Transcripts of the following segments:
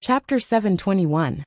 Chapter 721.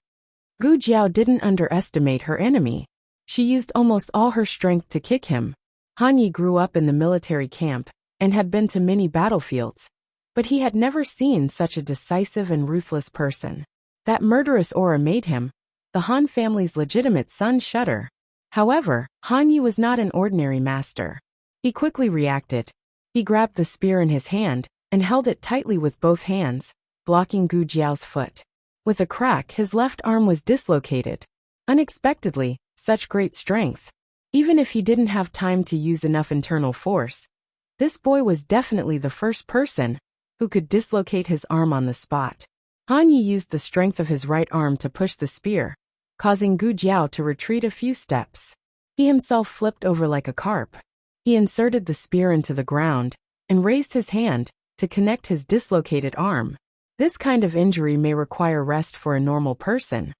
Gu Jiao didn't underestimate her enemy. She used almost all her strength to kick him. Han Yi grew up in the military camp and had been to many battlefields, but he had never seen such a decisive and ruthless person. That murderous aura made him, the Han family's legitimate son, shudder. However, Han Yi was not an ordinary master. He quickly reacted. He grabbed the spear in his hand and held it tightly with both hands, blocking Gu Jiao's foot. With a crack, his left arm was dislocated. Unexpectedly, such great strength. Even if he didn't have time to use enough internal force, this boy was definitely the first person who could dislocate his arm on the spot. Han Yi used the strength of his right arm to push the spear, causing Gu Jiao to retreat a few steps. He himself flipped over like a carp. He inserted the spear into the ground and raised his hand to connect his dislocated arm. This kind of injury may require rest for a normal person,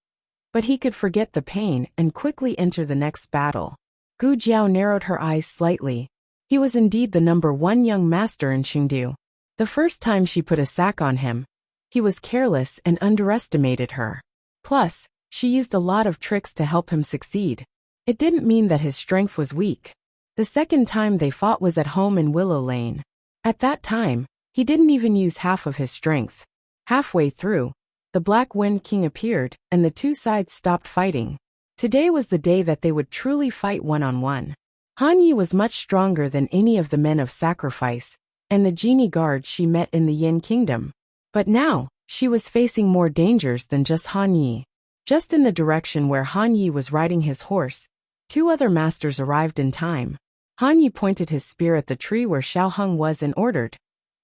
but he could forget the pain and quickly enter the next battle. Gu Jiao narrowed her eyes slightly. He was indeed the #1 young master in Xingdu. The first time she put a sack on him, he was careless and underestimated her. Plus, she used a lot of tricks to help him succeed. It didn't mean that his strength was weak. The second time they fought was at home in Willow Lane. At that time, he didn't even use half of his strength. Halfway through, the Black Wind King appeared, and the two sides stopped fighting. Today was the day that they would truly fight one-on-one. Han Yi was much stronger than any of the men of sacrifice and the genie guards she met in the Yin Kingdom. But now, she was facing more dangers than just Han Yi. Just in the direction where Han Yi was riding his horse, two other masters arrived in time. Han Yi pointed his spear at the tree where Xiao Heng was and ordered,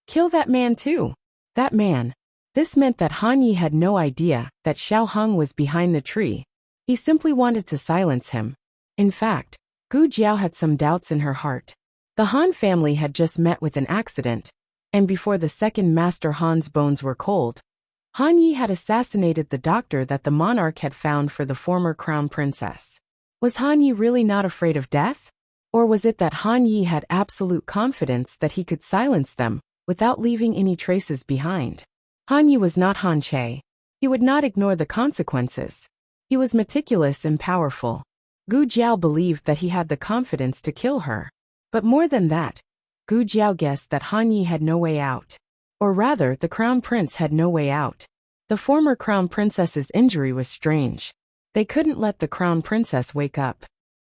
"Kill that man too." That man. This meant that Han Yi had no idea that Xiao Heng was behind the tree. He simply wanted to silence him. In fact, Gu Jiao had some doubts in her heart. The Han family had just met with an accident, and before the second Master Han's bones were cold, Han Yi had assassinated the doctor that the monarch had found for the former crown princess. Was Han Yi really not afraid of death? Or was it that Han Yi had absolute confidence that he could silence them without leaving any traces behind? Han Yi was not Han Che. He would not ignore the consequences. He was meticulous and powerful. Gu Jiao believed that he had the confidence to kill her. But more than that, Gu Jiao guessed that Han Yi had no way out. Or rather, the crown prince had no way out. The former crown princess's injury was strange. They couldn't let the crown princess wake up.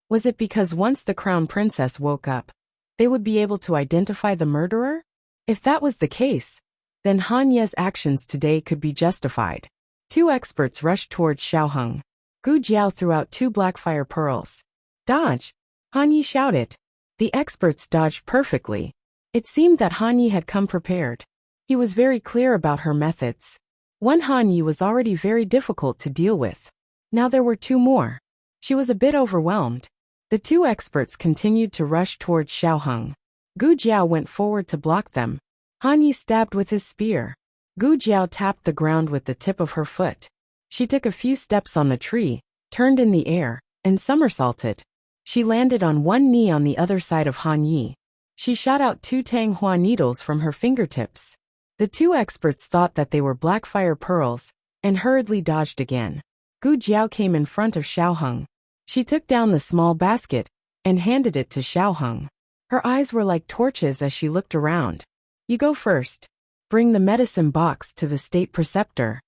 Was it because once the crown princess woke up, they would be able to identify the murderer? If that was the case, then Han Ye's actions today could be justified. Two experts rushed towards Xiao Heng. Gu Jiao threw out 2 black fire pearls. "Dodge!" Han Yi shouted. The experts dodged perfectly. It seemed that Han Yi had come prepared. He was very clear about her methods. One Han Yi was already very difficult to deal with. Now there were 2 more. She was a bit overwhelmed. The 2 experts continued to rush towards Xiao Heng. Gu Jiao went forward to block them. Han Yi stabbed with his spear. Gu Jiao tapped the ground with the tip of her foot. She took a few steps on the tree, turned in the air, and somersaulted. She landed on one knee on the other side of Han Yi. She shot out 2 Tang Hua needles from her fingertips. The 2 experts thought that they were black fire pearls, and hurriedly dodged again. Gu Jiao came in front of Xiao Heng. She took down the small basket and handed it to Xiao Heng. Her eyes were like torches as she looked around. "You go first. Bring the medicine box to the state preceptor."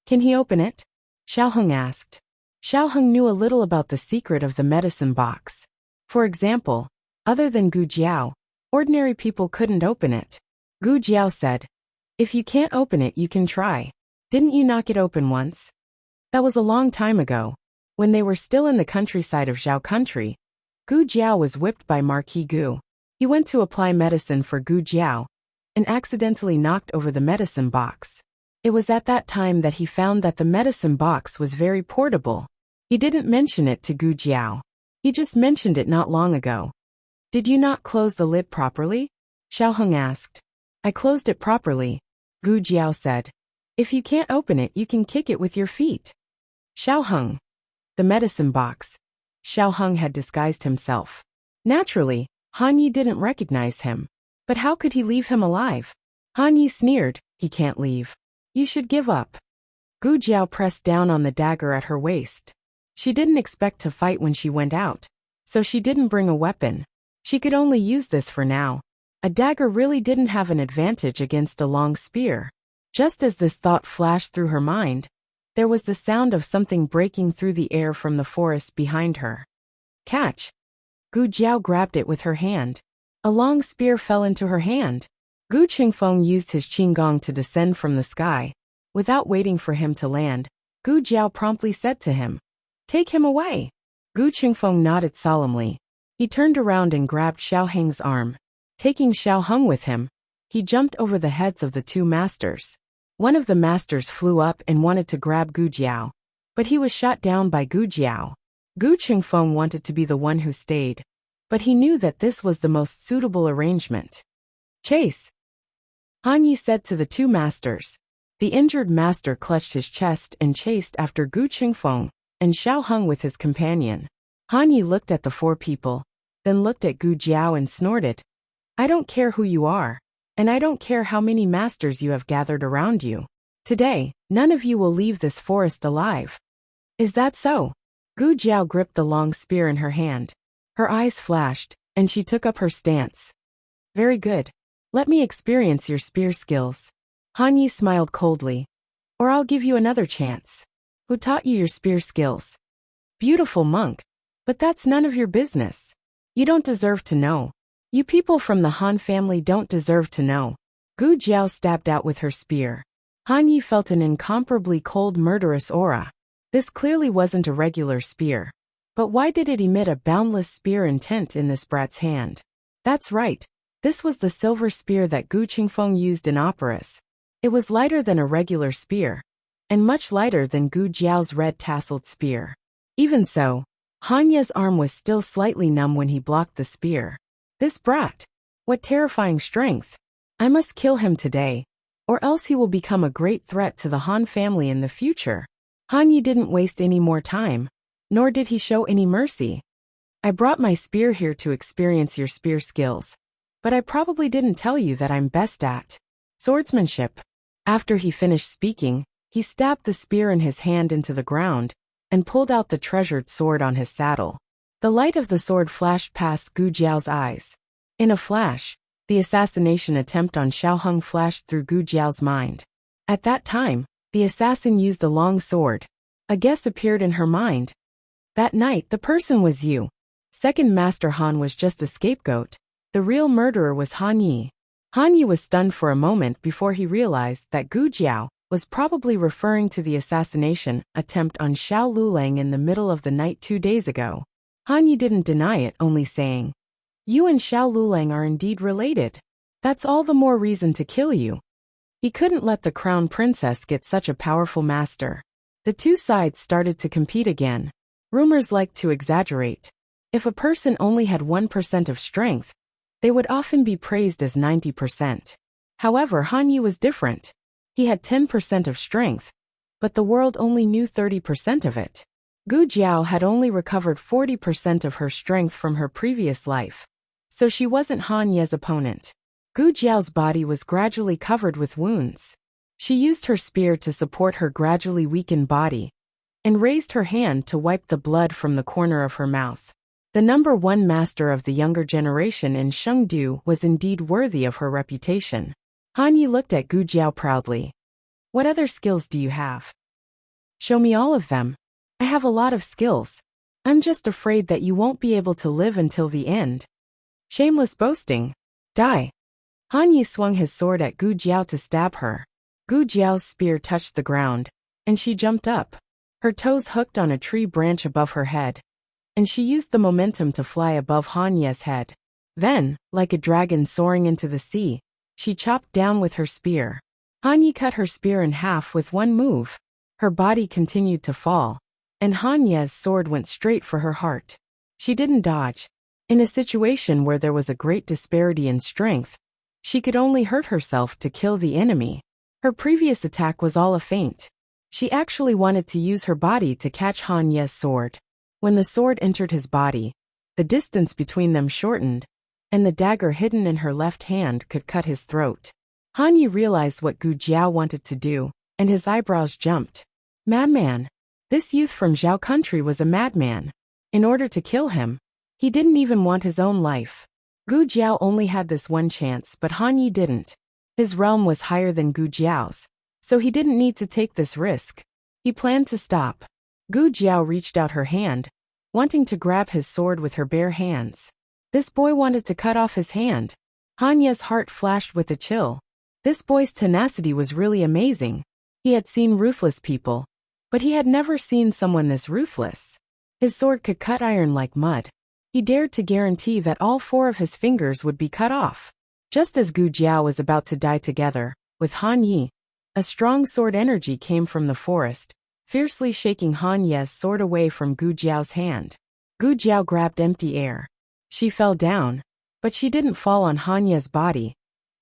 "Can he open it?" Xiao Heng asked. Xiao Heng knew a little about the secret of the medicine box. For example, other than Gu Jiao, ordinary people couldn't open it. Gu Jiao said, "If you can't open it, you can try. Didn't you knock it open once?" That was a long time ago. When they were still in the countryside of Zhao country, Gu Jiao was whipped by Marquis Gu. He went to apply medicine for Gu Jiao and accidentally knocked over the medicine box. It was at that time that he found that the medicine box was very portable. He didn't mention it to Gu Jiao. He just mentioned it not long ago. "Did you not close the lid properly?" Xiao Heng asked. "I closed it properly," Gu Jiao said. "If you can't open it, you can kick it with your feet." Xiao Heng. The medicine box. Xiao Heng had disguised himself. Naturally, Han Yi didn't recognize him. But how could he leave him alive? Han Yi sneered, "He can't leave. You should give up." Gu Jiao pressed down on the dagger at her waist. She didn't expect to fight when she went out, so she didn't bring a weapon. She could only use this for now. A dagger really didn't have an advantage against a long spear. Just as this thought flashed through her mind, there was the sound of something breaking through the air from the forest behind her. Catch! Gu Jiao grabbed it with her hand. A long spear fell into her hand. Gu Qingfeng used his qinggong to descend from the sky. Without waiting for him to land, Gu Jiao promptly said to him, "Take him away." Gu Qingfeng nodded solemnly. He turned around and grabbed Xiao Heng's arm. Taking Xiao Heng with him, he jumped over the heads of the two masters. One of the masters flew up and wanted to grab Gu Jiao, but he was shot down by Gu Jiao. Gu Qingfeng wanted to be the one who stayed, but he knew that this was the most suitable arrangement. Chase! Han Yi said to the two masters. The injured master clutched his chest and chased after Gu Qingfeng and Xiao Heng with his companion. Han Yi looked at the four people, then looked at Gu Jiao and snorted. "I don't care who you are, and I don't care how many masters you have gathered around you. Today, none of you will leave this forest alive." "Is that so?" Gu Jiao gripped the long spear in her hand. Her eyes flashed, and she took up her stance. "Very good. Let me experience your spear skills." Han Yi smiled coldly. "Or I'll give you another chance. Who taught you your spear skills?" "Beautiful monk. But that's none of your business. You don't deserve to know. You people from the Han family don't deserve to know." Gu Jiao stabbed out with her spear. Han Yi felt an incomparably cold, murderous aura. This clearly wasn't a regular spear. But why did it emit a boundless spear intent in this brat's hand? That's right. This was the silver spear that Gu Qingfeng used in operas. It was lighter than a regular spear, and much lighter than Gu Jiao's red tasseled spear. Even so, Han Ye's arm was still slightly numb when he blocked the spear. This brat! What terrifying strength! I must kill him today, or else he will become a great threat to the Han family in the future. Han Yi didn't waste any more time, nor did he show any mercy. "I brought my spear here to experience your spear skills, but I probably didn't tell you that I'm best at swordsmanship." After he finished speaking, he stabbed the spear in his hand into the ground and pulled out the treasured sword on his saddle. The light of the sword flashed past Gu Jiao's eyes. In a flash, the assassination attempt on Xiao Heng flashed through Gu Jiao's mind. At that time, the assassin used a long sword. A guess appeared in her mind. That night, the person was you. Second Master Han was just a scapegoat. The real murderer was Han Yi. Han Yi was stunned for a moment before he realized that Gu Jiao was probably referring to the assassination attempt on Xiao Lulang in the middle of the night 2 days ago. Han Yi didn't deny it, only saying, "You and Xiao Lulang are indeed related. That's all the more reason to kill you." He couldn't let the crown princess get such a powerful master. The two sides started to compete again. Rumors like to exaggerate. If a person only had 1% of strength, they would often be praised as 90%. However, Han Yi was different. He had 10% of strength, but the world only knew 30% of it. Gu Jiao had only recovered 40% of her strength from her previous life, so she wasn't Han Ye's opponent. Gu Jiao's body was gradually covered with wounds. She used her spear to support her gradually weakened body, and raised her hand to wipe the blood from the corner of her mouth. The number one master of the younger generation in Shengdu was indeed worthy of her reputation. Han Yi looked at Gu Jiao proudly. "What other skills do you have? Show me all of them. I have a lot of skills. I'm just afraid that you won't be able to live until the end." Shameless boasting. Die. Han Yi swung his sword at Gu Jiao to stab her. Gu Jiao's spear touched the ground, and she jumped up. Her toes hooked on a tree branch above her head, and she used the momentum to fly above Han Ye's head. Then, like a dragon soaring into the sea, she chopped down with her spear. Han Yi cut her spear in half with one move. Her body continued to fall, and Han Ye's sword went straight for her heart. She didn't dodge. In a situation where there was a great disparity in strength, she could only hurt herself to kill the enemy. Her previous attack was all a feint. She actually wanted to use her body to catch Han Ye's sword. When the sword entered his body, the distance between them shortened, and the dagger hidden in her left hand could cut his throat. Han Yi realized what Gu Jiao wanted to do, and his eyebrows jumped. Madman! This youth from Zhao country was a madman. In order to kill him, he didn't even want his own life. Gu Jiao only had this one chance, but Han Yi didn't. His realm was higher than Gu Jiao's, so he didn't need to take this risk. He planned to stop. Gu Jiao reached out her hand, wanting to grab his sword with her bare hands. This boy wanted to cut off his hand. Han Ye's heart flashed with a chill. This boy's tenacity was really amazing. He had seen ruthless people, but he had never seen someone this ruthless. His sword could cut iron like mud. He dared to guarantee that all 4 of his fingers would be cut off. Just as Gu Jiao was about to die together with Han Yi, a strong sword energy came from the forest, fiercely shaking Han Ye's sword away from Gu Jiao's hand. Gu Jiao grabbed empty air. She fell down, but she didn't fall on Han Ye's body,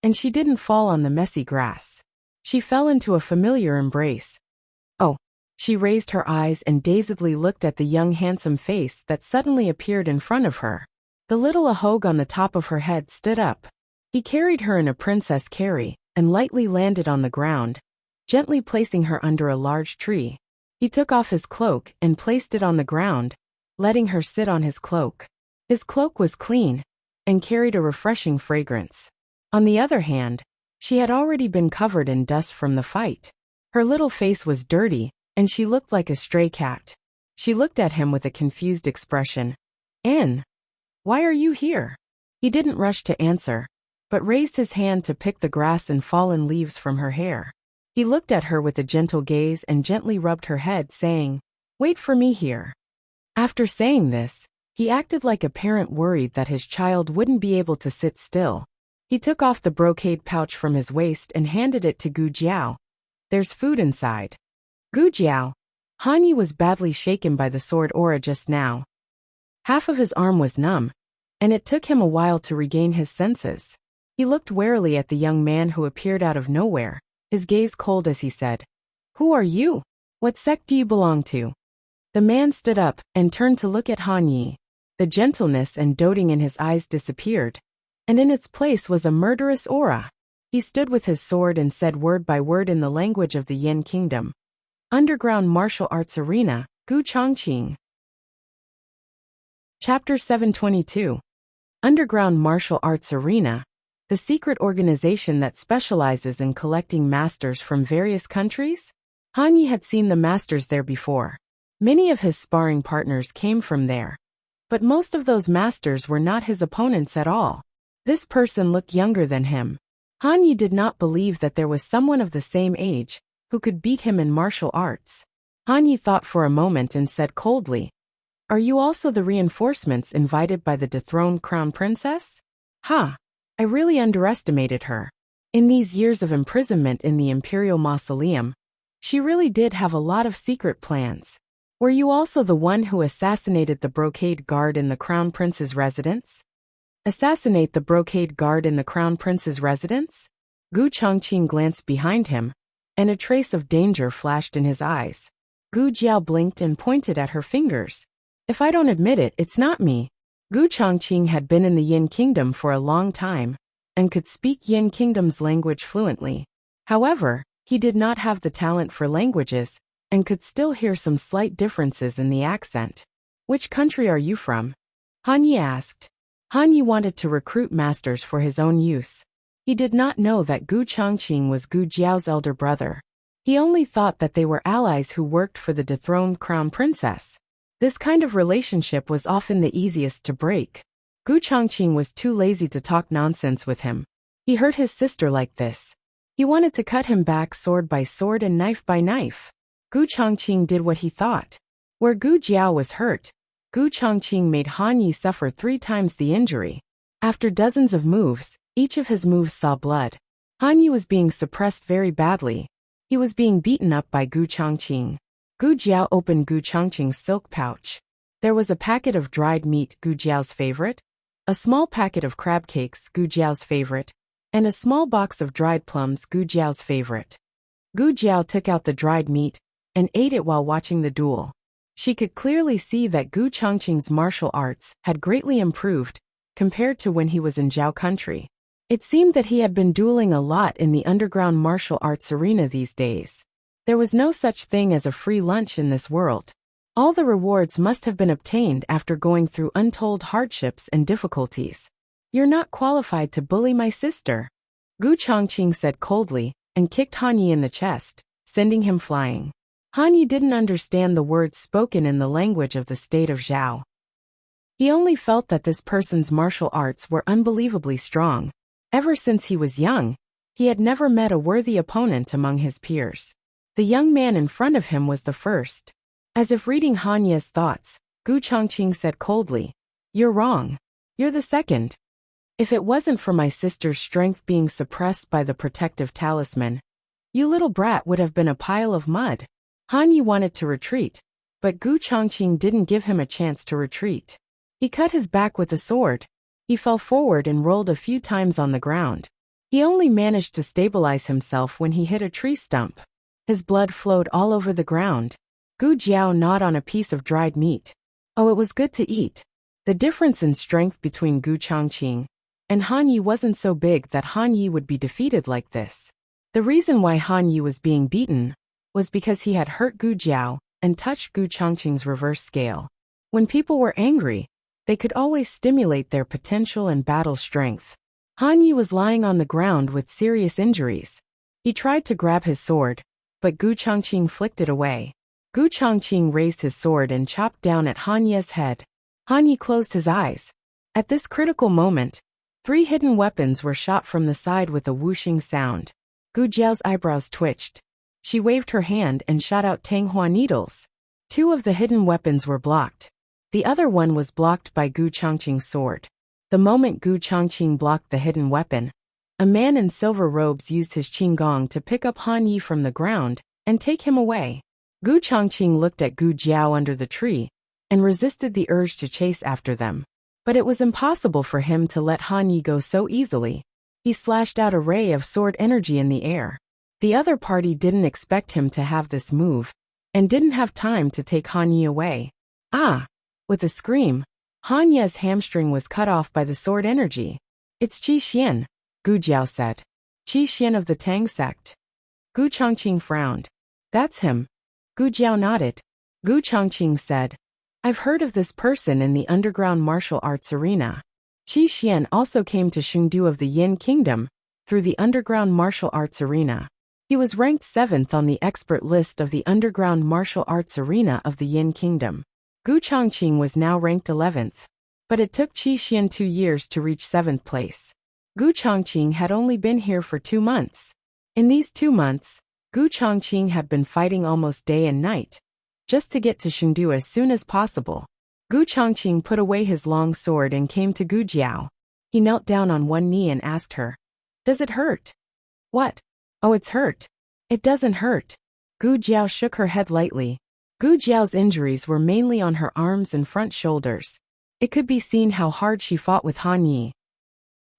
and she didn't fall on the messy grass. She fell into a familiar embrace. Oh! She raised her eyes and dazedly looked at the young handsome face that suddenly appeared in front of her. The little Ahog on the top of her head stood up. He carried her in a princess carry, and lightly landed on the ground, gently placing her under a large tree. He took off his cloak and placed it on the ground, letting her sit on his cloak. His cloak was clean, and carried a refreshing fragrance. On the other hand, she had already been covered in dust from the fight. Her little face was dirty, and she looked like a stray cat. She looked at him with a confused expression. Why are you here? He didn't rush to answer, but raised his hand to pick the grass and fallen leaves from her hair. He looked at her with a gentle gaze and gently rubbed her head, saying, "Wait for me here." After saying this, he acted like a parent worried that his child wouldn't be able to sit still. He took off the brocade pouch from his waist and handed it to Gu Jiao. "There's food inside." Gu Jiao. Han Yi was badly shaken by the sword aura just now. Half of his arm was numb, and it took him a while to regain his senses. He looked warily at the young man who appeared out of nowhere, his gaze cold as he said, "Who are you? What sect do you belong to?" The man stood up and turned to look at Han Yi. The gentleness and doting in his eyes disappeared, and in its place was a murderous aura. He stood with his sword and said word by word in the language of the Yin Kingdom. Underground Martial Arts Arena, Gu Chongqing. Chapter 722. Underground Martial Arts Arena, the secret organization that specializes in collecting masters from various countries? Han Yi had seen the masters there before. Many of his sparring partners came from there. But most of those masters were not his opponents at all. This person looked younger than him. Han Yi did not believe that there was someone of the same age who could beat him in martial arts. Han Yi thought for a moment and said coldly, "Are you also the reinforcements invited by the dethroned crown princess?" "Ha! I really underestimated her. In these years of imprisonment in the imperial mausoleum, she really did have a lot of secret plans. Were you also the one who assassinated the brocade guard in the crown prince's residence?" "Assassinate the brocade guard in the crown prince's residence?" Gu Chongqing glanced behind him, and a trace of danger flashed in his eyes. Gu Jiao blinked and pointed at her fingers. "If I don't admit it, it's not me." Gu Chongqing had been in the Yin Kingdom for a long time, and could speak Yin Kingdom's language fluently. However, he did not have the talent for languages, and could still hear some slight differences in the accent. "Which country are you from?" Han Yi asked. Han Yi wanted to recruit masters for his own use. He did not know that Gu Chongqing was Gu Jiao's elder brother. He only thought that they were allies who worked for the dethroned crown princess. This kind of relationship was often the easiest to break. Gu Chongqing was too lazy to talk nonsense with him. He hurt his sister like this. He wanted to cut him back sword by sword and knife by knife. Gu Chongqing did what he thought. Where Gu Jiao was hurt, Gu Chongqing made Han Yi suffer 3 times the injury. After dozens of moves, each of his moves saw blood. Han Yi was being suppressed very badly. He was being beaten up by Gu Chongqing. Gu Jiao opened Gu Chongqing's silk pouch. There was a packet of dried meat, Gu Jiao's favorite, a small packet of crab cakes, Gu Jiao's favorite, and a small box of dried plums, Gu Jiao's favorite. Gu Jiao took out the dried meat and ate it while watching the duel. She could clearly see that Gu Chongqing's martial arts had greatly improved compared to when he was in Zhao country. It seemed that he had been dueling a lot in the underground martial arts arena these days. There was no such thing as a free lunch in this world. All the rewards must have been obtained after going through untold hardships and difficulties. You're not qualified to bully my sister, Gu Chongqing said coldly, and kicked Han Yi in the chest, sending him flying. Han Yi didn't understand the words spoken in the language of the state of Zhao. He only felt that this person's martial arts were unbelievably strong. Ever since he was young, he had never met a worthy opponent among his peers. The young man in front of him was the first. As if reading Han Yi's thoughts, Gu Chongqing said coldly, "You're wrong. You're the second. If it wasn't for my sister's strength being suppressed by the protective talisman, you little brat would have been a pile of mud." Han Yi wanted to retreat, but Gu Chongqing didn't give him a chance to retreat. He cut his back with a sword. He fell forward and rolled a few times on the ground. He only managed to stabilize himself when he hit a tree stump. His blood flowed all over the ground. Gu Jiao gnawed on a piece of dried meat. Oh, it was good to eat. The difference in strength between Gu Chongqing and Han Yi wasn't so big that Han Yi would be defeated like this. The reason why Han Yi was being beaten was because he had hurt Gu Jiao and touched Gu Chongqing's reverse scale. When people were angry, they could always stimulate their potential and battle strength. Han Yi was lying on the ground with serious injuries. He tried to grab his sword, but Gu Chongqing flicked it away. Gu Chongqing raised his sword and chopped down at Han Yi's head. Han Yi closed his eyes. At this critical moment, 3 hidden weapons were shot from the side with a whooshing sound. Gu Jiao's eyebrows twitched. She waved her hand and shot out Tanghua needles. 2 of the hidden weapons were blocked. The other one was blocked by Gu Chongqing's sword. The moment Gu Chongqing blocked the hidden weapon, a man in silver robes used his qinggong to pick up Han Yi from the ground and take him away. Gu Chongqing looked at Gu Jiao under the tree and resisted the urge to chase after them. But it was impossible for him to let Han Yi go so easily. He slashed out a ray of sword energy in the air. The other party didn't expect him to have this move and didn't have time to take Han Yi away. Ah! With a scream, Han Yi's hamstring was cut off by the sword energy. "It's Qi Xian," Gu Jiao said. "Qi Xian of the Tang sect." Gu Chongqing frowned. "That's him." Gu Jiao nodded. Gu Chongqing said, "I've heard of this person in the underground martial arts arena. Qi Xian also came to Chengdu of the Yin Kingdom through the underground martial arts arena. He was ranked 7th on the expert list of the underground martial arts arena of the Yin Kingdom." Gu Chongqing was now ranked 11th. But it took Qi Xian 2 years to reach 7th place. Gu Chongqing had only been here for 2 months. In these 2 months, Gu Chongqing had been fighting almost day and night, just to get to Chengdu as soon as possible. Gu Chongqing put away his long sword and came to Gu Jiao. He knelt down on one knee and asked her, "Does it hurt?" "What? Oh, it's hurt." "It doesn't hurt." Gu Jiao shook her head lightly. Gu Jiao's injuries were mainly on her arms and front shoulders. It could be seen how hard she fought with Han Yi.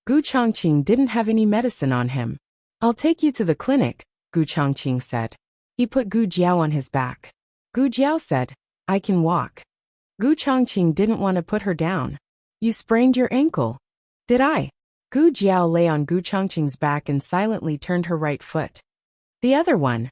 Gu Chongqing didn't have any medicine on him. "I'll take you to the clinic," Gu Chongqing said. He put Gu Jiao on his back. Gu Jiao said, "I can walk." Gu Chongqing didn't want to put her down. "You sprained your ankle." "Did I?" Gu Jiao lay on Gu Chongqing's back and silently turned her right foot. "The other one,"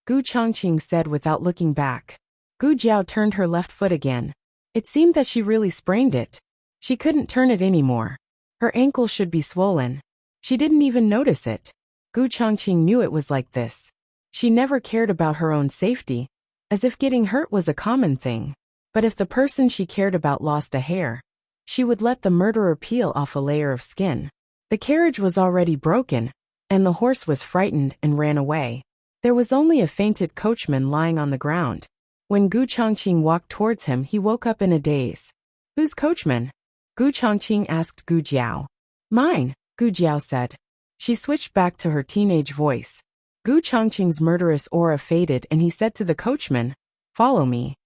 Gu Chongqing said without looking back. Gu Jiao turned her left foot again. It seemed that she really sprained it. She couldn't turn it anymore. Her ankle should be swollen. She didn't even notice it. Gu Chongqing knew it was like this. She never cared about her own safety, as if getting hurt was a common thing. But if the person she cared about lost a hair, she would let the murderer peel off a layer of skin. The carriage was already broken, and the horse was frightened and ran away. There was only a fainted coachman lying on the ground. When Gu Chongqing walked towards him, he woke up in a daze. "Whose coachman?" Gu Chongqing asked Gu Jiao. "Mine," Gu Jiao said. She switched back to her teenage voice. Gu Chongqing's murderous aura faded and he said to the coachman, "Follow me."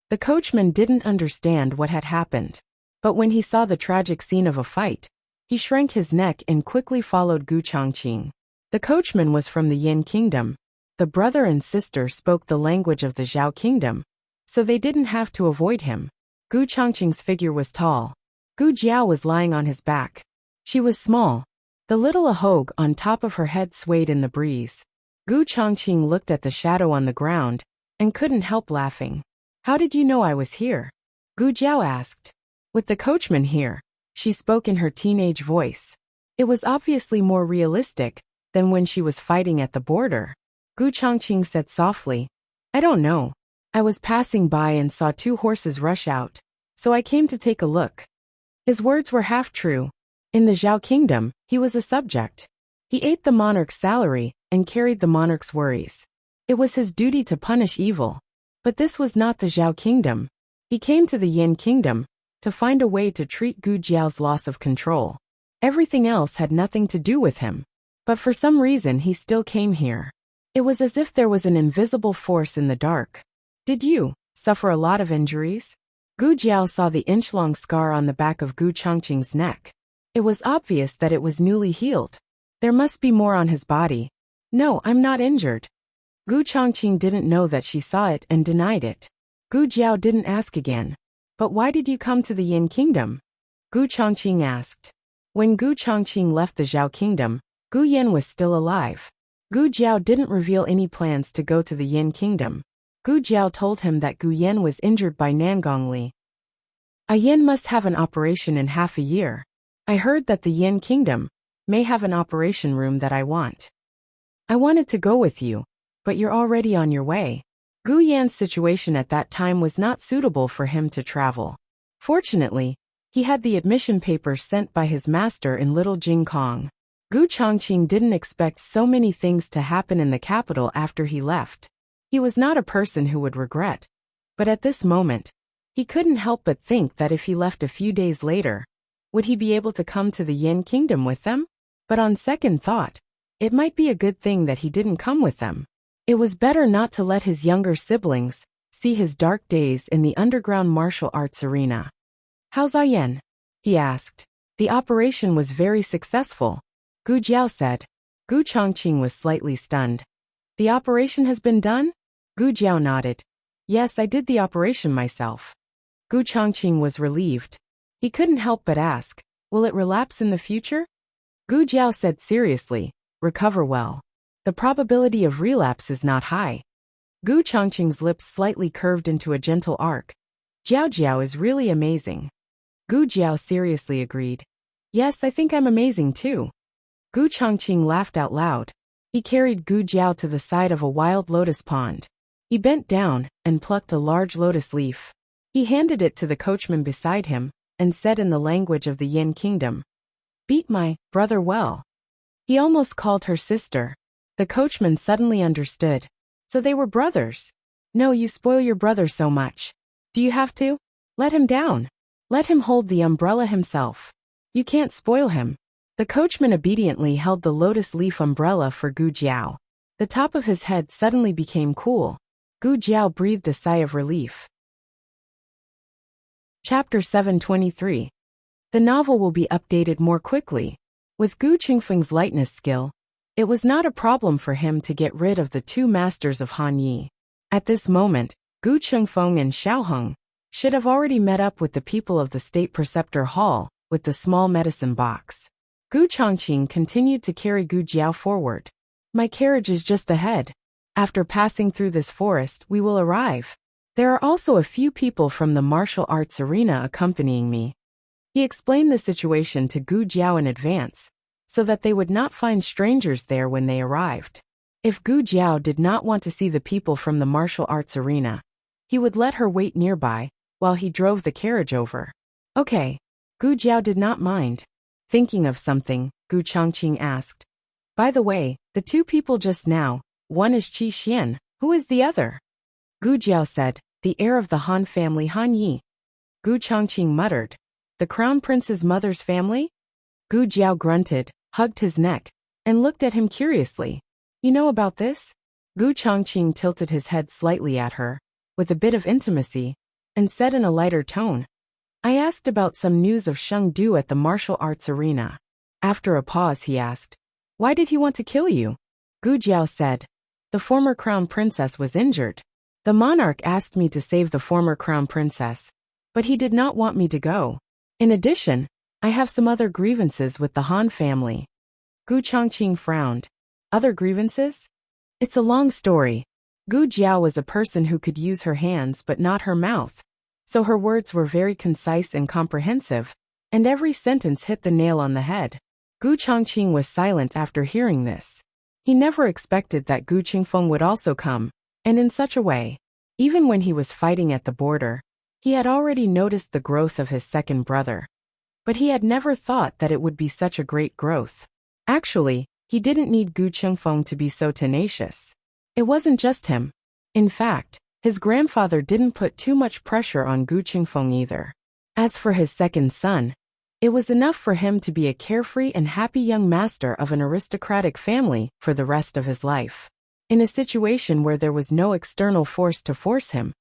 The coachman didn't understand what had happened. But when he saw the tragic scene of a fight, he shrank his neck and quickly followed Gu Chongqing. The coachman was from the Yin Kingdom. The brother and sister spoke the language of the Zhao Kingdom, so they didn't have to avoid him. Gu Chongqing's figure was tall. Gu Jiao was lying on his back. She was small. The little ahog on top of her head swayed in the breeze. Gu Chongqing looked at the shadow on the ground and couldn't help laughing. How did you know I was here? Gu Jiao asked. With the coachman here, she spoke in her teenage voice. It was obviously more realistic than when she was fighting at the border. Gu Chongqing said softly, I don't know. I was passing by and saw 2 horses rush out, so I came to take a look. His words were half true. In the Zhao kingdom, he was a subject. He ate the monarch's salary and carried the monarch's worries. It was his duty to punish evil. But this was not the Zhao kingdom. He came to the Yan kingdom to find a way to treat Gu Jiao's loss of control. Everything else had nothing to do with him. But for some reason he still came here. It was as if there was an invisible force in the dark. Did you suffer a lot of injuries? Gu Jiao saw the inch-long scar on the back of Gu Chongqing's neck. It was obvious that it was newly healed. There must be more on his body. No, I'm not injured. Gu Chongqing didn't know that she saw it and denied it. Gu Jiao didn't ask again. But why did you come to the Yin kingdom? Gu Chongqing asked. When Gu Chongqing left the Zhao kingdom, Gu Yan was still alive. Gu Jiao didn't reveal any plans to go to the Yin kingdom. Gu Jiao told him that Gu Yan was injured by Nangongli. A yin must have an operation in half a year. I heard that the Yin kingdom may have an operation room that I want. I wanted to go with you, but you're already on your way. Gu Yan's situation at that time was not suitable for him to travel. Fortunately, he had the admission papers sent by his master in Little Jingkong. Gu Chongqing didn't expect so many things to happen in the capital after he left. He was not a person who would regret. But at this moment, he couldn't help but think that if he left a few days later, would he be able to come to the Yin kingdom with them? But on second thought, it might be a good thing that he didn't come with them. It was better not to let his younger siblings see his dark days in the underground martial arts arena. How's Ayan? He asked. The operation was very successful, Gu Jiao said. Gu Chongqing was slightly stunned. The operation has been done? Gu Jiao nodded. Yes, I did the operation myself. Gu Chongqing was relieved. He couldn't help but ask, will it relapse in the future? Gu Jiao said seriously, recover well. The probability of relapse is not high. Gu Chongqing's lips slightly curved into a gentle arc. Jiao Jiao is really amazing. Gu Jiao seriously agreed. Yes, I think I'm amazing too. Gu Chongqing laughed out loud. He carried Gu Jiao to the side of a wild lotus pond. He bent down and plucked a large lotus leaf. He handed it to the coachman beside him and said in the language of the Yin kingdom, beat my brother well. He almost called her sister. The coachman suddenly understood. So they were brothers. No, you spoil your brother so much. Do you have to? Let him down. Let him hold the umbrella himself. You can't spoil him. The coachman obediently held the lotus leaf umbrella for Gu Jiao. The top of his head suddenly became cool. Gu Jiao breathed a sigh of relief. Chapter 723. The novel will be updated more quickly. With Gu Qingfeng's lightness skill, it was not a problem for him to get rid of the 2 masters of Han Yi. At this moment, Gu Qingfeng and Xiaoheng should have already met up with the people of the State Preceptor Hall with the small medicine box. Gu Chongqing continued to carry Gu Jiao forward. My carriage is just ahead. After passing through this forest, we will arrive. There are also a few people from the martial arts arena accompanying me. He explained the situation to Gu Jiao in advance, so that they would not find strangers there when they arrived. If Gu Jiao did not want to see the people from the martial arts arena, he would let her wait nearby while he drove the carriage over. Okay. Gu Jiao did not mind. Thinking of something, Gu Chongqing asked. By the way, the 2 people just now, one is Qi Xian, who is the other? Gu Jiao said, the heir of the Han family Han Yi. Gu Chongqing muttered, the crown prince's mother's family? Gu Jiao grunted, hugged his neck, and looked at him curiously. You know about this? Gu Chongqing tilted his head slightly at her, with a bit of intimacy, and said in a lighter tone, I asked about some news of Sheng Du at the martial arts arena. After a pause he asked, why did he want to kill you? Gu Jiao said, the former crown princess was injured. The monarch asked me to save the former crown princess, but he did not want me to go. In addition, I have some other grievances with the Han family. Gu Chongqing frowned. Other grievances? It's a long story. Gu Jiao was a person who could use her hands but not her mouth. So her words were very concise and comprehensive, and every sentence hit the nail on the head. Gu Chongqing was silent after hearing this. He never expected that Gu Qingfeng would also come, and in such a way. Even when he was fighting at the border, he had already noticed the growth of his second brother. But he had never thought that it would be such a great growth. Actually, he didn't need Gu Qingfeng to be so tenacious. It wasn't just him. In fact, his grandfather didn't put too much pressure on Gu Qingfeng either. As for his second son, it was enough for him to be a carefree and happy young master of an aristocratic family for the rest of his life. In a situation where there was no external force to force him,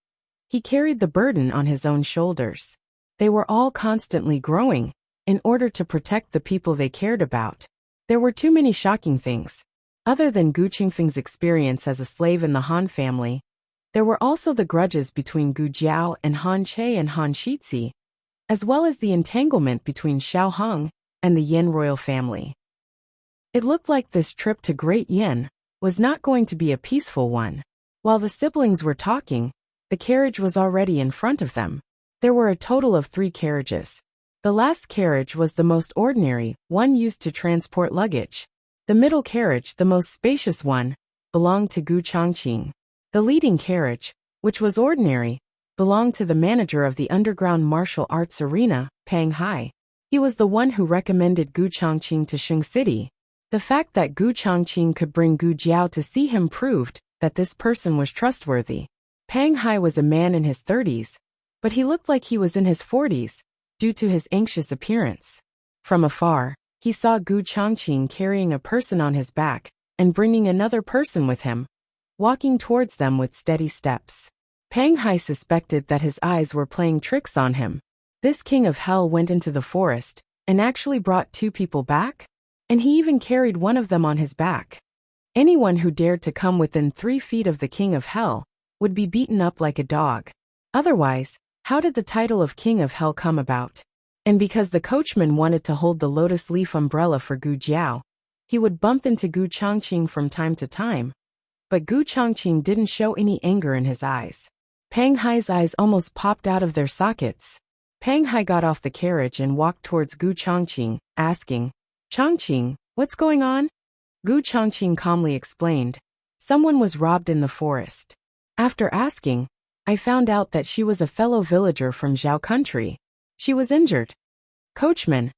he carried the burden on his own shoulders. They were all constantly growing, in order to protect the people they cared about. There were too many shocking things. Other than Gu Qingfeng's experience as a slave in the Han family, there were also the grudges between Gu Jiao and Han Che and Han Shizi, as well as the entanglement between Xiao Hong and the Yin royal family. It looked like this trip to Great Yin was not going to be a peaceful one. While the siblings were talking, the carriage was already in front of them. There were a total of 3 carriages. The last carriage was the most ordinary, one used to transport luggage. The middle carriage, the most spacious one, belonged to Gu Chongqing. The leading carriage, which was ordinary, belonged to the manager of the underground martial arts arena, Pang Hai. He was the one who recommended Gu Chongqing to Shing City. The fact that Gu Chongqing could bring Gu Jiao to see him proved that this person was trustworthy. Pang Hai was a man in his 30s, but he looked like he was in his 40s, due to his anxious appearance. From afar, he saw Gu Chongqing carrying a person on his back and bringing another person with him, walking towards them with steady steps. Pang Hai suspected that his eyes were playing tricks on him. This king of hell went into the forest and actually brought 2 people back? And he even carried one of them on his back. Anyone who dared to come within 3 feet of the king of hell would be beaten up like a dog. Otherwise, how did the title of king of hell come about? And because the coachman wanted to hold the lotus leaf umbrella for Gu Jiao, he would bump into Gu Chongqing from time to time. But Gu Chongqing didn't show any anger in his eyes. Pang Hai's eyes almost popped out of their sockets. Pang Hai got off the carriage and walked towards Gu Chongqing, asking, "Chongqing, what's going on?" Gu Chongqing calmly explained, "Someone was robbed in the forest. After asking, I found out that she was a fellow villager from Zhao country. She was injured." "Coachman,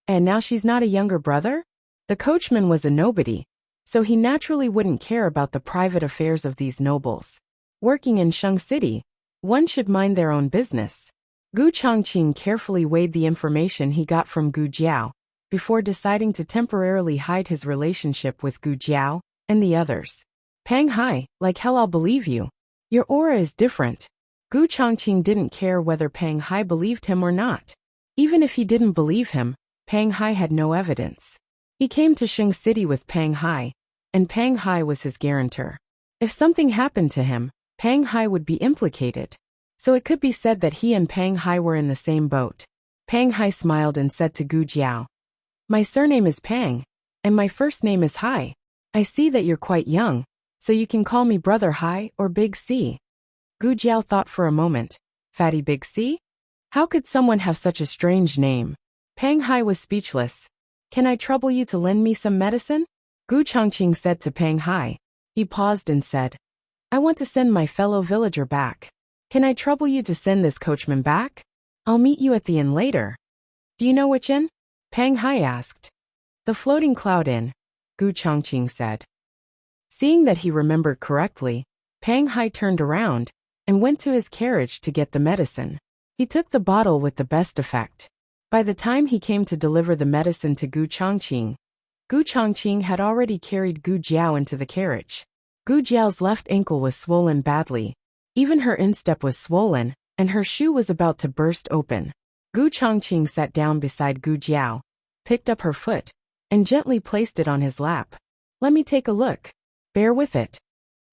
and now she's not a younger brother?" The coachman was a nobody, so he naturally wouldn't care about the private affairs of these nobles. Working in Sheng City, one should mind their own business. Gu Chongqing carefully weighed the information he got from Gu Jiao, before deciding to temporarily hide his relationship with Gu Jiao and the others. "Pang Hai, like hell I'll believe you. Your aura is different." Gu Chongqing didn't care whether Pang Hai believed him or not. Even if he didn't believe him, Pang Hai had no evidence. He came to Shing City with Pang Hai, and Pang Hai was his guarantor. If something happened to him, Pang Hai would be implicated. So it could be said that he and Pang Hai were in the same boat. Pang Hai smiled and said to Gu Jiao, "My surname is Pang, and my first name is Hai. I see that you're quite young, so you can call me Brother Hai or Big C." Gu Jiao thought for a moment. Fatty Big C? How could someone have such a strange name? Pang Hai was speechless. "Can I trouble you to lend me some medicine?" Gu Chongqing said to Pang Hai. He paused and said, "I want to send my fellow villager back. Can I trouble you to send this coachman back? I'll meet you at the inn later." "Do you know which inn?" Pang Hai asked. "The Floating Cloud Inn," Gu Chongqing said. Seeing that he remembered correctly, Pang Hai turned around and went to his carriage to get the medicine. He took the bottle with the best effect. By the time he came to deliver the medicine to Gu Chongqing had already carried Gu Jiao into the carriage. Gu Jiao's left ankle was swollen badly. Even her instep was swollen, and her shoe was about to burst open. Gu Chongqing sat down beside Gu Jiao, picked up her foot, and gently placed it on his lap. "Let me take a look. Bear with it."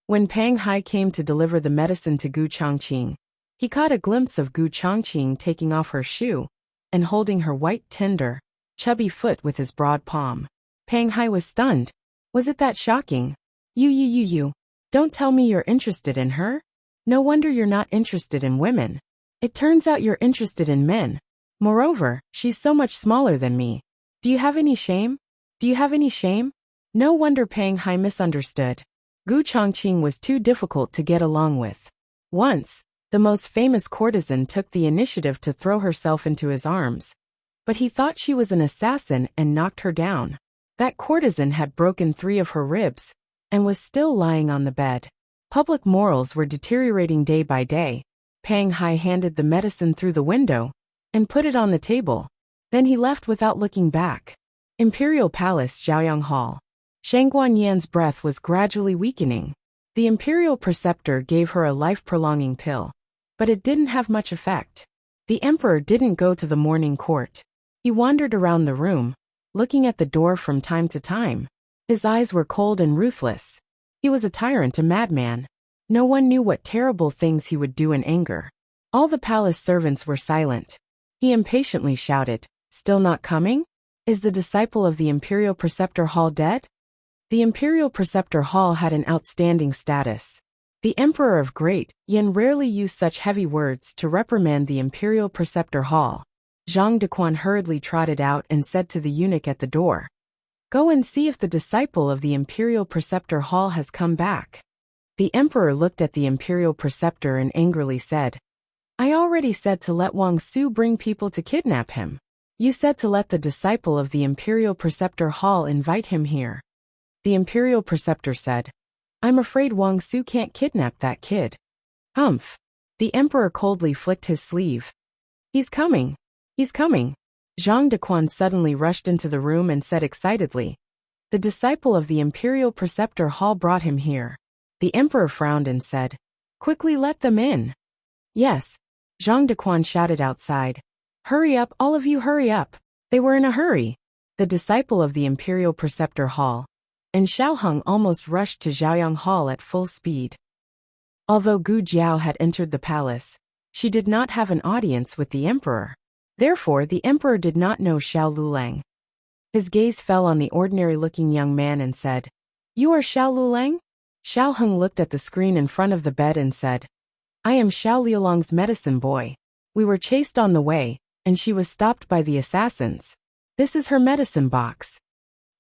When Pang Hai came to deliver the medicine to Gu Chongqing, he caught a glimpse of Gu Chongqing taking off her shoe and holding her white, tender, chubby foot with his broad palm. Pang Hai was stunned. Was it that shocking? You, Don't tell me you're interested in her? No wonder you're not interested in women. It turns out you're interested in men. Moreover, she's so much smaller than me. Do you have any shame? Do you have any shame? No wonder Pang Hai misunderstood. Gu Chongqing was too difficult to get along with. Once, the most famous courtesan took the initiative to throw herself into his arms. But he thought she was an assassin and knocked her down. That courtesan had broken 3 of her ribs and was still lying on the bed. Public morals were deteriorating day by day. Pang Hai handed the medicine through the window and put it on the table. Then he left without looking back. Imperial Palace, Zhaoyang Hall. Shang Guanyan's breath was gradually weakening. The Imperial Preceptor gave her a life-prolonging pill, but it didn't have much effect. The Emperor didn't go to the morning court. He wandered around the room, looking at the door from time to time. His eyes were cold and ruthless. He was a tyrant, a madman. No one knew what terrible things he would do in anger. All the palace servants were silent. He impatiently shouted, "Still not coming? Is the disciple of the Imperial Preceptor Hall dead?" The Imperial Preceptor Hall had an outstanding status. The Emperor of Great Yin rarely used such heavy words to reprimand the Imperial Preceptor Hall. Zhang Dequan hurriedly trotted out and said to the eunuch at the door, "Go and see if the disciple of the Imperial Preceptor Hall has come back." The Emperor looked at the Imperial Preceptor and angrily said, "I already said to let Wang Su bring people to kidnap him. You said to let the disciple of the Imperial Preceptor Hall invite him here." The Imperial Preceptor said, "I'm afraid Wang Su can't kidnap that kid." "Humph." The Emperor coldly flicked his sleeve. "He's coming. He's coming." Zhang Dequan suddenly rushed into the room and said excitedly, "The disciple of the Imperial Preceptor Hall brought him here." The Emperor frowned and said, "Quickly let them in." "Yes." Zhang Dequan shouted outside. "Hurry up, all of you, hurry up." They were in a hurry. The disciple of the Imperial Preceptor Hall and Xiao Heng almost rushed to Zhaoyang Hall at full speed. Although Gu Jiao had entered the palace, she did not have an audience with the emperor. Therefore, the emperor did not know Xiao Lulang. His gaze fell on the ordinary-looking young man and said, "You are Xiao Lulang?" Xiao Heng looked at the screen in front of the bed and said, "I am Xiao Liulang's medicine boy. We were chased on the way, and she was stopped by the assassins. This is her medicine box."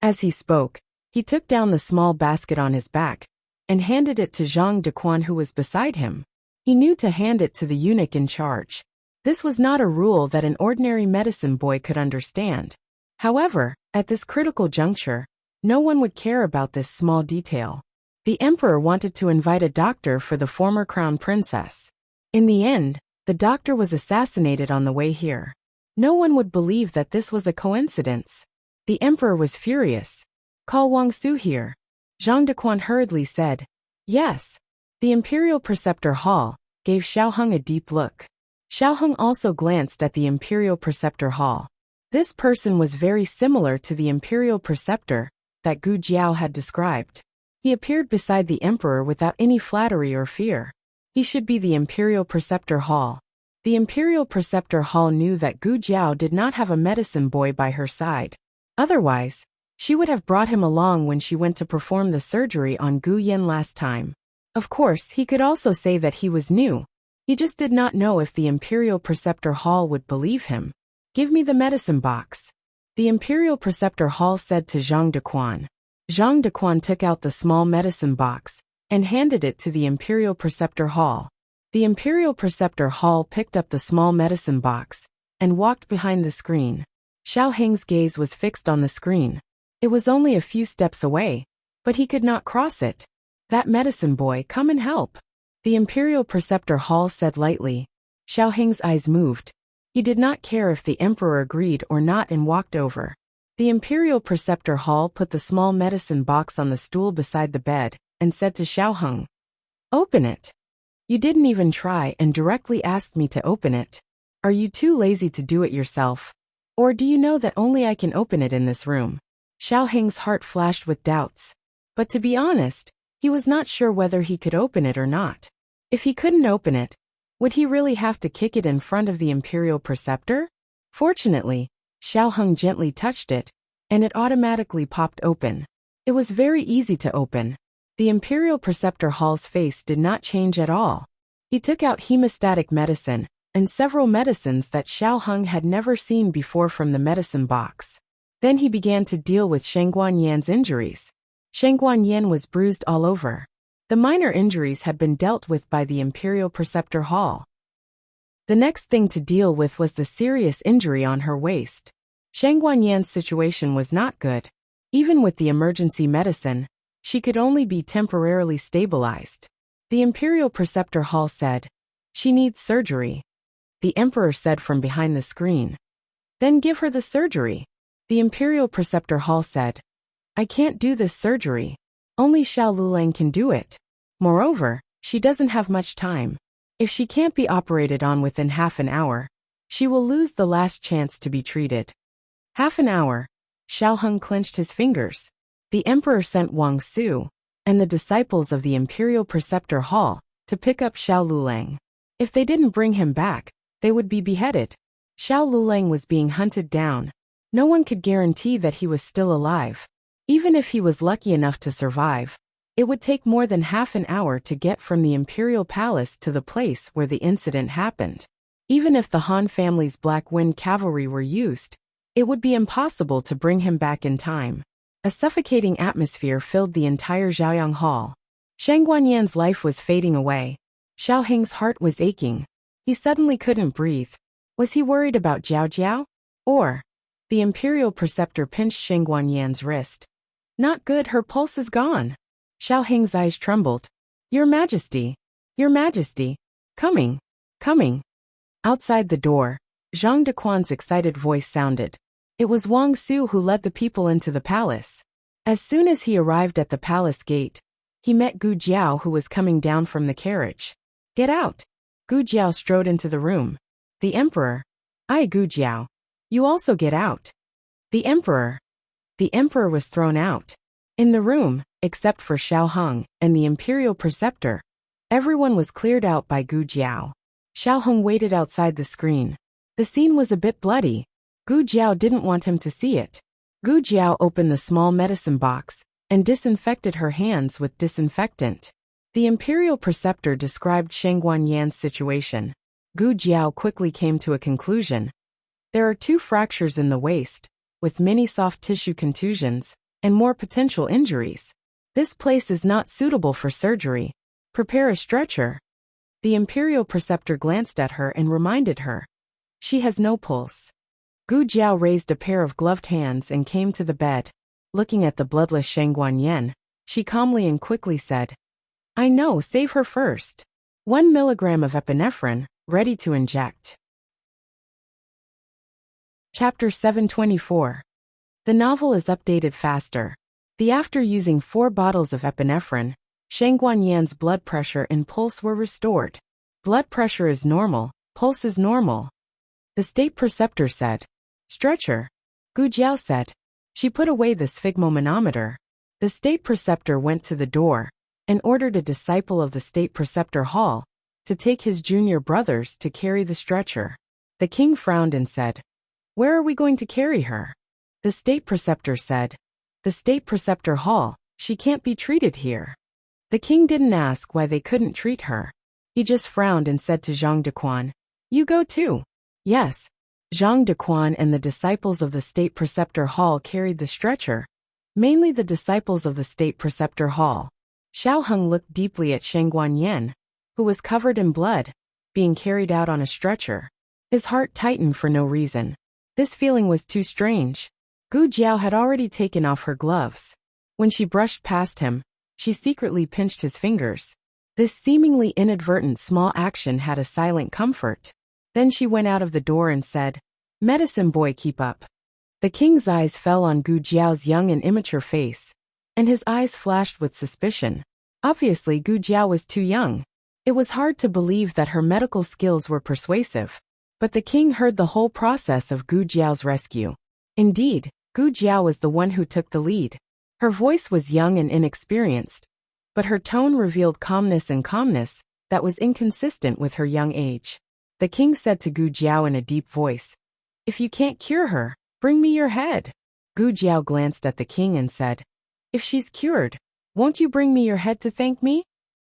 As he spoke, he took down the small basket on his back and handed it to Zhang Dequan, who was beside him. He knew to hand it to the eunuch in charge. This was not a rule that an ordinary medicine boy could understand. However, at this critical juncture, no one would care about this small detail. The emperor wanted to invite a doctor for the former crown princess. In the end, the doctor was assassinated on the way here. No one would believe that this was a coincidence. The emperor was furious. "Call Wang Su here." Zhang Dequan hurriedly said, "Yes." The Imperial Preceptor Hall gave Xiao Heng a deep look. Xiao Heng also glanced at the Imperial Preceptor Hall. This person was very similar to the Imperial Preceptor that Gu Jiao had described. He appeared beside the emperor without any flattery or fear. He should be the Imperial Preceptor Hall. The Imperial Preceptor Hall knew that Gu Jiao did not have a medicine boy by her side. Otherwise, she would have brought him along when she went to perform the surgery on Gu Yin last time. Of course, he could also say that he was new. He just did not know if the Imperial Preceptor Hall would believe him. "Give me the medicine box," the Imperial Preceptor Hall said to Zhang Dequan. Zhang Dequan took out the small medicine box and handed it to the Imperial Preceptor Hall. The Imperial Preceptor Hall picked up the small medicine box and walked behind the screen. Xiao Heng's gaze was fixed on the screen. It was only a few steps away, but he could not cross it. "That medicine boy, come and help," the Imperial Preceptor Hall said lightly. Xiao Heng's eyes moved. He did not care if the emperor agreed or not and walked over. The Imperial Preceptor Hall put the small medicine box on the stool beside the bed and said to Xiao Heng, "Open it." "You didn't even try and directly asked me to open it. Are you too lazy to do it yourself? Or do you know that only I can open it in this room?" Xiao Heng's heart flashed with doubts. But to be honest, he was not sure whether he could open it or not. If he couldn't open it, would he really have to kick it in front of the Imperial Preceptor? Fortunately, Xiao Heng gently touched it, and it automatically popped open. It was very easy to open. The Imperial Preceptor Hall's face did not change at all. He took out hemostatic medicine and several medicines that Xiao Heng had never seen before from the medicine box. Then he began to deal with Sheng Guanyan's injuries. Sheng Guanyan was bruised all over. The minor injuries had been dealt with by the Imperial Preceptor Hall. The next thing to deal with was the serious injury on her waist. Sheng Guanyan's situation was not good. Even with the emergency medicine, she could only be temporarily stabilized. The Imperial Preceptor Hall said, "She needs surgery." The Emperor said from behind the screen, "Then give her the surgery." The Imperial Preceptor Hall said, "I can't do this surgery. Only Xiao Lulang can do it. Moreover, she doesn't have much time. If she can't be operated on within half an hour, she will lose the last chance to be treated." Half an hour. Xiao Heng clenched his fingers. The Emperor sent Wang Su and the disciples of the Imperial Preceptor Hall to pick up Xiao Lulang. If they didn't bring him back, they would be beheaded. Xiao Lulang was being hunted down. No one could guarantee that he was still alive. Even if he was lucky enough to survive, it would take more than half an hour to get from the Imperial Palace to the place where the incident happened. Even if the Han family's Black Wind cavalry were used, it would be impossible to bring him back in time. A suffocating atmosphere filled the entire Zhaoyang Hall. Sheng Guanyan's life was fading away. Xiao Heng's heart was aching. He suddenly couldn't breathe. Was he worried about Jiao Jiao? Or? The Imperial Preceptor pinched Sheng Guanyan's wrist. "Not good, her pulse is gone." Xiao Heng's eyes trembled. "Your Majesty! Your Majesty! Coming! Coming!" Outside the door, Zhang Dequan's excited voice sounded. It was Wang Su who led the people into the palace. As soon as he arrived at the palace gate, he met Gu Jiao, who was coming down from the carriage. "Get out!" Gu Jiao strode into the room. The Emperor. "Aye, Gu Jiao. You also get out." The Emperor. The Emperor was thrown out. In the room, except for Xiao Heng and the Imperial Preceptor, everyone was cleared out by Gu Jiao. Xiao Heng waited outside the screen. The scene was a bit bloody. Gu Jiao didn't want him to see it. Gu Jiao opened the small medicine box and disinfected her hands with disinfectant. The Imperial Preceptor described Sheng Guanyan's situation. Gu Jiao quickly came to a conclusion. There are 2 fractures in the waist, with many soft tissue contusions and more potential injuries. This place is not suitable for surgery. Prepare a stretcher. The Imperial Preceptor glanced at her and reminded her. She has no pulse. Gu Jiao raised a pair of gloved hands and came to the bed. Looking at the bloodless Sheng Guanyan, she calmly and quickly said, "I know, save her first. 1 milligram of epinephrine, ready to inject." Chapter 724. The novel is updated faster. After using 4 bottles of epinephrine, Sheng Guanyan's blood pressure and pulse were restored. Blood pressure is normal, pulse is normal. The State Preceptor said. "Stretcher." Gu Jiao said. She put away the sphygmomanometer. The State Preceptor went to the door and ordered a disciple of the State Preceptor Hall to take his junior brothers to carry the stretcher. The king frowned and said, "Where are we going to carry her?" The State Preceptor said, "The State Preceptor Hall, she can't be treated here." The king didn't ask why they couldn't treat her. He just frowned and said to Zhang Dequan, "You go too." Yes. Zhang Dequan and the disciples of the State Preceptor Hall carried the stretcher, mainly the disciples of the State Preceptor Hall. Xiao Heng looked deeply at Sheng Guanyan, who was covered in blood, being carried out on a stretcher. His heart tightened for no reason. This feeling was too strange. Gu Jiao had already taken off her gloves. When she brushed past him, she secretly pinched his fingers. This seemingly inadvertent small action had a silent comfort. Then she went out of the door and said, "Medicine boy, keep up." The king's eyes fell on Gu Jiao's young and immature face, and his eyes flashed with suspicion. Obviously, Gu Jiao was too young. It was hard to believe that her medical skills were persuasive. But the king heard the whole process of Gu Jiao's rescue. Indeed, Gu Jiao was the one who took the lead. Her voice was young and inexperienced, but her tone revealed calmness that was inconsistent with her young age. The king said to Gu Jiao in a deep voice, "If you can't cure her, bring me your head." Gu Jiao glanced at the king and said, "If she's cured, Won't you bring me your head to thank me?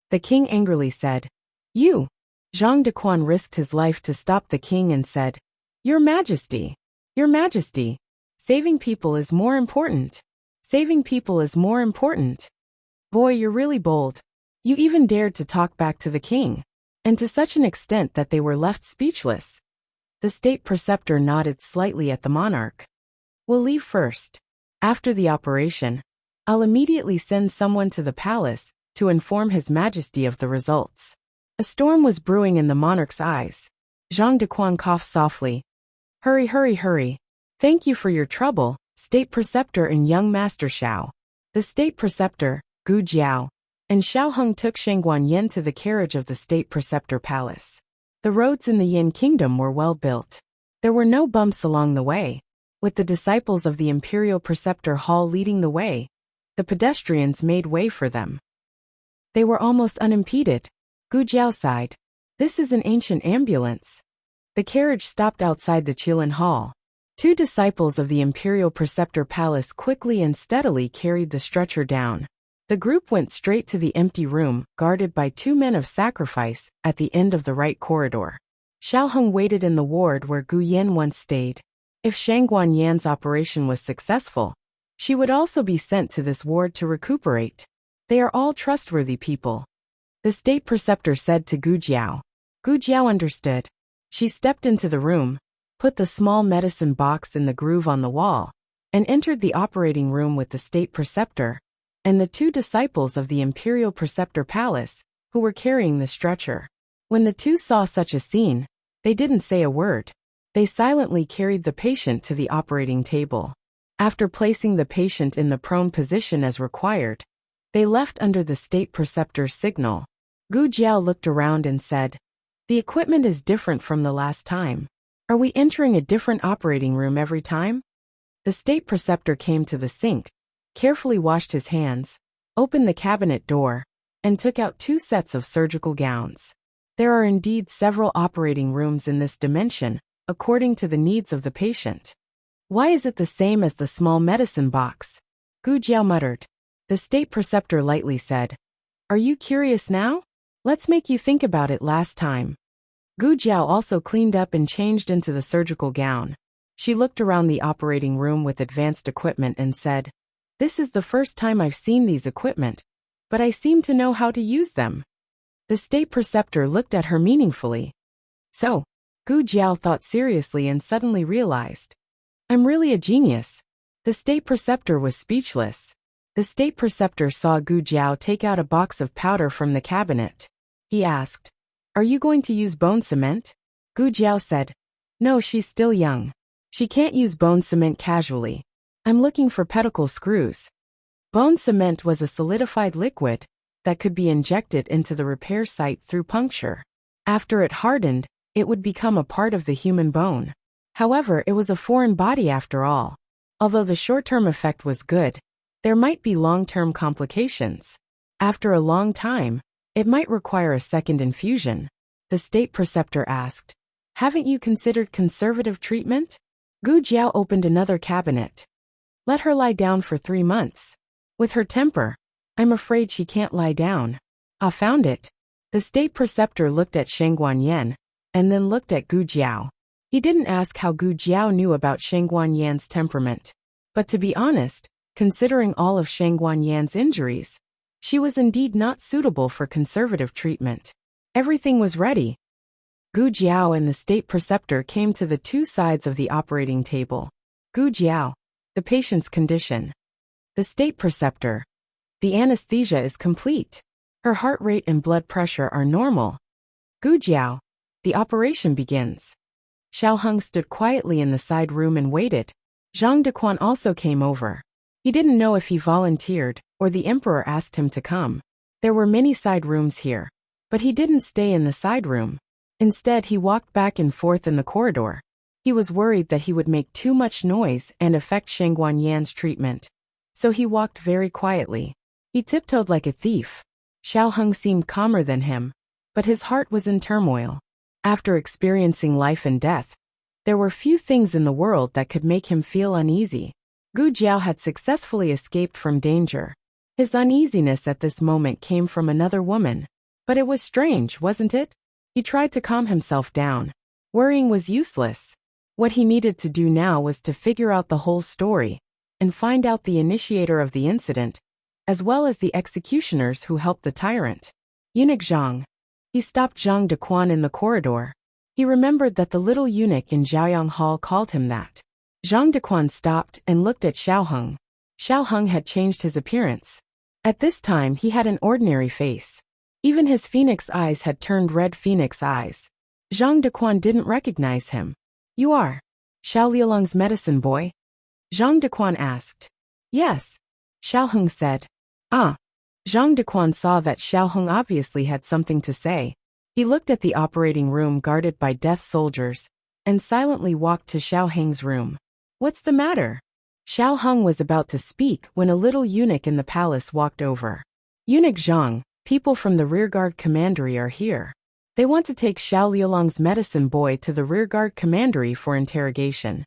The king angrily said. You! Zhang Dequan risked his life to stop the king and said, Your Majesty! Your Majesty! Saving people is more important. Saving people is more important. Boy, you're really bold. You even dared to talk back to the king, and to such an extent that they were left speechless. The state preceptor nodded slightly at the monarch. We'll leave first. After the operation, I'll immediately send someone to the palace to inform His Majesty of the results. A storm was brewing in the monarch's eyes. Zhang Dequan coughed softly. Hurry, hurry, hurry. Thank you for your trouble, State Preceptor and young Master Xiao. The State Preceptor, Gu Jiao, and Xiao Heng took Shangguan Yin to the carriage of the State Preceptor Palace. The roads in the Yin Kingdom were well built. There were no bumps along the way. With the disciples of the Imperial Preceptor Hall leading the way, the pedestrians made way for them. They were almost unimpeded. Gu Jiao sighed. This is an ancient ambulance. The carriage stopped outside the Qilin Hall. Two disciples of the Imperial Preceptor Palace quickly and steadily carried the stretcher down. The group went straight to the empty room, guarded by two men of sacrifice, at the end of the right corridor. Xiao Heng waited in the ward where Gu Yan once stayed. If Shangguan Yan's operation was successful, she would also be sent to this ward to recuperate. They are all trustworthy people. The State Preceptor said to Gu Jiao. Gu Jiao understood. She stepped into the room, put the small medicine box in the groove on the wall, and entered the operating room with the State Preceptor and the two disciples of the Imperial Preceptor Palace, who were carrying the stretcher. When the two saw such a scene, they didn't say a word. They silently carried the patient to the operating table. After placing the patient in the prone position as required, they left under the State Preceptor's signal. Gu Jiao looked around and said, The equipment is different from the last time. Are we entering a different operating room every time? The State Preceptor came to the sink, carefully washed his hands, opened the cabinet door, and took out two sets of surgical gowns. There are indeed several operating rooms in this dimension, according to the needs of the patient. Why is it the same as the small medicine box? Gu Jiao muttered. The State Preceptor lightly said, Are you curious now? Let's make you think about it last time. Gu Jiao also cleaned up and changed into the surgical gown. She looked around the operating room with advanced equipment and said, This is the first time I've seen these equipment, but I seem to know how to use them. The State Preceptor looked at her meaningfully. So, Gu Jiao thought seriously and suddenly realized, I'm really a genius. The State Preceptor was speechless. The State Preceptor saw Gu Jiao take out a box of powder from the cabinet. He asked, Are you going to use bone cement? Gu Jiao said, No, she's still young. She can't use bone cement casually. I'm looking for pedicle screws. Bone cement was a solidified liquid that could be injected into the repair site through puncture. After it hardened, it would become a part of the human bone. However, it was a foreign body after all. Although the short-term effect was good, there might be long-term complications. After a long time, it might require a second infusion. The State Preceptor asked, Haven't you considered conservative treatment? Gu Jiao opened another cabinet. Let her lie down for 3 months. With her temper, I'm afraid she can't lie down. I found it. The State Preceptor looked at Shangguan Yan, and then looked at Gu Jiao. He didn't ask how Gu Jiao knew about Shangguan Yan's temperament. But to be honest, considering all of Shangguan Yan's injuries, she was indeed not suitable for conservative treatment. Everything was ready. Gu Jiao and the State Preceptor came to the two sides of the operating table. Gu Jiao, the patient's condition. The State Preceptor. The anesthesia is complete. Her heart rate and blood pressure are normal. Gu Jiao, the operation begins. Xiao Heng stood quietly in the side room and waited. Zhang Dequan also came over. He didn't know if he volunteered or the emperor asked him to come. There were many side rooms here, but he didn't stay in the side room. Instead, he walked back and forth in the corridor. He was worried that he would make too much noise and affect Shangguan Yan's treatment. So he walked very quietly. He tiptoed like a thief. Xiao Heng seemed calmer than him, but his heart was in turmoil. After experiencing life and death, there were few things in the world that could make him feel uneasy. Gu Jiao had successfully escaped from danger. His uneasiness at this moment came from another woman. But it was strange, wasn't it? He tried to calm himself down. Worrying was useless. What he needed to do now was to figure out the whole story and find out the initiator of the incident, as well as the executioners who helped the tyrant. Eunuch Zhang. He stopped Zhang Dequan in the corridor. He remembered that the little eunuch in Zhaoyang Hall called him that. Zhang Dequan stopped and looked at Xiao Heng. Xiao Heng had changed his appearance. At this time he had an ordinary face. Even his phoenix eyes had turned red phoenix eyes. Zhang Dequan didn't recognize him. You are Xiao Liulong's medicine boy? Zhang Dequan asked. Yes. Xiao Heng said. Ah. Zhang Dequan saw that Xiao Heng obviously had something to say. He looked at the operating room guarded by death soldiers, and silently walked to Xiao Heng's room. What's the matter? Xiao Heng was about to speak when a little eunuch in the palace walked over. Eunuch Zhang, people from the rearguard commandery are here. They want to take Xiao Liulong's medicine boy to the rearguard commandery for interrogation.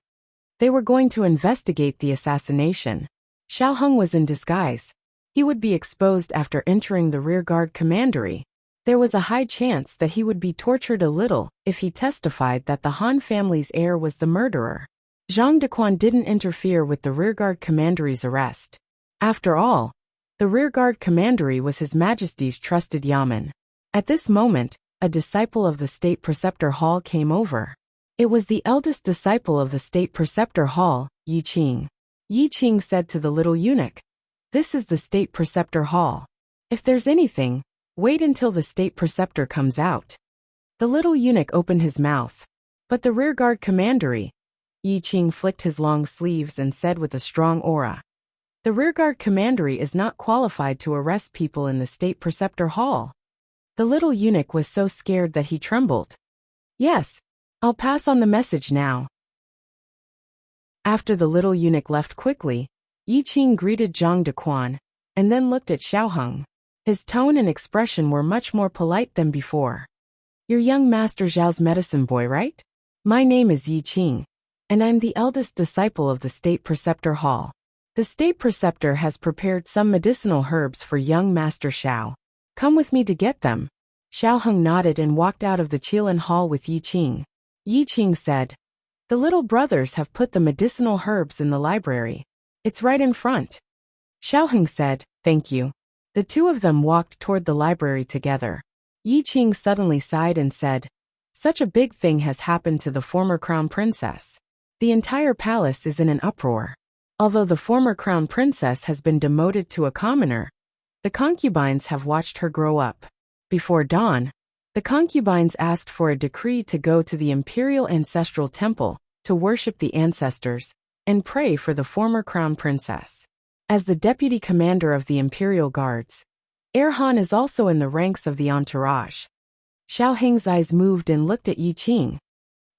They were going to investigate the assassination. Xiao Heng was in disguise. He would be exposed after entering the rearguard commandery. There was a high chance that he would be tortured a little if he testified that the Han family's heir was the murderer. Zhang Dequan didn't interfere with the rearguard commandery's arrest. After all, the rearguard commandery was His Majesty's trusted yamen. At this moment, a disciple of the State Preceptor Hall came over. It was the eldest disciple of the State Preceptor Hall, Yi Qing. Yi Qing said to the little eunuch, "This is the State Preceptor Hall. If there's anything, wait until the State Preceptor comes out." The little eunuch opened his mouth. But the rearguard commandery. Yi Qing flicked his long sleeves and said with a strong aura, "The rearguard commandery is not qualified to arrest people in the State Preceptor Hall." The little eunuch was so scared that he trembled. "Yes, I'll pass on the message now." After the little eunuch left quickly, Yi Qing greeted Zhang Dequan, and then looked at Xiao Heng. His tone and expression were much more polite than before. "You're young Master Zhao's medicine boy, right? My name is Yi Qing, and I'm the eldest disciple of the State Preceptor Hall. The State Preceptor has prepared some medicinal herbs for young Master Xiao. Come with me to get them." Xiao Heng nodded and walked out of the Qilin Hall with Yi Qing. Yi Qing said, "The little brothers have put the medicinal herbs in the library. It's right in front." Xiao Heng said, "Thank you." The two of them walked toward the library together. Yi Qing suddenly sighed and said, "Such a big thing has happened to the former crown princess. The entire palace is in an uproar. Although the former crown princess has been demoted to a commoner, the concubines have watched her grow up. Before dawn, the concubines asked for a decree to go to the imperial ancestral temple to worship the ancestors and pray for the former crown princess. As the deputy commander of the imperial guards, Han is also in the ranks of the entourage." Xiao Heng's eyes moved and looked at Yi Qing.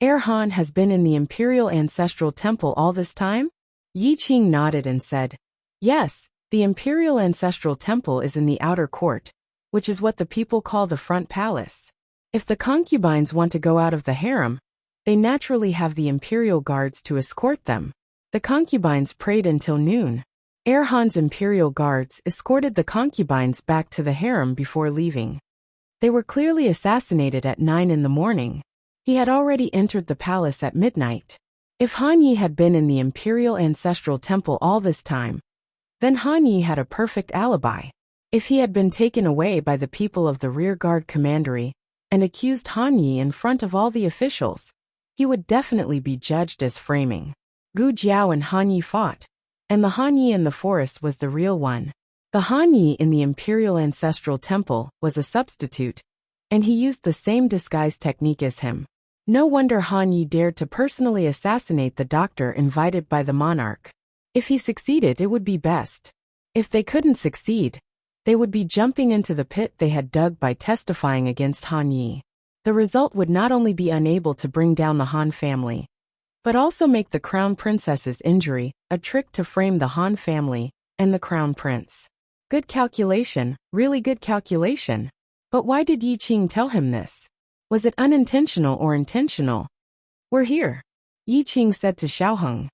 Han has been in the imperial ancestral temple all this time? Yi Qing nodded and said, "Yes, the imperial ancestral temple is in the outer court, which is what the people call the front palace. If the concubines want to go out of the harem, they naturally have the imperial guards to escort them." The concubines prayed until noon. Han's imperial guards escorted the concubines back to the harem before leaving. They were clearly assassinated at 9 in the morning. He had already entered the palace at midnight. If Han Yi had been in the imperial ancestral temple all this time, then Han Yi had a perfect alibi. If he had been taken away by the people of the rearguard commandery and accused Han Yi in front of all the officials, he would definitely be judged as framing. Gu Jiao and Han Yi fought, and the Han Yi in the forest was the real one. The Han Yi in the imperial ancestral temple was a substitute, and he used the same disguise technique as him. No wonder Han Yi dared to personally assassinate the doctor invited by the monarch. If he succeeded, it would be best. If they couldn't succeed, they would be jumping into the pit they had dug by testifying against Han Yi. The result would not only be unable to bring down the Han family, but also make the crown princess's injury a trick to frame the Han family and the crown prince. Good calculation, really good calculation. But why did Yi Qing tell him this? Was it unintentional or intentional? "We're here," Yi Qing said to Xiao Heng.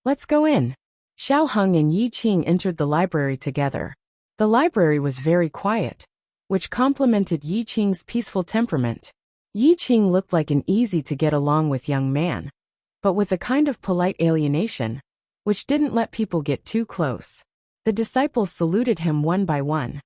"Let's go in." Xiao Heng and Yi Qing entered the library together. The library was very quiet, which complemented Yi Qing's peaceful temperament. Yi Qing looked like an easy-to-get-along-with young man, but with a kind of polite alienation, which didn't let people get too close. The disciples saluted him one by one.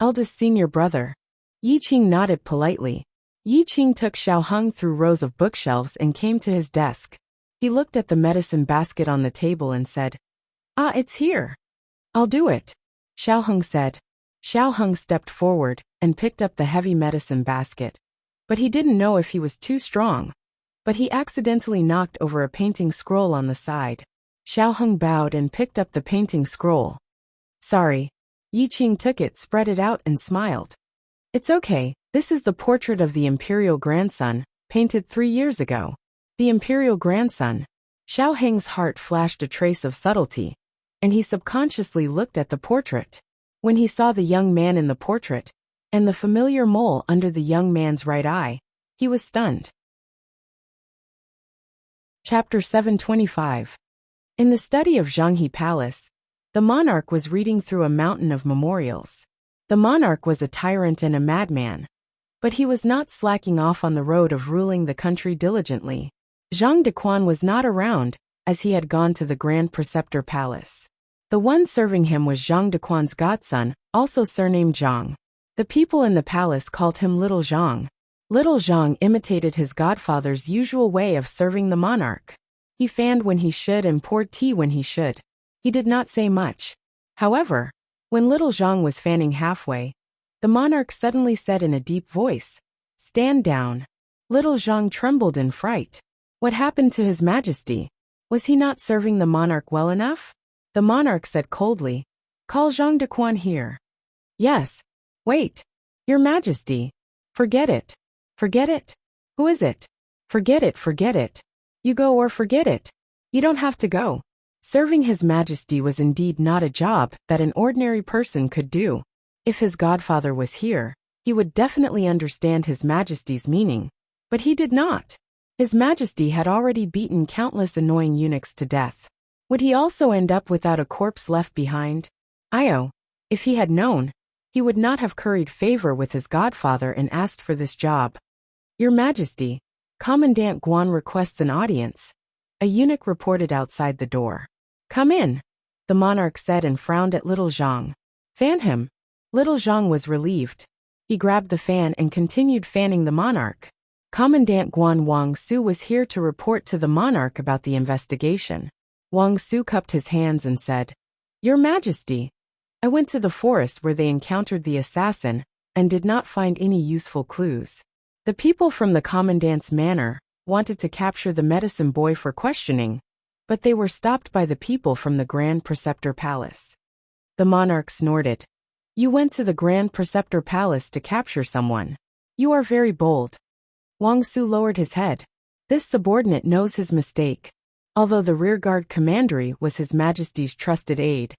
Eldest senior brother. Yi Qing nodded politely. Yi Qing took Xiao Heng through rows of bookshelves and came to his desk. He looked at the medicine basket on the table and said, "Ah, it's here. I'll do it," Xiao Heng said. Xiao Heng stepped forward and picked up the heavy medicine basket. But he didn't know if he was too strong. But he accidentally knocked over a painting scroll on the side. Xiao Heng bowed and picked up the painting scroll. "Sorry." Yi Qing took it, spread it out, and smiled. "It's okay, this is the portrait of the imperial grandson, painted 3 years ago." The imperial grandson. Xiao Heng's heart flashed a trace of subtlety, and he subconsciously looked at the portrait. When he saw the young man in the portrait, and the familiar mole under the young man's right eye, he was stunned. Chapter 725. In the study of Zhanghe Palace, the monarch was reading through a mountain of memorials. The monarch was a tyrant and a madman, but he was not slacking off on the road of ruling the country diligently. Zhang Dequan was not around, as he had gone to the Grand Preceptor Palace. The one serving him was Zhang Dequan's godson, also surnamed Zhang. The people in the palace called him Little Zhang. Little Zhang imitated his godfather's usual way of serving the monarch. He fanned when he should and poured tea when he should. He did not say much. However, when Little Zhang was fanning halfway, the monarch suddenly said in a deep voice, "Stand down." Little Zhang trembled in fright. What happened to His Majesty? Was he not serving the monarch well enough? The monarch said coldly, "Call Zhang Dequan here." "Yes." "Wait. Your Majesty." "Forget it." "Forget it? Who is it?" "Forget it, forget it. You go or forget it. You don't have to go." Serving His Majesty was indeed not a job that an ordinary person could do. If his godfather was here, he would definitely understand His Majesty's meaning. But he did not. His Majesty had already beaten countless annoying eunuchs to death. Would he also end up without a corpse left behind? If he had known, he would not have curried favor with his godfather and asked for this job. "Your Majesty, Commandant Guan requests an audience," a eunuch reported outside the door. "Come in," the monarch said and frowned at Little Zhang. "Fan him." Little Zhang was relieved. He grabbed the fan and continued fanning the monarch. Commandant Guan Wang Su was here to report to the monarch about the investigation. Wang Su cupped his hands and said, "Your Majesty, I went to the forest where they encountered the assassin and did not find any useful clues. The people from the commandant's manor wanted to capture the medicine boy for questioning, but they were stopped by the people from the Grand Preceptor Palace." The monarch snorted. "You went to the Grand Preceptor Palace to capture someone. You are very bold." Wang Su lowered his head. This subordinate knows his mistake. Although the rearguard commandery was His Majesty's trusted aide,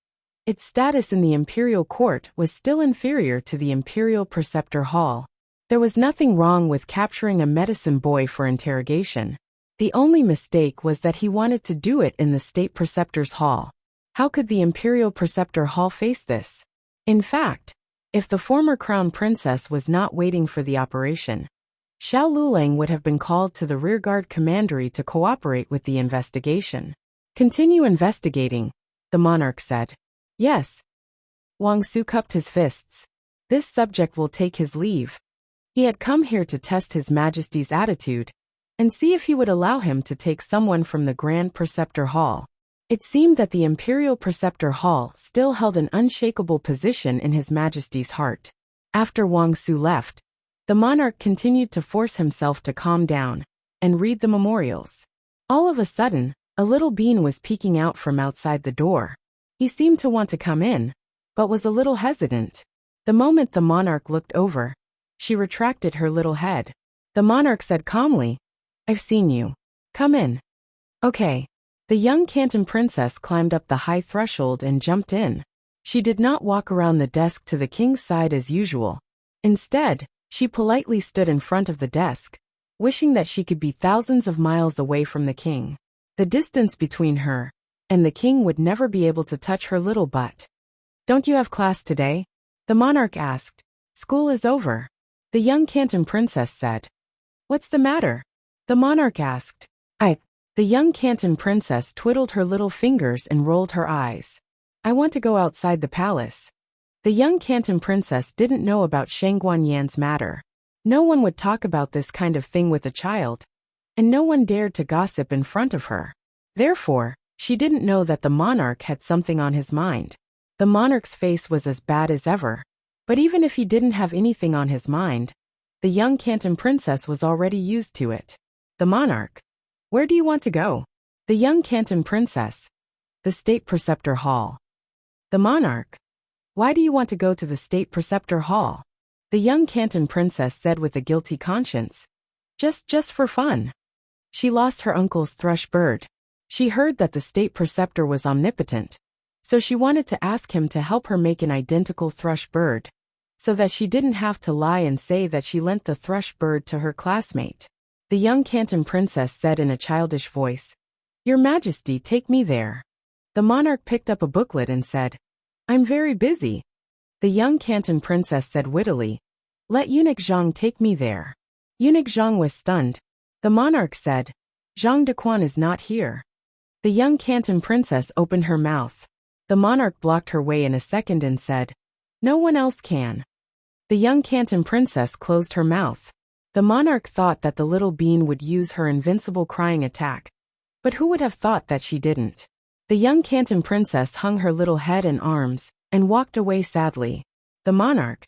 its status in the imperial court was still inferior to the imperial preceptor hall. There was nothing wrong with capturing a medicine boy for interrogation. The only mistake was that he wanted to do it in the state preceptor's hall. How could the imperial preceptor hall face this? In fact, if the former crown princess was not waiting for the operation, Xiao Lulang would have been called to the rearguard commandery to cooperate with the investigation. "Continue investigating," the monarch said. "Yes." Wang Su cupped his fists. This subject will take his leave. He had come here to test His Majesty's attitude and see if he would allow him to take someone from the Grand Preceptor Hall. It seemed that the Imperial Preceptor Hall still held an unshakable position in His Majesty's heart. After Wang Su left, the monarch continued to force himself to calm down and read the memorials. All of a sudden, a little bean was peeking out from outside the door. He seemed to want to come in, but was a little hesitant. The moment the monarch looked over, she retracted her little head. The monarch said calmly, "I've seen you. Come in." "Okay." The young Canton princess climbed up the high threshold and jumped in. She did not walk around the desk to the king's side as usual. Instead, she politely stood in front of the desk, wishing that she could be thousands of miles away from the king. The distance between her and the king would never be able to touch her little butt. Don't you have class today? The monarch asked. School is over. The young Canton princess said. What's the matter? The monarch asked. The young Canton princess twiddled her little fingers and rolled her eyes. I want to go outside the palace. The young Canton princess didn't know about Shang Guanyan's matter. No one would talk about this kind of thing with a child, and no one dared to gossip in front of her. Therefore, she didn't know that the monarch had something on his mind. The monarch's face was as bad as ever. But even if he didn't have anything on his mind, the young Canton princess was already used to it. The monarch. Where do you want to go? The young Canton princess. The state preceptor hall. The monarch. Why do you want to go to the state preceptor hall? The young Canton princess said with a guilty conscience. Just for fun. She lost her uncle's thrush bird. She heard that the state preceptor was omnipotent, so she wanted to ask him to help her make an identical thrush bird, so that she didn't have to lie and say that she lent the thrush bird to her classmate. The young Canton princess said in a childish voice, Your Majesty, take me there. The monarch picked up a booklet and said, I'm very busy. The young Canton princess said wittily, Let eunuch Zhang take me there. Eunuch Zhang was stunned. The monarch said, Zhang Dequan is not here. The young Canton princess opened her mouth. The monarch blocked her way in a second and said, No one else can. The young Canton princess closed her mouth. The monarch thought that the little bean would use her invincible crying attack, but who would have thought that she didn't? The young Canton princess hung her little head and arms and walked away sadly. The monarch.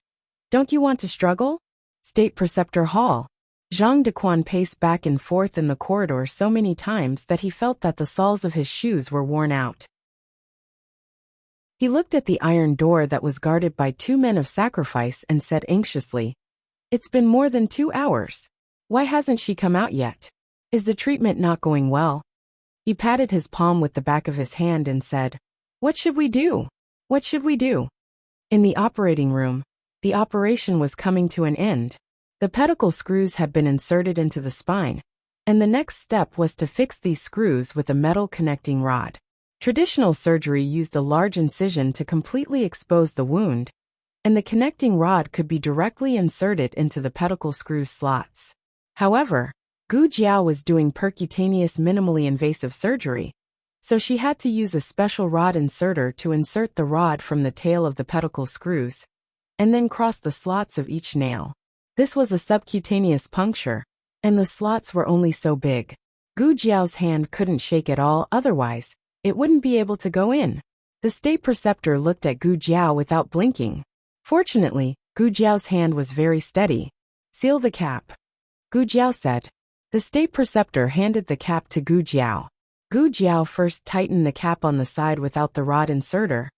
Don't you want to struggle? State Preceptor Hall. Zhang Dequan paced back and forth in the corridor so many times that he felt that the soles of his shoes were worn out. He looked at the iron door that was guarded by 2 men of sacrifice and said anxiously, It's been more than 2 hours. Why hasn't she come out yet? Is the treatment not going well? He patted his palm with the back of his hand and said, What should we do? What should we do? In the operating room, the operation was coming to an end. The pedicle screws had been inserted into the spine, and the next step was to fix these screws with a metal connecting rod. Traditional surgery used a large incision to completely expose the wound, and the connecting rod could be directly inserted into the pedicle screws slots. However, Gu Jiao was doing percutaneous minimally invasive surgery, so she had to use a special rod inserter to insert the rod from the tail of the pedicle screws, and then cross the slots of each nail. This was a subcutaneous puncture, and the slots were only so big. Gu Jiao's hand couldn't shake at all, otherwise, it wouldn't be able to go in. The state preceptor looked at Gu Jiao without blinking. Fortunately, Gu Jiao's hand was very steady. Seal the cap. Gu Jiao said. The state preceptor handed the cap to Gu Jiao. Gu Jiao first tightened the cap on the side without the rod inserter,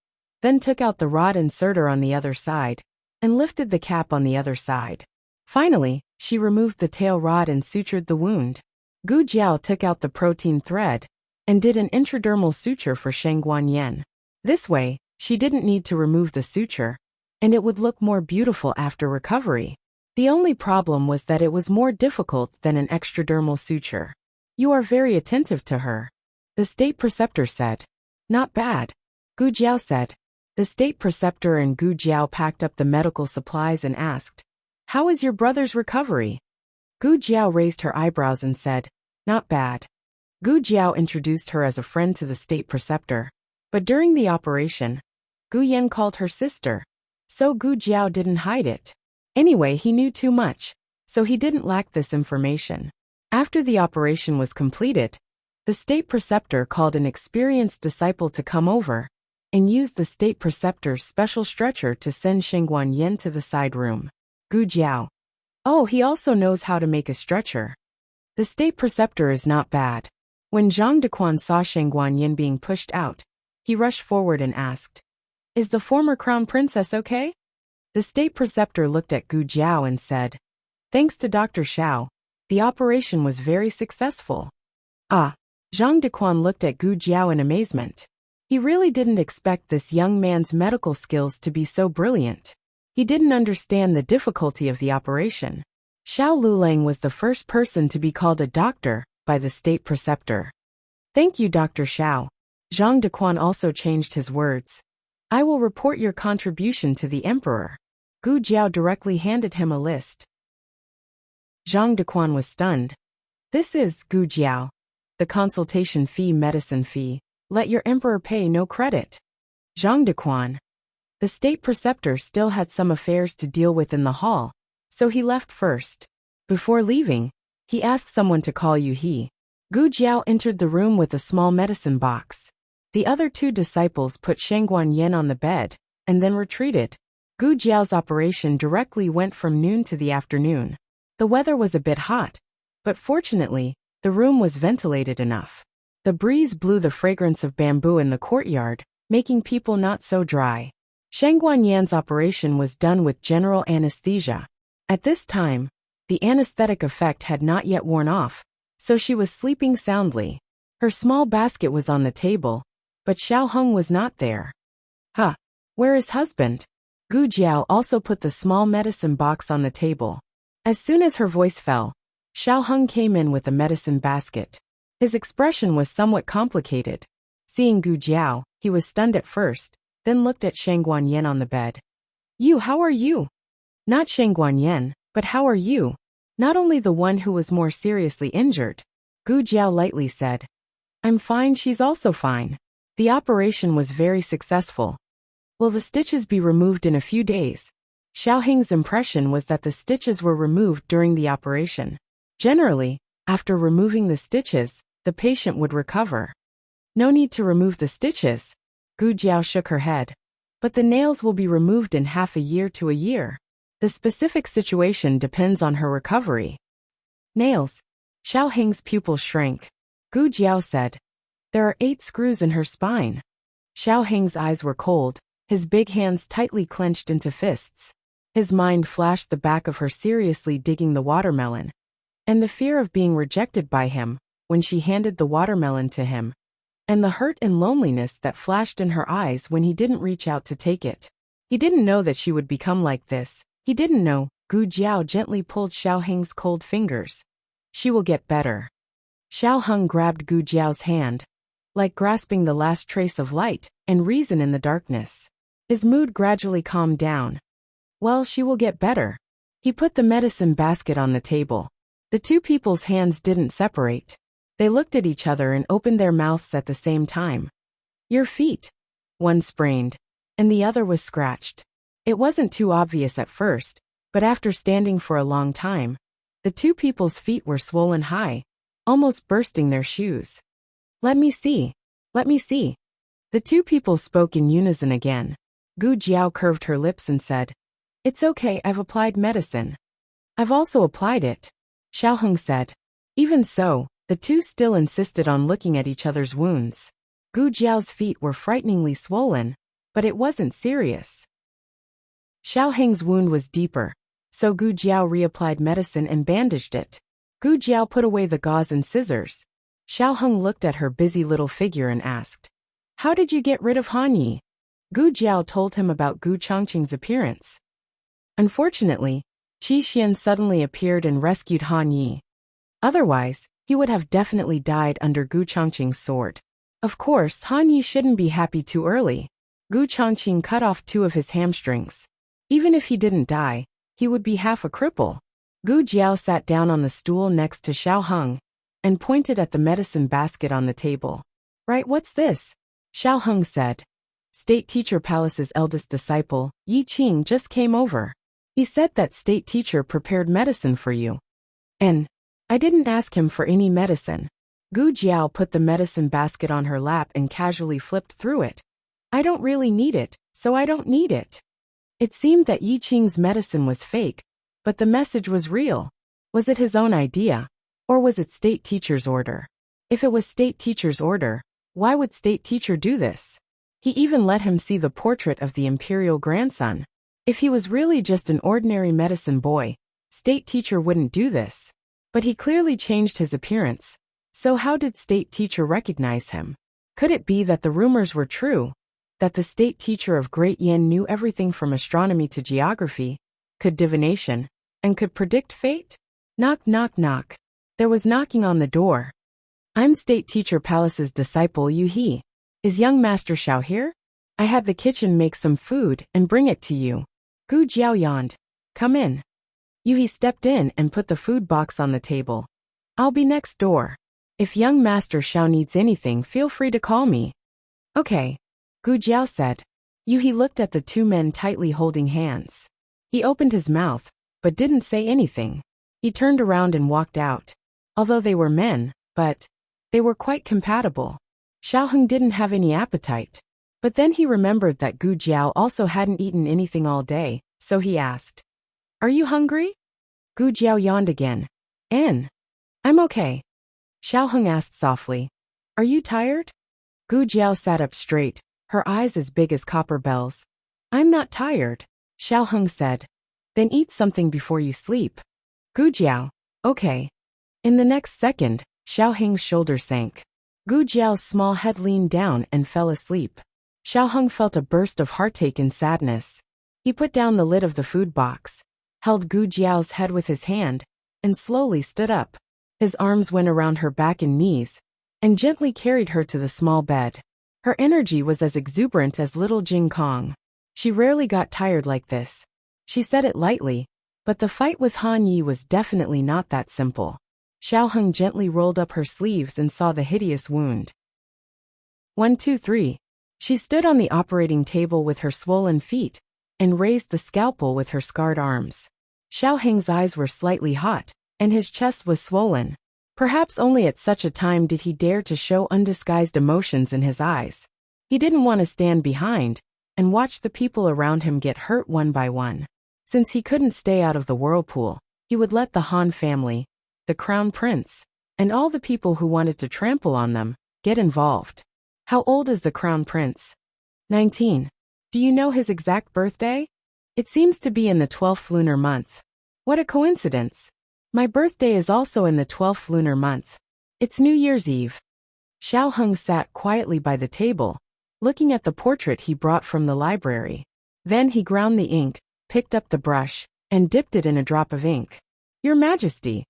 then took out the rod inserter on the other side, and lifted the cap on the other side. Finally, she removed the tail rod and sutured the wound. Gu Jiao took out the protein thread and did an intradermal suture for Shang Guanyan. This way, she didn't need to remove the suture, and it would look more beautiful after recovery. The only problem was that it was more difficult than an extradermal suture. You are very attentive to her. The state preceptor said. Not bad. Gu Jiao said. The state preceptor and Gu Jiao packed up the medical supplies and asked, How is your brother's recovery? Gu Jiao raised her eyebrows and said, Not bad. Gu Jiao introduced her as a friend to the state preceptor, but during the operation, Gu Yan called her sister, so Gu Jiao didn't hide it. Anyway, he knew too much, so he didn't lack this information. After the operation was completed, the state preceptor called an experienced disciple to come over and used the state preceptor's special stretcher to send Shang Guanyan to the side room. Gu Jiao. Oh, he also knows how to make a stretcher. The state preceptor is not bad. When Zhang Dequan saw Shang Guanyan being pushed out, he rushed forward and asked, Is the former crown princess okay? The state preceptor looked at Gu Jiao and said, Thanks to Dr. Xiao, the operation was very successful. Ah, Zhang Dequan looked at Gu Jiao in amazement. He really didn't expect this young man's medical skills to be so brilliant. He didn't understand the difficulty of the operation. Xiao Lulang was the first person to be called a doctor by the state preceptor. Thank you, Dr. Xiao. Zhang Dequan also changed his words. I will report your contribution to the emperor. Gu Jiao directly handed him a list. Zhang Dequan was stunned. This is, Gu Jiao, the consultation fee, medicine fee. Let your emperor pay no credit. Zhang Dequan. The state preceptor still had some affairs to deal with in the hall, so he left first. Before leaving, he asked someone to call Yu He. Gu Jiao entered the room with a small medicine box. The other two disciples put Shangguan Yen on the bed, and then retreated. Gu Jiao's operation directly went from noon to the afternoon. The weather was a bit hot, but fortunately, the room was ventilated enough. The breeze blew the fragrance of bamboo in the courtyard, making people not so dry. Shangguan Yan's operation was done with general anesthesia. At this time, the anesthetic effect had not yet worn off, so she was sleeping soundly. Her small basket was on the table, but Xiao Heng was not there. Huh, where is husband? Gu Jiao also put the small medicine box on the table. As soon as her voice fell, Xiao Heng came in with a medicine basket. His expression was somewhat complicated. Seeing Gu Jiao, he was stunned at first, then looked at Shangguan Yen on the bed. You, how are you? Not Shangguan Yen, but how are you? Not only the one who was more seriously injured. Gu Jiao lightly said. I'm fine, she's also fine. The operation was very successful. Will the stitches be removed in a few days? Xiao Heng's impression was that the stitches were removed during the operation. Generally, after removing the stitches, the patient would recover. No need to remove the stitches. Gu Jiao shook her head. But the nails will be removed in half a year to a year. The specific situation depends on her recovery. Nails. Xiao Heng's pupils shrank. Gu Jiao said. There are 8 screws in her spine. Xiao Heng's eyes were cold, his big hands tightly clenched into fists. His mind flashed the back of her seriously digging the watermelon, and the fear of being rejected by him when she handed the watermelon to him, and the hurt and loneliness that flashed in her eyes when he didn't reach out to take it. He didn't know that she would become like this. He didn't know. Gu Jiao gently pulled Xiao Heng's cold fingers. She will get better. Xiao Heng grabbed Gu Jiao's hand, like grasping the last trace of light and reason in the darkness. His mood gradually calmed down. Well, she will get better. He put the medicine basket on the table. The two people's hands didn't separate. They looked at each other and opened their mouths at the same time. Your feet. One sprained, and the other was scratched. It wasn't too obvious at first, but after standing for a long time, the two people's feet were swollen high, almost bursting their shoes. Let me see. Let me see. The two people spoke in unison again. Gu Jiao curved her lips and said, It's okay, I've applied medicine. I've also applied it. Xiao Heng said. Even so, the two still insisted on looking at each other's wounds. Gu Jiao's feet were frighteningly swollen, but it wasn't serious. Xiao Heng's wound was deeper, so Gu Jiao reapplied medicine and bandaged it. Gu Jiao put away the gauze and scissors. Xiao Heng looked at her busy little figure and asked, How did you get rid of Han Yi? Gu Jiao told him about Gu Chongqing's appearance. Unfortunately, Qi Xian suddenly appeared and rescued Han Yi. Otherwise, he would have definitely died under Gu Chongqing's sword. Of course, Han Yi shouldn't be happy too early. Gu Chongqing cut off 2 of his hamstrings. Even if he didn't die, he would be half a cripple. Gu Jiao sat down on the stool next to Xiao Heng and pointed at the medicine basket on the table. Right, what's this? Xiao Heng said. State Teacher Palace's eldest disciple, Yi Qing, just came over. He said that State Teacher prepared medicine for you. And I didn't ask him for any medicine. Gu Jiao put the medicine basket on her lap and casually flipped through it. I don't really need it, so I don't need it. It seemed that Yi Qing's medicine was fake, but the message was real. Was it his own idea, or was it State Teacher's order? If it was State Teacher's order, why would State Teacher do this? He even let him see the portrait of the imperial grandson. If he was really just an ordinary medicine boy, State Teacher wouldn't do this. But he clearly changed his appearance. So how did State Teacher recognize him? Could it be that the rumors were true? That the State Teacher of Great Yan knew everything from astronomy to geography, could divination, and could predict fate? Knock, knock, knock. There was knocking on the door. I'm State Teacher Palace's disciple Yu He. Is young Master Xiao here? I had the kitchen make some food and bring it to you. Gu Jiao yawned. Come in. He stepped in and put the food box on the table. I'll be next door. If young Master Xiao needs anything, feel free to call me. Okay. Gu Jiao said. He looked at the two men tightly holding hands. He opened his mouth, but didn't say anything. He turned around and walked out. Although they were men, but they were quite compatible. Xiaoheng didn't have any appetite. But then he remembered that Gu Jiao also hadn't eaten anything all day, so he asked, Are you hungry? Gu Jiao yawned again. I'm okay. Xiaoheng asked softly, Are you tired? Gu Jiao sat up straight, her eyes as big as copper bells. I'm not tired, Xiaoheng said. Then eat something before you sleep. Gu Jiao, okay. In the next second, Xiaoheng's shoulder sank. Gu Jiao's small head leaned down and fell asleep. Xiaoheng felt a burst of heartache and sadness. He put down the lid of the food box, held Gu Jiao's head with his hand, and slowly stood up. His arms went around her back and knees, and gently carried her to the small bed. Her energy was as exuberant as little Jing Kong. She rarely got tired like this. She said it lightly, but the fight with Han Yi was definitely not that simple. Xiaoheng gently rolled up her sleeves and saw the hideous wound. 1, 2, 3. She stood on the operating table with her swollen feet, and raised the scalpel with her scarred arms. Xiaoheng's eyes were slightly hot, and his chest was swollen. Perhaps only at such a time did he dare to show undisguised emotions in his eyes. He didn't want to stand behind and watch the people around him get hurt one by one. Since he couldn't stay out of the whirlpool, he would let the Han family, the crown prince, and all the people who wanted to trample on them, get involved. How old is the crown prince? 19. Do you know his exact birthday? It seems to be in the 12th lunar month. What a coincidence. My birthday is also in the 12th lunar month. It's New Year's Eve. Xiaoheng sat quietly by the table, looking at the portrait he brought from the library. Then he ground the ink, picked up the brush, and dipped it in a drop of ink. Your Majesty.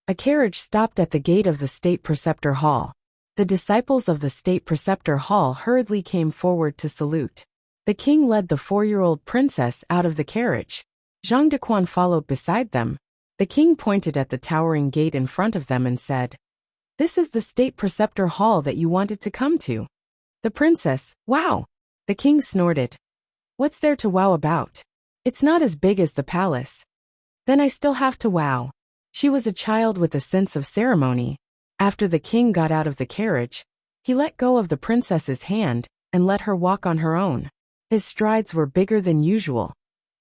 A carriage stopped at the gate of the State Preceptor Hall. The disciples of the State Preceptor Hall hurriedly came forward to salute. The king led the 4-year-old princess out of the carriage. Zhang Dequan followed beside them. The king pointed at the towering gate in front of them and said, This is the State Preceptor Hall that you wanted to come to. The princess, wow! The king snorted. What's there to wow about? It's not as big as the palace. Then I still have to wow. She was a child with a sense of ceremony. After the king got out of the carriage, he let go of the princess's hand and let her walk on her own. His strides were bigger than usual,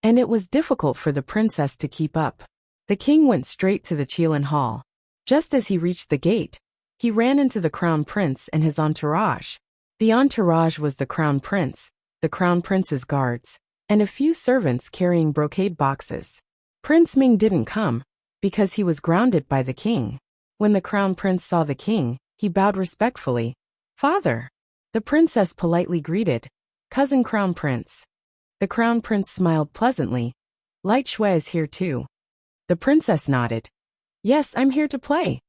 and it was difficult for the princess to keep up. The king went straight to the Qilin Hall. Just as he reached the gate, he ran into the crown prince and his entourage. The entourage was the crown prince's guards, and a few servants carrying brocade boxes. Prince Ming didn't come, because he was grounded by the king. When the crown prince saw the king, he bowed respectfully. Father. The princess politely greeted. Cousin crown prince. The crown prince smiled pleasantly. Light Shui is here too. The princess nodded. Yes, I'm here to play.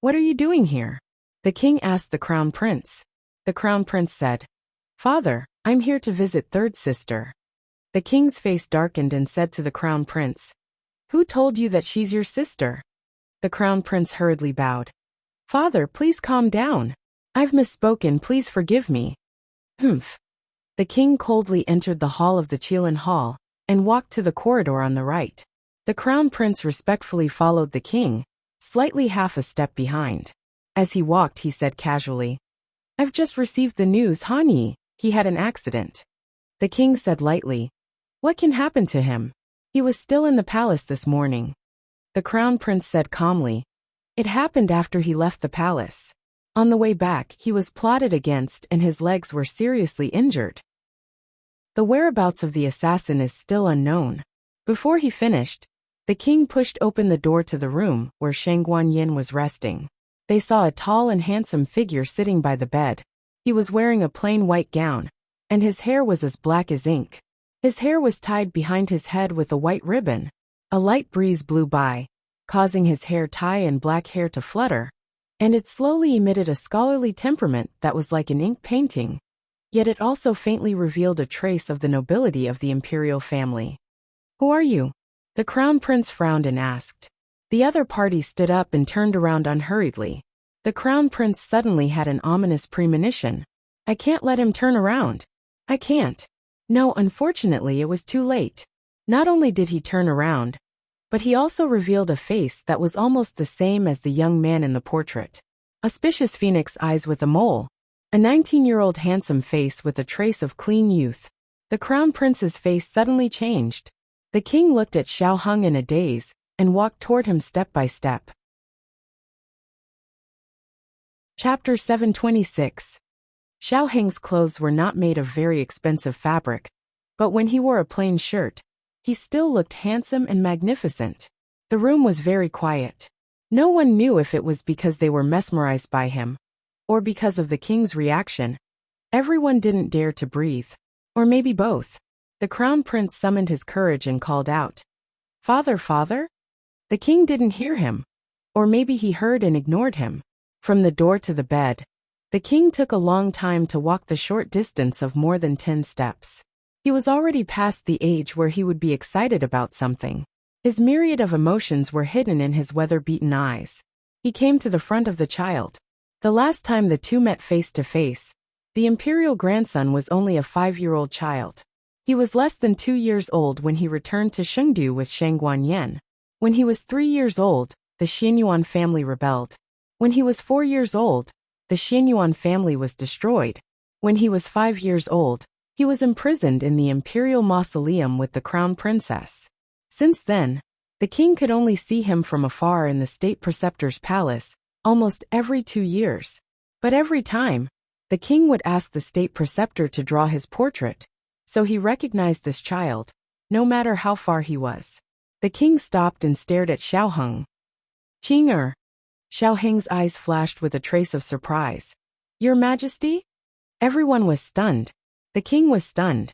What are you doing here? The king asked the crown prince. The crown prince said, Father, I'm here to visit third sister. The king's face darkened and said to the crown prince, Who told you that she's your sister? The crown prince hurriedly bowed. Father, please calm down. I've misspoken, please forgive me. Humph. The king coldly entered the hall of the Qilin Hall and walked to the corridor on the right. The crown prince respectfully followed the king, slightly half a step behind. As he walked, he said casually, I've just received the news Han Yi, he had an accident. The king said lightly, What can happen to him? He was still in the palace this morning. The crown prince said calmly, It happened after he left the palace. On the way back, he was plotted against and his legs were seriously injured. The whereabouts of the assassin is still unknown. Before he finished, the king pushed open the door to the room where Shang Guanyin was resting. They saw a tall and handsome figure sitting by the bed. He was wearing a plain white gown, and his hair was as black as ink. His hair was tied behind his head with a white ribbon. A light breeze blew by, causing his hair tie and black hair to flutter, and it slowly emitted a scholarly temperament that was like an ink painting. yet it also faintly revealed a trace of the nobility of the imperial family. "Who are you?" the crown prince frowned and asked. The other party stood up and turned around unhurriedly. The crown prince suddenly had an ominous premonition. "I can't let him turn around. I can't." No, unfortunately it was too late. Not only did he turn around, but he also revealed a face that was almost the same as the young man in the portrait. Auspicious phoenix eyes with a mole. A 19-year-old handsome face with a trace of clean youth. The crown prince's face suddenly changed. The king looked at Xiao Hung in a daze and walked toward him step by step. Chapter 726. Xiao Heng's clothes were not made of very expensive fabric, but when he wore a plain shirt, he still looked handsome and magnificent. The room was very quiet. No one knew if it was because they were mesmerized by him, or because of the king's reaction. Everyone didn't dare to breathe. Or maybe both. The crown prince summoned his courage and called out, "Father, father?" The king didn't hear him. Or maybe he heard and ignored him. From the door to the bed, the king took a long time to walk the short distance of more than 10 steps. He was already past the age where he would be excited about something. His myriad of emotions were hidden in his weather-beaten eyes. He came to the front of the child. The last time the two met face to face, the imperial grandson was only a 5-year-old child. He was less than 2 years old when he returned to Chengdu with Shang Guanyan. When he was 3 years old, the Xianyuan family rebelled. When he was 4 years old, the Xianyuan family was destroyed. When he was 5 years old, he was imprisoned in the imperial mausoleum with the crown princess. Since then, the king could only see him from afar in the state preceptor's palace, almost every 2 years. But every time, the king would ask the state preceptor to draw his portrait, so he recognized this child, no matter how far he was. The king stopped and stared at Xiao Heng. "Qing-er." Xiao Heng's eyes flashed with a trace of surprise. "Your Majesty?" Everyone was stunned. The king was stunned.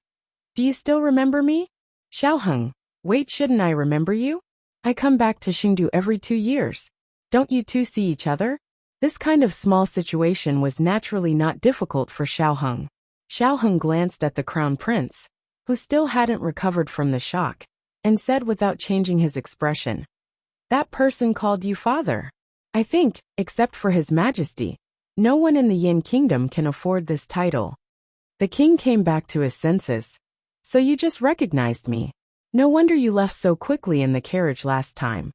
"Do you still remember me?" "Xiao Heng, wait, shouldn't I remember you? I come back to Chengdu every 2 years. Don't you two see each other?" This kind of small situation was naturally not difficult for Xiao Heng. Xiao Heng glanced at the crown prince, who still hadn't recovered from the shock, and said without changing his expression, "That person called you father. I think, except for His Majesty, no one in the Yin Kingdom can afford this title." The king came back to his senses. "So you just recognized me. No wonder you left so quickly in the carriage last time."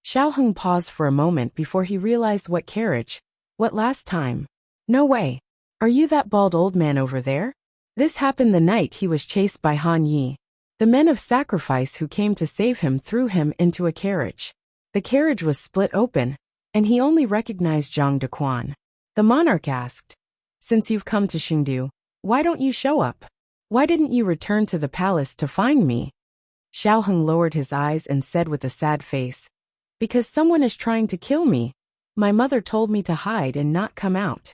Xiao Heng paused for a moment before he realized what carriage. What last time? No way. Are you that bald old man over there? This happened the night he was chased by Han Yi. The men of sacrifice who came to save him threw him into a carriage. The carriage was split open, and he only recognized Zhang Dequan. The monarch asked, "Since you've come to Chengdu, why don't you show up? Why didn't you return to the palace to find me?" Xiao Heng lowered his eyes and said with a sad face, "Because someone is trying to kill me. My mother told me to hide and not come out.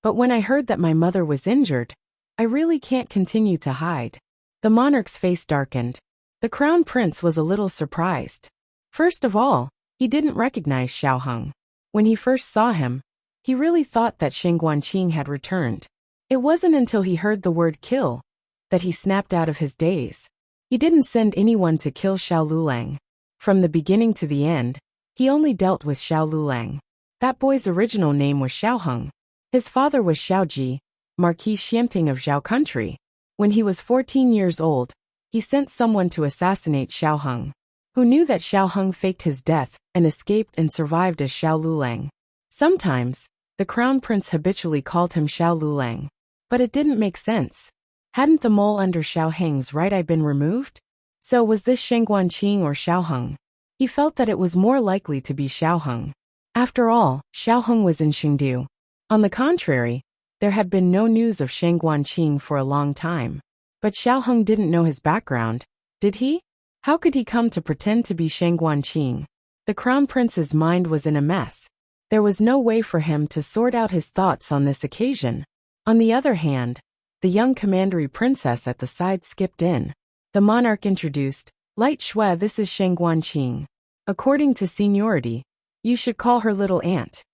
But when I heard that my mother was injured, I really can't continue to hide." The monarch's face darkened. The crown prince was a little surprised. First of all, he didn't recognize Xiao Heng. When he first saw him, he really thought that Shang Guanqing had returned. It wasn't until he heard the word kill that he snapped out of his daze. He didn't send anyone to kill Xiao Lulang. From the beginning to the end, he only dealt with Xiao Lulang. That boy's original name was Xiao Heng. His father was Xiao Ji, Marquis Xianping of Zhao Country. When he was 14 years old, he sent someone to assassinate Xiao Heng, who knew that Xiao Heng faked his death and escaped and survived as Xiao Lulang. Sometimes, the crown prince habitually called him Xiao Lulang. But it didn't make sense. Hadn't the mole under Xiao Heng's right eye been removed? So was this Shang Guanqing or Xiao Heng? He felt that it was more likely to be Xiao Heng. After all, Xiao Heng was in Chengdu. On the contrary, there had been no news of Shang Guanqing for a long time. But Xiao Heng didn't know his background, did he? How could he come to pretend to be Shang Guanqing? The crown prince's mind was in a mess. There was no way for him to sort out his thoughts on this occasion. On the other hand, the young commandery princess at the side skipped in. The monarch introduced, "Light Shui, this is Shang Guanqing. According to seniority, you should call her little aunt."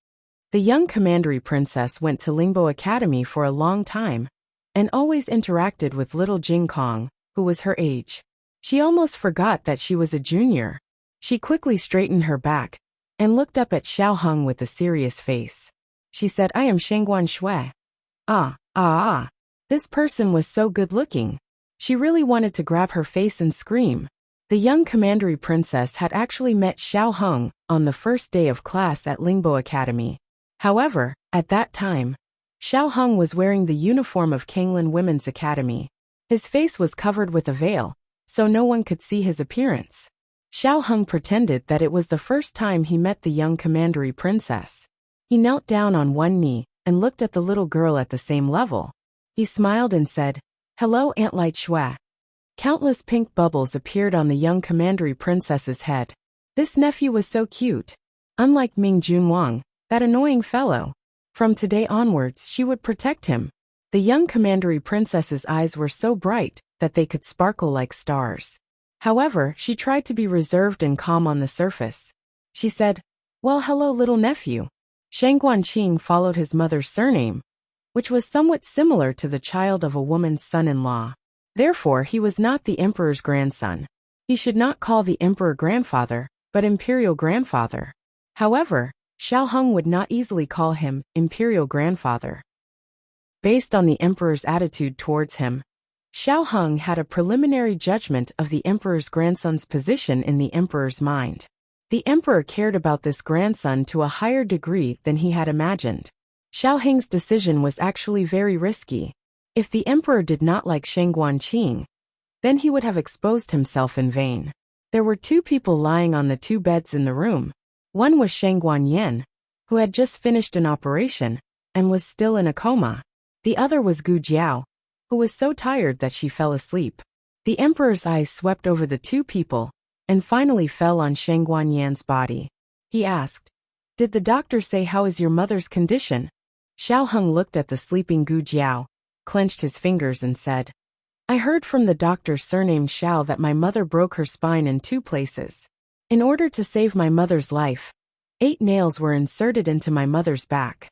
The young commandery princess went to Lingbo Academy for a long time and always interacted with little Jing Kong, who was her age. She almost forgot that she was a junior. She quickly straightened her back and looked up at Xiao Heng with a serious face. She said, "I am Shangguan Shui." Ah. This person was so good-looking. She really wanted to grab her face and scream. The young commandery princess had actually met Xiao Heng on the first day of class at Lingbo Academy. However, at that time, Xiao Heng was wearing the uniform of Kanglin Women's Academy. His face was covered with a veil, so no one could see his appearance. Xiao Heng pretended that it was the first time he met the young commandery princess. He knelt down on one knee and looked at the little girl at the same level. He smiled and said, "Hello, Aunt Light Shui." Countless pink bubbles appeared on the young commandery princess's head. This nephew was so cute. Unlike Ming Junwang, that annoying fellow. From today onwards she would protect him. The young commandery princess's eyes were so bright that they could sparkle like stars. However, she tried to be reserved and calm on the surface. She said, "Well, hello, little nephew." Shangguan Qing followed his mother's surname, which was somewhat similar to the child of a woman's son-in-law. Therefore, he was not the emperor's grandson. He should not call the emperor grandfather, but imperial grandfather. However, Xiao Heng would not easily call him imperial grandfather. Based on the emperor's attitude towards him, Xiao Heng had a preliminary judgment of the emperor's grandson's position in the emperor's mind. The emperor cared about this grandson to a higher degree than he had imagined. Xiao Heng's decision was actually very risky. If the emperor did not like Shangguan Qing, then he would have exposed himself in vain. There were two people lying on the two beds in the room. One was Shangguan Yen, who had just finished an operation and was still in a coma. The other was Gu Jiao, who was so tired that she fell asleep. The emperor's eyes swept over the two people and finally fell on Shangguan Yan's body. He asked, "Did the doctor say how is your mother's condition?" Xiao Heng looked at the sleeping Gu Jiao, clenched his fingers and said, "I heard from the doctor surnamed Xiao that my mother broke her spine in 2 places. In order to save my mother's life, 8 nails were inserted into my mother's back.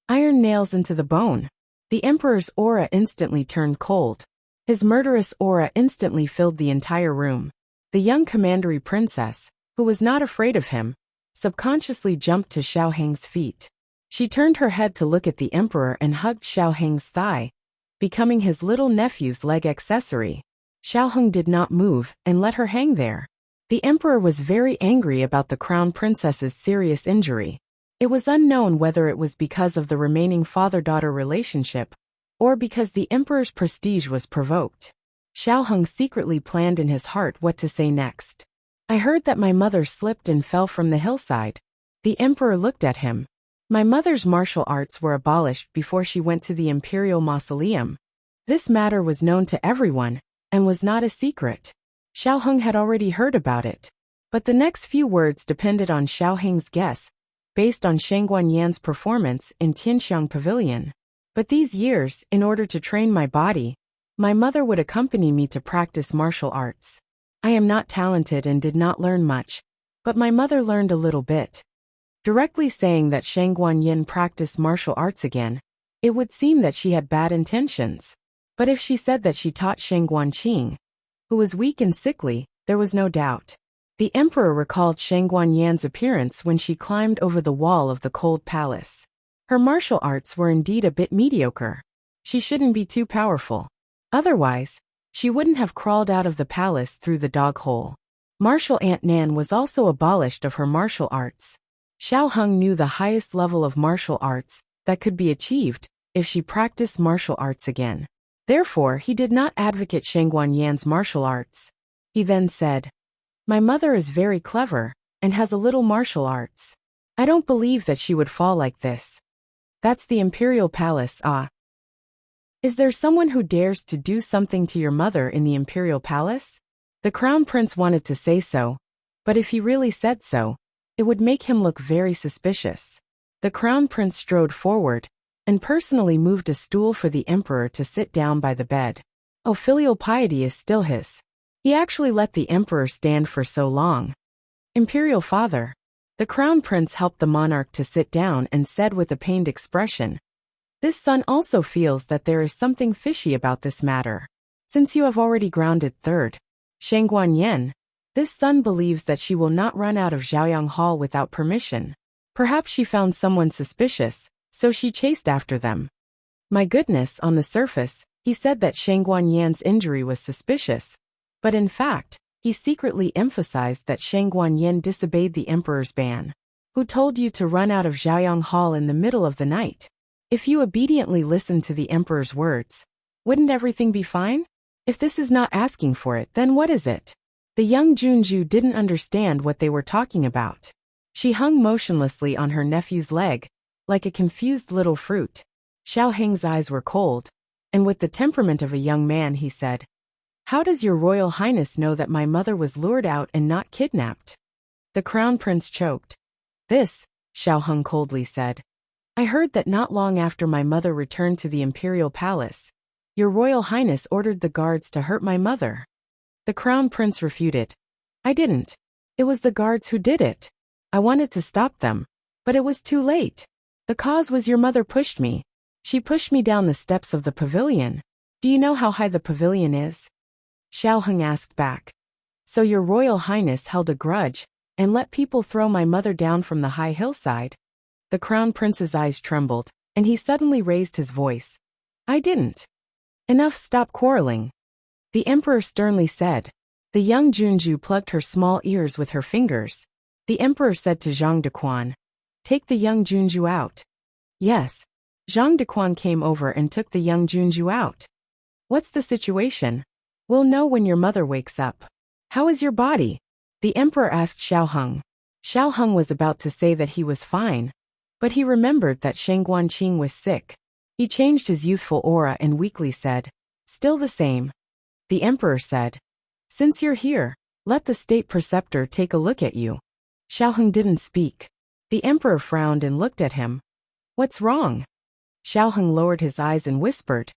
Iron nails into the bone." The emperor's aura instantly turned cold. His murderous aura instantly filled the entire room. The young commandery princess, who was not afraid of him, subconsciously jumped to Xiao Heng's feet. She turned her head to look at the emperor and hugged Xiao Heng's thigh, becoming his little nephew's leg accessory. Xiao Heng did not move and let her hang there. The emperor was very angry about the crown princess's serious injury. It was unknown whether it was because of the remaining father-daughter relationship or because the emperor's prestige was provoked. Xiao Heng secretly planned in his heart what to say next. "I heard that my mother slipped and fell from the hillside." The emperor looked at him. "My mother's martial arts were abolished before she went to the imperial mausoleum." This matter was known to everyone and was not a secret. Xiao Heng had already heard about it. But the next few words depended on Xiao Heng's guess, based on Shangguan Yan's performance in Tianxiang Pavilion. "But these years, in order to train my body, my mother would accompany me to practice martial arts. I am not talented and did not learn much, but my mother learned a little bit." Directly saying that Shangguan Yin practiced martial arts again, it would seem that she had bad intentions. But if she said that she taught Shangguan Qing, who was weak and sickly, there was no doubt. The emperor recalled Shangguan Yan's appearance when she climbed over the wall of the cold palace. Her martial arts were indeed a bit mediocre. She shouldn't be too powerful. Otherwise, she wouldn't have crawled out of the palace through the dog hole. Martial Aunt Nan was also abolished of her martial arts. Xiao Heng knew the highest level of martial arts that could be achieved if she practiced martial arts again. Therefore, he did not advocate Shangguan Yan's martial arts. He then said, "My mother is very clever and has a little martial arts. I don't believe that she would fall like this. That's the imperial palace, ah. Is there someone who dares to do something to your mother in the imperial palace?" The crown prince wanted to say so, but if he really said so, it would make him look very suspicious. The crown prince strode forward and personally moved a stool for the emperor to sit down by the bed. Oh, filial piety is still his. He actually let the emperor stand for so long. "Imperial father." The crown prince helped the monarch to sit down and said with a pained expression, "This son also feels that there is something fishy about this matter. Since you have already grounded third Shangguan Yan, this son believes that she will not run out of Zhaoyang Hall without permission. Perhaps she found someone suspicious, so she chased after them." My goodness, on the surface, he said that Shangguan Yan's injury was suspicious, but in fact, he secretly emphasized that Shangguan Yan disobeyed the emperor's ban. Who told you to run out of Zhaoyang Hall in the middle of the night? If you obediently listened to the emperor's words, wouldn't everything be fine? If this is not asking for it, then what is it? The young Junju didn't understand what they were talking about. She hung motionlessly on her nephew's leg, like a confused little fruit. Xiao Heng's eyes were cold, and with the temperament of a young man he said, "How does your royal highness know that my mother was lured out and not kidnapped?" The crown prince choked. "This," Xiao Heng coldly said. "I heard that not long after my mother returned to the imperial palace, your royal highness ordered the guards to hurt my mother." The crown prince refuted. "I didn't. It was the guards who did it. I wanted to stop them, but it was too late. The cause was your mother pushed me. She pushed me down the steps of the pavilion. Do you know how high the pavilion is?" Xiao Heng asked back. "So your royal highness held a grudge and let people throw my mother down from the high hillside?" The crown prince's eyes trembled, and he suddenly raised his voice. "I didn't." "Enough, stop quarreling," the emperor sternly said. The young Junju plugged her small ears with her fingers. The emperor said to Zhang Dequan, "Take the young Junju out." "Yes." Zhang Dequan came over and took the young Junju out. "What's the situation?" "We'll know when your mother wakes up." "How is your body?" the emperor asked Xiao Heng. Xiao Heng was about to say that he was fine, but he remembered that Shangguan Qing was sick. He changed his youthful aura and weakly said, "Still the same." The emperor said, "Since you're here, let the state preceptor take a look at you." Xiao Heng didn't speak. The emperor frowned and looked at him. "What's wrong?" Xiao Heng lowered his eyes and whispered,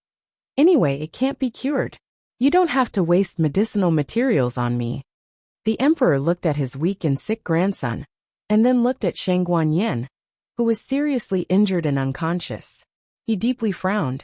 "Anyway, it can't be cured. You don't have to waste medicinal materials on me." The emperor looked at his weak and sick grandson, and then looked at Shangguan Yan, who was seriously injured and unconscious. He deeply frowned.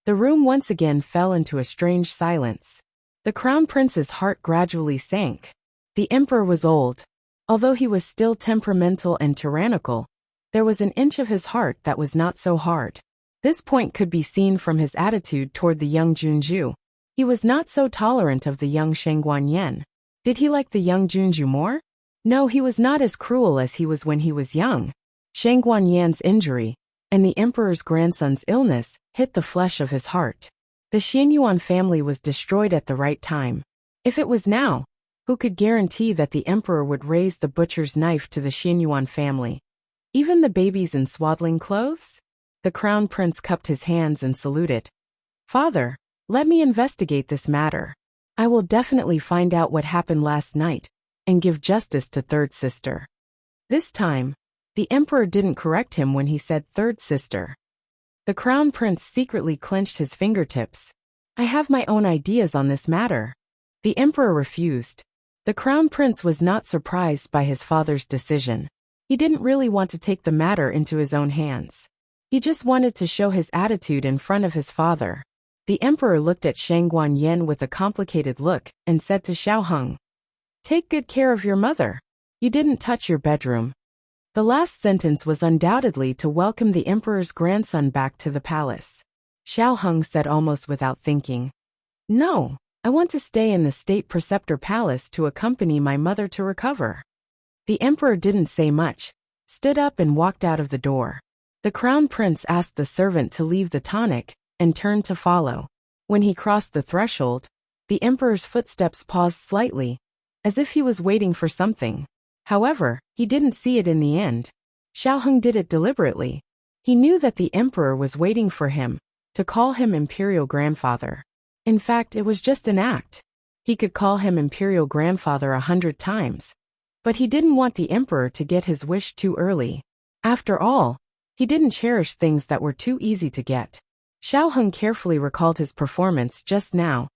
The room once again fell into a strange silence. The crown prince's heart gradually sank. The emperor was old. Although he was still temperamental and tyrannical, there was an inch of his heart that was not so hard. This point could be seen from his attitude toward the young Junju. He was not so tolerant of the young Shangguan Yan. Did he like the young Junju more? No, he was not as cruel as he was when he was young. Shangguan Yan's injury, and the emperor's grandson's illness, hit the flesh of his heart. The Xianyuan family was destroyed at the right time. If it was now, who could guarantee that the emperor would raise the butcher's knife to the Xianyuan family? Even the babies in swaddling clothes? The crown prince cupped his hands and saluted. "Father, let me investigate this matter. I will definitely find out what happened last night and give justice to third sister." This time, the emperor didn't correct him when he said third sister. The crown prince secretly clenched his fingertips. "I have my own ideas on this matter." The emperor refused. The crown prince was not surprised by his father's decision. He didn't really want to take the matter into his own hands. He just wanted to show his attitude in front of his father. The emperor looked at Shangguan Yan with a complicated look and said to Xiao Heng, "Take good care of your mother. You didn't touch your bedroom." The last sentence was undoubtedly to welcome the emperor's grandson back to the palace. Xiao Heng said almost without thinking, "No, I want to stay in the state preceptor palace to accompany my mother to recover." The emperor didn't say much, stood up and walked out of the door. The crown prince asked the servant to leave the tonic and turned to follow. When he crossed the threshold, the emperor's footsteps paused slightly, as if he was waiting for something. However, he didn't see it in the end. Xiao Heng did it deliberately. He knew that the emperor was waiting for him to call him imperial grandfather. In fact, it was just an act. He could call him imperial grandfather 100 times. But he didn't want the emperor to get his wish too early. After all, he didn't cherish things that were too easy to get. Xiao Heng carefully recalled his performance just now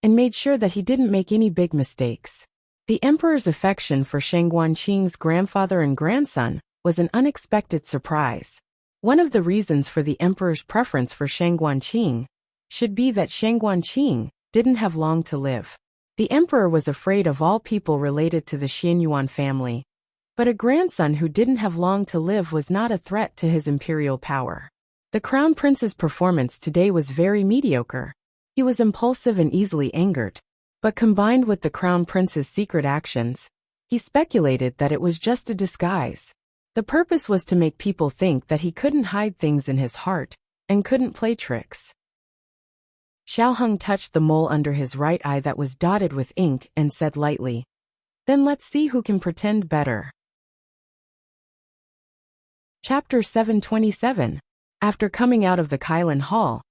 and made sure that he didn't make any big mistakes. The emperor's affection for Shang Guanqing's grandfather and grandson was an unexpected surprise. One of the reasons for the emperor's preference for Shang Guanqing should be that Shang Guanqing didn't have long to live. The emperor was afraid of all people related to the Xianyuan family, but a grandson who didn't have long to live was not a threat to his imperial power. The crown prince's performance today was very mediocre. He was impulsive and easily angered, but combined with the crown prince's secret actions, he speculated that it was just a disguise. The purpose was to make people think that he couldn't hide things in his heart and couldn't play tricks. Xiao Heng touched the mole under his right eye that was dotted with ink and said lightly, "Then let's see who can pretend better." Chapter 727. After coming out of the Kailan Hall,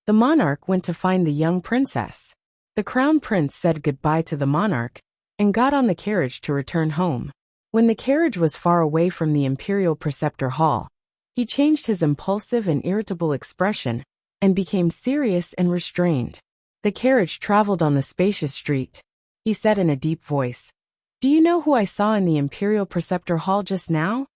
the monarch went to find the young princess. The crown prince said goodbye to the monarch and got on the carriage to return home. When the carriage was far away from the imperial preceptor hall, he changed his impulsive and irritable expression and became serious and restrained. The carriage traveled on the spacious street. He said in a deep voice, "Do you know who I saw in the imperial preceptor hall just now?"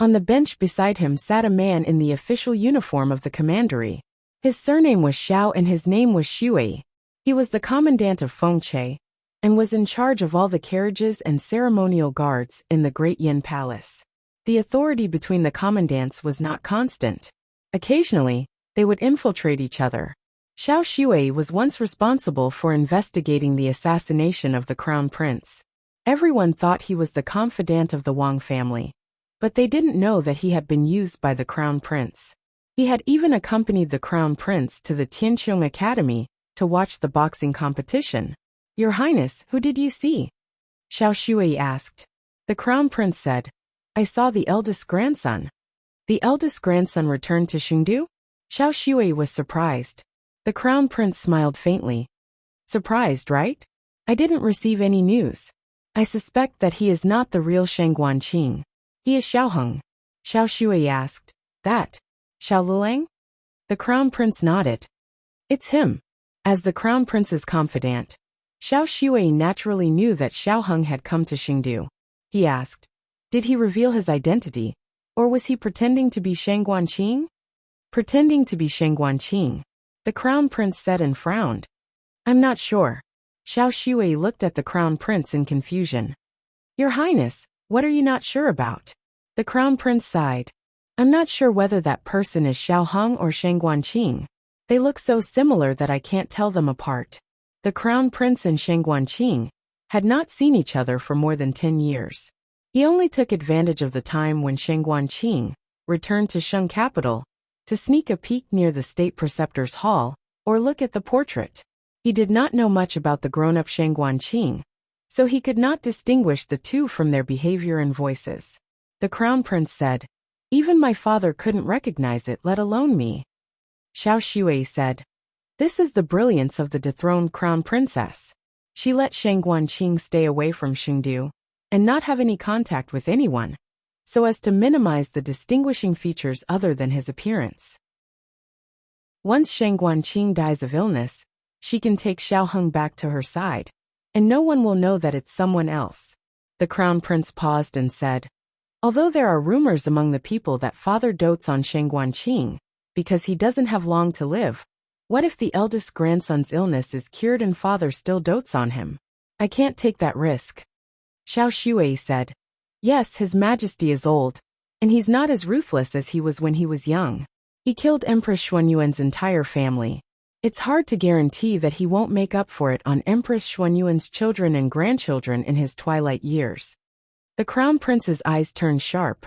On the bench beside him sat a man in the official uniform of the commandery. His surname was Xiao and his name was Xue. He was the commandant of Fengche and was in charge of all the carriages and ceremonial guards in the Great Yin Palace. The authority between the commandants was not constant. Occasionally, they would infiltrate each other. Xiao Xue was once responsible for investigating the assassination of the crown prince. Everyone thought he was the confidant of the Wang family, but they didn't know that he had been used by the crown prince. He had even accompanied the crown prince to the Tianqiong Academy to watch the boxing competition. "Your Highness, who did you see?" Xiao Xue asked. The crown prince said, "I saw the eldest grandson." "The eldest grandson returned to Chengdu?" Xiao Xue was surprised. The crown prince smiled faintly. "Surprised, right? I didn't receive any news. I suspect that he is not the real Shang Guanqing. He is Xiao Heng." Xiao Xue asked, "That Xiao Lilang?" The crown prince nodded. "It's him." As the crown prince's confidant, Xiao Xue naturally knew that Xiao Heng had come to Chengdu. He asked, "Did he reveal his identity, or was he pretending to be Shang Guanqing?" "Pretending to be Shang Guanqing," the crown prince said and frowned. "I'm not sure." Xiao Xue looked at the crown prince in confusion. "Your Highness, what are you not sure about?" The crown prince sighed. "I'm not sure whether that person is Xiao Heng or Shang Guanqing. They look so similar that I can't tell them apart." The crown prince and Shang Guanqing had not seen each other for more than 10 years. He only took advantage of the time when Shang Guanqing returned to Sheng capital to sneak a peek near the state preceptor's hall or look at the portrait. He did not know much about the grown-up Shang Guanqing, so he could not distinguish the two from their behavior and voices. The crown prince said, "Even my father couldn't recognize it, let alone me." Xiao Xue said, "This is the brilliance of the dethroned crown princess. She let Shang Guanqing stay away from Chengdu and not have any contact with anyone, so as to minimize the distinguishing features other than his appearance. Once Shang Guanqing dies of illness, she can take Xiao Heng back to her side, and no one will know that it's someone else." The crown prince paused and said, "Although there are rumors among the people that father dotes on Shang Guanqing because he doesn't have long to live, what if the eldest grandson's illness is cured and father still dotes on him? I can't take that risk." Xiao Xue said, "Yes, His Majesty is old, and he's not as ruthless as he was when he was young. He killed Empress Xuanyuan's entire family. It's hard to guarantee that he won't make up for it on Empress Xuanyuan's children and grandchildren in his twilight years." The crown prince's eyes turned sharp.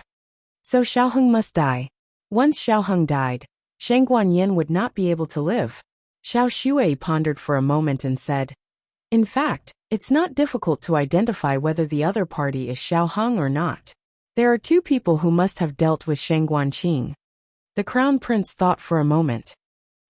"So Xiao Heng must die. Once Xiao Heng died, Shang Guanyin would not be able to live." Xiao Xue pondered for a moment and said, "In fact, it's not difficult to identify whether the other party is Xiao Heng or not. There are two people who must have dealt with Shang Guanqing." The crown prince thought for a moment.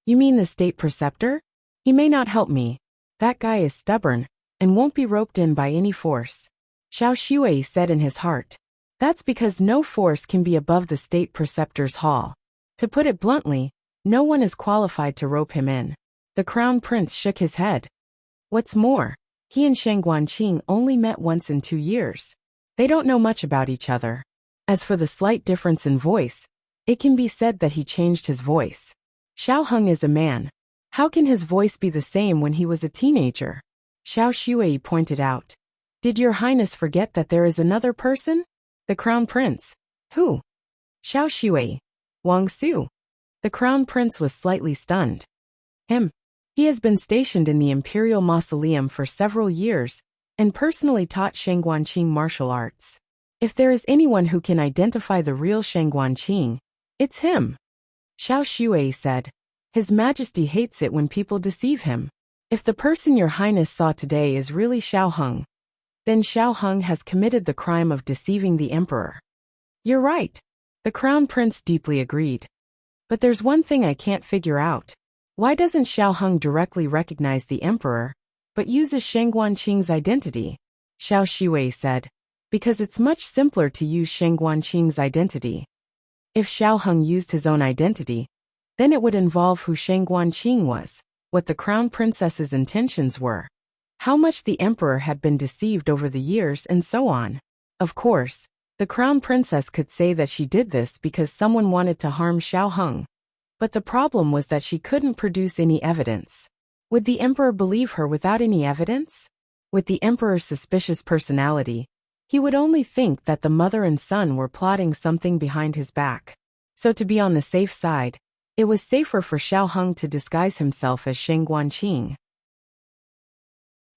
"You mean the state preceptor? He may not help me. That guy is stubborn and won't be roped in by any force." Xiao Xue said in his heart, "That's because no force can be above the state preceptor's hall. To put it bluntly, no one is qualified to rope him in." The crown prince shook his head. "What's more, He and Shang Guanqing only met once in 2 years. They don't know much about each other. As for the slight difference in voice, it can be said that he changed his voice. Xiao Heng is a man. How can his voice be the same when he was a teenager? Xiao Shui pointed out. Did your highness forget that there is another person? The crown prince. Who? Xiao Shui. Wang Su. The crown prince was slightly stunned. Him. He has been stationed in the imperial mausoleum for several years and personally taught Shang Guanqing martial arts. If there is anyone who can identify the real Shang Guanqing, it's him. Xiao Shui said. His Majesty hates it when people deceive him. If the person your highness saw today is really Xiao Heng, then Xiao Heng has committed the crime of deceiving the emperor. You're right. The crown prince deeply agreed. But there's one thing I can't figure out. Why doesn't Xiao Heng directly recognize the emperor, but uses Shang Guanqing's identity? Xiao Shui said. Because it's much simpler to use Shang Guanqing's identity. If Xiao Heng used his own identity, then it would involve who Shang Guanqing was, what the crown princess's intentions were, how much the emperor had been deceived over the years, and so on. Of course, the crown princess could say that she did this because someone wanted to harm Xiao Heng. But the problem was that she couldn't produce any evidence. Would the emperor believe her without any evidence? With the emperor's suspicious personality, he would only think that the mother and son were plotting something behind his back. So to be on the safe side, it was safer for Xiao Heng to disguise himself as Shang Guanqing.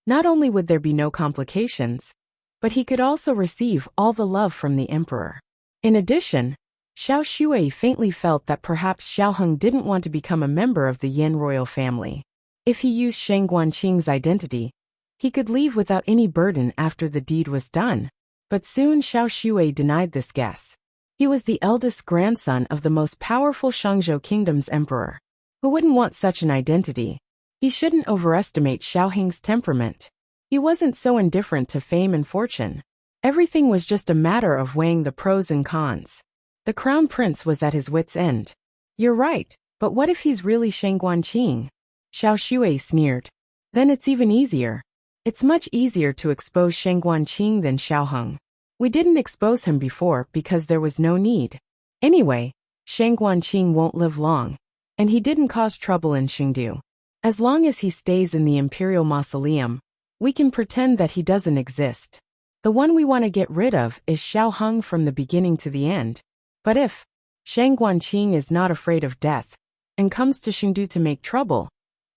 Not only would there be no complications, but he could also receive all the love from the emperor. In addition, Xiao Shui faintly felt that perhaps Xiao Heng didn't want to become a member of the Yan royal family. If he used Shang Guanqing's identity, he could leave without any burden after the deed was done. But soon Xiao Shui denied this guess. He was the eldest grandson of the most powerful Shangzhou kingdom's emperor. Who wouldn't want such an identity? He shouldn't overestimate Xiao Heng's temperament. He wasn't so indifferent to fame and fortune. Everything was just a matter of weighing the pros and cons. The crown prince was at his wit's end. You're right, but what if he's really Shang Guanqing? Xiao Shui sneered. Then it's even easier. It's much easier to expose Shang Guanqing than Xiao Heng. We didn't expose him before because there was no need. Anyway, Shang Guanqing won't live long, and he didn't cause trouble in Chengdu. As long as he stays in the imperial mausoleum, we can pretend that he doesn't exist. The one we want to get rid of is Xiao Heng from the beginning to the end. But if Shang Guanqing is not afraid of death and comes to Chengdu to make trouble,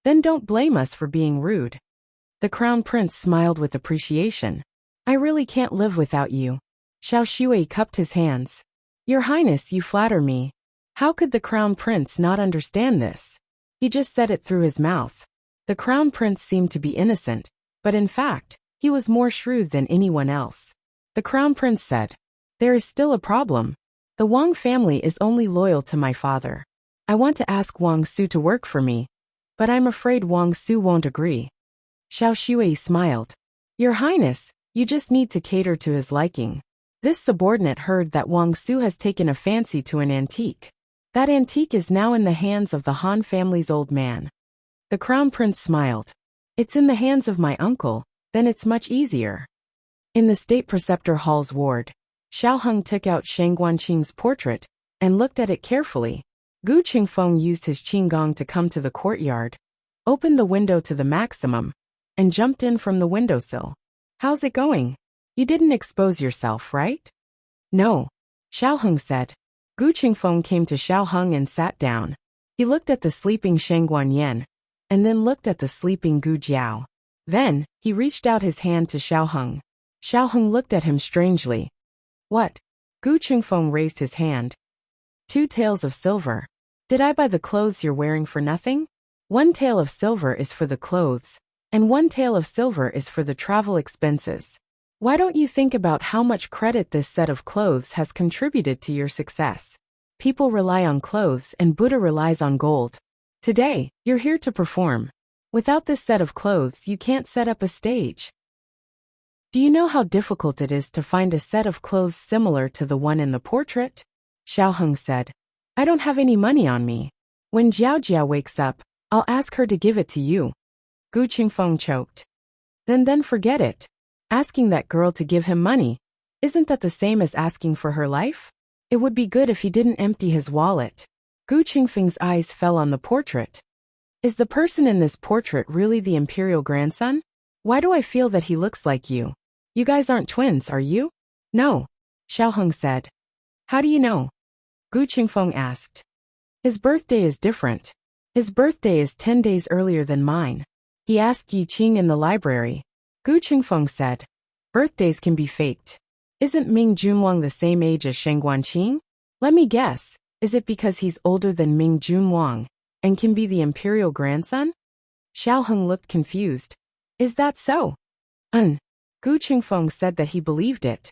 then don't blame us for being rude. The crown prince smiled with appreciation. I really can't live without you. Xiao Shui cupped his hands. Your highness, you flatter me. How could the crown prince not understand this? He just said it through his mouth. The crown prince seemed to be innocent, but in fact, he was more shrewd than anyone else. The crown prince said, there is still a problem. The Wang family is only loyal to my father. I want to ask Wang Su to work for me, but I'm afraid Wang Su won't agree. Xiao Shui smiled. Your highness, you just need to cater to his liking. This subordinate heard that Wang Su has taken a fancy to an antique. That antique is now in the hands of the Han family's old man. The crown prince smiled. It's in the hands of my uncle, then it's much easier. In the state preceptor hall's ward, Xiao Heng took out Shang Guanqing's portrait and looked at it carefully. Gu Qingfeng used his qinggong to come to the courtyard, opened the window to the maximum, and jumped in from the windowsill. How's it going? You didn't expose yourself, right? No, Xiao Heng said. Gu Qingfeng came to Xiao Heng and sat down. He looked at the sleeping Shang Guanyan, and then looked at the sleeping Gu Jiao. Then, he reached out his hand to Xiao Heng. Xiao Heng looked at him strangely. What? Gu Qingfeng raised his hand. 2 taels of silver. Did I buy the clothes you're wearing for nothing? 1 tael of silver is for the clothes, and 1 tael of silver is for the travel expenses. Why don't you think about how much credit this set of clothes has contributed to your success? People rely on clothes and Buddha relies on gold. Today, you're here to perform. Without this set of clothes, you can't set up a stage. Do you know how difficult it is to find a set of clothes similar to the one in the portrait? Xiao Heng said. I don't have any money on me. When Jiao Jiao wakes up, I'll ask her to give it to you. Gu Qingfeng choked. Then forget it. Asking that girl to give him money, isn't that the same as asking for her life? It would be good if he didn't empty his wallet. Gu Qingfeng's eyes fell on the portrait. Is the person in this portrait really the imperial grandson? Why do I feel that he looks like you? You guys aren't twins, are you? No, Xiaoheng said. How do you know? Gu Qingfeng asked. His birthday is different. His birthday is 10 days earlier than mine. He asked Yi Qing in the library. Gu Qingfeng said. Birthdays can be faked. Isn't Ming Junwang the same age as Sheng Guanqing? Let me guess, is it because he's older than Ming Junwang and can be the imperial grandson? Xiaoheng looked confused. Is that so? Gu Qingfeng said that he believed it.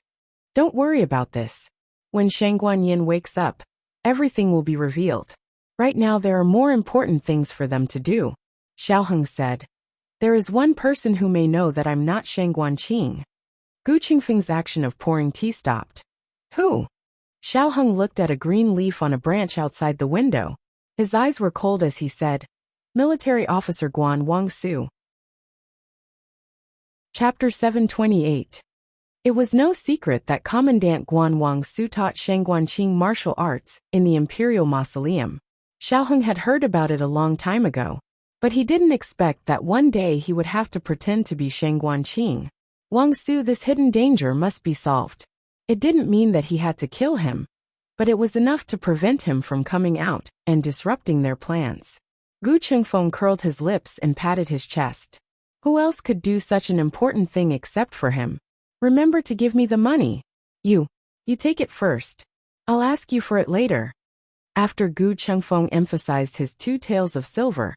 Don't worry about this. When Sheng Guanyin wakes up, everything will be revealed. Right now there are more important things for them to do, Xiaoheng said. There is one person who may know that I'm not Sheng Guanqing. Gu Qingfeng's action of pouring tea stopped. Who? Xiaoheng looked at a green leaf on a branch outside the window. His eyes were cold as he said, Military Officer Guan Wangsu. Chapter 728. It was no secret that Commandant Guan Wangsu taught Sheng Guanqing martial arts in the Imperial Mausoleum. Xiaoheng had heard about it a long time ago, but he didn't expect that one day he would have to pretend to be Sheng Guanqing. Wangsu, this hidden danger must be solved. It didn't mean that he had to kill him, but it was enough to prevent him from coming out and disrupting their plans. Gu Qingfeng curled his lips and patted his chest. Who else could do such an important thing except for him? Remember to give me the money. You take it first. I'll ask you for it later. After Gu Qingfeng emphasized his 2 taels of silver,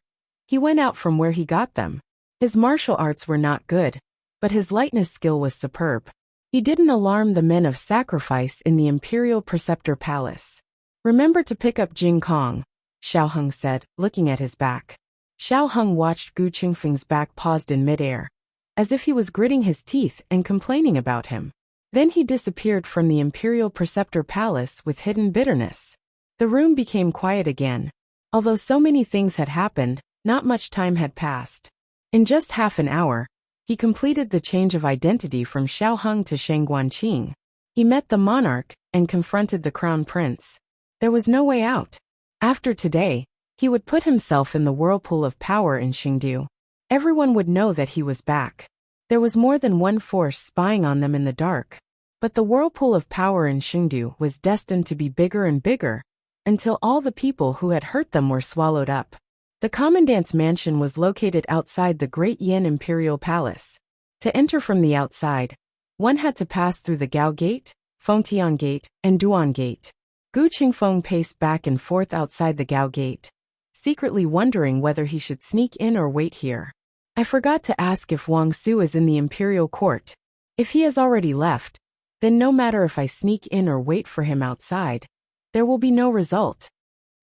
he went out from where he got them. His martial arts were not good, but his lightness skill was superb. He didn't alarm the men of sacrifice in the Imperial Preceptor Palace. Remember to pick up Jing Kong, Xiaoheng said, looking at his back. Xiaoheng watched Gu Qingfeng's back paused in midair, as if he was gritting his teeth and complaining about him. Then he disappeared from the Imperial Preceptor Palace with hidden bitterness. The room became quiet again. Although so many things had happened, not much time had passed. In just half an hour, he completed the change of identity from Xiaoheng to Sheng Guanqing. He met the monarch and confronted the crown prince. There was no way out. After today, he would put himself in the whirlpool of power in Xingdu. Everyone would know that he was back. There was more than one force spying on them in the dark. But the whirlpool of power in Xingdu was destined to be bigger and bigger, until all the people who had hurt them were swallowed up. The commandant's mansion was located outside the Great Yan Imperial Palace. To enter from the outside, one had to pass through the Gao Gate, Fengtian Gate, and Duan Gate. Gu Qingfeng paced back and forth outside the Gao Gate, secretly wondering whether he should sneak in or wait here. I forgot to ask if Wangsu is in the imperial court. If he has already left, then no matter if I sneak in or wait for him outside, there will be no result.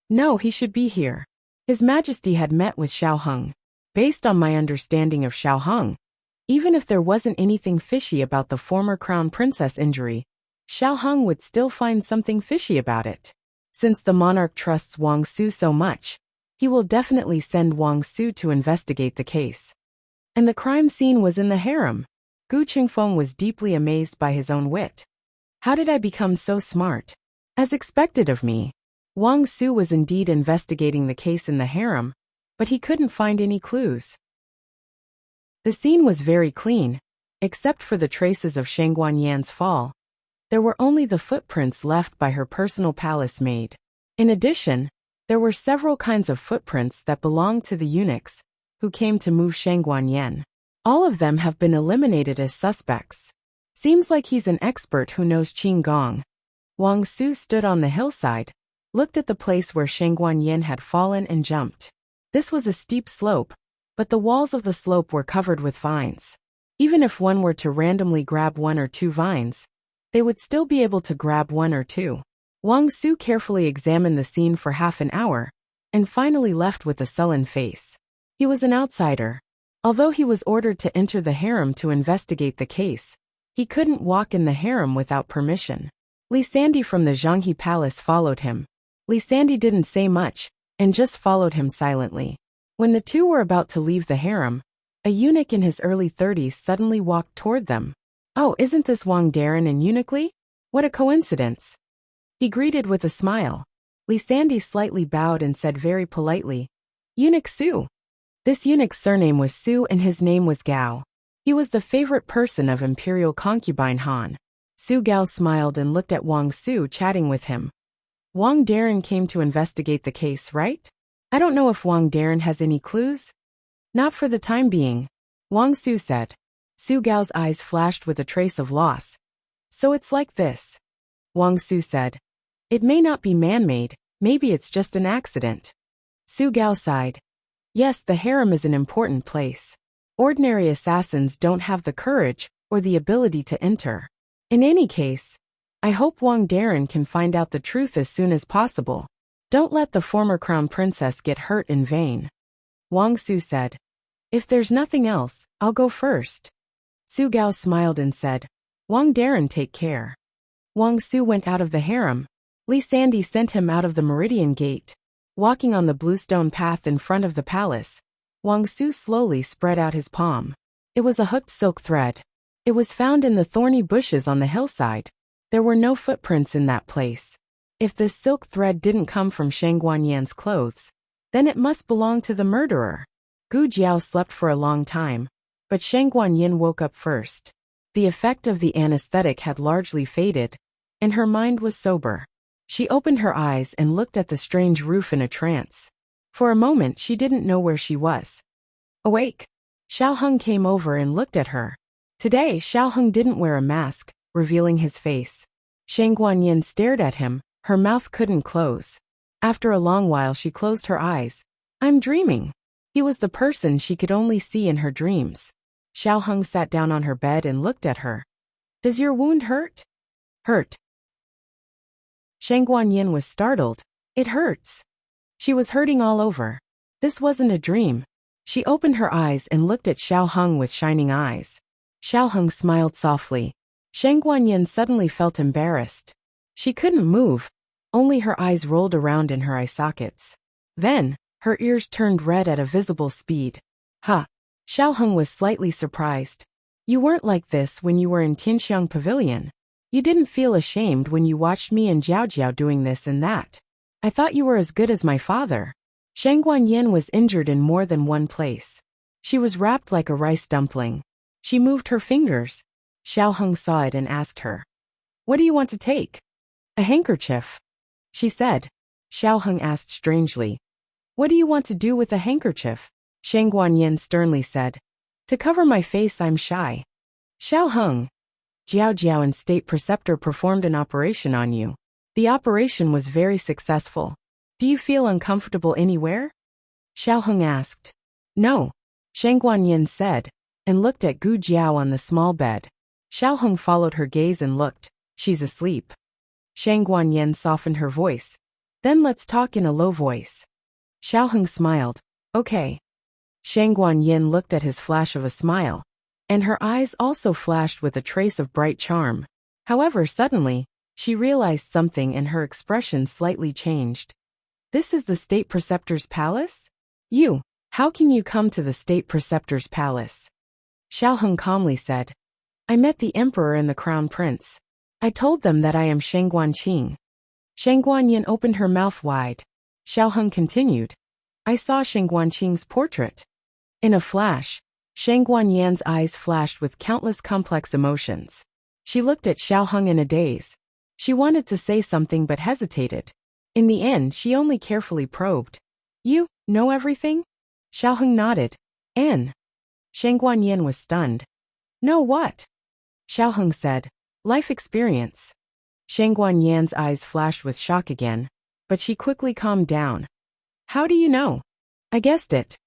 No, he should be here. His Majesty had met with Xiaoheng. Based on my understanding of Xiaoheng, even if there wasn't anything fishy about the former crown princess injury, Xiaoheng would still find something fishy about it. Since the monarch trusts Wangsu so much, he will definitely send Wangsu to investigate the case. And the crime scene was in the harem. Gu Qingfeng was deeply amazed by his own wit. How did I become so smart? As expected of me, Wangsu was indeed investigating the case in the harem, but he couldn't find any clues. The scene was very clean, except for the traces of Sheng Guanyan's fall. There were only the footprints left by her personal palace maid. In addition, there were several kinds of footprints that belonged to the eunuchs who came to move Sheng Guanyan. All of them have been eliminated as suspects. Seems like he's an expert who knows Qinggong. Wangsu stood on the hillside, looked at the place where Sheng Guanyan had fallen and jumped. This was a steep slope, but the walls of the slope were covered with vines. Even if one were to randomly grab 1 or 2 vines, they would still be able to grab 1 or 2. Wangsu carefully examined the scene for half an hour, and finally left with a sullen face. He was an outsider. Although he was ordered to enter the harem to investigate the case, he couldn't walk in the harem without permission. Li Sandy from the Zhanghe Palace followed him. Li Sandy didn't say much, and just followed him silently. When the two were about to leave the harem, A eunuch in his early 30s suddenly walked toward them. "Oh, isn't this Wang Darren and Eunuch Li? What a coincidence." He greeted with a smile. Li Sandy slightly bowed and said very politely, "Eunuch Su." This eunuch's surname was Su and his name was Gao. He was the favorite person of imperial concubine Han. Su Gao smiled and looked at Wang Su chatting with him. "Wang Darren came to investigate the case, right? I don't know if Wang Darren has any clues." "Not for the time being," Wang Su said. Su Gao's eyes flashed with a trace of loss. "So it's like this," Wang Su said. "It may not be man-made, maybe it's just an accident." Su Gao sighed. "Yes, the harem is an important place. Ordinary assassins don't have the courage or the ability to enter. In any case, I hope Wang Darren can find out the truth as soon as possible. Don't let the former crown princess get hurt in vain." Wang Su said. "If there's nothing else, I'll go first." Su Gao smiled and said, "Wang Darren, take care." Wang Su went out of the harem. Li Sandy sent him out of the Meridian Gate. Walking on the bluestone path in front of the palace, Wang Su slowly spread out his palm. It was a hooked silk thread. It was found in the thorny bushes on the hillside. There were no footprints in that place. If this silk thread didn't come from Shang Guanyan's clothes, then it must belong to the murderer. Gu Jiao slept for a long time, but Shang Guanyin woke up first. The effect of the anesthetic had largely faded, and her mind was sober. She opened her eyes and looked at the strange roof in a trance. For a moment she didn't know where she was. Awake, Xiao Heng came over and looked at her. Today Xiao Heng didn't wear a mask, revealing his face. Shang Guanyin stared at him, her mouth couldn't close. After a long while she closed her eyes. "I'm dreaming." He was the person she could only see in her dreams. Xiao Heng sat down on her bed and looked at her. "Does your wound hurt?" "Hurt." Shang Guanyin was startled. "It hurts." She was hurting all over. This wasn't a dream. She opened her eyes and looked at Xiao Heng with shining eyes. Xiao Heng smiled softly. Shang Guanyin suddenly felt embarrassed. She couldn't move. Only her eyes rolled around in her eye sockets. Then, her ears turned red at a visible speed. "Huh." Xiao Heng was slightly surprised. "You weren't like this when you were in Tianxiang Pavilion. You didn't feel ashamed when you watched me and Jiao Jiao doing this and that. I thought you were as good as my father." Shang Guanyin was injured in more than one place. She was wrapped like a rice dumpling. She moved her fingers. Xiao Heng saw it and asked her, "What do you want to take?" "A handkerchief," she said. Xiao Heng asked strangely, "What do you want to do with a handkerchief?" Shang Guanyin sternly said, "To cover my face, I'm shy." "Xiao Heng, Jiao Jiao and State Preceptor performed an operation on you. The operation was very successful. Do you feel uncomfortable anywhere?" Xiao Heng asked. "No," Shang Guanyin said, and looked at Gu Jiao on the small bed. Xiao Heng followed her gaze and looked. "She's asleep." Shang Guanyin softened her voice. "Then let's talk in a low voice." Xiao Heng smiled. "Okay." Shang Guanyin looked at his flash of a smile, and her eyes also flashed with a trace of bright charm. However, suddenly, she realized something and her expression slightly changed. "This is the State Preceptor's palace? How can you come to the State Preceptor's palace?" Xiao Heng calmly said, "I met the Emperor and the Crown Prince. I told them that I am Shang Guanqing." Shang Guanyin opened her mouth wide. Xiao Heng continued, "I saw Shang Guanqing's portrait." In a flash, Shang Guanyin's eyes flashed with countless complex emotions. She looked at Xiao Heng in a daze. She wanted to say something but hesitated. In the end, she only carefully probed. "You know everything?" Xiao Heng nodded. "And?" Shang Guanyin was stunned. "Know what?" Xiao Heng said, "Life experience." Shang Guanyin's eyes flashed with shock again, but she quickly calmed down. "How do you know?" "I guessed it,"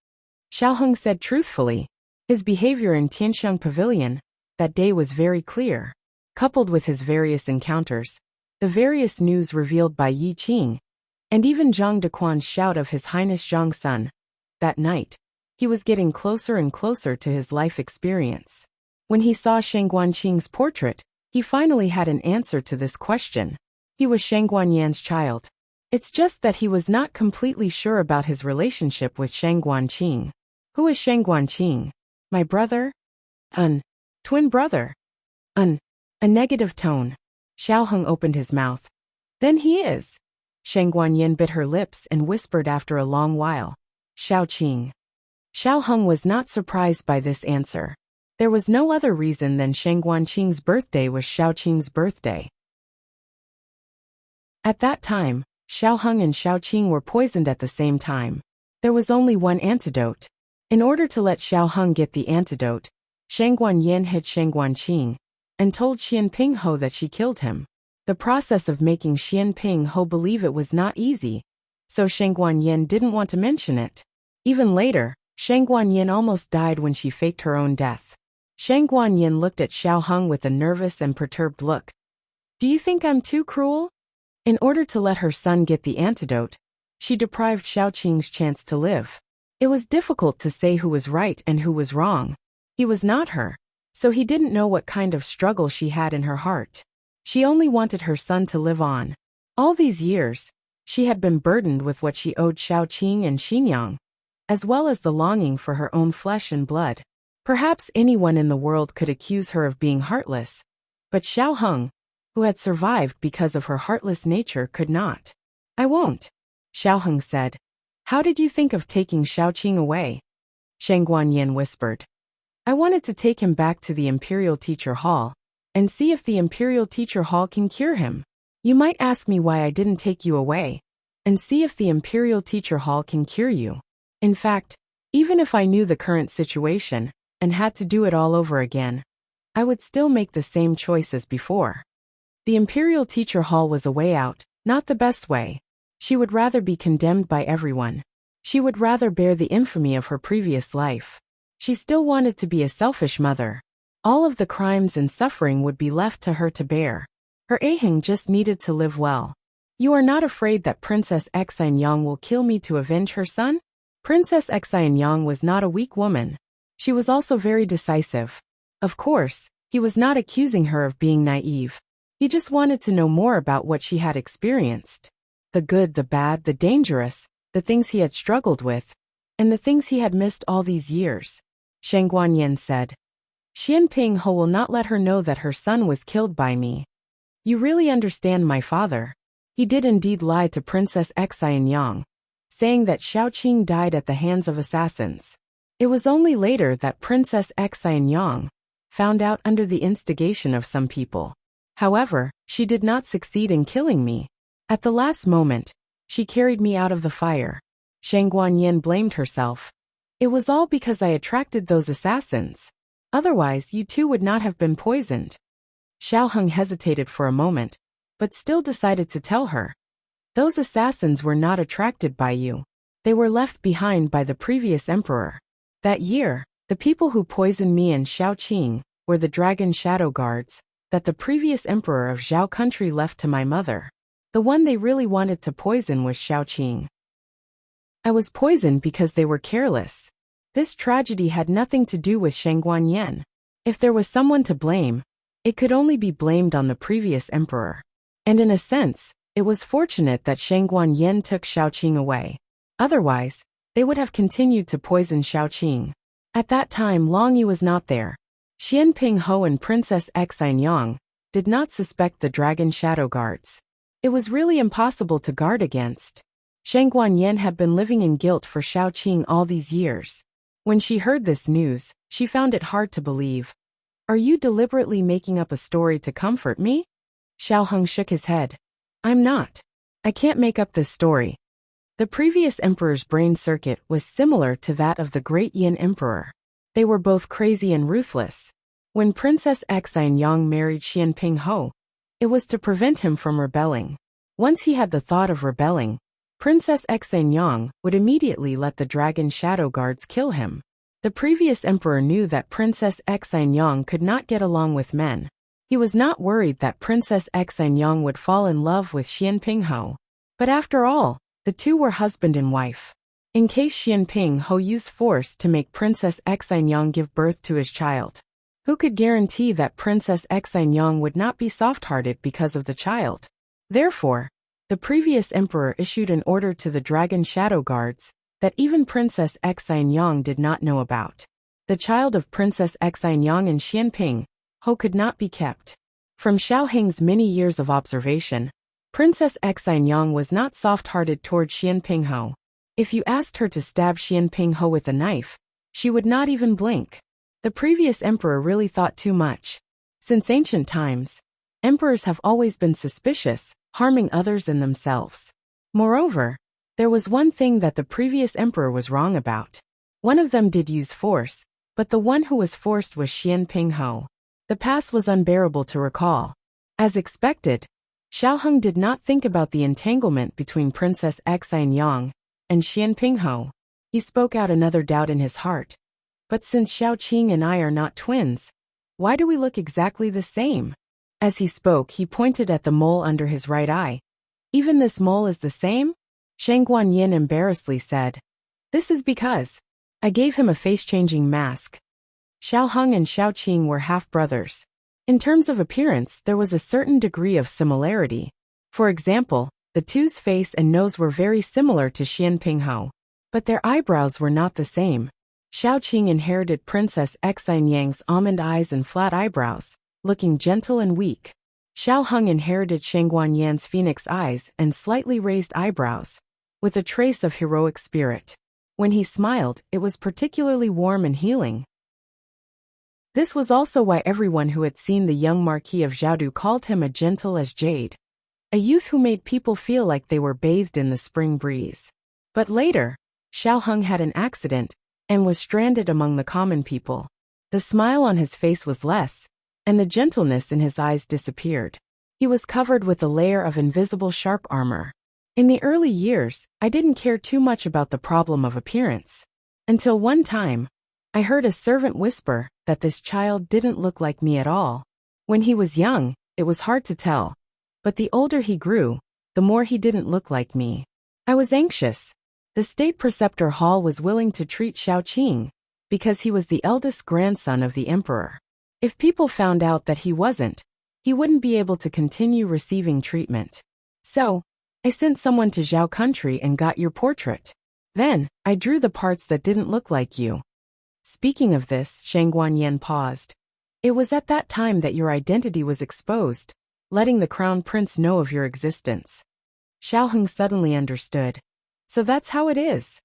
Xiao Heng said truthfully. His behavior in Tianxiang Pavilion that day was very clear. Coupled with his various encounters, the various news revealed by Yi Qing, and even Zhang Dequan's shout of His Highness Zhang's son, that night, he was getting closer and closer to his life experience. When he saw Shang Guanqing's portrait, he finally had an answer to this question. He was Shang Guanyan's child. It's just that he was not completely sure about his relationship with Shang Guanqing. Who is Shang Guanqing? My brother? Twin brother? A negative tone. Xiao Heng opened his mouth. Then he is. Shang Guanyin bit her lips and whispered after a long while. Xiao Qing. Xiao Heng was not surprised by this answer. There was no other reason than Shang Guanqing's birthday was Xiao Qing's birthday. At that time, Xiao Heng and Xiao Qing were poisoned at the same time. There was only one antidote. In order to let Xiao Heng get the antidote, Shang Guanyin hit Shang Guanqing and told Xian Ping Ho that she killed him. The process of making Xian Ping Ho believe it was not easy, so Shang Guanyin didn't want to mention it. Even later, Shang Guanyin almost died when she faked her own death. Shang Guanyin looked at Xiao Heng with a nervous and perturbed look. Do you think I'm too cruel? In order to let her son get the antidote, she deprived Xiao Qing's chance to live. It was difficult to say who was right and who was wrong. He was not her, so he didn't know what kind of struggle she had in her heart. She only wanted her son to live on. All these years, she had been burdened with what she owed Xiao Qing and Xinyang, as well as the longing for her own flesh and blood. Perhaps anyone in the world could accuse her of being heartless, but Xiao Heng, who had survived because of her heartless nature, could not. I won't, Xiao Heng said. How did you think of taking Xiao Qing away? Shang Guanyin whispered. I wanted to take him back to the Imperial Teacher Hall and see if the Imperial Teacher Hall can cure him. You might ask me why I didn't take you away and see if the Imperial Teacher Hall can cure you. In fact, even if I knew the current situation and had to do it all over again, I would still make the same choice as before. The Imperial Teacher Hall was a way out, not the best way. She would rather be condemned by everyone. She would rather bear the infamy of her previous life. She still wanted to be a selfish mother. All of the crimes and suffering would be left to her to bear. Her Aheng just needed to live well. You are not afraid that Princess Xianyang will kill me to avenge her son? Princess Xianyang was not a weak woman. She was also very decisive. Of course, he was not accusing her of being naive. He just wanted to know more about what she had experienced. The good, the bad, the dangerous, the things he had struggled with, and the things he had missed all these years. Shang Guanyin said. Xian Ping Ho will not let her know that her son was killed by me. You really understand my father. He did indeed lie to Princess Xianyang, saying that Xiao Qing died at the hands of assassins. It was only later that Princess Xianyang found out under the instigation of some people. However, she did not succeed in killing me. At the last moment, she carried me out of the fire. Shang Guanyin blamed herself. It was all because I attracted those assassins. Otherwise, you too would not have been poisoned. Xiao Heng hesitated for a moment, but still decided to tell her. Those assassins were not attracted by you. They were left behind by the previous emperor. That year, the people who poisoned me and Xiao Qing were the dragon shadow guards that the previous emperor of Zhao country left to my mother. The one they really wanted to poison was Xiao Qing. I was poisoned because they were careless. This tragedy had nothing to do with Shang Guanyin. If there was someone to blame, it could only be blamed on the previous emperor. And in a sense, it was fortunate that Shang Guanyin took Xiao Qing away. Otherwise, they would have continued to poison Xiao Qing. At that time, Long Yi was not there. Xian Ping Ho and Princess Xianyang did not suspect the dragon shadow guards. It was really impossible to guard against. Shang Guanyin had been living in guilt for Xiao Qing all these years. When she heard this news, she found it hard to believe. Are you deliberately making up a story to comfort me? Xiao Heng shook his head. I'm not. I can't make up this story. The previous emperor's brain circuit was similar to that of the great Yin emperor. They were both crazy and ruthless. When Princess Xianyang married Xian Ping Ho, it was to prevent him from rebelling. Once he had the thought of rebelling, Princess Xianyang would immediately let the dragon shadow guards kill him. The previous emperor knew that Princess Xianyang could not get along with men. He was not worried that Princess Xianyang would fall in love with Xian Ping Ho. But after all, the two were husband and wife. In case Xian Ping Ho used force to make Princess Xianyang give birth to his child, who could guarantee that Princess Xianyang would not be soft-hearted because of the child? Therefore, the previous emperor issued an order to the dragon shadow guards that even Princess Xianyang did not know about. the child of Princess Xianyang and Xianping, Ho could not be kept. From Xiaoheng's many years of observation, Princess Xianyang was not soft-hearted toward Xianping Ho. If you asked her to stab Xianping Ho with a knife, she would not even blink. The previous emperor really thought too much. Since ancient times, emperors have always been suspicious, harming others and themselves. Moreover, there was one thing that the previous emperor was wrong about. One of them did use force, but the one who was forced was Xianping Ho. The past was unbearable to recall. As expected, Xiaoheng did not think about the entanglement between Princess Xianyang and Xianping Ho. He spoke out another doubt in his heart. But since Xiaoqing and I are not twins, why do we look exactly the same? As he spoke, he pointed at the mole under his right eye. Even this mole is the same? Shang Guanyin embarrassedly said. This is because I gave him a face-changing mask. Xiaoheng and Xiaoqing were half-brothers. In terms of appearance, there was a certain degree of similarity. For example, the two's face and nose were very similar to Xianping Ho. But their eyebrows were not the same. Xiaoqing inherited Princess Xianyang's almond eyes and flat eyebrows, looking gentle and weak. Xiaoheng inherited Shang Guanyan's phoenix eyes and slightly raised eyebrows, with a trace of heroic spirit. When he smiled, it was particularly warm and healing. This was also why everyone who had seen the young Marquis of Zhaodu called him a gentle as jade, a youth who made people feel like they were bathed in the spring breeze. But later, Xiaoheng had an accident and was stranded among the common people. The smile on his face was less, and the gentleness in his eyes disappeared. He was covered with a layer of invisible sharp armor. In the early years, I didn't care too much about the problem of appearance. Until one time, I heard a servant whisper that this child didn't look like me at all. When he was young, it was hard to tell. But the older he grew, the more he didn't look like me. I was anxious. The state preceptor hall was willing to treat Xiaoqing, because he was the eldest grandson of the emperor. If people found out that he wasn't, he wouldn't be able to continue receiving treatment. So, I sent someone to Zhao country and got your portrait. Then, I drew the parts that didn't look like you. Speaking of this, Shang Guanyin paused. It was at that time that your identity was exposed, letting the crown prince know of your existence. Xiaoheng suddenly understood. So that's how it is.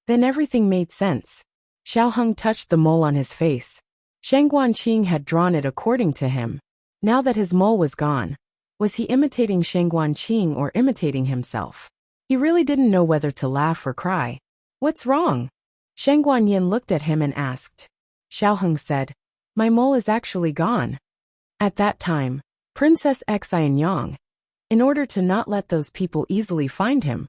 Then everything made sense. Xiaoheng touched the mole on his face. Shang Guanqing had drawn it according to him. Now that his mole was gone, was he imitating Shang Guanqing or imitating himself? He really didn't know whether to laugh or cry. What's wrong? Shang Guanyin looked at him and asked. Xiaoheng said, my mole is actually gone. At that time, Princess Xianyang, in order to not let those people easily find him,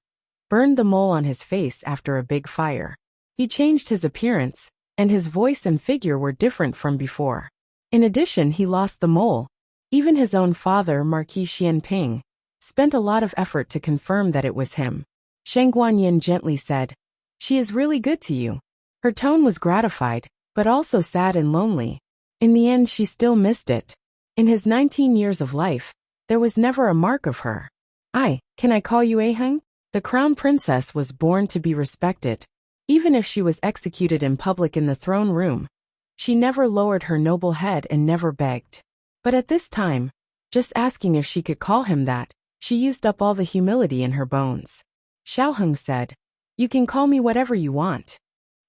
burned the mole on his face after a big fire. He changed his appearance, and his voice and figure were different from before. In addition, he lost the mole. Even his own father, Marquis Xianping, spent a lot of effort to confirm that it was him. Shang Guanyin gently said, she is really good to you. Her tone was gratified, but also sad and lonely. In the end, she still missed it. In his 19 years of life, there was never a mark of her. Can I call you Aheng? The crown princess was born to be respected. Even if she was executed in public in the throne room, she never lowered her noble head and never begged. But at this time, just asking if she could call him that, she used up all the humility in her bones. Xiaoheng said, you can call me whatever you want.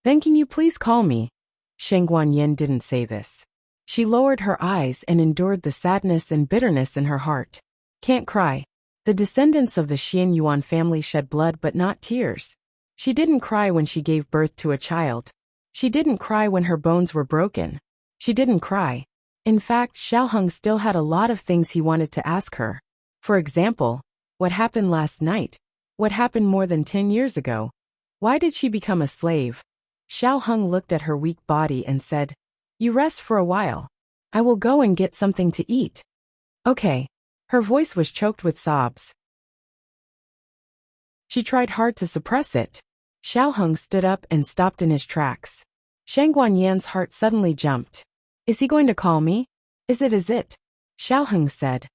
Then can you please call me? Shang Guanyin didn't say this. She lowered her eyes and endured the sadness and bitterness in her heart. Can't cry. The descendants of the Xian Yuan family shed blood but not tears. She didn't cry when she gave birth to a child. She didn't cry when her bones were broken. She didn't cry. In fact, Xiaoheng still had a lot of things he wanted to ask her. For example, what happened last night? What happened more than 10 years ago? Why did she become a slave? Xiaoheng looked at her weak body and said, you rest for a while. I will go and get something to eat. Okay. Her voice was choked with sobs. She tried hard to suppress it. Xiaoheng stood up and stopped in his tracks. Shang Guanyin's heart suddenly jumped. Is he going to call me? Is it? Xiaoheng said.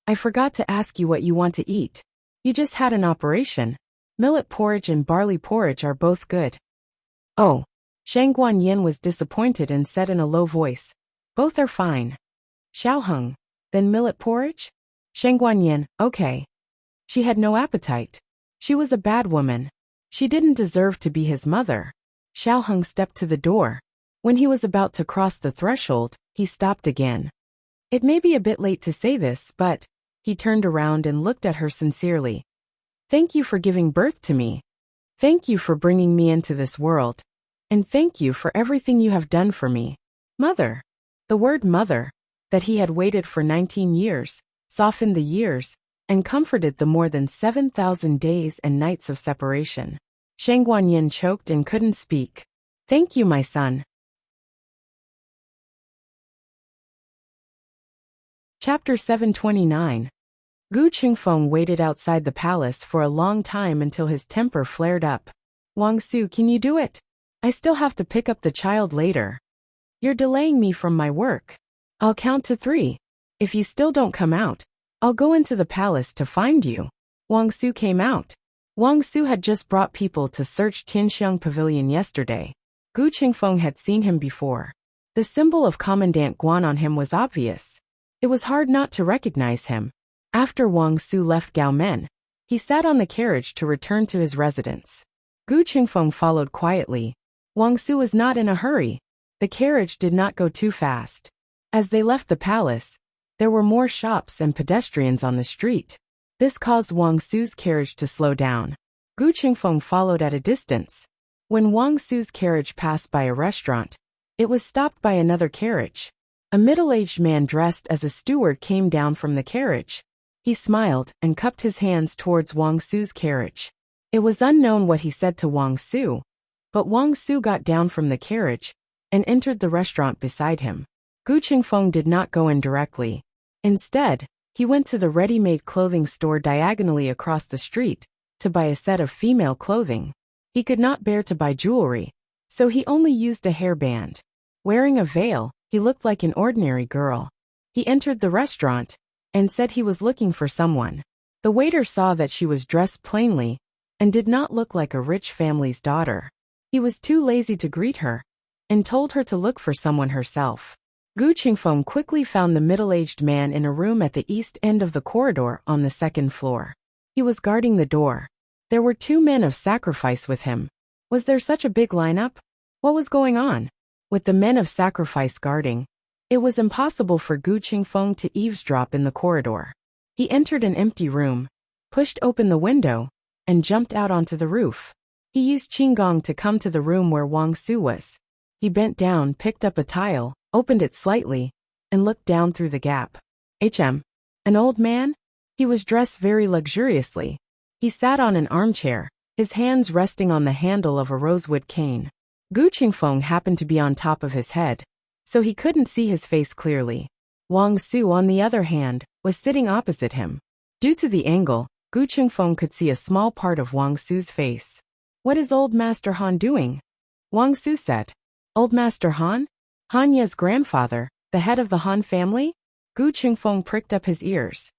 I forgot to ask you what you want to eat. You just had an operation. Millet porridge and barley porridge are both good. Oh, Shang Guanyin was disappointed and said in a low voice, "Both are fine." Xiaoheng, "Then millet porridge?" Shang Guanyin, "Okay." She had no appetite. She was a bad woman. She didn't deserve to be his mother. Xiaoheng stepped to the door. When he was about to cross the threshold, he stopped again. It may be a bit late to say this, but he turned around and looked at her sincerely. "Thank you for giving birth to me. Thank you for bringing me into this world. And thank you for everything you have done for me. Mother." The word mother, that he had waited for 19 years, softened the years, and comforted the more than 7,000 days and nights of separation. Shang Guanyin choked and couldn't speak. "Thank you, my son." Chapter 729. Gu Qingfeng waited outside the palace for a long time until his temper flared up. "Wang Su, can you do it? I still have to pick up the child later. You're delaying me from my work. I'll count to 3. If you still don't come out, I'll go into the palace to find you." Wang Su came out. Wang Su had just brought people to search Tianxiang Pavilion yesterday. Gu Qingfeng had seen him before. The symbol of Commandant Guan on him was obvious. It was hard not to recognize him. After Wang Su left Gaomen, he sat on the carriage to return to his residence. Gu Qingfeng followed quietly. Wang Su was not in a hurry. The carriage did not go too fast. As they left the palace, there were more shops and pedestrians on the street. This caused Wang Su's carriage to slow down. Gu Qingfeng followed at a distance. When Wang Su's carriage passed by a restaurant, it was stopped by another carriage. A middle-aged man dressed as a steward came down from the carriage. He smiled and cupped his hands towards Wang Su's carriage. It was unknown what he said to Wang Su, but Wang Su got down from the carriage and entered the restaurant beside him. Gu Qingfeng did not go in directly. Instead, he went to the ready-made clothing store diagonally across the street to buy a set of female clothing. He could not bear to buy jewelry, so he only used a hairband. Wearing a veil, he looked like an ordinary girl. He entered the restaurant and said he was looking for someone. The waiter saw that she was dressed plainly and did not look like a rich family's daughter. He was too lazy to greet her and told her to look for someone herself. Gu Qingfeng quickly found the middle-aged man in a room at the east end of the corridor on the second floor. He was guarding the door. There were 2 men of sacrifice with him. Was there such a big lineup? What was going on? With the men of sacrifice guarding, it was impossible for Gu Qingfeng to eavesdrop in the corridor. He entered an empty room, pushed open the window, and jumped out onto the roof. He used Qinggong to come to the room where Wang Su was. He bent down, picked up a tile, opened it slightly, and looked down through the gap. An old man? He was dressed very luxuriously. He sat on an armchair, his hands resting on the handle of a rosewood cane. Gu Qingfeng happened to be on top of his head, so he couldn't see his face clearly. Wang Su, on the other hand, was sitting opposite him. Due to the angle, Gu Qingfeng could see a small part of Wang Su's face. "What is old Master Han doing?" Wang Su said. "Old Master Han? Han Ye's grandfather, the head of the Han family?" Gu Qingfeng pricked up his ears.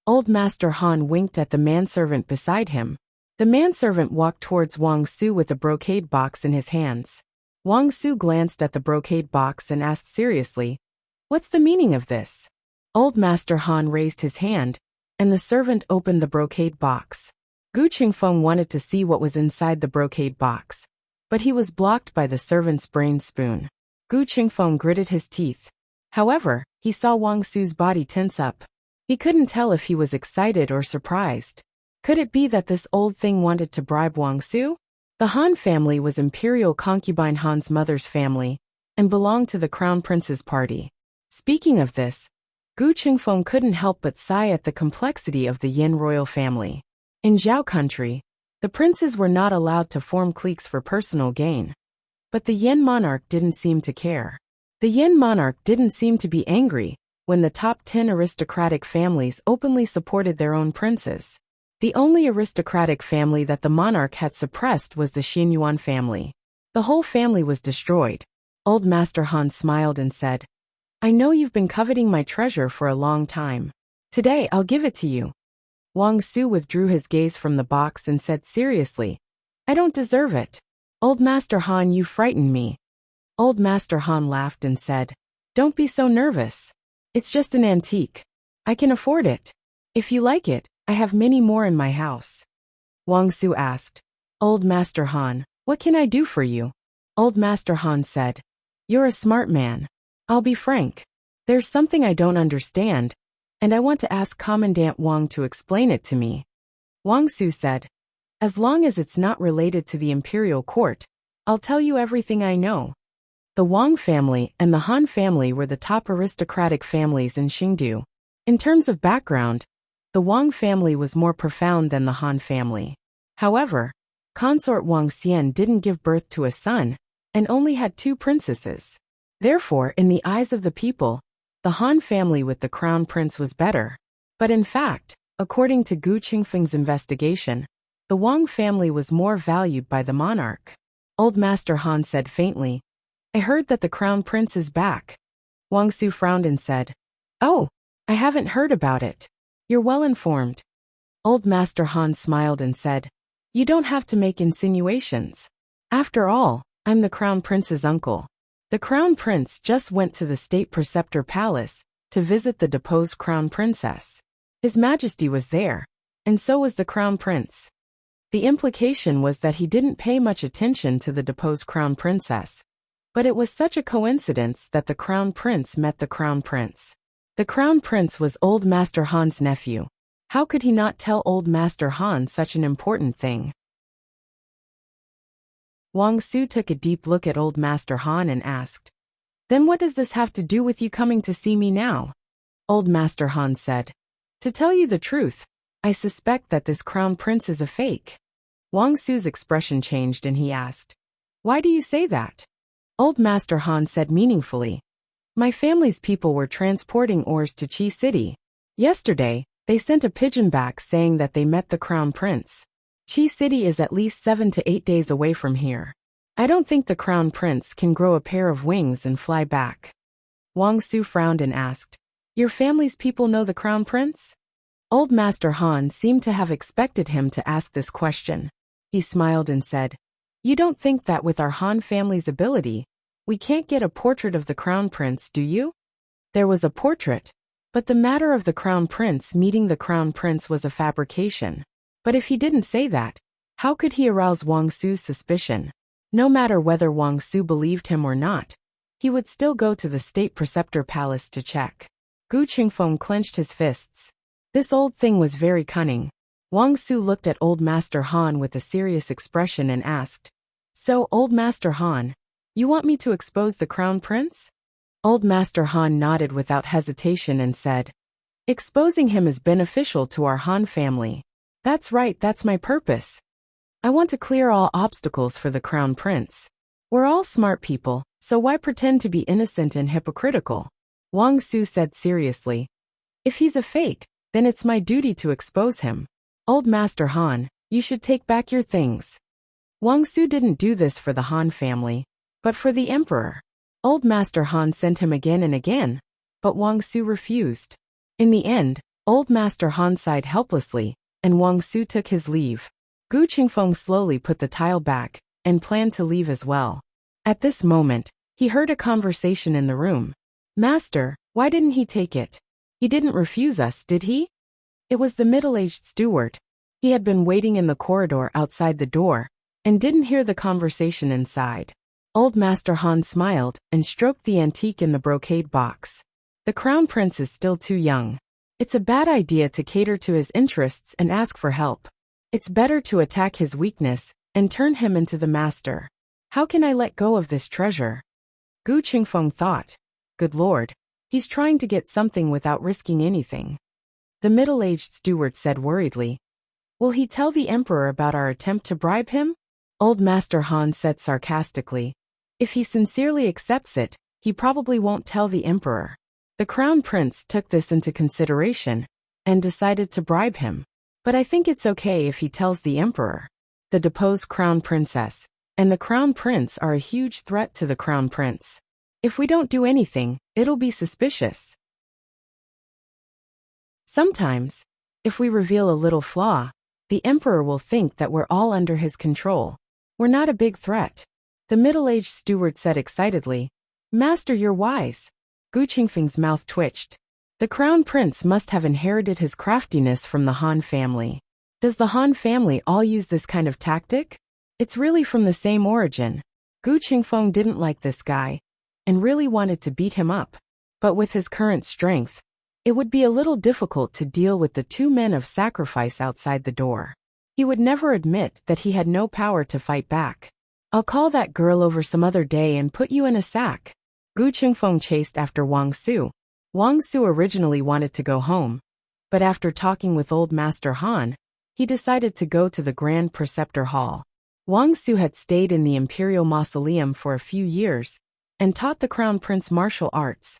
Old Master Han winked at the manservant beside him. The manservant walked towards Wang Su with a brocade box in his hands. Wang Su glanced at the brocade box and asked seriously, "What's the meaning of this?" Old Master Han raised his hand, and the servant opened the brocade box. Gu Qingfeng wanted to see what was inside the brocade box, but he was blocked by the servant's brain spoon. Gu Qingfeng gritted his teeth. However, he saw Wang Su's body tense up. He couldn't tell if he was excited or surprised. Could it be that this old thing wanted to bribe Wang Su? The Han family was imperial concubine Han's mother's family and belonged to the crown prince's party. Speaking of this, Gu Qingfeng couldn't help but sigh at the complexity of the Yin royal family. In Zhao country, the princes were not allowed to form cliques for personal gain. But the Yin monarch didn't seem to care. The Yin monarch didn't seem to be angry when the top 10 aristocratic families openly supported their own princes. The only aristocratic family that the monarch had suppressed was the Xinyuan family. The whole family was destroyed. Old Master Han smiled and said, "I know you've been coveting my treasure for a long time. Today I'll give it to you." Wang Su withdrew his gaze from the box and said seriously, "I don't deserve it." Old Master Han, you frightened me. Old Master Han laughed and said, Don't be so nervous. It's just an antique. I can afford it. If you like it, I have many more in my house. Wang Su asked, Old Master Han, what can I do for you? Old Master Han said, You're a smart man. I'll be frank. There's something I don't understand, and I want to ask Commandant Wang to explain it to me. Wang Su said, As long as it's not related to the imperial court, I'll tell you everything I know. The Wang family and the Han family were the top aristocratic families in Qingdu. In terms of background, the Wang family was more profound than the Han family. However, consort Wang Xian didn't give birth to a son, and only had 2 princesses. Therefore, in the eyes of the people, the Han family with the crown prince was better. But in fact, according to Gu Qingfeng's investigation, the Wang family was more valued by the monarch. Old Master Han said faintly, I heard that the crown prince is back. Wang Su frowned and said, Oh, I haven't heard about it. You're well informed. Old Master Han smiled and said, You don't have to make insinuations. After all, I'm the crown prince's uncle. The crown prince just went to the state preceptor palace to visit the deposed crown princess. His Majesty was there, and so was the crown prince. The implication was that he didn't pay much attention to the deposed crown princess, but it was such a coincidence that the crown prince met the crown prince. The crown prince was Old Master Han's nephew. How could he not tell Old Master Han such an important thing? Wang Su took a deep look at Old Master Han and asked, Then what does this have to do with you coming to see me now? Old Master Han said, To tell you the truth, I suspect that this crown prince is a fake. Wang Su's expression changed and he asked, Why do you say that? Old Master Han said meaningfully, My family's people were transporting ores to Qi City. Yesterday, they sent a pigeon back saying that they met the crown prince. Qi City is at least 7 to 8 days away from here. I don't think the crown prince can grow a pair of wings and fly back. Wang Su frowned and asked, Your family's people know the crown prince? Old Master Han seemed to have expected him to ask this question. He smiled and said, You don't think that with our Han family's ability, we can't get a portrait of the crown prince, do you? There was a portrait, but the matter of the crown prince meeting the crown prince was a fabrication. But if he didn't say that, how could he arouse Wang Su's suspicion? No matter whether Wang Su believed him or not, he would still go to the state preceptor palace to check. Gu Qingfeng clenched his fists. This old thing was very cunning. Wang Su looked at Old Master Han with a serious expression and asked, So, Old Master Han, you want me to expose the crown prince? Old Master Han nodded without hesitation and said, Exposing him is beneficial to our Han family. That's right, that's my purpose. I want to clear all obstacles for the crown prince. We're all smart people, so why pretend to be innocent and hypocritical? Wang Su said seriously, If he's a fake, then it's my duty to expose him. Old Master Han, you should take back your things. Wang Su didn't do this for the Han family, but for the emperor. Old Master Han sent him again and again, but Wang Su refused. In the end, Old Master Han sighed helplessly, and Wang Su took his leave. Gu Qingfeng slowly put the tile back, and planned to leave as well. At this moment, he heard a conversation in the room. Master, why didn't he take it? He didn't refuse us, did he? It was the middle-aged steward. He had been waiting in the corridor outside the door, and didn't hear the conversation inside. Old Master Han smiled, and stroked the antique in the brocade box. The crown prince is still too young. It's a bad idea to cater to his interests and ask for help. It's better to attack his weakness, and turn him into the master. How can I let go of this treasure? Gu Qingfeng thought. Good Lord, he's trying to get something without risking anything. The middle-aged steward said worriedly, Will he tell the emperor about our attempt to bribe him? Old Master Han said sarcastically, If he sincerely accepts it, he probably won't tell the emperor. The crown prince took this into consideration, and decided to bribe him. But I think it's okay if he tells the emperor. The deposed crown princess and the crown prince are a huge threat to the crown prince. If we don't do anything, it'll be suspicious. Sometimes, if we reveal a little flaw, the emperor will think that we're all under his control. We're not a big threat. The middle-aged steward said excitedly. Master, you're wise. Gu Qingfeng's mouth twitched. The crown prince must have inherited his craftiness from the Han family. Does the Han family all use this kind of tactic? It's really from the same origin. Gu Qingfeng didn't like this guy, and really wanted to beat him up. But with his current strength, it would be a little difficult to deal with the two men of sacrifice outside the door. He would never admit that he had no power to fight back. I'll call that girl over some other day and put you in a sack. Gu Qingfeng chased after Wang Su. Wang Su originally wanted to go home, but after talking with old Master Han, he decided to go to the Grand Preceptor Hall. Wang Su had stayed in the Imperial Mausoleum for a few years and taught the Crown Prince martial arts,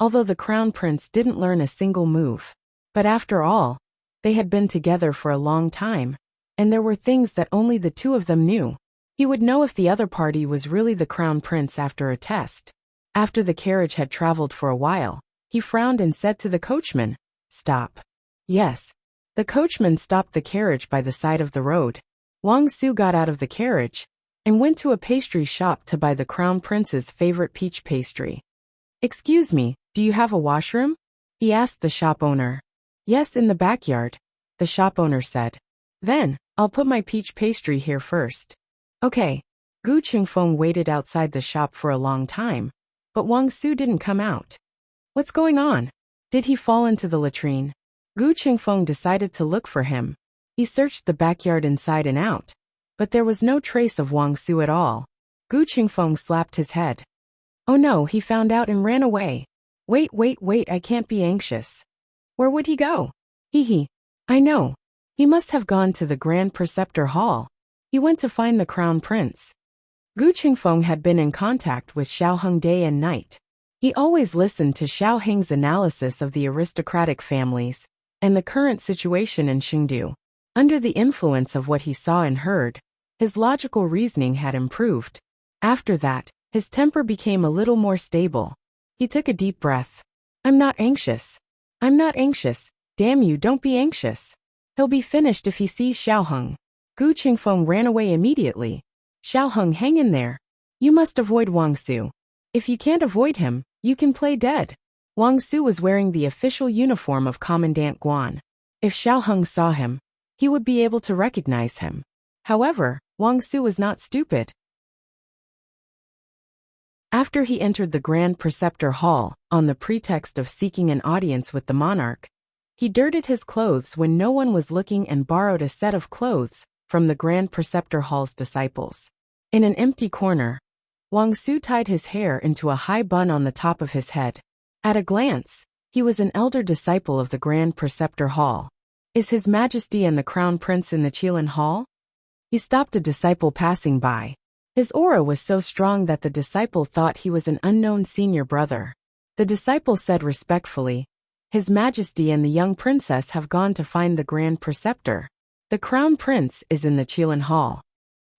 although the Crown Prince didn't learn a single move. But after all, they had been together for a long time, and there were things that only the two of them knew. He would know if the other party was really the Crown Prince after a test. After the carriage had traveled for a while, he frowned and said to the coachman, "Stop." Yes. The coachman stopped the carriage by the side of the road. Wang Su got out of the carriage and went to a pastry shop to buy the Crown Prince's favorite peach pastry. "Excuse me, do you have a washroom?" he asked the shop owner. "Yes, in the backyard," the shop owner said. "Then, I'll put my peach pastry here first." Okay. Gu Qingfeng waited outside the shop for a long time, but Wang Su didn't come out. What's going on? Did he fall into the latrine? Gu Qingfeng decided to look for him. He searched the backyard inside and out, but there was no trace of Wang Su at all. Gu Qingfeng slapped his head. Oh no, he found out and ran away. Wait, I can't be anxious. Where would he go? Hee. I know. He must have gone to the Grand Preceptor Hall. He went to find the Crown Prince. Gu Qingfeng had been in contact with Xiao Heng day and night. He always listened to Xiao Heng's analysis of the aristocratic families and the current situation in Chengdu. Under the influence of what he saw and heard, his logical reasoning had improved. After that, his temper became a little more stable. He took a deep breath. I'm not anxious. Damn you, don't be anxious. He'll be finished if he sees Xiao Heng. Gu Qingfeng ran away immediately. Xiao Heng, hang in there. You must avoid Wang Su. If you can't avoid him, you can play dead. Wang Su was wearing the official uniform of Commandant Guan. If Xiao Heng saw him, he would be able to recognize him. However, Wang Su was not stupid. After he entered the Grand Preceptor Hall, on the pretext of seeking an audience with the monarch, he dirtied his clothes when no one was looking and borrowed a set of clothes from the Grand Preceptor Hall's disciples. In an empty corner, Wang Su tied his hair into a high bun on the top of his head. At a glance, he was an elder disciple of the Grand Preceptor Hall. Is His Majesty and the Crown Prince in the Qilin Hall? He stopped a disciple passing by. His aura was so strong that the disciple thought he was an unknown senior brother. The disciple said respectfully, His Majesty and the young princess have gone to find the Grand Preceptor. The Crown Prince is in the Qilin Hall.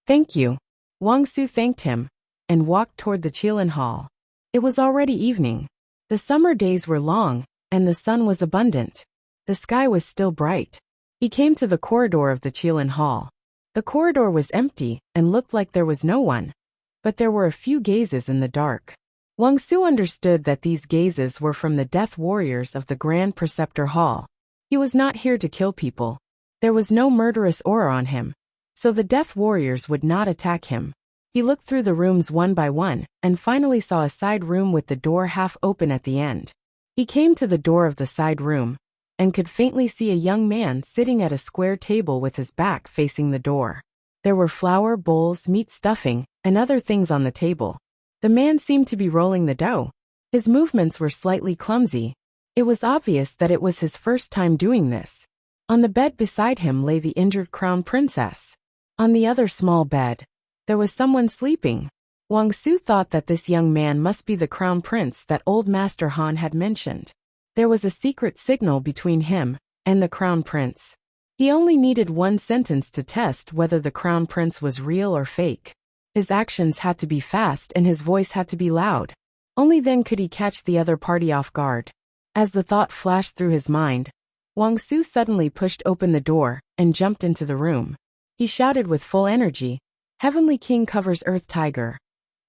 Thank you. Wang Su thanked him and walked toward the Qilin Hall. It was already evening. The summer days were long, and the sun was abundant. The sky was still bright. He came to the corridor of the Qilin Hall. The corridor was empty and looked like there was no one, but there were a few gazes in the dark. Wang Su understood that these gazes were from the death warriors of the Grand Preceptor Hall. He was not here to kill people. There was no murderous aura on him, so the death warriors would not attack him. He looked through the rooms one by one and finally saw a side room with the door half open at the end. He came to the door of the side room and could faintly see a young man sitting at a square table with his back facing the door. There were flour, bowls, meat stuffing, and other things on the table. The man seemed to be rolling the dough. His movements were slightly clumsy. It was obvious that it was his first time doing this. On the bed beside him lay the injured Crown Princess. On the other small bed, there was someone sleeping. Wang Su thought that this young man must be the Crown Prince that old Master Han had mentioned. There was a secret signal between him and the Crown Prince. He only needed one sentence to test whether the Crown Prince was real or fake. His actions had to be fast and his voice had to be loud. Only then could he catch the other party off guard. As the thought flashed through his mind, Wang Su suddenly pushed open the door and jumped into the room. He shouted with full energy, Heavenly King covers Earth Tiger.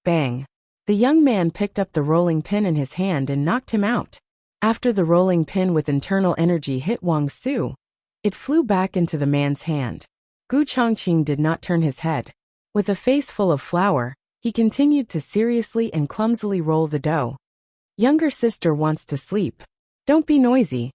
Bang. The young man picked up the rolling pin in his hand and knocked him out. After the rolling pin with internal energy hit Wang Su, it flew back into the man's hand. Gu Chongqing did not turn his head. With a face full of flour, he continued to seriously and clumsily roll the dough. Younger sister wants to sleep. Don't be noisy.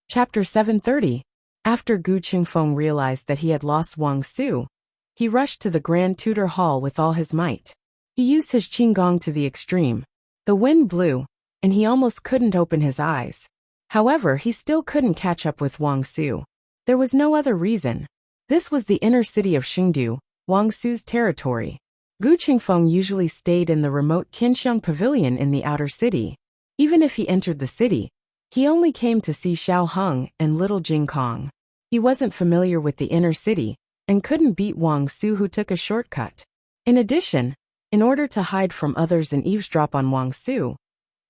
Chapter 730. After Gu Qingfeng realized that he had lost Wang Su, he rushed to the Grand Tutor Hall with all his might. He used his qinggong to the extreme. The wind blew, and he almost couldn't open his eyes. However, he still couldn't catch up with Wang Su. There was no other reason. This was the inner city of Xingdu, Wang Su's territory. Gu Qingfeng usually stayed in the remote Tianxiang Pavilion in the outer city. Even if he entered the city, he only came to see Xiao Heng and little Jing Kong. He wasn't familiar with the inner city, and couldn't beat Wang Su, who took a shortcut. In addition, in order to hide from others and eavesdrop on Wang Su,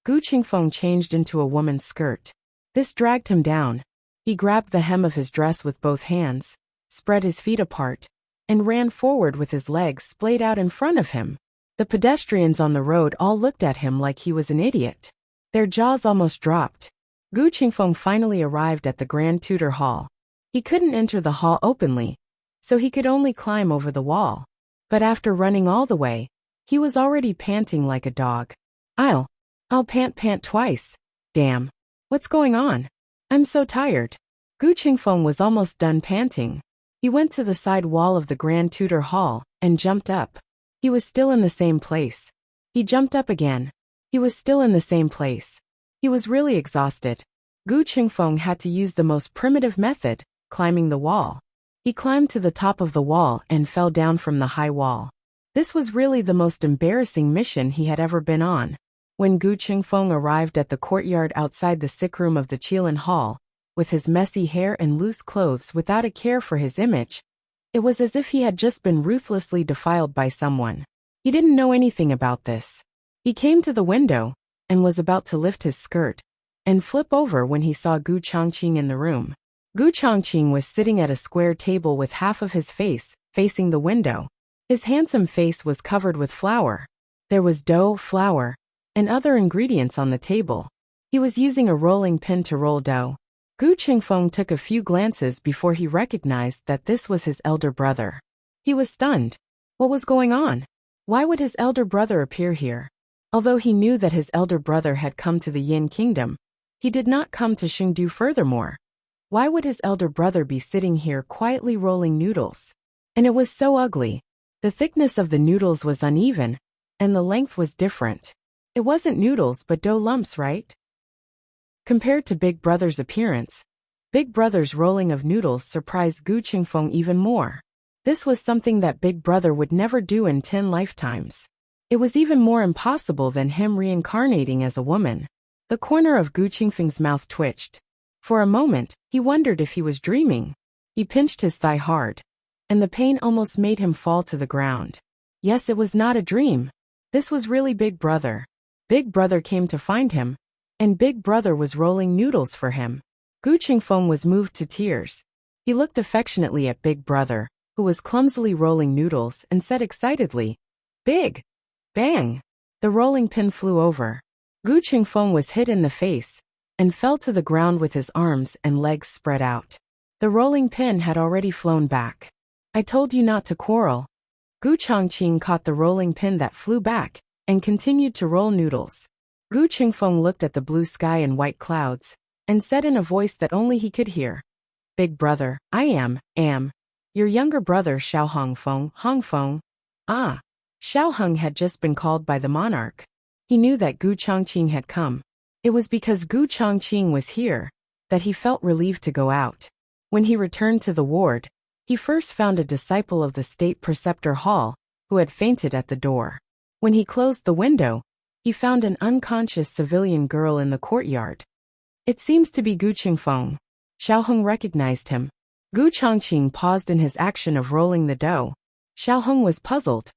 Gu Qingfeng changed into a woman's skirt. This dragged him down. He grabbed the hem of his dress with both hands, spread his feet apart, and ran forward with his legs splayed out in front of him. The pedestrians on the road all looked at him like he was an idiot. Their jaws almost dropped. Gu Qingfeng finally arrived at the Grand Tutor Hall. He couldn't enter the hall openly, so he could only climb over the wall. But after running all the way, he was already panting like a dog. I'll pant twice. Damn. What's going on? I'm so tired. Gu Qingfeng was almost done panting. He went to the side wall of the Grand Tutor Hall and jumped up. He was still in the same place. He jumped up again. He was still in the same place. He was really exhausted. Gu Qingfeng had to use the most primitive method, climbing the wall. He climbed to the top of the wall and fell down from the high wall. This was really the most embarrassing mission he had ever been on. When Gu Qingfeng arrived at the courtyard outside the sick room of the Qilin Hall, with his messy hair and loose clothes without a care for his image, it was as if he had just been ruthlessly defiled by someone. He didn't know anything about this. He came to the window, and was about to lift his skirt, and flip over when he saw Gu Chongqing in the room. Gu Chongqing was sitting at a square table with half of his face facing the window. His handsome face was covered with flour. There was dough, flour, and other ingredients on the table. He was using a rolling pin to roll dough. Gu Qingfeng took a few glances before he recognized that this was his elder brother. He was stunned. What was going on? Why would his elder brother appear here? Although he knew that his elder brother had come to the Yin Kingdom, he did not come to Xingdu. Furthermore, why would his elder brother be sitting here quietly rolling noodles? And it was so ugly. The thickness of the noodles was uneven, and the length was different. It wasn't noodles but dough lumps, right? Compared to Big Brother's appearance, Big Brother's rolling of noodles surprised Gu Qingfeng even more. This was something that Big Brother would never do in 10 lifetimes. It was even more impossible than him reincarnating as a woman. The corner of Gu Qingfeng's mouth twitched. For a moment, he wondered if he was dreaming. He pinched his thigh hard, and the pain almost made him fall to the ground. Yes, it was not a dream. This was really Big Brother. Big Brother came to find him, and Big Brother was rolling noodles for him. Gu Qingfeng was moved to tears. He looked affectionately at Big Brother, who was clumsily rolling noodles, and said excitedly, "Big!" Bang! The rolling pin flew over. Gu Qingfeng was hit in the face, and fell to the ground with his arms and legs spread out. The rolling pin had already flown back. "I told you not to quarrel." Gu Chongqing caught the rolling pin that flew back, and continued to roll noodles. Gu Qingfeng looked at the blue sky and white clouds, and said in a voice that only he could hear, "Big Brother, I am your younger brother Xiao Hongfeng." Ah, Xiao Heng had just been called by the monarch. He knew that Gu Chongqing had come. It was because Gu Chongqing was here that he felt relieved to go out. When he returned to the ward, he first found a disciple of the State Preceptor Hall, who had fainted at the door. When he closed the window, he found an unconscious civilian girl in the courtyard. It seems to be Gu Qingfeng. Xiao Heng recognized him. Gu Chongqing paused in his action of rolling the dough. Xiao Heng was puzzled.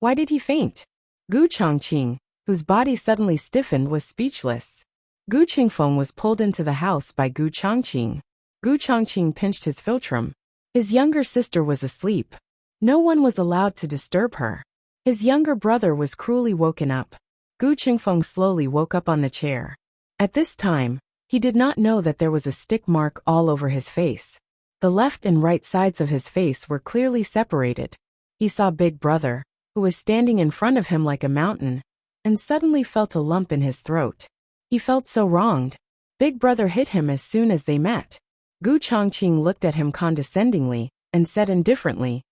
Why did he faint? Gu Chongqing, whose body suddenly stiffened, was speechless. Gu Qingfeng was pulled into the house by Gu Chongqing. Gu Chongqing pinched his philtrum. His younger sister was asleep. No one was allowed to disturb her. His younger brother was cruelly woken up. Gu Qingfeng slowly woke up on the chair. At this time, he did not know that there was a stick mark all over his face. The left and right sides of his face were clearly separated. He saw Big Brother, who was standing in front of him like a mountain, and suddenly felt a lump in his throat. He felt so wronged. Big Brother hit him as soon as they met. Gu Chongqing looked at him condescendingly and said indifferently,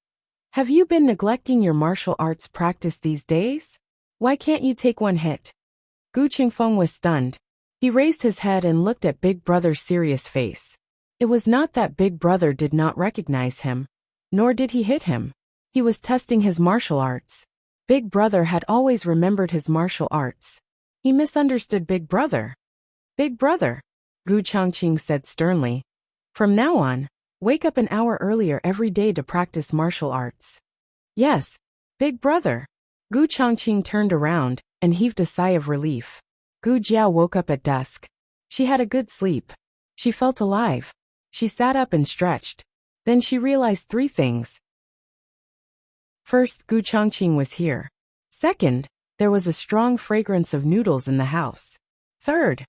"Have you been neglecting your martial arts practice these days? Why can't you take one hit?" Gu Qingfeng was stunned. He raised his head and looked at Big Brother's serious face. It was not that Big Brother did not recognize him, nor did he hit him. He was testing his martial arts. Big Brother had always remembered his martial arts. He misunderstood Big Brother. "Big Brother," Gu Chongqing said sternly, "from now on, wake up an hour earlier every day to practice martial arts." "Yes, Big Brother." Gu Chongqing turned around and heaved a sigh of relief. Gu Jiao woke up at dusk. She had a good sleep. She felt alive. She sat up and stretched. Then she realized three things. First, Gu Chongqing was here. Second, there was a strong fragrance of noodles in the house. Third,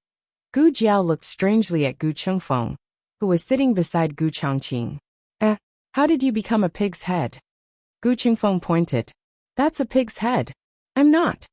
Gu Jiao looked strangely at Gu Qingfeng, who was sitting beside Gu Chongqing. How did you become a pig's head?" Gu Qingfeng pointed. "That's a pig's head. I'm not."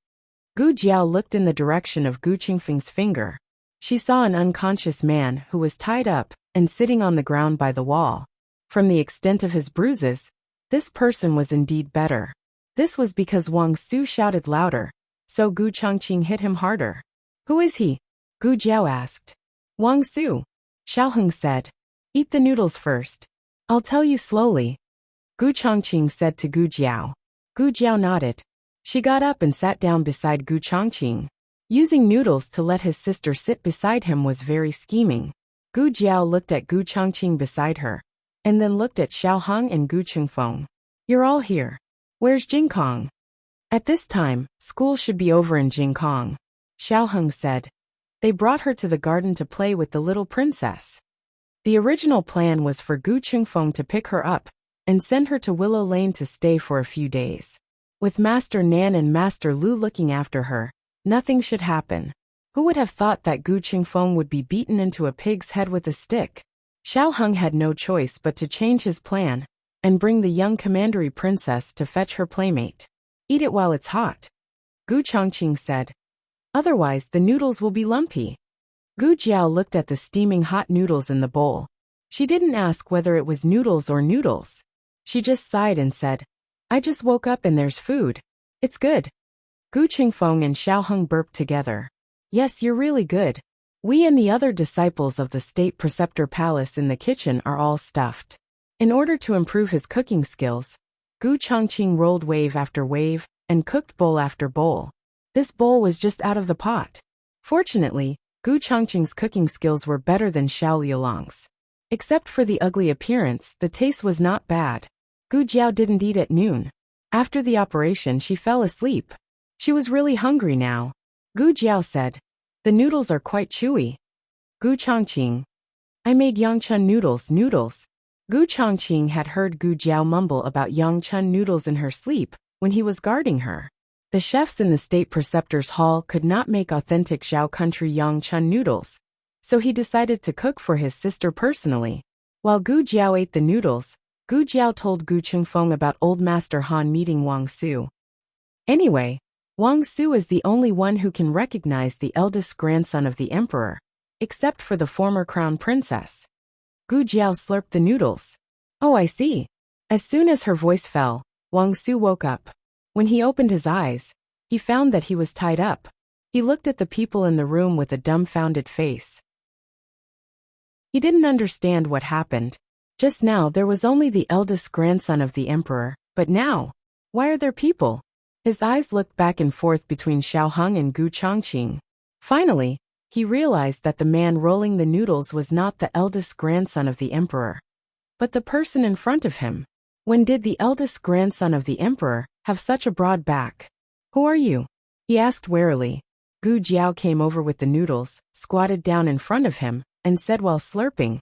Gu Jiao looked in the direction of Gu Qingfeng's finger. She saw an unconscious man who was tied up and sitting on the ground by the wall. From the extent of his bruises, this person was indeed better. This was because Wang Su shouted louder, so Gu Chongqing hit him harder. "Who is he?" Gu Jiao asked. "Wang Su," Xiaoheng said. "Eat the noodles first. I'll tell you slowly," Gu Chongqing said to Gu Jiao. Gu Jiao nodded. She got up and sat down beside Gu Chongqing. Using noodles to let his sister sit beside him was very scheming. Gu Jiao looked at Gu Chongqing beside her, and then looked at Xiaoheng and Gu Qingfeng. "You're all here. Where's Jingkong?" "At this time, school should be over in Jingkong," Xiaoheng said. They brought her to the garden to play with the little princess. The original plan was for Gu Qingfeng to pick her up and send her to Willow Lane to stay for a few days. With Master Nan and Master Lu looking after her, nothing should happen. Who would have thought that Gu Qingfeng would be beaten into a pig's head with a stick? Xiaoheng had no choice but to change his plan and bring the young commandery princess to fetch her playmate. "Eat it while it's hot," Gu Chongqing said. "Otherwise the noodles will be lumpy." Gu Jiao looked at the steaming hot noodles in the bowl. She didn't ask whether it was noodles or noodles. She just sighed and said, "I just woke up and there's food. It's good." Gu Qingfeng and Xiaoheng burped together. "Yes, you're really good. We and the other disciples of the State Preceptor Palace in the kitchen are all stuffed." In order to improve his cooking skills, Gu Chongqing rolled wave after wave and cooked bowl after bowl. This bowl was just out of the pot. Fortunately, Gu Chongqing's cooking skills were better than Xiao Liulong's. Except for the ugly appearance, the taste was not bad. Gu Jiao didn't eat at noon. After the operation, she fell asleep. She was really hungry now. Gu Jiao said, "The noodles are quite chewy." Gu Chongqing, "I made Yangchun noodles. Gu Chongqing had heard Gu Jiao mumble about Yangchun noodles in her sleep when he was guarding her. The chefs in the State Preceptor's Hall could not make authentic Zhao country Yangchun noodles, so he decided to cook for his sister personally. While Gu Jiao ate the noodles, Gu Jiao told Gu Qingfeng about old Master Han meeting Wang Su. Anyway, Wang Su is the only one who can recognize the eldest grandson of the emperor, except for the former crown princess. Gu Jiao slurped the noodles. "Oh, I see." As soon as her voice fell, Wang Su woke up. When he opened his eyes, he found that he was tied up. He looked at the people in the room with a dumbfounded face. He didn't understand what happened. Just now there was only the eldest grandson of the emperor, but now, why are there people? His eyes looked back and forth between Xiaoheng and Gu Chongqing. Finally, he realized that the man rolling the noodles was not the eldest grandson of the emperor, but the person in front of him. When did the eldest grandson of the emperor have such a broad back? "Who are you?" he asked warily. Gu Jiao came over with the noodles, squatted down in front of him, and said while slurping,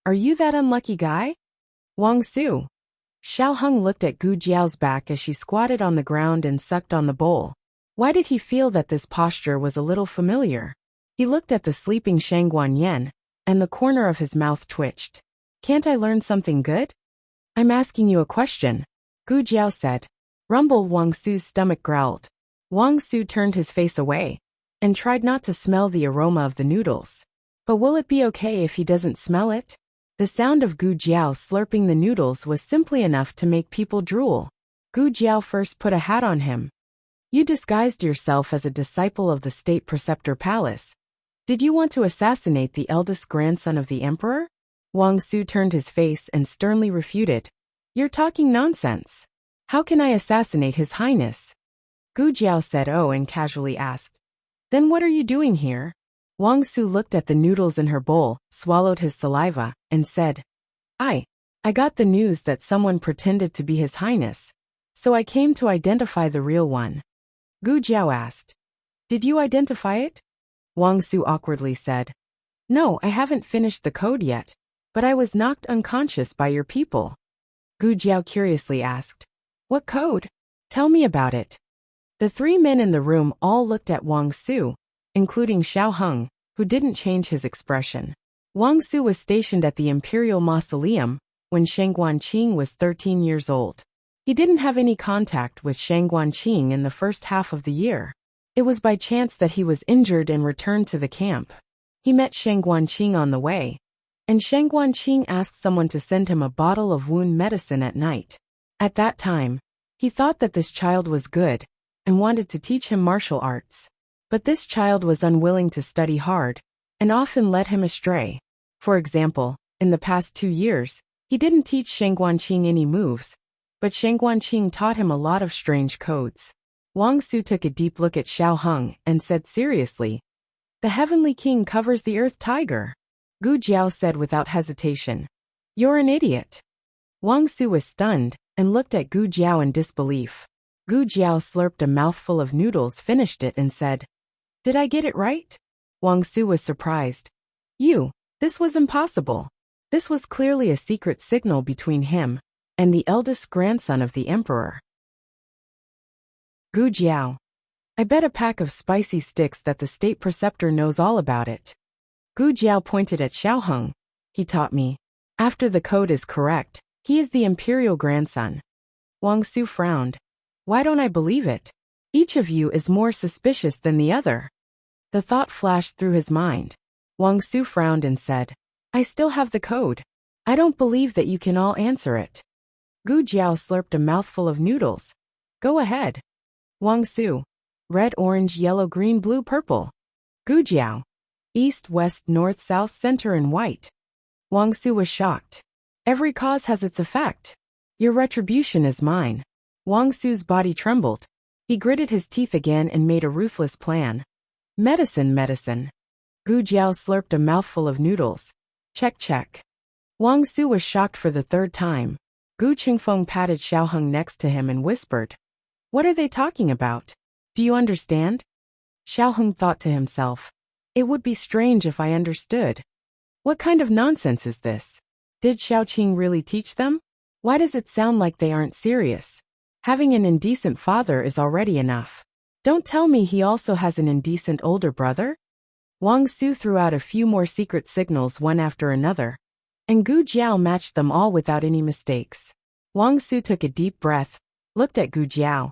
Are you that unlucky guy? Wang Su. Xiao Heng looked at Gu Jiao's back as she squatted on the ground and sucked on the bowl. Why did he feel that this posture was a little familiar? He looked at the sleeping Shangguan Yan, and the corner of his mouth twitched. Can't I learn something good? I'm asking you a question, Gu Jiao said. Rumble. Wang Su's stomach growled. Wang Su turned his face away and tried not to smell the aroma of the noodles. But will it be okay if he doesn't smell it? The sound of Gu Jiao slurping the noodles was simply enough to make people drool. Gu Jiao first put a hat on him. You disguised yourself as a disciple of the state preceptor palace. Did you want to assassinate the eldest grandson of the emperor? Wang Su turned his face and sternly refuted. You're talking nonsense. How can I assassinate His Highness? Gu Jiao said oh and casually asked. Then what are you doing here? Wang Su looked at the noodles in her bowl, swallowed his saliva, and said, I got the news that someone pretended to be His Highness, so I came to identify the real one. Gu Jiao asked, Did you identify it? Wang Su awkwardly said, No, I haven't finished the code yet, but I was knocked unconscious by your people. Gu Jiao curiously asked, What code? Tell me about it. The three men in the room all looked at Wang Su, including Xiao Heng, who didn't change his expression. Wang Su was stationed at the Imperial Mausoleum when Shangguan Qing was 13 years old. He didn't have any contact with Shangguan Qing in the first half of the year. It was by chance that he was injured and returned to the camp. He met Shangguan Qing on the way, and Shangguan Qing asked someone to send him a bottle of wound medicine at night. At that time, he thought that this child was good and wanted to teach him martial arts. But this child was unwilling to study hard and often led him astray. For example, in the past 2 years, he didn't teach Shangguan Qing any moves, but Shangguan Qing taught him a lot of strange codes. Wang Su took a deep look at Xiao Heng and said seriously, The Heavenly King covers the Earth Tiger. Gu Jiao said without hesitation, You're an idiot. Wang Su was stunned and looked at Gu Jiao in disbelief. Gu Jiao slurped a mouthful of noodles, finished it, and said, Did I get it right? Wang Su was surprised. This was impossible. This was clearly a secret signal between him and the eldest grandson of the emperor. Gu Jiao. I bet a pack of spicy sticks that the state preceptor knows all about it. Gu Jiao pointed at Xiao Heng. He taught me. After the code is correct, he is the imperial grandson. Wang Su frowned. Why don't I believe it? Each of you is more suspicious than the other. The thought flashed through his mind. Wang Su frowned and said, I still have the code. I don't believe that you can all answer it. Gu Jiao slurped a mouthful of noodles. Go ahead. Wang Su. Red, orange, yellow, green, blue, purple. Gu Jiao. East, west, north, south, center, and white. Wang Su was shocked. Every cause has its effect. Your retribution is mine. Wang Su's body trembled. He gritted his teeth again and made a ruthless plan. Medicine, medicine. Gu Jiao slurped a mouthful of noodles. Check, check. Wang Su was shocked for the third time. Gu Qingfeng patted Xiao Heng next to him and whispered, What are they talking about? Do you understand? Xiao Heng thought to himself, It would be strange if I understood. What kind of nonsense is this? Did Xiao Qing really teach them? Why does it sound like they aren't serious? Having an indecent father is already enough. Don't tell me he also has an indecent older brother? Wang Su threw out a few more secret signals one after another, and Gu Jiao matched them all without any mistakes. Wang Su took a deep breath, looked at Gu Jiao,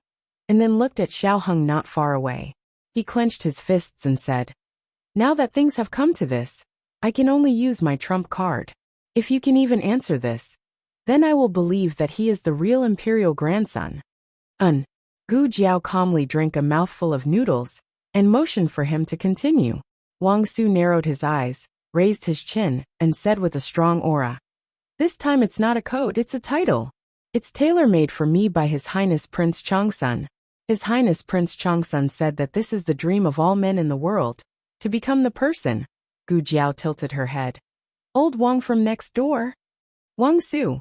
and then looked at Xiao Heng not far away. He clenched his fists and said, Now that things have come to this, I can only use my trump card. If you can even answer this, then I will believe that he is the real imperial grandson. Gu Jiao calmly drank a mouthful of noodles and motioned for him to continue. Wang Su narrowed his eyes, raised his chin, and said with a strong aura, This time it's not a code, it's a title. It's tailor-made for me by His Highness Prince Changsun. His Highness Prince Changsun said that this is the dream of all men in the world, to become the person. Gu Jiao tilted her head. Old Wang from next door? Wang Su.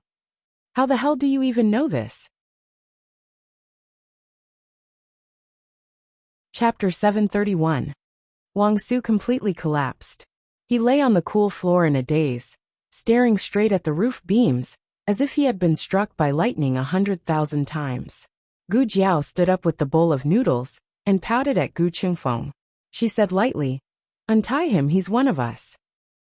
How the hell do you even know this? Chapter 731. Wang Su completely collapsed. He lay on the cool floor in a daze, staring straight at the roof beams, as if he had been struck by lightning 100,000 times. Gu Jiao stood up with the bowl of noodles and pouted at Gu Qingfeng. She said lightly, "Untie him, he's one of us."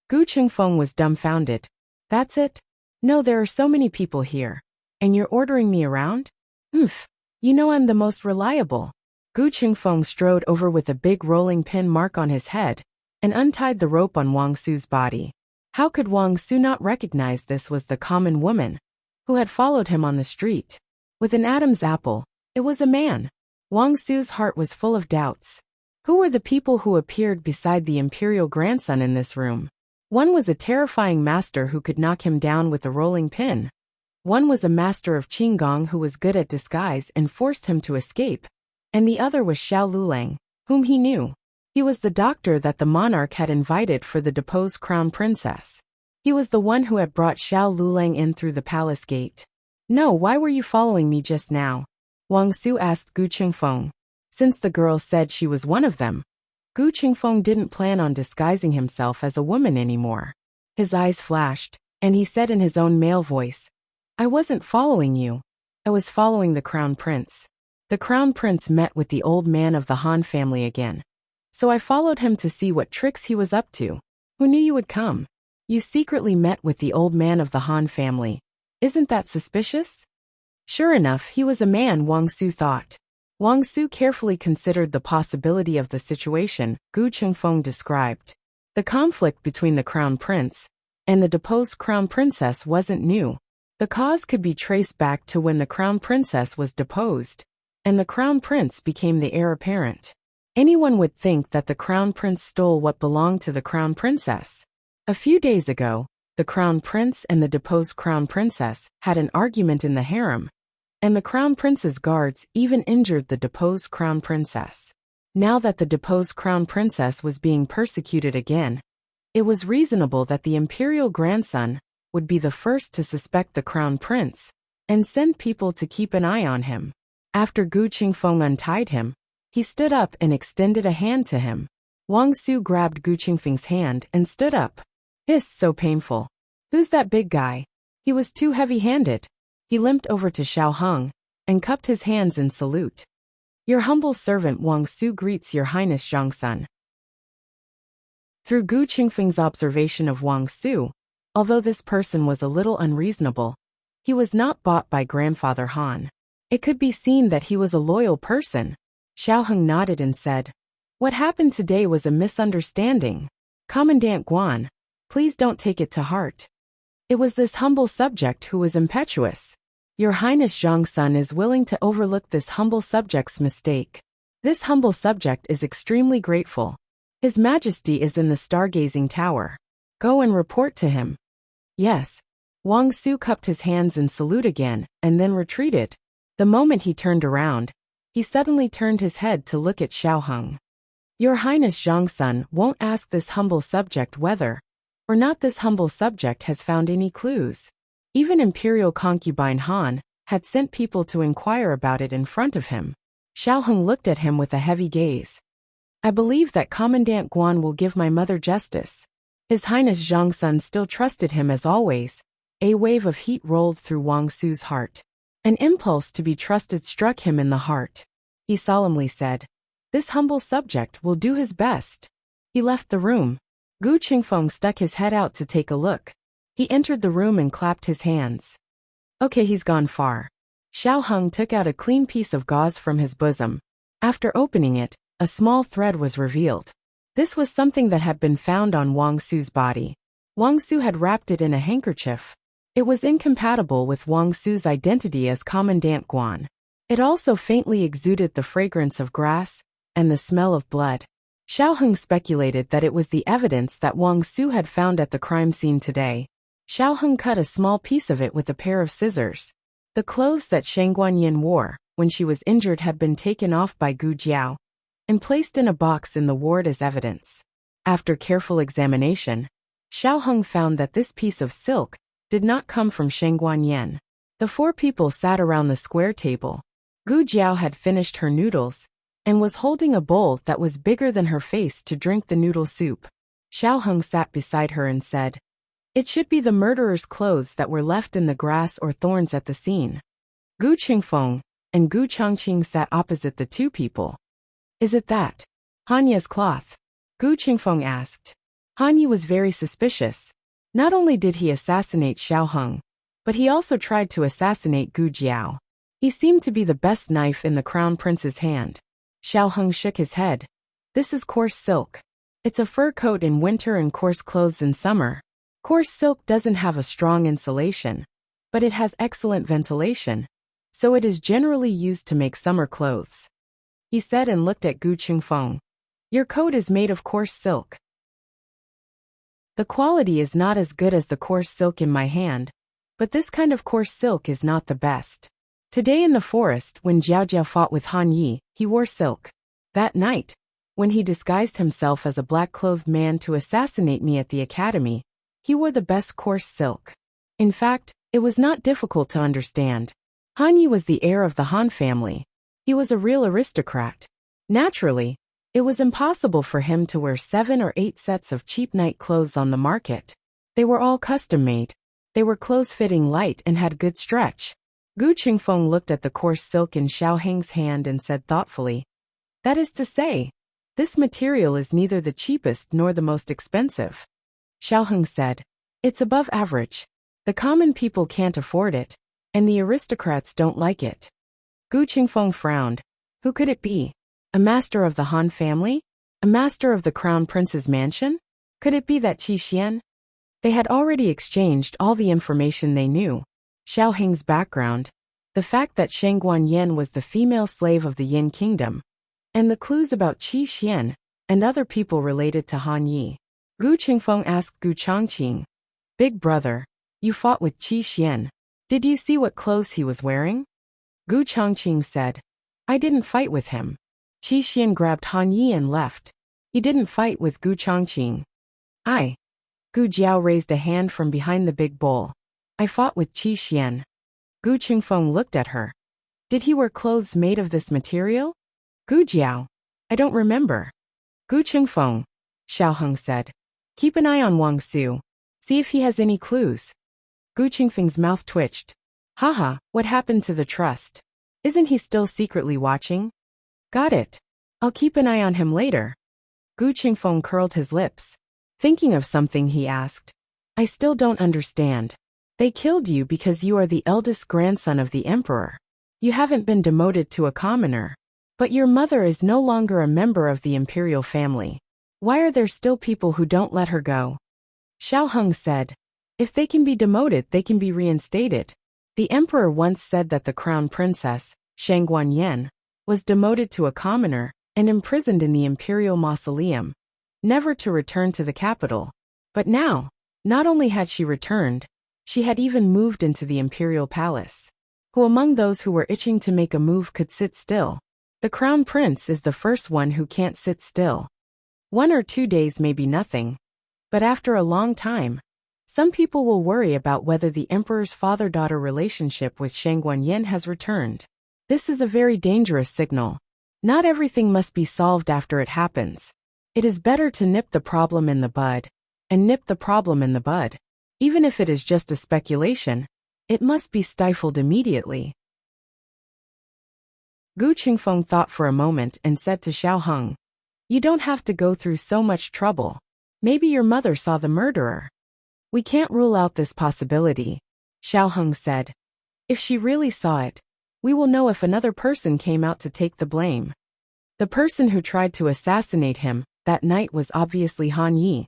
Gu Qingfeng was dumbfounded. "That's it? No, there are so many people here. And you're ordering me around? Oof. You know I'm the most reliable." Gu Qingfeng strode over with a big rolling pin mark on his head and untied the rope on Wang Su's body. How could Wang Su not recognize this was the common woman who had followed him on the street? With an Adam's apple, it was a man. Wang Su's heart was full of doubts. Who were the people who appeared beside the imperial grandson in this room? One was a terrifying master who could knock him down with a rolling pin. One was a master of Qinggong who was good at disguise and forced him to escape. And the other was Xiao Lulang, whom he knew. He was the doctor that the monarch had invited for the deposed crown princess. He was the one who had brought Xiao Lulang in through the palace gate. "No, why were you following me just now?" Wang Su asked Gu Qingfeng. Since the girl said she was one of them, Gu Qingfeng didn't plan on disguising himself as a woman anymore. His eyes flashed, and he said in his own male voice, "I wasn't following you. I was following the crown prince. The crown prince met with the old man of the Han family again. So I followed him to see what tricks he was up to. Who knew you would come? You secretly met with the old man of the Han family. Isn't that suspicious?" Sure enough, he was a man, Wang Su thought. Wang Su carefully considered the possibility of the situation Gu Qingfeng described. The conflict between the crown prince and the deposed crown princess wasn't new. The cause could be traced back to when the crown princess was deposed, and the crown prince became the heir apparent. Anyone would think that the crown prince stole what belonged to the crown princess. A few days ago, the crown prince and the deposed crown princess had an argument in the harem, and the crown prince's guards even injured the deposed crown princess. Now that the deposed crown princess was being persecuted again, it was reasonable that the imperial grandson would be the first to suspect the crown prince and send people to keep an eye on him. After Gu Qingfeng untied him, he stood up and extended a hand to him. Wang Su grabbed Gu Qingfeng's hand and stood up. Hiss, so painful. "Who's that big guy?" He was too heavy-handed. He limped over to Xiao Heng and cupped his hands in salute. "Your humble servant Wang Su greets your highness Zhangsun." Through Gu Qingfeng's observation of Wang Su, although this person was a little unreasonable, he was not bought by grandfather Han. It could be seen that he was a loyal person. Xiao Heng nodded and said, "What happened today was a misunderstanding. Commandant Guan, please don't take it to heart. It was this humble subject who was impetuous. Your Highness Zhangsun is willing to overlook this humble subject's mistake. This humble subject is extremely grateful. His Majesty is in the stargazing tower. Go and report to him." "Yes." Wang Su cupped his hands in salute again and then retreated. The moment he turned around, he suddenly turned his head to look at Xiao Heng. "Your Highness Zhangsun won't ask this humble subject whether or not this humble subject has found any clues. Even Imperial concubine Han had sent people to inquire about it in front of him." Xiao Heng looked at him with a heavy gaze. "I believe that Commandant Guan will give my mother justice." His Highness Zhangsun still trusted him as always. A wave of heat rolled through Wang Su's heart. An impulse to be trusted struck him in the heart. He solemnly said, "This humble subject will do his best." He left the room. Gu Qingfeng stuck his head out to take a look. He entered the room and clapped his hands. "Okay, he's gone far." Xiao Heng took out a clean piece of gauze from his bosom. After opening it, a small thread was revealed. This was something that had been found on Wang Su's body. Wang Su had wrapped it in a handkerchief. It was incompatible with Wang Su's identity as Commandant Guan. It also faintly exuded the fragrance of grass and the smell of blood. Xiao Heng speculated that it was the evidence that Wang Su had found at the crime scene today. Xiao Heng cut a small piece of it with a pair of scissors. The clothes that Shang Guanyin wore when she was injured had been taken off by Gu Jiao and placed in a box in the ward as evidence. After careful examination, Xiao Heng found that this piece of silk did not come from Shang Guanyin. The four people sat around the square table. Gu Jiao had finished her noodles and was holding a bowl that was bigger than her face to drink the noodle soup. Xiao Heng sat beside her and said, It should be the murderer's clothes that were left in the grass or thorns at the scene. Gu Qingfeng and Gu Changqing sat opposite the two people. Is it that? Hanya's cloth? Gu Qingfeng asked. Hanya was very suspicious. Not only did he assassinate Xiao Heng, but he also tried to assassinate Gu Jiao. He seemed to be the best knife in the crown prince's hand. Xiao Heng shook his head. This is coarse silk. It's a fur coat in winter and coarse clothes in summer. Coarse silk doesn't have a strong insulation, but it has excellent ventilation, so it is generally used to make summer clothes. He said and looked at Gu Qingfeng. Your coat is made of coarse silk. The quality is not as good as the coarse silk in my hand, but this kind of coarse silk is not the best. Today in the forest, when Jiao Jiao fought with Han Yi, he wore silk. That night, when he disguised himself as a black-clothed man to assassinate me at the academy, he wore the best coarse silk. In fact, it was not difficult to understand. Han Yi was the heir of the Han family. He was a real aristocrat. Naturally, it was impossible for him to wear 7 or 8 sets of cheap night clothes on the market. They were all custom-made. They were close-fitting light and had good stretch. Gu Qingfeng looked at the coarse silk in Xiao Heng's hand and said thoughtfully, that is to say, this material is neither the cheapest nor the most expensive. Xiao Heng said, it's above average. The common people can't afford it, and the aristocrats don't like it. Gu Qingfeng frowned. Who could it be? A master of the Han family? A master of the crown prince's mansion? Could it be that Qi Xian? They had already exchanged all the information they knew. Xiao Heng's background, the fact that Shang Guanyan was the female slave of the Yin kingdom, and the clues about Qi Xian and other people related to Han Yi. Gu Qingfeng asked Gu Changqing, Big brother, you fought with Qi Xian. Did you see what clothes he was wearing? Gu Changqing said, I didn't fight with him. Qi Xian grabbed Han Yi and left. He didn't fight with Gu Changqing. Gu Jiao raised a hand from behind the big bowl. I fought with Qi Xian. Gu Qingfeng looked at her. Did he wear clothes made of this material? Gu Jiao. I don't remember. Gu Qingfeng, Xiao Heng said. Keep an eye on Wang Su. See if he has any clues. Gu Qingfeng's mouth twitched. Haha, what happened to the trust? Isn't he still secretly watching? Got it. I'll keep an eye on him later. Gu Qingfeng curled his lips. Thinking of something, he asked. I still don't understand. They killed you because you are the eldest grandson of the emperor. You haven't been demoted to a commoner. But your mother is no longer a member of the imperial family. Why are there still people who don't let her go? Xiao Heng said, if they can be demoted, they can be reinstated. The emperor once said that the crown princess, Shang Guanyan, was demoted to a commoner and imprisoned in the imperial mausoleum, never to return to the capital. But now, not only had she returned, she had even moved into the imperial palace. Who among those who were itching to make a move could sit still? The crown prince is the first one who can't sit still. 1 or 2 days may be nothing, but after a long time, some people will worry about whether the emperor's father-daughter relationship with Shang Guanyan has returned. This is a very dangerous signal. Not everything must be solved after it happens. It is better to nip the problem in the bud, and nip the problem in the bud. Even if it is just a speculation, it must be stifled immediately. Gu Qingfeng thought for a moment and said to Xiao Heng, you don't have to go through so much trouble. Maybe your mother saw the murderer. We can't rule out this possibility, Xiao Heng said. If she really saw it, we will know if another person came out to take the blame. The person who tried to assassinate him that night was obviously Han Yi,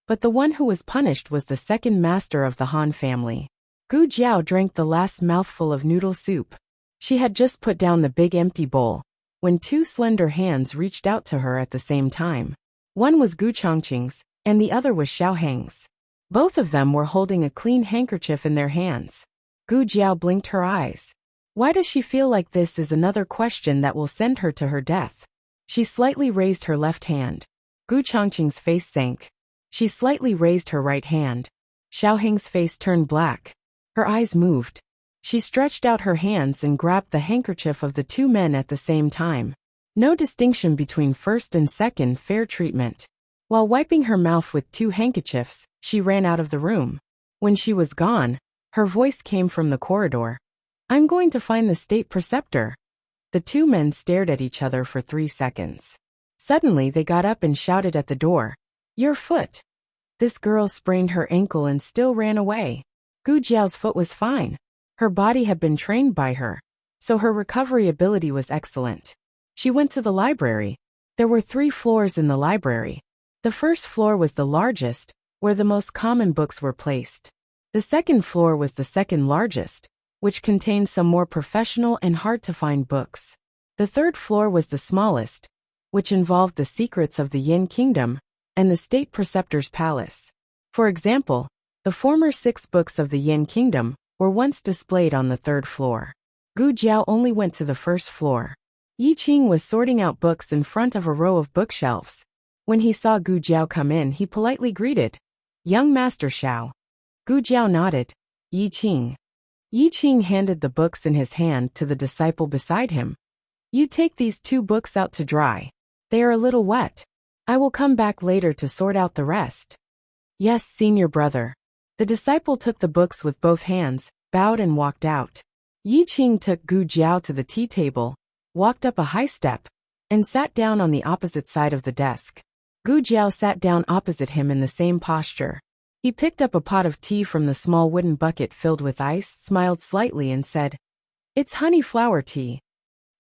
but the one who was punished was the second master of the Han family. Gu Jiao drank the last mouthful of noodle soup. She had just put down the big empty bowl when 2 slender hands reached out to her at the same time. One was Gu Changqing's, and the other was Xiao Heng's. Both of them were holding a clean handkerchief in their hands. Gu Jiao blinked her eyes. Why does she feel like this is another question that will send her to her death? She slightly raised her left hand. Gu Changqing's face sank. She slightly raised her right hand. Xiao Heng's face turned black. Her eyes moved. She stretched out her hands and grabbed the handkerchief of the 2 men at the same time. No distinction between first and second, fair treatment. While wiping her mouth with 2 handkerchiefs, she ran out of the room. When she was gone, her voice came from the corridor. I'm going to find the state preceptor. The two men stared at each other for 3 seconds. Suddenly they got up and shouted at the door. Your foot! This girl sprained her ankle and still ran away. Gu Jiao's foot was fine. Her body had been trained by her, so her recovery ability was excellent. She went to the library. There were 3 floors in the library. The first floor was the largest, where the most common books were placed. The second floor was the second largest, which contained some more professional and hard-to-find books. The third floor was the smallest, which involved the secrets of the Yin Kingdom and the state preceptor's palace. For example, the former 6 books of the Yin Kingdom were once displayed on the 3rd floor. Gu Jiao only went to the 1st floor. Yi Qing was sorting out books in front of a row of bookshelves. When he saw Gu Jiao come in, he politely greeted, "Young Master Xiao." Gu Jiao nodded. Yi Qing. Yi Qing handed the books in his hand to the disciple beside him. You take these 2 books out to dry. They are a little wet. I will come back later to sort out the rest. Yes, senior brother. The disciple took the books with both hands, bowed and walked out. Yi Qing took Gu Jiao to the tea table, walked up a high step, and sat down on the opposite side of the desk. Gu Jiao sat down opposite him in the same posture. He picked up a pot of tea from the small wooden bucket filled with ice, smiled slightly and said, "It's honey flower tea."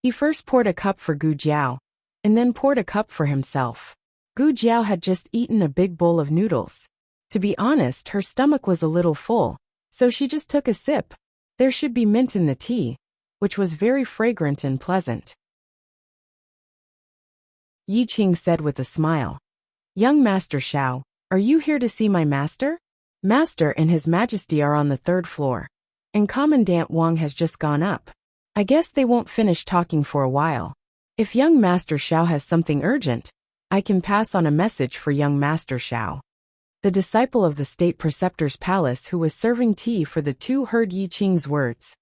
He first poured a cup for Gu Jiao, and then poured a cup for himself. Gu Jiao had just eaten a big bowl of noodles. To be honest, her stomach was a little full, so she just took a sip. There should be mint in the tea, which was very fragrant and pleasant. Yi Qing said with a smile, "Young Master Xiao, are you here to see my master? Master and His Majesty are on the 3rd floor, and Commandant Wang has just gone up. I guess they won't finish talking for a while. If young Master Xiao has something urgent, I can pass on a message for young Master Xiao." The disciple of the state preceptor's palace who was serving tea for the 2 heard Yi Qing's words,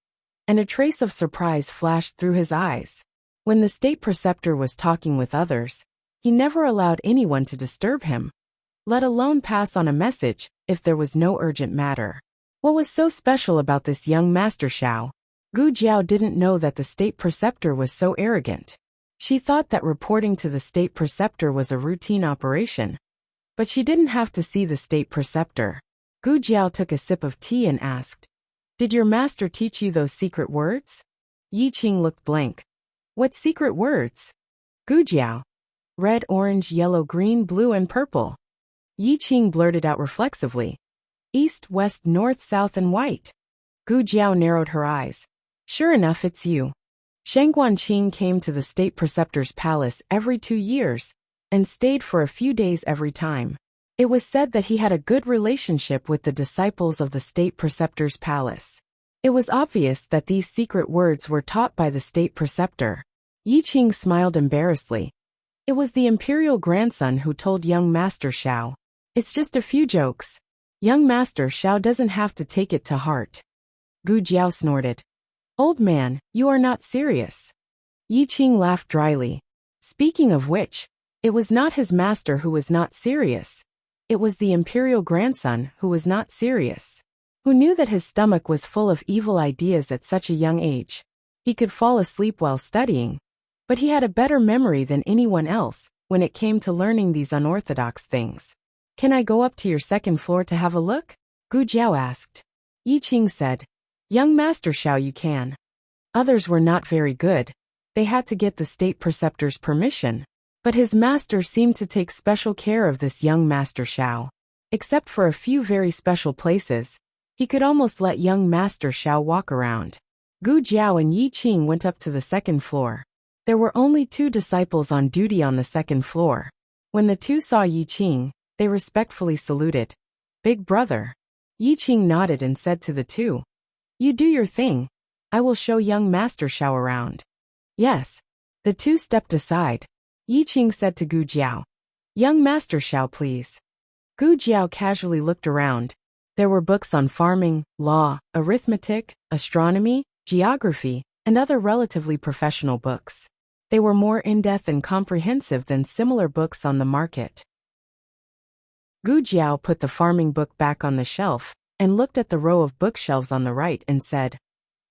and a trace of surprise flashed through his eyes. When the state preceptor was talking with others, he never allowed anyone to disturb him, let alone pass on a message if there was no urgent matter. What was so special about this young Master Xiao? Gu Jiao didn't know that the state preceptor was so arrogant. She thought that reporting to the state preceptor was a routine operation, but she didn't have to see the state preceptor. Gu Jiao took a sip of tea and asked, "Did your master teach you those secret words?" Yi Qing looked blank. "What secret words?" Gu Jiao. "Red, orange, yellow, green, blue, and purple." Yi Qing blurted out reflexively, "East, west, north, south, and white." Gu Jiao narrowed her eyes. "Sure enough, it's you." Shang Guanqing came to the state preceptor's palace every 2 years, and stayed for a few days every time. It was said that he had a good relationship with the disciples of the state preceptor's palace. It was obvious that these secret words were taught by the state preceptor. Yi Qing smiled embarrassedly. It was the imperial grandson who told young Master Xiao. It's just a few jokes. Young Master Xiao doesn't have to take it to heart. Gu Jiao snorted. Old man, you are not serious. Yi Qing laughed dryly. Speaking of which, it was not his master who was not serious. It was the imperial grandson who was not serious. Who knew that his stomach was full of evil ideas at such a young age. He could fall asleep while studying, but he had a better memory than anyone else when it came to learning these unorthodox things. Can I go up to your 2nd floor to have a look? Gu Jiao asked. Yi Qing said, Young Master Xiao, you can. Others were not very good. They had to get the state preceptor's permission. But his master seemed to take special care of this young Master Xiao. Except for a few very special places, he could almost let young Master Xiao walk around. Gu Jiao and Yi Qing went up to the 2nd floor. There were only 2 disciples on duty on the 2nd floor. When the 2 saw Yi Qing, they respectfully saluted. Big brother. Yi Qing nodded and said to the 2. You do your thing. I will show young Master Xiao around. Yes. The 2 stepped aside. Yi Qing said to Gu Jiao. Young Master Xiao, please. Gu Jiao casually looked around. There were books on farming, law, arithmetic, astronomy, geography, and other relatively professional books. They were more in-depth and comprehensive than similar books on the market. Gu Jiao put the farming book back on the shelf and looked at the row of bookshelves on the right and said,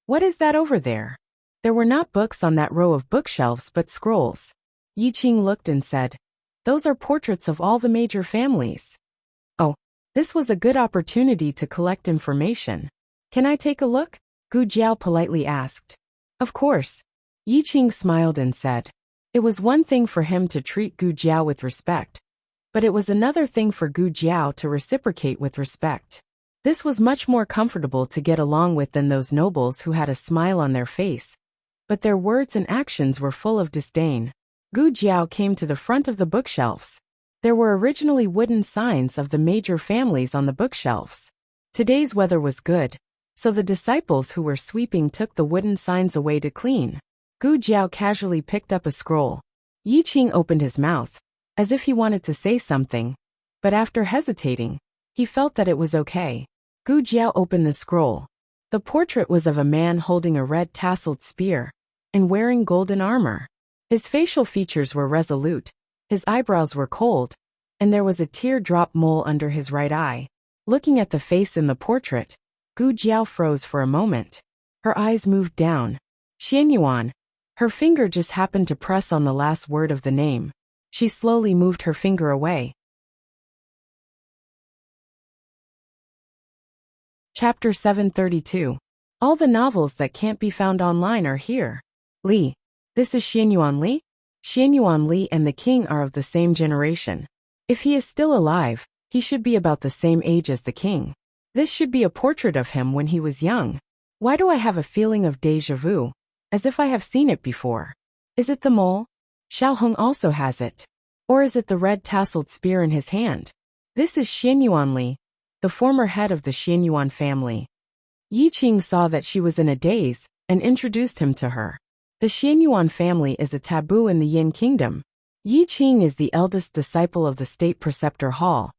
"What is that over there?" There were not books on that row of bookshelves but scrolls. Yi Qing looked and said, "Those are portraits of all the major families." Oh, this was a good opportunity to collect information. "Can I take a look?" Gu Jiao politely asked. "Of course." Yi Qing smiled and said. It was one thing for him to treat Gu Jiao with respect, but it was another thing for Gu Jiao to reciprocate with respect. This was much more comfortable to get along with than those nobles who had a smile on their face, but their words and actions were full of disdain. Gu Jiao came to the front of the bookshelves. There were originally wooden signs of the major families on the bookshelves. Today's weather was good, so the disciples who were sweeping took the wooden signs away to clean. Gu Jiao casually picked up a scroll. Yi Qing opened his mouth, as if he wanted to say something, but after hesitating, he felt that it was okay. Gu Jiao opened the scroll. The portrait was of a man holding a red tasseled spear and wearing golden armor. His facial features were resolute, his eyebrows were cold, and there was a tear-drop mole under his right eye. Looking at the face in the portrait, Gu Jiao froze for a moment. Her eyes moved down. Xianyuan. Her finger just happened to press on the last word of the name. She slowly moved her finger away. Chapter 732. All the novels that can't be found online are here. Li. This is Xianyuan Li? Xianyuan Li and the king are of the same generation. If he is still alive, he should be about the same age as the king. This should be a portrait of him when he was young. Why do I have a feeling of déjà vu, as if I have seen it before? Is it the mole? Xiao Hong also has it. Or is it the red tasseled spear in his hand? This is Xianyuan Li, the former head of the Xianyuan family. Yi Qing saw that she was in a daze and introduced him to her. The Xianyuan family is a taboo in the Yin kingdom. Yi Qing is the eldest disciple of the state preceptor hall,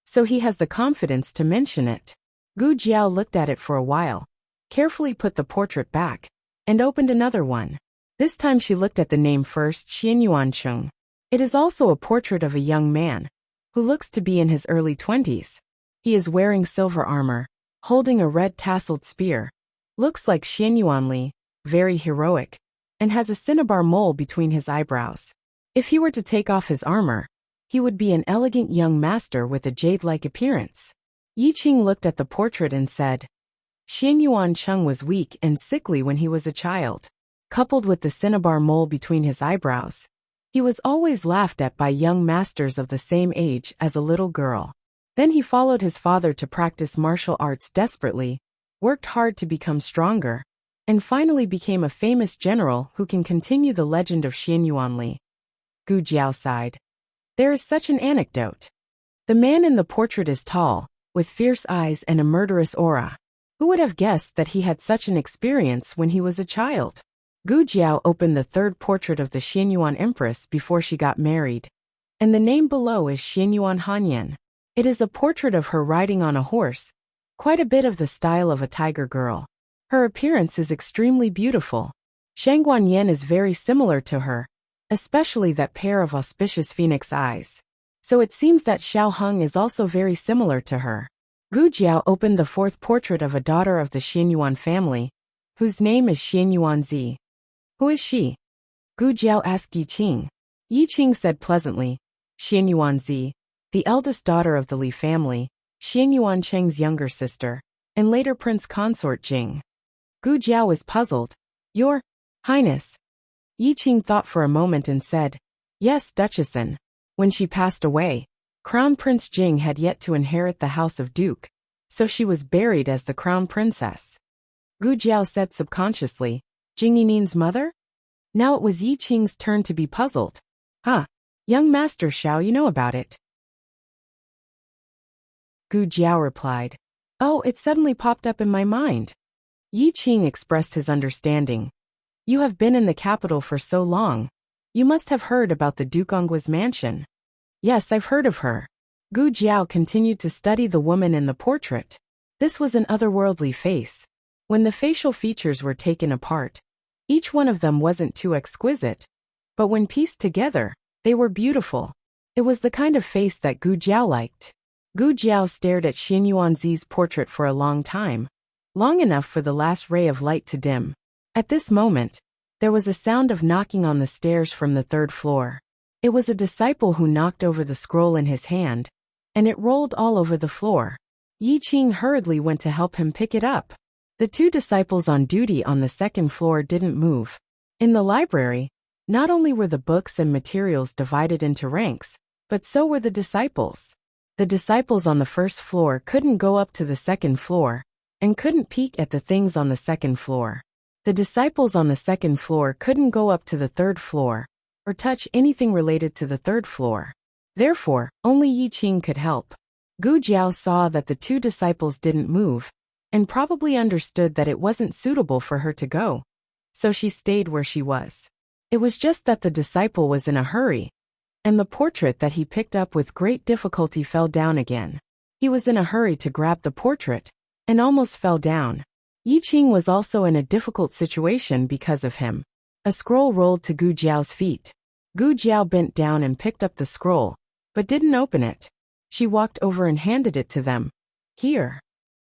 so he has the confidence to mention it. Gu Jiao looked at it for a while, carefully put the portrait back, and opened another one. This time she looked at the name first, Xianyuan Cheng. It is also a portrait of a young man, who looks to be in his early 20s. He is wearing silver armor, holding a red tasseled spear, looks like Xianyuan Li, very heroic, and has a cinnabar mole between his eyebrows. If he were to take off his armor, he would be an elegant young master with a jade-like appearance. Yi Qing looked at the portrait and said, Xianyuan Cheng was weak and sickly when he was a child. Coupled with the cinnabar mole between his eyebrows, he was always laughed at by young masters of the same age as a little girl. Then he followed his father to practice martial arts desperately, worked hard to become stronger, and finally became a famous general who can continue the legend of Xianyuan Li. Gu Jiao sighed. There is such an anecdote. The man in the portrait is tall, with fierce eyes and a murderous aura. Who would have guessed that he had such an experience when he was a child? Gu Jiao opened the third portrait of the Xianyuan Empress before she got married, and the name below is Xianyuan Hanyan. It is a portrait of her riding on a horse, quite a bit of the style of a tiger girl. Her appearance is extremely beautiful. Shangguan Yan is very similar to her, especially that pair of auspicious phoenix eyes. So it seems that Xiao Hong is also very similar to her. Gu Jiao opened the fourth portrait of a daughter of the Xianyuan family, whose name is Xianyuan Zi. Who is she? Gu Jiao asked Yi Qing. Yi Qing said pleasantly, Xianyuan Zi, the eldest daughter of the Li family, Xianyuan Cheng's younger sister, and later prince consort Jing. Gu Jiao was puzzled. Your Highness. Yi Qing thought for a moment and said, Yes, Duchessan. When she passed away, Crown Prince Jing had yet to inherit the house of Duke, so she was buried as the crown princess. Gu Jiao said subconsciously, Jing Yinin's mother? Now it was Yi Qing's turn to be puzzled. Huh. Young Master Xiao, you know about it. Gu Jiao replied. Oh, it suddenly popped up in my mind. Yi Qing expressed his understanding. You have been in the capital for so long. You must have heard about the Duke Ongwa's mansion. Yes, I've heard of her. Gu Jiao continued to study the woman in the portrait. This was an otherworldly face. When the facial features were taken apart, each one of them wasn't too exquisite, but when pieced together, they were beautiful. It was the kind of face that Gu Jiao liked. Gu Jiao stared at Xin Yuanzi's portrait for a long time, long enough for the last ray of light to dim. At this moment, there was a sound of knocking on the stairs from the third floor. It was a disciple who knocked over the scroll in his hand, and it rolled all over the floor. Yi Qing hurriedly went to help him pick it up. The two disciples on duty on the second floor didn't move. In the library, not only were the books and materials divided into ranks, but so were the disciples. The disciples on the first floor couldn't go up to the second floor, and couldn't peek at the things on the second floor. The disciples on the second floor couldn't go up to the third floor, or touch anything related to the third floor. Therefore, only Yi Qing could help. Gu Jiao saw that the two disciples didn't move, and probably understood that it wasn't suitable for her to go, so she stayed where she was. It was just that the disciple was in a hurry, and the portrait that he picked up with great difficulty fell down again. He was in a hurry to grab the portrait, and almost fell down. Yi Qing was also in a difficult situation because of him. A scroll rolled to Gu Jiao's feet. Gu Jiao bent down and picked up the scroll, but didn't open it. She walked over and handed it to them. Here.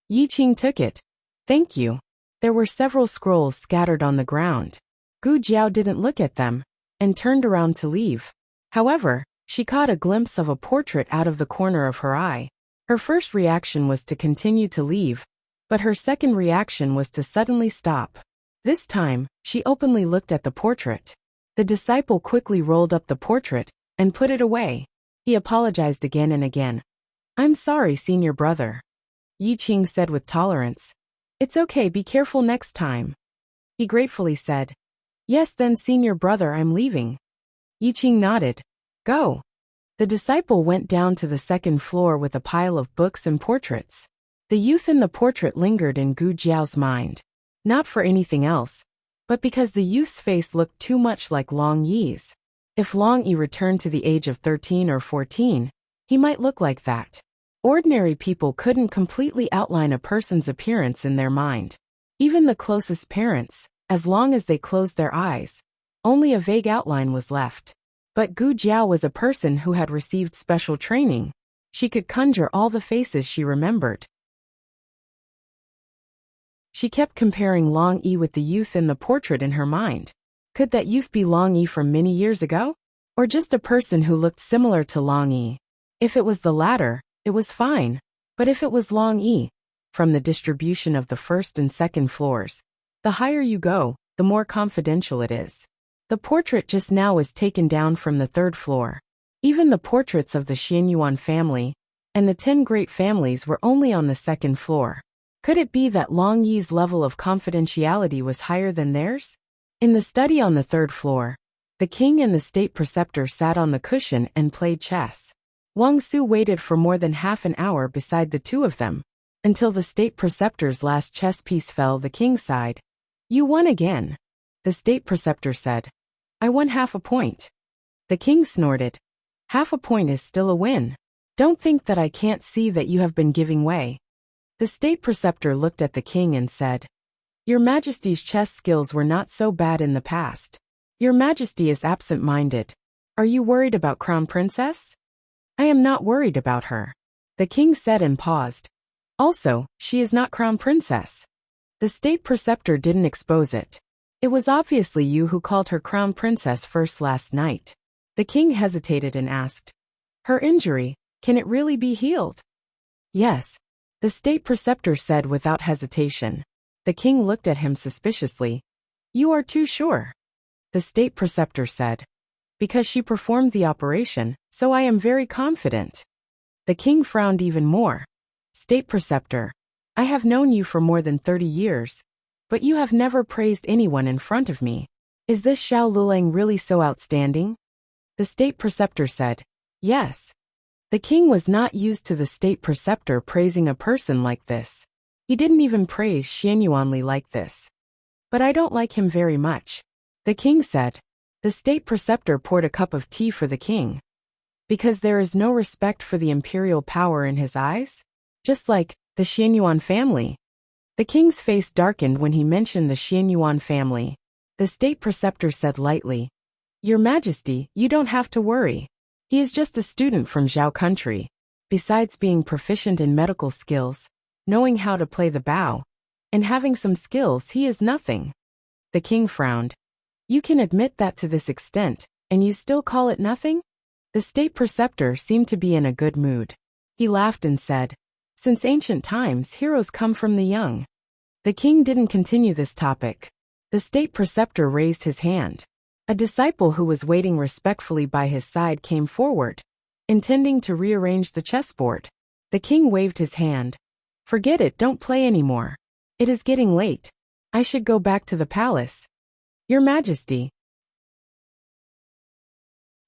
Yi Qing took it. Thank you. There were several scrolls scattered on the ground. Gu Jiao didn't look at them, and turned around to leave. However, she caught a glimpse of a portrait out of the corner of her eye. Her first reaction was to continue to leave, but her second reaction was to suddenly stop. This time, she openly looked at the portrait. The disciple quickly rolled up the portrait, and put it away. He apologized again and again. I'm sorry, senior brother. Yi Qing said with tolerance. It's okay, be careful next time. He gratefully said. Yes then, senior brother, I'm leaving. Yi Qing nodded. Go. The disciple went down to the second floor with a pile of books and portraits. The youth in the portrait lingered in Gu Jiao's mind. Not for anything else, but because the youth's face looked too much like Long Yi's. If Long Yi returned to the age of 13 or 14, he might look like that. Ordinary people couldn't completely outline a person's appearance in their mind. Even the closest parents, as long as they closed their eyes, only a vague outline was left. But Gu Jiao was a person who had received special training. She could conjure all the faces she remembered. She kept comparing Long Yi with the youth in the portrait in her mind. Could that youth be Long Yi from many years ago? Or just a person who looked similar to Long Yi? If it was the latter, it was fine. But if it was Long Yi, from the distribution of the first and second floors, the higher you go, the more confidential it is. The portrait just now was taken down from the third floor. Even the portraits of the Xianyuan family and the 10 great families were only on the second floor. Could it be that Long Yi's level of confidentiality was higher than theirs? In the study on the third floor, the king and the state preceptor sat on the cushion and played chess. Wang Su waited for more than half an hour beside the two of them, until the state preceptor's last chess piece fell. The king sighed. You won again. The state preceptor said. I won half a point. The king snorted. Half a point is still a win. Don't think that I can't see that you have been giving way. The state preceptor looked at the king and said, Your Majesty's chess skills were not so bad in the past. Your Majesty is absent-minded. Are you worried about Crown Princess? I am not worried about her. The king said and paused. Also, she is not Crown Princess. The state preceptor didn't expose it. It was obviously you who called her Crown Princess first last night. The king hesitated and asked, Her injury, can it really be healed? Yes, the state preceptor said without hesitation. The king looked at him suspiciously. You are too sure. The state preceptor said. Because she performed the operation, so I am very confident. The king frowned even more. State preceptor, I have known you for more than 30 years, but you have never praised anyone in front of me. Is this Xiao Lulang really so outstanding? The state preceptor said. Yes. The king was not used to the state preceptor praising a person like this. He didn't even praise Xianyuanli like this. But I don't like him very much. The king said. The state preceptor poured a cup of tea for the king. Because there is no respect for the imperial power in his eyes? Just like the Xianyuan family. The king's face darkened when he mentioned the Xianyuan family. The state preceptor said lightly, Your Majesty, you don't have to worry. He is just a student from Zhao country. Besides being proficient in medical skills, knowing how to play the bow, and having some skills, he is nothing. The king frowned. You can admit that to this extent, and you still call it nothing? The state preceptor seemed to be in a good mood. He laughed and said, since ancient times, heroes come from the young. The king didn't continue this topic. The state preceptor raised his hand. A disciple who was waiting respectfully by his side came forward, intending to rearrange the chessboard. The king waved his hand. Forget it, don't play anymore. It is getting late. I should go back to the palace. Your Majesty.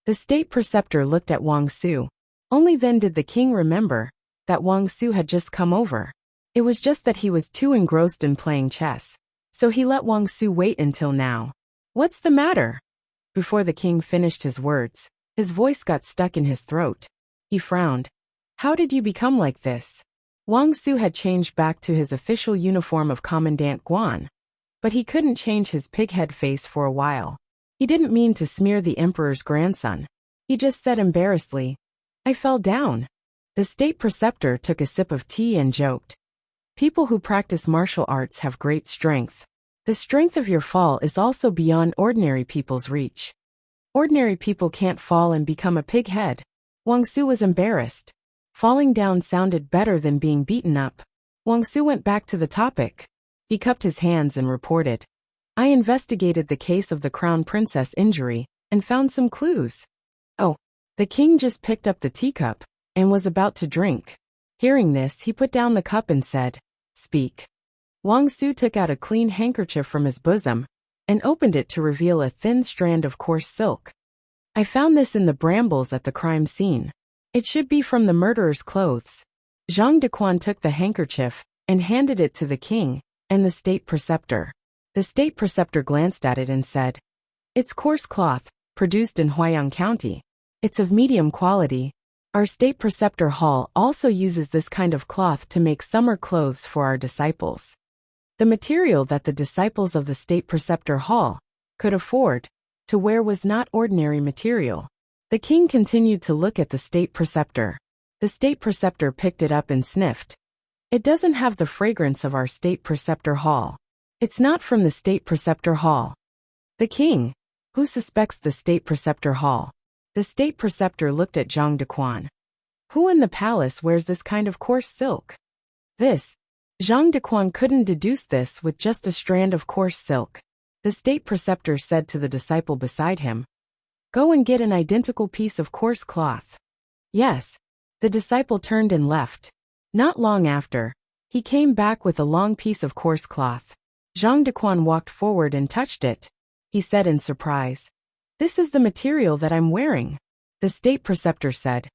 The state preceptor looked at Wuxia. Only then did the king remember that Wuxia had just come over. It was just that he was too engrossed in playing chess, so he let Wuxia wait until now. What's the matter? Before the king finished his words, his voice got stuck in his throat. He frowned. How did you become like this? Wuxia had changed back to his official uniform of Commandant Guan, but he couldn't change his pighead face for a while. He didn't mean to smear the emperor's grandson. He just said embarrassedly, I fell down. The state preceptor took a sip of tea and joked. People who practice martial arts have great strength. The strength of your fall is also beyond ordinary people's reach. Ordinary people can't fall and become a pighead. Wuxia was embarrassed. Falling down sounded better than being beaten up. Wuxia went back to the topic. He cupped his hands and reported. I investigated the case of the crown princess injury and found some clues. Oh, the king just picked up the teacup and was about to drink. Hearing this, he put down the cup and said, Speak. Wuxia took out a clean handkerchief from his bosom and opened it to reveal a thin strand of coarse silk. I found this in the brambles at the crime scene. It should be from the murderer's clothes. Zhang Dequan took the handkerchief and handed it to the king and the state preceptor. The state preceptor glanced at it and said, It's coarse cloth, produced in Huayang County. It's of medium quality. Our state preceptor hall also uses this kind of cloth to make summer clothes for our disciples. The material that the disciples of the state preceptor hall could afford to wear was not ordinary material. The king continued to look at the state preceptor. The state preceptor picked it up and sniffed. It doesn't have the fragrance of our state preceptor hall. It's not from the state preceptor hall. The king, who suspects the state preceptor hall? The state preceptor looked at Zhang Dequan. Who in the palace wears this kind of coarse silk? This. Zhang Dequan couldn't deduce this with just a strand of coarse silk. The state preceptor said to the disciple beside him, Go and get an identical piece of coarse cloth. Yes. The disciple turned and left. Not long after, he came back with a long piece of coarse cloth. Zhang Dequan walked forward and touched it. He said in surprise, This is the material that I'm wearing. The state preceptor said,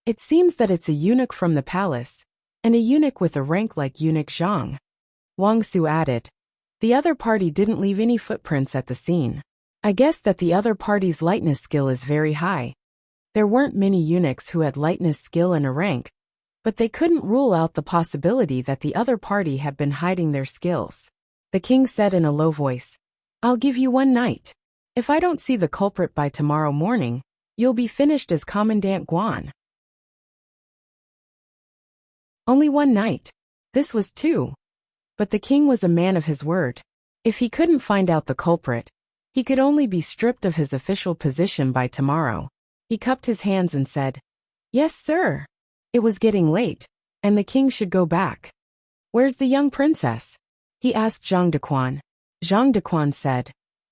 It seems that it's a eunuch from the palace, and a eunuch with a rank like eunuch Zhang. Wuxia added, The other party didn't leave any footprints at the scene. I guess that the other party's lightness skill is very high. There weren't many eunuchs who had lightness skill and a rank, but they couldn't rule out the possibility that the other party had been hiding their skills. The king said in a low voice, I'll give you one night. If I don't see the culprit by tomorrow morning, you'll be finished as Commandant Guan. Only one night. This was two. But the king was a man of his word. If he couldn't find out the culprit, he could only be stripped of his official position by tomorrow. He cupped his hands and said, Yes, sir. It was getting late, and the king should go back. Where's the young princess? He asked Zhang Dequan. Zhang Dequan said,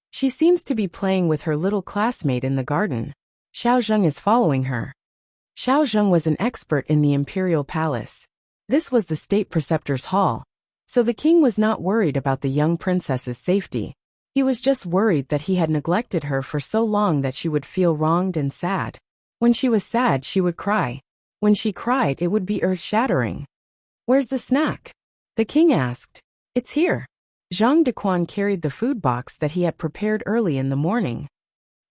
She seems to be playing with her little classmate in the garden. Xiao Zheng is following her. Xiao Zheng was an expert in the imperial palace. This was the state preceptor's hall, so the king was not worried about the young princess's safety. He was just worried that he had neglected her for so long that she would feel wronged and sad. When she was sad, she would cry. When she cried, it would be earth-shattering. Where's the snack? The king asked. It's here. Zhang Dequan carried the food box that he had prepared early in the morning.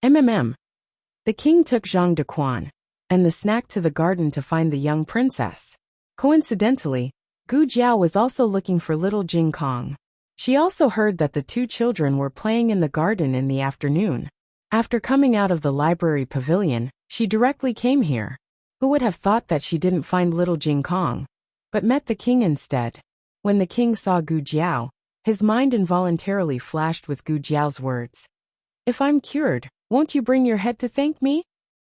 The king took Zhang Dequan and the snack to the garden to find the young princess. Coincidentally, Gu Jiao was also looking for little Jing Kong. She also heard that the two children were playing in the garden in the afternoon. After coming out of the library pavilion, she directly came here. Who would have thought that she didn't find little Jing Kong, but met the king instead? When the king saw Gu Jiao, his mind involuntarily flashed with Gu Jiao's words. If I'm cured, won't you bring your head to thank me?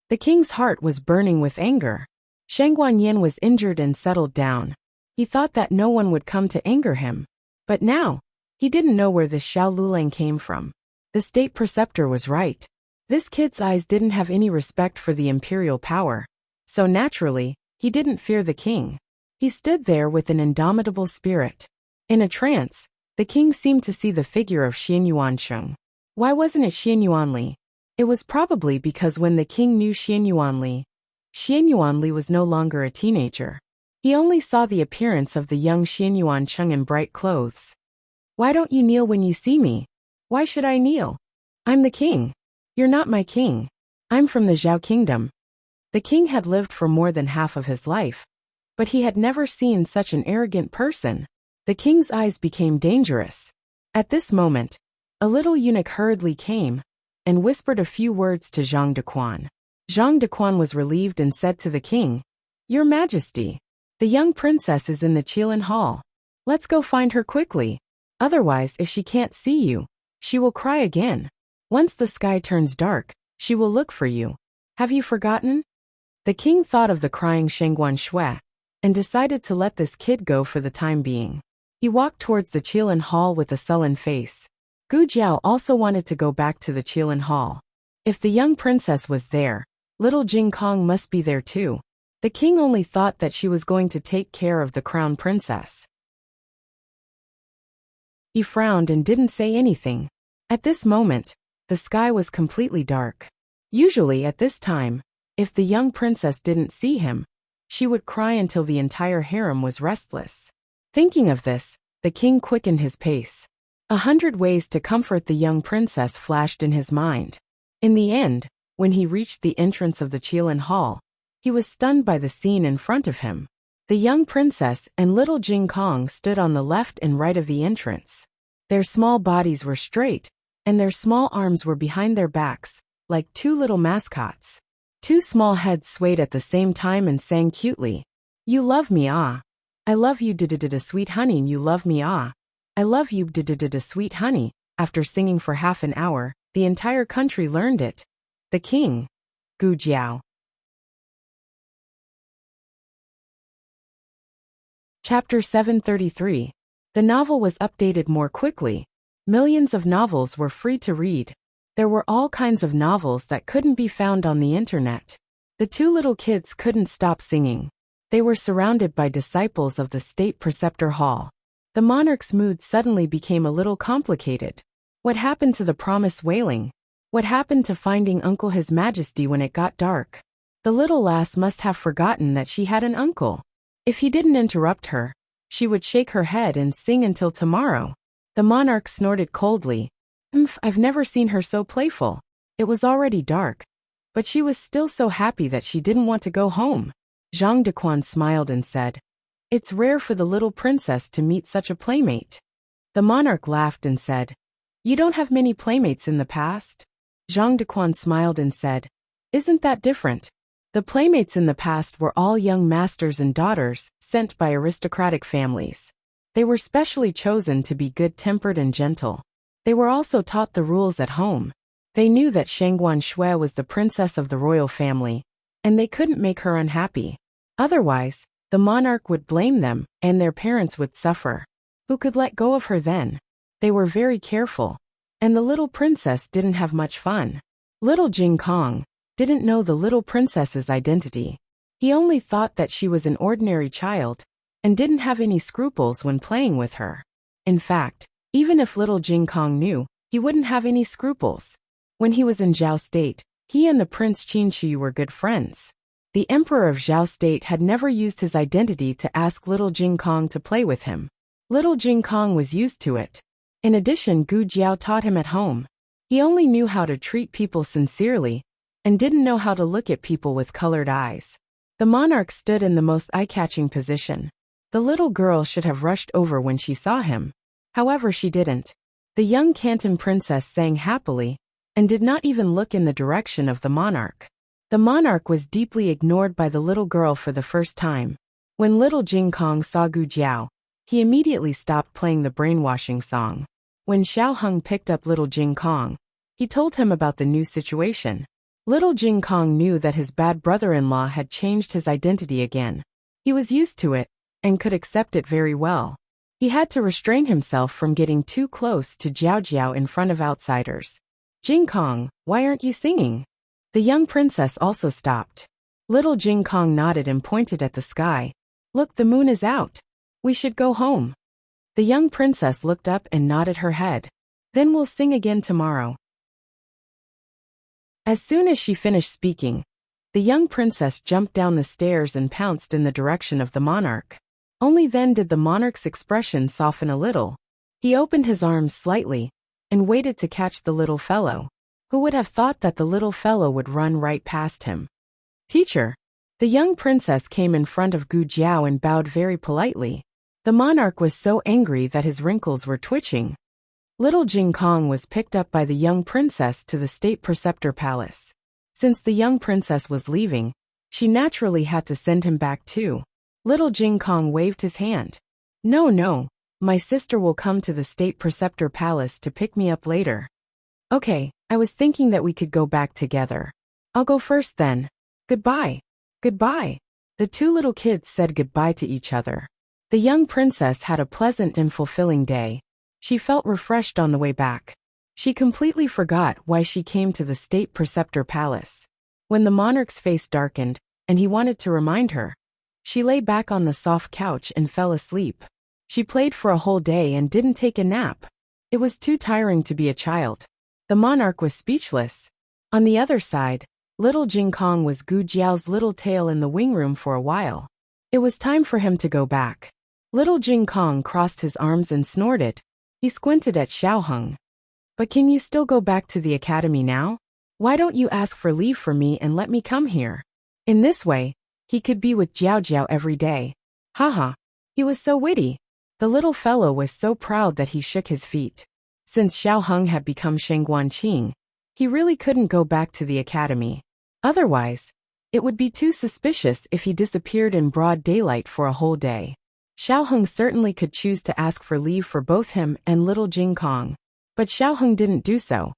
The king's heart was burning with anger. Shang Guanyin was injured and settled down. He thought that no one would come to anger him. But now, he didn't know where this Xiao Lulang came from. The state preceptor was right. This kid's eyes didn't have any respect for the imperial power. So naturally, he didn't fear the king. He stood there with an indomitable spirit. In a trance, the king seemed to see the figure of Xian Yuansheng. Why wasn't it Xian Yuanli? It was probably because when the king knew Xian Yuanli was no longer a teenager. He only saw the appearance of the young Xian Yuansheng in bright clothes. Why don't you kneel when you see me? Why should I kneel? I'm the king. You're not my king. I'm from the Zhao kingdom. The king had lived for more than half of his life, but he had never seen such an arrogant person. The king's eyes became dangerous. At this moment, a little eunuch hurriedly came and whispered a few words to Zhang Dequan. Zhang Dequan was relieved and said to the king, Your Majesty, the young princess is in the Qilin Hall. Let's go find her quickly. Otherwise, if she can't see you, she will cry again. Once the sky turns dark, she will look for you. Have you forgotten? The king thought of the crying Shengguan Shui and decided to let this kid go for the time being. He walked towards the Qilin Hall with a sullen face. Gu Jiao also wanted to go back to the Qilin Hall. If the young princess was there, little Jing Kong must be there too. The king only thought that she was going to take care of the crown princess. He frowned and didn't say anything. At this moment, the sky was completely dark. Usually at this time, if the young princess didn't see him, she would cry until the entire harem was restless. Thinking of this, the king quickened his pace. 100 ways to comfort the young princess flashed in his mind. In the end, when he reached the entrance of the Qilin Hall, he was stunned by the scene in front of him. The young princess and little Jing Kong stood on the left and right of the entrance. Their small bodies were straight, and their small arms were behind their backs, like two little mascots. Two small heads swayed at the same time and sang cutely. You love me, ah. I love you, da-da-da-da, sweet honey, you love me, ah. I love you, da-da-da-da, sweet honey. After singing for half an hour, the entire country learned it. The king, Gu Jiao. Chapter 733. The novel was updated more quickly. Millions of novels were free to read. There were all kinds of novels that couldn't be found on the internet. The two little kids couldn't stop singing. They were surrounded by disciples of the state preceptor hall. The monarch's mood suddenly became a little complicated. What happened to the promise wailing? What happened to finding Uncle His Majesty when it got dark? The little lass must have forgotten that she had an uncle. If he didn't interrupt her, she would shake her head and sing until tomorrow. The monarch snorted coldly. I've never seen her so playful. It was already dark, but she was still so happy that she didn't want to go home. Zhang Dequan smiled and said, It's rare for the little princess to meet such a playmate. The monarch laughed and said, You don't have many playmates in the past? Zhang Dequan smiled and said, Isn't that different? The playmates in the past were all young masters and daughters, sent by aristocratic families. They were specially chosen to be good-tempered and gentle. They were also taught the rules at home. They knew that Shengguan Shui was the princess of the royal family, and they couldn't make her unhappy. Otherwise, the monarch would blame them, and their parents would suffer. Who could let go of her then? They were very careful, and the little princess didn't have much fun. Little Jing Kong didn't know the little princess's identity. He only thought that she was an ordinary child, and didn't have any scruples when playing with her. In fact, even if little Jing Kong knew, he wouldn't have any scruples. When he was in Zhao State, he and the Prince Qin were good friends. The Emperor of Zhao State had never used his identity to ask little Jing Kong to play with him. Little Jing Kong was used to it. In addition, Gu Jiao taught him at home. He only knew how to treat people sincerely, and didn't know how to look at people with colored eyes. The monarch stood in the most eye-catching position. The little girl should have rushed over when she saw him. However, she didn't. The young Canton princess sang happily, and did not even look in the direction of the monarch. The monarch was deeply ignored by the little girl for the first time. When little Jing Kong saw Gu Jiao, he immediately stopped playing the brainwashing song. When Xiao Heng picked up little Jing Kong, he told him about the new situation. Little Jing Kong knew that his bad brother-in-law had changed his identity again. He was used to it, and could accept it very well. He had to restrain himself from getting too close to Jiao Jiao in front of outsiders. Jing Kong, why aren't you singing? The young princess also stopped. Little Jing Kong nodded and pointed at the sky. Look, the moon is out. We should go home. The young princess looked up and nodded her head. Then we'll sing again tomorrow. As soon as she finished speaking, the young princess jumped down the stairs and pounced in the direction of the monarch. Only then did the monarch's expression soften a little. He opened his arms slightly and waited to catch the little fellow. Who would have thought that the little fellow would run right past him? Teacher. The young princess came in front of Gu Jiao and bowed very politely. The monarch was so angry that his wrinkles were twitching. Little Jing Kong was picked up by the young princess to the state preceptor palace. Since the young princess was leaving, she naturally had to send him back too. Little Jing Kong waved his hand. No, my sister will come to the state preceptor palace to pick me up later. Okay, I was thinking that we could go back together. I'll go first then. Goodbye. Goodbye. The two little kids said goodbye to each other. The young princess had a pleasant and fulfilling day. She felt refreshed on the way back. She completely forgot why she came to the state preceptor palace. When the monarch's face darkened, and he wanted to remind her, she lay back on the soft couch and fell asleep. She played for a whole day and didn't take a nap. It was too tiring to be a child. The monarch was speechless. On the other side, little Jing Kong was Gu Jiao's little tail in the wing room for a while. It was time for him to go back. Little Jing Kong crossed his arms and snorted. He squinted at Xiao Heng. But can you still go back to the academy now? Why don't you ask for leave for me and let me come here? In this way, he could be with Jiao Jiao every day. Haha. He was so witty. The little fellow was so proud that he shook his feet. Since Xiao Heng had become Shengguan Qing, he really couldn't go back to the academy. Otherwise, it would be too suspicious if he disappeared in broad daylight for a whole day. Xiao Heng certainly could choose to ask for leave for both him and little Jing Kong. But Xiao Heng didn't do so.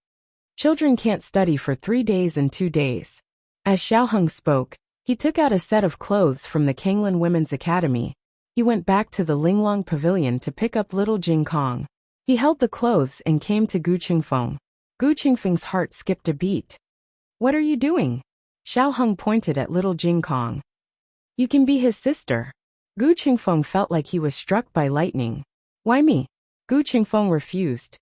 Children can't study for 3 days and 2 days. As Xiao Heng spoke, he took out a set of clothes from the Kanglan Women's Academy. He went back to the Linglong Pavilion to pick up little Jing Kong. He held the clothes and came to Gu Qingfeng. Gu Qingfeng's heart skipped a beat. What are you doing? Xiao Heng pointed at little Jing Kong. You can be his sister. Gu Qingfeng felt like he was struck by lightning. Why me? Gu Qingfeng refused.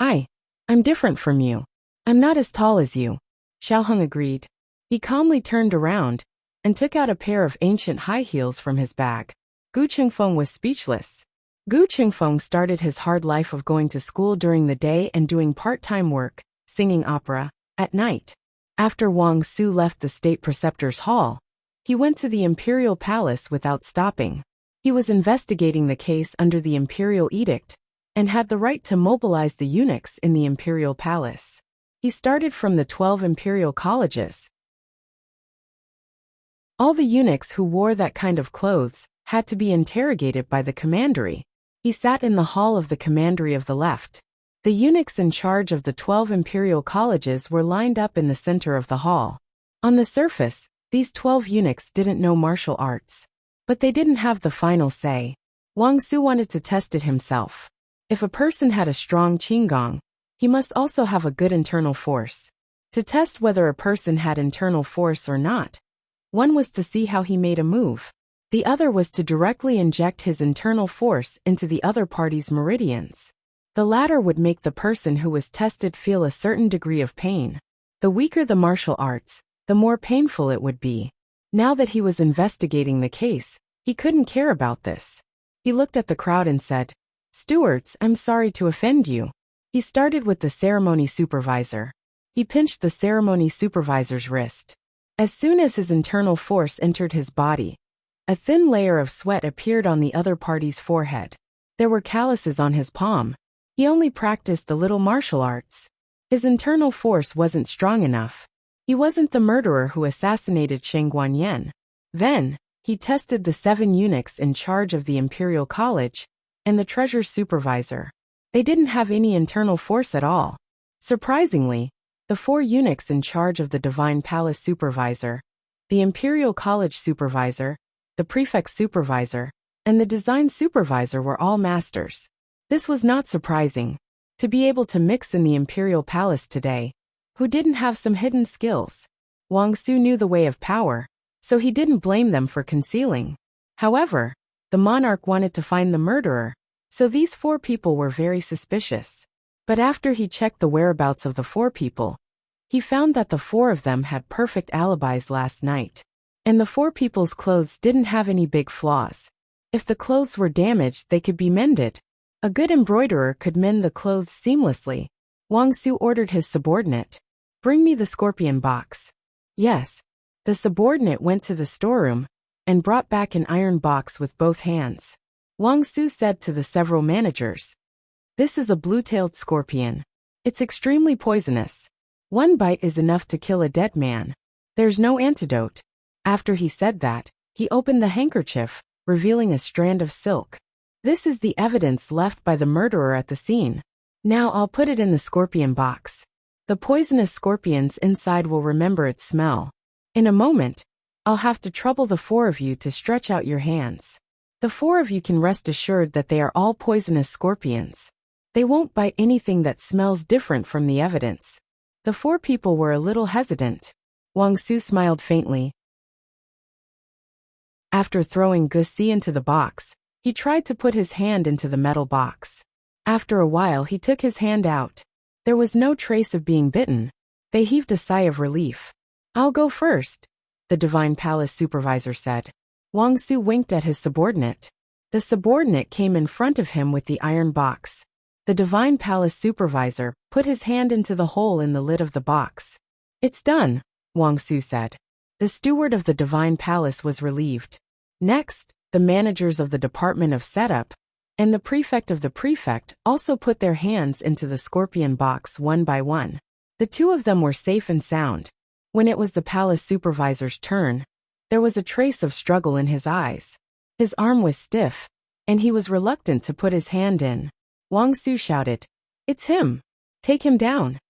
I'm different from you. I'm not as tall as you. Xiao Heng agreed. He calmly turned around and took out a pair of ancient high heels from his bag. Gu Qingfeng was speechless. Gu Qingfeng started his hard life of going to school during the day and doing part-time work, singing opera, at night. After Wang Su left the state preceptor's hall, he went to the imperial palace without stopping. He was investigating the case under the imperial edict, and had the right to mobilize the eunuchs in the imperial palace. He started from the 12 imperial colleges. All the eunuchs who wore that kind of clothes had to be interrogated by the commandery. He sat in the hall of the commandery of the left. The eunuchs in charge of the 12 imperial colleges were lined up in the center of the hall. On the surface, these 12 eunuchs didn't know martial arts. But they didn't have the final say. Wang Su wanted to test it himself. If a person had a strong qinggong, he must also have a good internal force. To test whether a person had internal force or not, one was to see how he made a move. The other was to directly inject his internal force into the other party's meridians. The latter would make the person who was tested feel a certain degree of pain. The weaker the martial arts, the more painful it would be. Now that he was investigating the case, he couldn't care about this. He looked at the crowd and said, "Stewards, I'm sorry to offend you." He started with the ceremony supervisor. He pinched the ceremony supervisor's wrist. As soon as his internal force entered his body, a thin layer of sweat appeared on the other party's forehead. There were calluses on his palm. He only practiced a little martial arts. His internal force wasn't strong enough. He wasn't the murderer who assassinated Sheng Guanyan. Then, he tested the 7 eunuchs in charge of the Imperial College and the treasure supervisor. They didn't have any internal force at all. Surprisingly, the 4 eunuchs in charge of the Divine Palace supervisor, the Imperial College supervisor, the prefect supervisor, and the design supervisor were all masters. This was not surprising. To be able to mix in the Imperial Palace today, who didn't have some hidden skills? Wang Su knew the way of power, so he didn't blame them for concealing. However, the monarch wanted to find the murderer, so these 4 people were very suspicious. But after he checked the whereabouts of the 4 people, he found that the 4 of them had perfect alibis last night. And the 4 people's clothes didn't have any big flaws. If the clothes were damaged, they could be mended. A good embroiderer could mend the clothes seamlessly. Wang Su ordered his subordinate, "Bring me the scorpion box." Yes. The subordinate went to the storeroom and brought back an iron box with both hands. Wang Su said to the several managers, "This is a blue-tailed scorpion. It's extremely poisonous. 1 bite is enough to kill a dead man. There's no antidote." After he said that, he opened the handkerchief, revealing a strand of silk. "This is the evidence left by the murderer at the scene. Now I'll put it in the scorpion box. The poisonous scorpions inside will remember its smell. In a moment, I'll have to trouble the 4 of you to stretch out your hands. The 4 of you can rest assured that they are all poisonous scorpions. They won't bite anything that smells different from the evidence." The 4 people were a little hesitant. Wang Su smiled faintly. After throwing Guxia into the box, he tried to put his hand into the metal box. After a while he took his hand out. There was no trace of being bitten. They heaved a sigh of relief. "I'll go first," the Divine Palace supervisor said. Wang Su winked at his subordinate. The subordinate came in front of him with the iron box. The Divine Palace supervisor put his hand into the hole in the lid of the box. "It's done," Wang Su said. The steward of the Divine Palace was relieved. Next, the managers of the Department of Setup and the prefect of the prefect also put their hands into the scorpion box one by one. The 2 of them were safe and sound. When it was the palace supervisor's turn, there was a trace of struggle in his eyes. His arm was stiff, and he was reluctant to put his hand in. Wang Su shouted, "It's him! Take him down!"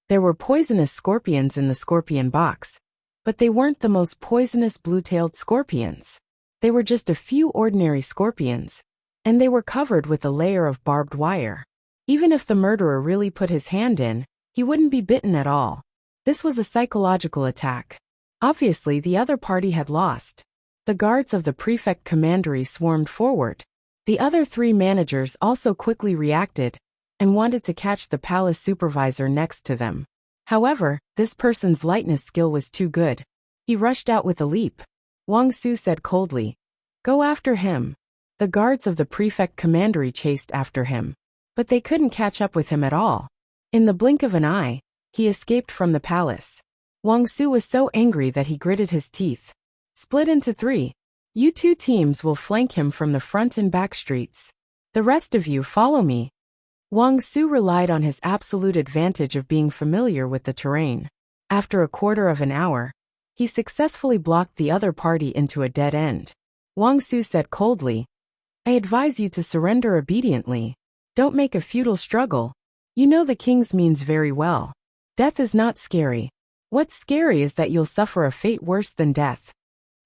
There were poisonous scorpions in the scorpion box, but they weren't the most poisonous blue-tailed scorpions. They were just a few ordinary scorpions, and they were covered with a layer of barbed wire. Even if the murderer really put his hand in, he wouldn't be bitten at all. This was a psychological attack. Obviously, the other party had lost. The guards of the prefect commandery swarmed forward. The other 3 managers also quickly reacted and wanted to catch the palace supervisor next to them. However, this person's lightness skill was too good. He rushed out with a leap. Wang Su said coldly, "Go after him." The guards of the prefect commandery chased after him, but they couldn't catch up with him at all. In the blink of an eye, he escaped from the palace. Wang Su was so angry that he gritted his teeth. "Split into 3. You 2 teams will flank him from the front and back streets. The rest of you follow me." Wang Su relied on his absolute advantage of being familiar with the terrain. After a quarter of an hour, he successfully blocked the other party into a dead end. Wang Su said coldly, "I advise you to surrender obediently. Don't make a futile struggle. You know the king's means very well. Death is not scary. What's scary is that you'll suffer a fate worse than death."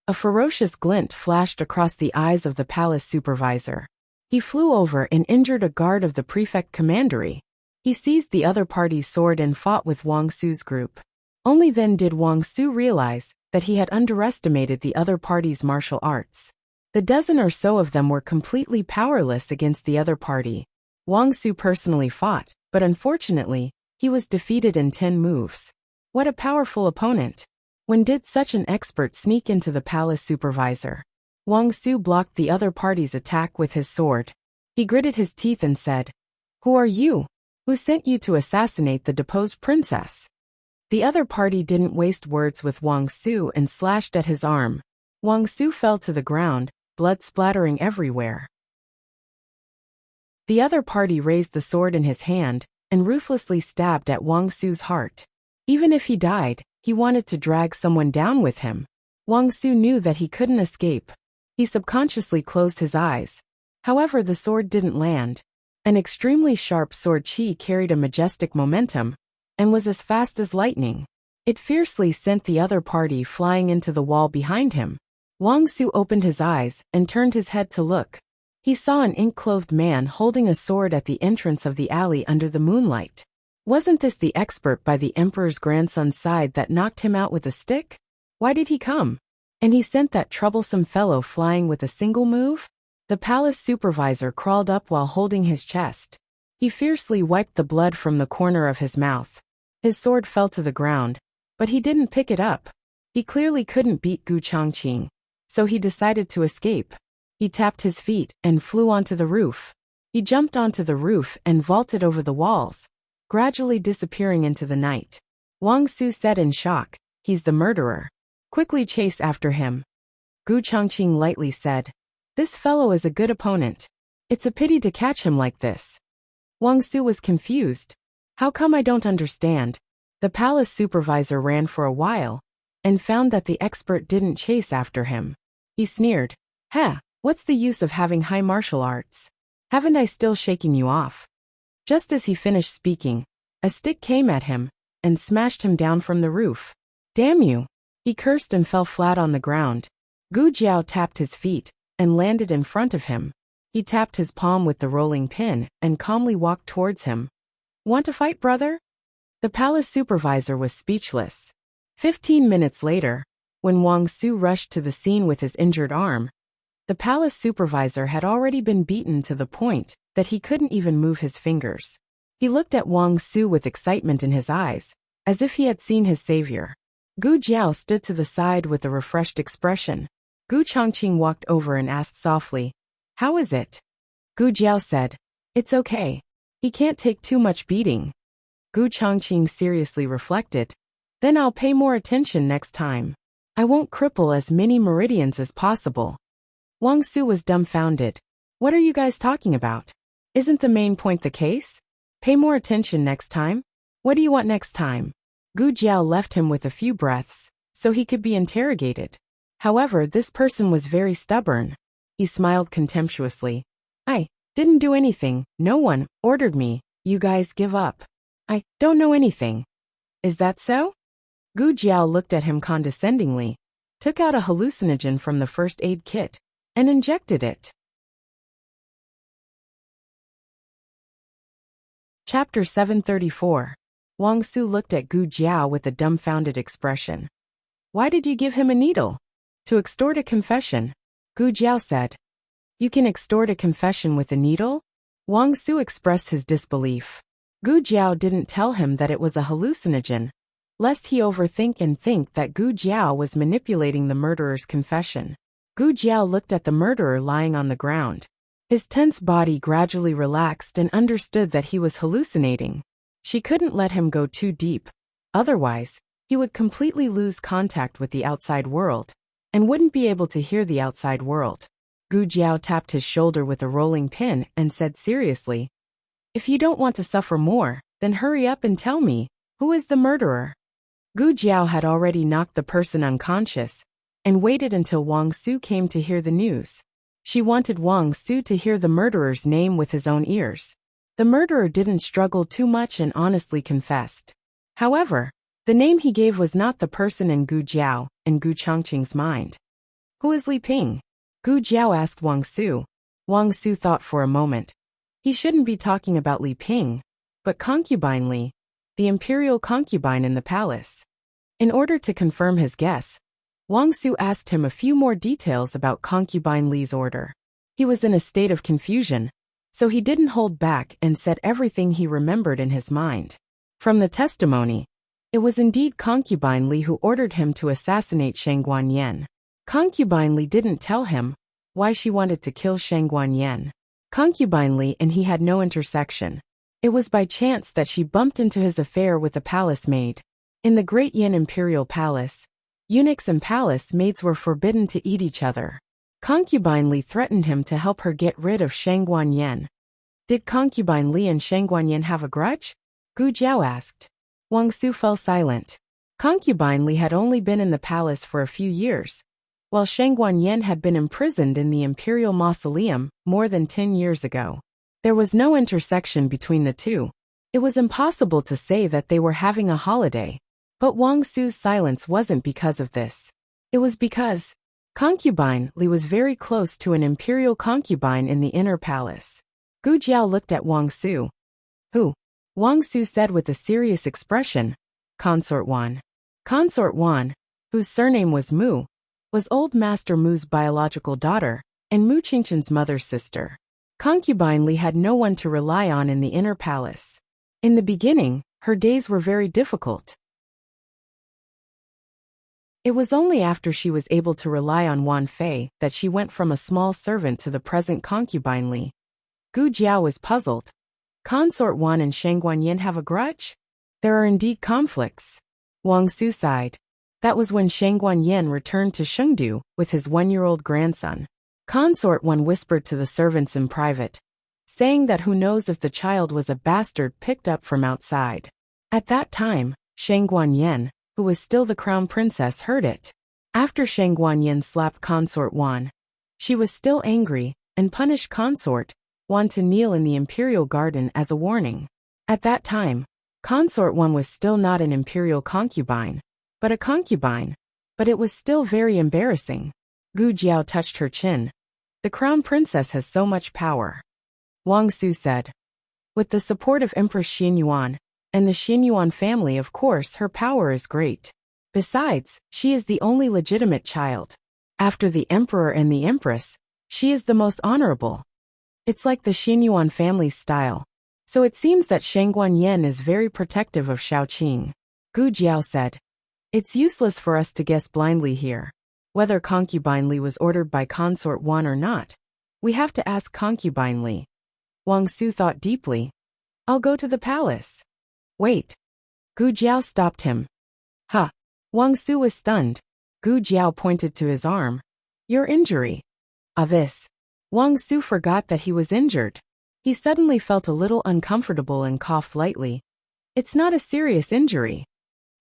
A ferocious glint flashed across the eyes of the palace supervisor. He flew over and injured a guard of the prefect commandery. He seized the other party's sword and fought with Wang Su's group. Only then did Wang Su realize that he had underestimated the other party's martial arts. The dozen or so of them were completely powerless against the other party. Wang Su personally fought, but unfortunately, he was defeated in 10 moves. What a powerful opponent! When did such an expert sneak into the palace supervisor? Wang Su blocked the other party's attack with his sword. He gritted his teeth and said, "Who are you? Who sent you to assassinate the deposed princess?" The other party didn't waste words with Wang Su and slashed at his arm. Wang Su fell to the ground, blood splattering everywhere. The other party raised the sword in his hand and ruthlessly stabbed at Wang Su's heart. Even if he died, He wanted to drag someone down with him. Wang Su knew that he couldn't escape. He subconsciously closed his eyes. However, the sword didn't land. An extremely sharp sword chi carried a majestic momentum and was as fast as lightning. It fiercely sent the other party flying into the wall behind him. Wang Su opened his eyes and turned his head to look. He saw an ink-clothed man holding a sword at the entrance of the alley under the moonlight. Wasn't this the expert by the emperor's grandson's side that knocked him out with a stick? Why did he come? And he sent that troublesome fellow flying with a single move? The palace supervisor crawled up while holding his chest. He fiercely wiped the blood from the corner of his mouth. His sword fell to the ground, but he didn't pick it up. He clearly couldn't beat Gu Chongqing, so he decided to escape. He tapped his feet and flew onto the roof. He jumped onto the roof and vaulted over the walls, gradually disappearing into the night. Wang Su said in shock, "He's the murderer. Quickly chase after him." Gu Chongqing lightly said, "This fellow is a good opponent. It's a pity to catch him like this." Wang Su was confused. "How come I don't understand?" The palace supervisor ran for a while and found that the expert didn't chase after him. He sneered, "Heh, what's the use of having high martial arts? Haven't I still shaken you off?" Just as he finished speaking, a stick came at him and smashed him down from the roof. "Damn you!" He cursed and fell flat on the ground. Gu Jiao tapped his feet and landed in front of him. He tapped his palm with the rolling pin and calmly walked towards him. "Want to fight, brother?" The palace supervisor was speechless. 15 minutes later, when Wang Su rushed to the scene with his injured arm, the palace supervisor had already been beaten to the point that he couldn't even move his fingers. He looked at Wang Su with excitement in his eyes, as if he had seen his savior. Gu Jiao stood to the side with a refreshed expression. Gu Chongqing walked over and asked softly, "How is it?" Gu Jiao said, "It's okay. He can't take too much beating." Gu Chongqing seriously reflected, "Then I'll pay more attention next time. I won't cripple as many meridians as possible." Wang Su was dumbfounded. "What are you guys talking about? Isn't the main point the case? Pay more attention next time? What do you want next time?" Gu Jiao left him with a few breaths, so he could be interrogated. However, this person was very stubborn. He smiled contemptuously. "I didn't do anything. No one ordered me. You guys give up. I don't know anything." "Is that so?" Gu Jiao looked at him condescendingly, took out a hallucinogen from the first aid kit, and injected it. Chapter 734. Wang Su looked at Gu Jiao with a dumbfounded expression. "Why did you give him a needle?" "To extort a confession," Gu Jiao said. "You can extort a confession with a needle?" Wang Su expressed his disbelief. Gu Jiao didn't tell him that it was a hallucinogen, lest he overthink and think that Gu Jiao was manipulating the murderer's confession. Gu Jiao looked at the murderer lying on the ground. His tense body gradually relaxed and understood that he was hallucinating. She couldn't let him go too deep. Otherwise, he would completely lose contact with the outside world and wouldn't be able to hear the outside world. Gu Jiao tapped his shoulder with a rolling pin and said seriously, "If you don't want to suffer more, then hurry up and tell me, who is the murderer?" Gu Jiao had already knocked the person unconscious and waited until Wang Su came to hear the news. She wanted Wang Su to hear the murderer's name with his own ears. The murderer didn't struggle too much and honestly confessed. However, the name he gave was not the person in Gu Jiao and Gu Chongqing's mind. "Who is Li Ping?" Gu Jiao asked Wang Su. Wang Su thought for a moment. He shouldn't be talking about Li Ping, but concubine Li, the imperial concubine in the palace. In order to confirm his guess, Wang Su asked him a few more details about concubine Li's order. He was in a state of confusion, so he didn't hold back and said everything he remembered in his mind. From the testimony, it was indeed concubine Li who ordered him to assassinate Shang Guanyan. Concubine Li didn't tell him why she wanted to kill Shang Guanyan. Concubine Li and he had no intersection. It was by chance that she bumped into his affair with the palace maid. In the Great Yin Imperial Palace, eunuchs and palace maids were forbidden to eat each other. Concubine Li threatened him to help her get rid of Shang Guanyan. Did Concubine Li and Shang Guanyan have a grudge? Gu Jiao asked. Wang Su fell silent. Concubine Li had only been in the palace for a few years, while Shang Guanyin had been imprisoned in the imperial mausoleum more than 10 years ago. There was no intersection between the two. It was impossible to say that they were having a holiday. But Wang Su's silence wasn't because of this. It was because Concubine Li was very close to an imperial concubine in the inner palace. Gu Jiao looked at Wang Su. Who? Wang Su said with a serious expression. Consort Wan. Consort Wan, whose surname was Mu, was old Master Mu's biological daughter, and Mu Qingchen's mother's sister. Concubine Li had no one to rely on in the inner palace. In the beginning, her days were very difficult. It was only after she was able to rely on Wan Fei that she went from a small servant to the present concubine Li. Gu Jiao was puzzled. Consort Wan and Shang Guanyin have a grudge? There are indeed conflicts. Wang Su sighed. That was when Shang Guanyin returned to Chengdu with his 1-year-old grandson. Consort Wan whispered to the servants in private, saying that who knows if the child was a bastard picked up from outside. At that time, Shang Guanyin, who was still the crown princess, heard it. After Shang Guanyin slapped Consort Wan, she was still angry and punished Consort Wan to kneel in the imperial garden as a warning. At that time, Consort Wan was still not an imperial concubine, but a concubine. But it was still very embarrassing. Gu Jiao touched her chin. The crown princess has so much power. Wang Su said. With the support of Empress Xinyuan and the Xinyuan family, of course her power is great. Besides, she is the only legitimate child. After the emperor and the empress, she is the most honorable. It's like the Xinyuan family's style. So it seems that Shang Guanyin is very protective of Shaoqing. Gu Jiao said. It's useless for us to guess blindly here. Whether Concubine Li was ordered by Consort Wan or not, we have to ask Concubine Li. Wang Su thought deeply. I'll go to the palace. Wait. Gu Jiao stopped him. Huh. Wang Su was stunned. Gu Jiao pointed to his arm. Your injury. Ah, this. Wang Su forgot that he was injured. He suddenly felt a little uncomfortable and coughed lightly. It's not a serious injury.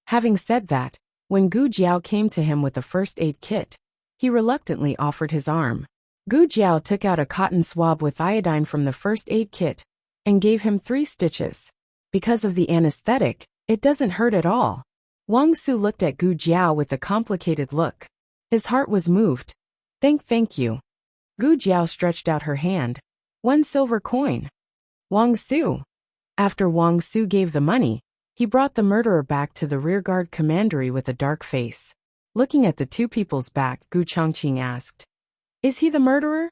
Having said that, when Gu Jiao came to him with a first aid kit, he reluctantly offered his arm. Gu Jiao took out a cotton swab with iodine from the first aid kit and gave him 3 stitches. Because of the anesthetic, it doesn't hurt at all. Wang Su looked at Gu Jiao with a complicated look. His heart was moved. Thank you. Gu Jiao stretched out her hand. 1 silver coin. Wang Su. After Wang Su gave the money, he brought the murderer back to the rearguard commandery with a dark face. Looking at the 2 people's back, Gu Chongqing asked, Is he the murderer?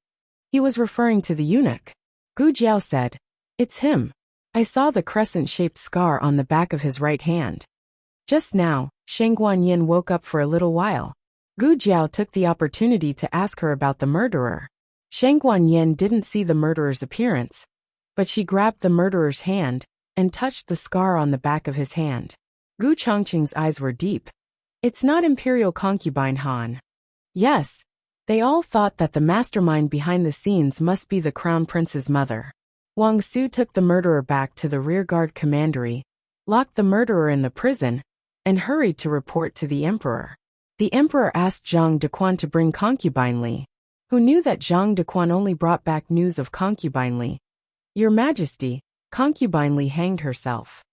He was referring to the eunuch. Gu Jiao said, It's him. I saw the crescent-shaped scar on the back of his right hand. Just now, Shang Guanyin woke up for a little while. Gu Jiao took the opportunity to ask her about the murderer. Shang Guanyin didn't see the murderer's appearance, but she grabbed the murderer's hand and touched the scar on the back of his hand. Gu Chongqing's eyes were deep. It's not Imperial Concubine Han. Yes. They all thought that the mastermind behind the scenes must be the Crown Prince's mother. Wang Su took the murderer back to the rearguard commandery, locked the murderer in the prison, and hurried to report to the emperor. The emperor asked Zhang Dequan to bring Concubine Li, who knew that Zhang Dequan only brought back news of Concubine Li. Your Majesty, Concubine Li hanged herself.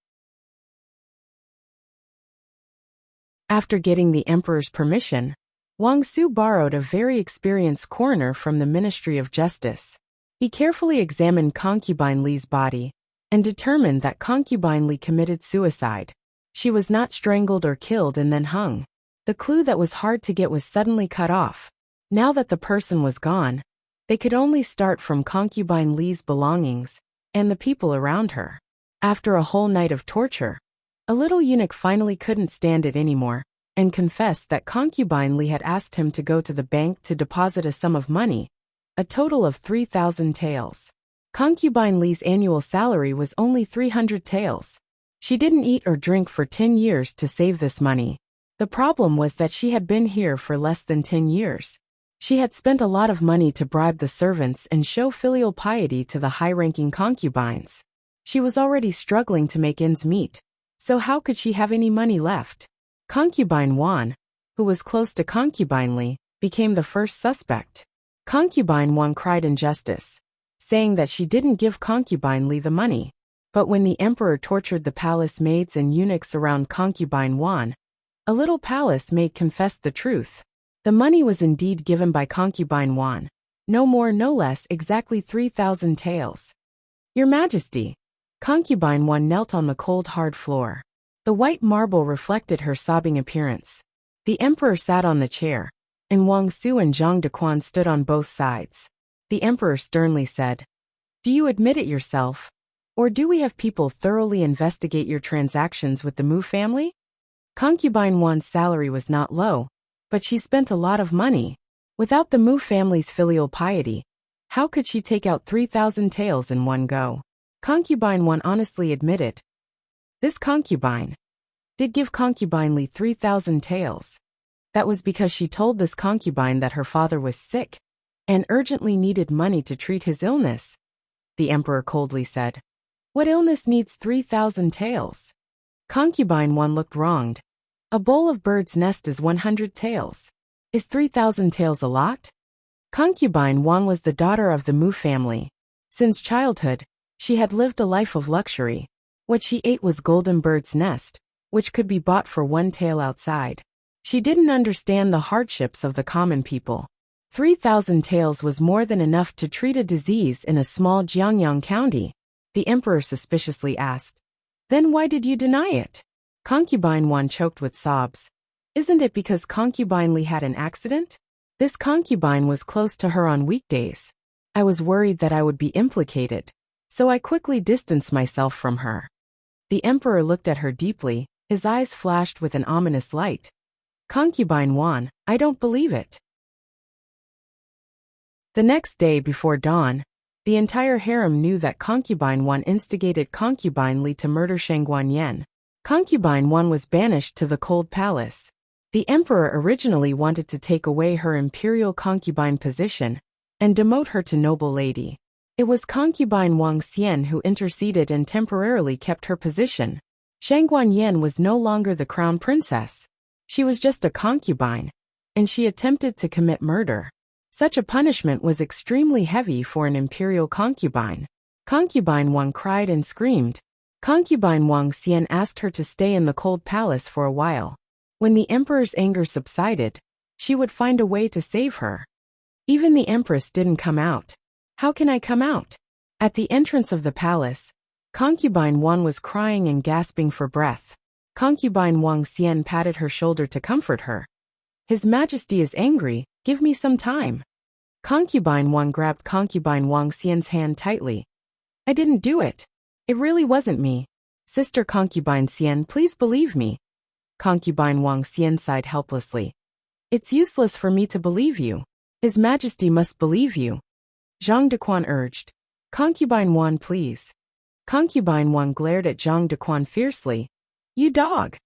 After getting the emperor's permission, Wang Su borrowed a very experienced coroner from the Ministry of Justice. He carefully examined Concubine Li's body and determined that Concubine Li committed suicide. She was not strangled or killed and then hung. The clue that was hard to get was suddenly cut off. Now that the person was gone, they could only start from Concubine Li's belongings and the people around her. After a whole night of torture, a little eunuch finally couldn't stand it anymore and confessed that Concubine Li had asked him to go to the bank to deposit a sum of money, a total of 3,000 taels. Concubine Li's annual salary was only 300 taels. She didn't eat or drink for 10 years to save this money. The problem was that she had been here for less than 10 years. She had spent a lot of money to bribe the servants and show filial piety to the high-ranking concubines. She was already struggling to make ends meet, so how could she have any money left? Concubine Wan, who was close to Concubine Li, became the first suspect. Concubine Wan cried injustice, saying that she didn't give Concubine Li the money. But when the emperor tortured the palace maids and eunuchs around Concubine Wan, a little palace maid confessed the truth. The money was indeed given by Concubine Wan. No more no less, exactly 3,000 taels. Your Majesty. Concubine Wan knelt on the cold hard floor. The white marble reflected her sobbing appearance. The emperor sat on the chair, and Wang Su and Zhang Dequan stood on both sides. The emperor sternly said, "Do you admit it yourself? Or do we have people thoroughly investigate your transactions with the Mu family?" Concubine Wan's salary was not low, but she spent a lot of money. Without the Mu family's filial piety, how could she take out 3,000 taels in one go? Concubine Wan honestly admitted. This concubine did give Concubine Li 3,000 taels. That was because she told this concubine that her father was sick and urgently needed money to treat his illness. The emperor coldly said, "What illness needs 3,000 taels?" Concubine Wan looked wronged. A bowl of bird's nest is 100 taels. Is 3,000 taels a lot? Concubine Wan was the daughter of the Mu family. Since childhood, she had lived a life of luxury. What she ate was golden bird's nest, which could be bought for 1 tael outside. She didn't understand the hardships of the common people. 3,000 taels was more than enough to treat a disease in a small Jiangyang county. The emperor suspiciously asked, "Then why did you deny it?" Concubine Wan choked with sobs. "Isn't it because Concubine Li had an accident? This concubine was close to her on weekdays. I was worried that I would be implicated, so I quickly distanced myself from her." The emperor looked at her deeply, his eyes flashed with an ominous light. "Concubine Wan, I don't believe it." The next day before dawn, the entire harem knew that Concubine Wan instigated Concubine Li to murder Shangguan Yan. Concubine Wan was banished to the cold palace. The emperor originally wanted to take away her imperial concubine position and demote her to noble lady. It was concubine Wang Xian who interceded and temporarily kept her position. Shangguan Yan was no longer the crown princess. She was just a concubine, and she attempted to commit murder. Such a punishment was extremely heavy for an imperial concubine. Concubine Wang cried and screamed. Concubine Wang Xian asked her to stay in the cold palace for a while. When the emperor's anger subsided, she would find a way to save her. Even the empress didn't come out. "How can I come out?" At the entrance of the palace, Concubine Wan was crying and gasping for breath. Concubine Wang Xian patted her shoulder to comfort her. "His Majesty is angry, give me some time." Concubine Wan grabbed Concubine Wang Xian's hand tightly. "I didn't do it. It really wasn't me. Sister Concubine Xian, please believe me." Concubine Wang Xian sighed helplessly. "It's useless for me to believe you. His Majesty must believe you." Zhang Dequan urged. "Concubine Wan, please." Concubine Wan glared at Zhang Dequan fiercely. "You dog."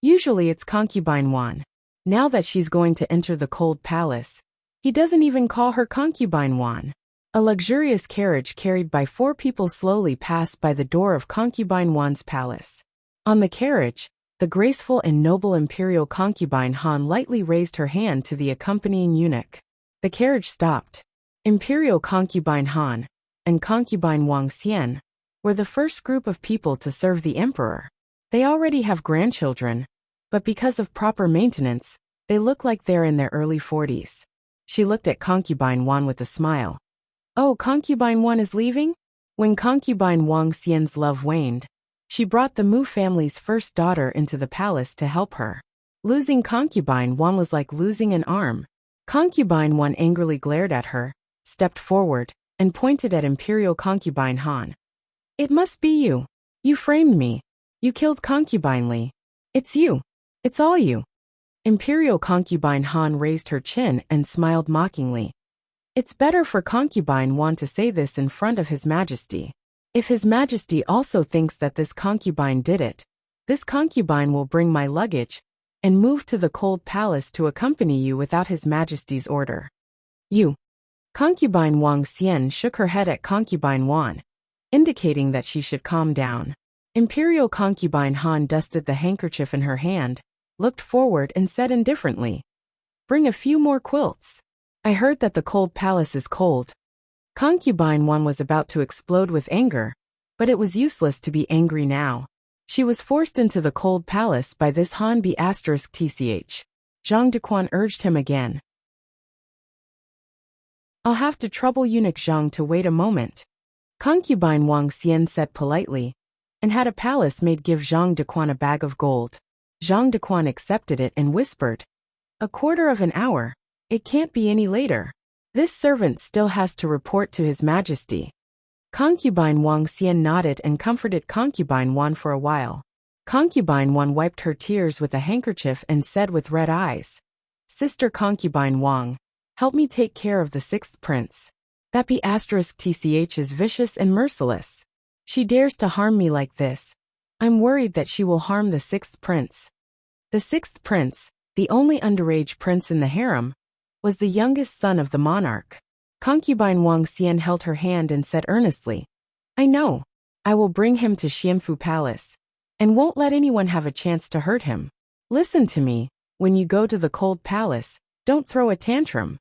Usually it's Concubine Wan. Now that she's going to enter the cold palace, he doesn't even call her Concubine Wan. A luxurious carriage carried by 4 people slowly passed by the door of Concubine Wan's palace. On the carriage, the graceful and noble imperial concubine Han lightly raised her hand to the accompanying eunuch. The carriage stopped. Imperial concubine Han and concubine Wang Xian were the first group of people to serve the emperor. They already have grandchildren, but because of proper maintenance, they look like they're in their early 40s. She looked at concubine Wan with a smile. "Oh, concubine Wan is leaving?" When concubine Wang Xian's love waned, she brought the Mu family's first daughter into the palace to help her. Losing concubine Wan was like losing an arm. Concubine Wan angrily glared at her, stepped forward, and pointed at imperial concubine Han. "It must be you. You framed me. You killed concubine Li. It's you. It's all you." Imperial concubine Han raised her chin and smiled mockingly. "It's better for concubine Wan to say this in front of His Majesty. If His Majesty also thinks that this concubine did it, this concubine will bring my luggage and move to the cold palace to accompany you without His Majesty's order." "You." Concubine Wang Xian shook her head at concubine Wan, indicating that she should calm down. Imperial concubine Han dusted the handkerchief in her hand looked forward and said indifferently, "Bring a few more quilts. I heard that the cold palace is cold." Concubine 1 was about to explode with anger, but it was useless to be angry now. She was forced into the cold palace by this Han B***tch. Zhang Dequan urged him again. "I'll have to trouble eunuch Zhang to wait a moment." Concubine Wang Xian said politely, and had a palace maid give Zhang Dequan a bag of gold. Zhang Dequan accepted it and whispered, "A quarter of an hour. It can't be any later. This servant still has to report to His Majesty." Concubine Wang Xian nodded and comforted Concubine 1 for a while. Concubine 1 wiped her tears with a handkerchief and said with red eyes, "Sister Concubine Wang, help me take care of the sixth prince. That B***tch is vicious and merciless. She dares to harm me like this. I'm worried that she will harm the sixth prince." The sixth prince, the only underage prince in the harem, was the youngest son of the monarch. Concubine Wang Xian held her hand and said earnestly, "I know. I will bring him to Xianfu Palace, and won't let anyone have a chance to hurt him. Listen to me, when you go to the cold palace, don't throw a tantrum."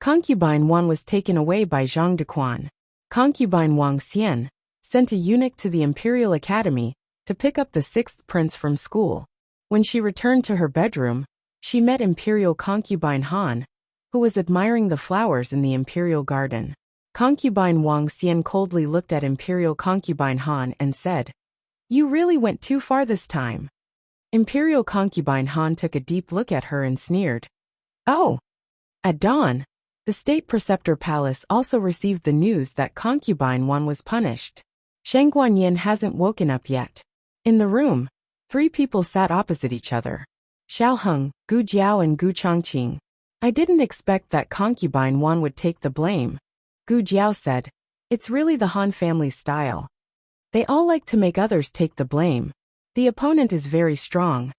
Concubine 1 was taken away by Zhang Dequan. Concubine Wang Xian sent a eunuch to the Imperial Academy to pick up the sixth prince from school. When she returned to her bedroom, she met Imperial Concubine Han, who was admiring the flowers in the Imperial garden. Concubine Wang Xian coldly looked at Imperial Concubine Han and said, "You really went too far this time." Imperial Concubine Han took a deep look at her and sneered. "Oh!" At dawn, the State Preceptor Palace also received the news that Concubine 1 was punished. Shang Guanyin hasn't woken up yet. In the room, 3 people sat opposite each other. Xiao Heng, Gu Jiao and Gu Chongqing. "I didn't expect that Concubine 1 would take the blame," Gu Jiao said. "It's really the Han family's style. They all like to make others take the blame. The opponent is very strong."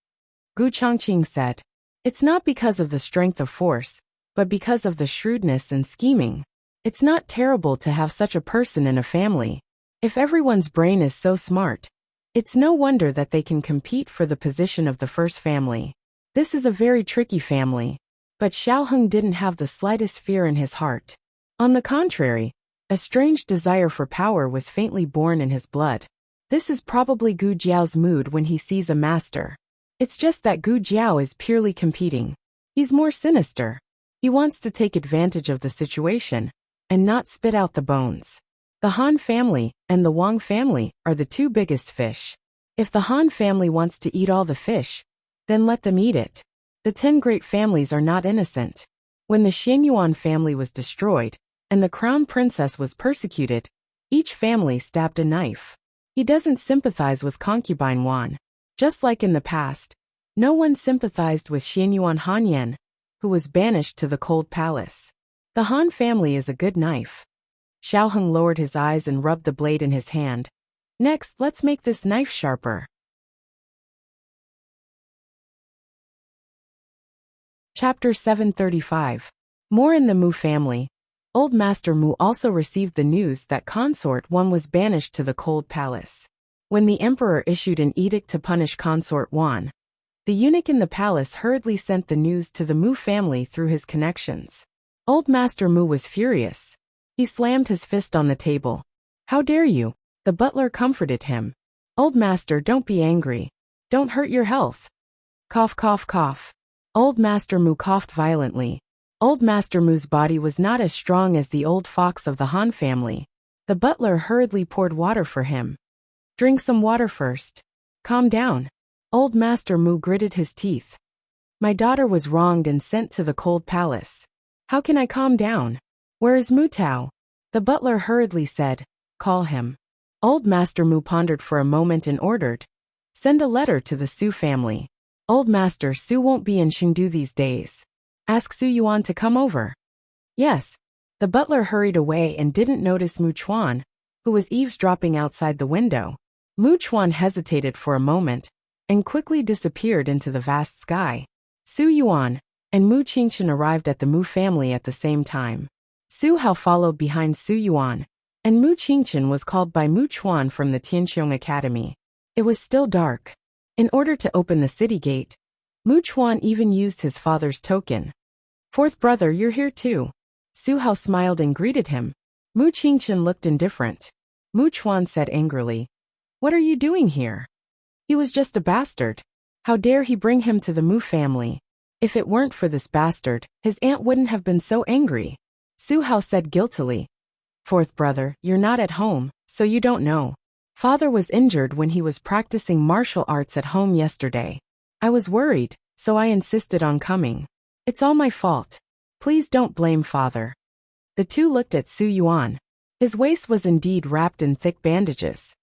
Gu Chongqing said, "It's not because of the strength of force, but because of the shrewdness and scheming. It's not terrible to have such a person in a family. If everyone's brain is so smart, it's no wonder that they can compete for the position of the first family. This is a very tricky family." But Xiao Heng didn't have the slightest fear in his heart. On the contrary, a strange desire for power was faintly born in his blood. This is probably Gu Jiao's mood when he sees a master. It's just that Gu Jiao is purely competing. He's more sinister. He wants to take advantage of the situation and not spit out the bones. The Han family and the Wang family are the 2 biggest fish. If the Han family wants to eat all the fish, then let them eat it. The 10 great families are not innocent. When the Xianyuan family was destroyed, and the crown princess was persecuted, each family stabbed a knife. He doesn't sympathize with Concubine 1. Just like in the past, no one sympathized with Xianyuan Hanyan, who was banished to the cold palace. The Han family is a good knife. Xiao Heng lowered his eyes and rubbed the blade in his hand. "Next, let's make this knife sharper." Chapter 735. More in the Mu family. Old Master Mu also received the news that Consort 1 was banished to the cold palace. When the emperor issued an edict to punish Consort 1, the eunuch in the palace hurriedly sent the news to the Mu family through his connections. Old Master Mu was furious. He slammed his fist on the table. "How dare you?" The butler comforted him. "Old Master, don't be angry. Don't hurt your health." Cough, cough, cough. Old Master Mu coughed violently. Old Master Mu's body was not as strong as the old fox of the Han family. The butler hurriedly poured water for him. "Drink some water first. Calm down." Old Master Mu gritted his teeth. "My daughter was wronged and sent to the cold palace. How can I calm down? Where is Mu Tao?" The butler hurriedly said, "Call him." Old Master Mu pondered for a moment and ordered, "Send a letter to the Su family. Old Master Su won't be in Chengdu these days. Ask Su Yuan to come over." "Yes." The butler hurried away and didn't notice Mu Chuan, who was eavesdropping outside the window. Mu Chuan hesitated for a moment and quickly disappeared into the vast sky. Su Yuan and Mu Qingchen arrived at the Mu family at the same time. Su Hao followed behind Su Yuan, and Mu Qingchen was called by Mu Chuan from the Tianqiong Academy. It was still dark. In order to open the city gate, Mu Chuan even used his father's token. Fourth brother, you're here too. Su Hao smiled and greeted him. Mu Qingchen looked indifferent. Mu Chuan said angrily, "What are you doing here? He was just a bastard. How dare he bring him to the Mu family? If it weren't for this bastard, his aunt wouldn't have been so angry." Su Hao said guiltily. Fourth brother, you're not at home, so you don't know. Father was injured when he was practicing martial arts at home yesterday. I was worried, so I insisted on coming. It's all my fault. Please don't blame father. The two looked at Su Yuan. His waist was indeed wrapped in thick bandages.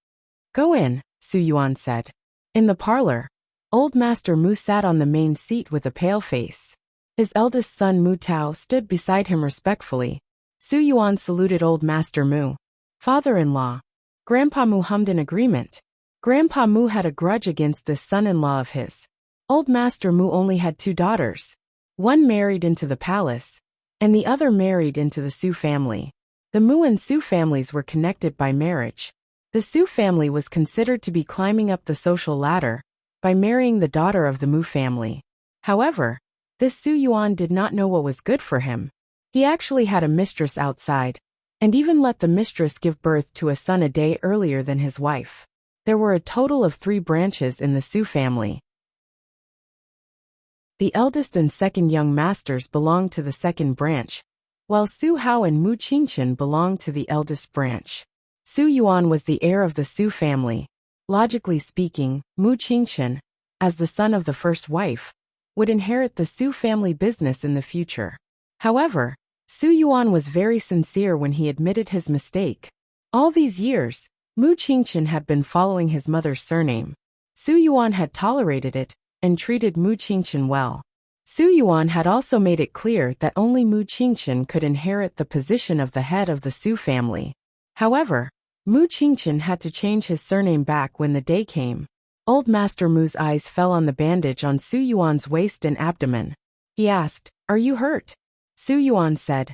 Go in, Su Yuan said. In the parlor, old Master Mu sat on the main seat with a pale face. His eldest son Mu Tao stood beside him respectfully. Su Yuan saluted old Master Mu. Father-in-law. Grandpa Mu hummed in agreement. Grandpa Mu had a grudge against this son-in-law of his. Old Master Mu only had 2 daughters. One married into the palace, and the other married into the Su family. The Mu and Su families were connected by marriage. The Su family was considered to be climbing up the social ladder by marrying the daughter of the Mu family. However, this Su Yuan did not know what was good for him. He actually had a mistress outside, and even let the mistress give birth to a son a day earlier than his wife. There were a total of 3 branches in the Su family. The eldest and second young masters belonged to the second branch, while Su Hao and Mu Qingchen belonged to the eldest branch. Su Yuan was the heir of the Su family. Logically speaking, Mu Qingchen, as the son of the first wife, would inherit the Su family business in the future. However, Su Yuan was very sincere when he admitted his mistake. All these years, Mu Qingchen had been following his mother's surname. Su Yuan had tolerated it and treated Mu Qingchen well. Su Yuan had also made it clear that only Mu Qingchen could inherit the position of the head of the Su family. However, Mu Qingchen had to change his surname back when the day came. Old Master Mu's eyes fell on the bandage on Su Yuan's waist and abdomen. He asked, "Are you hurt?" Su Yuan said,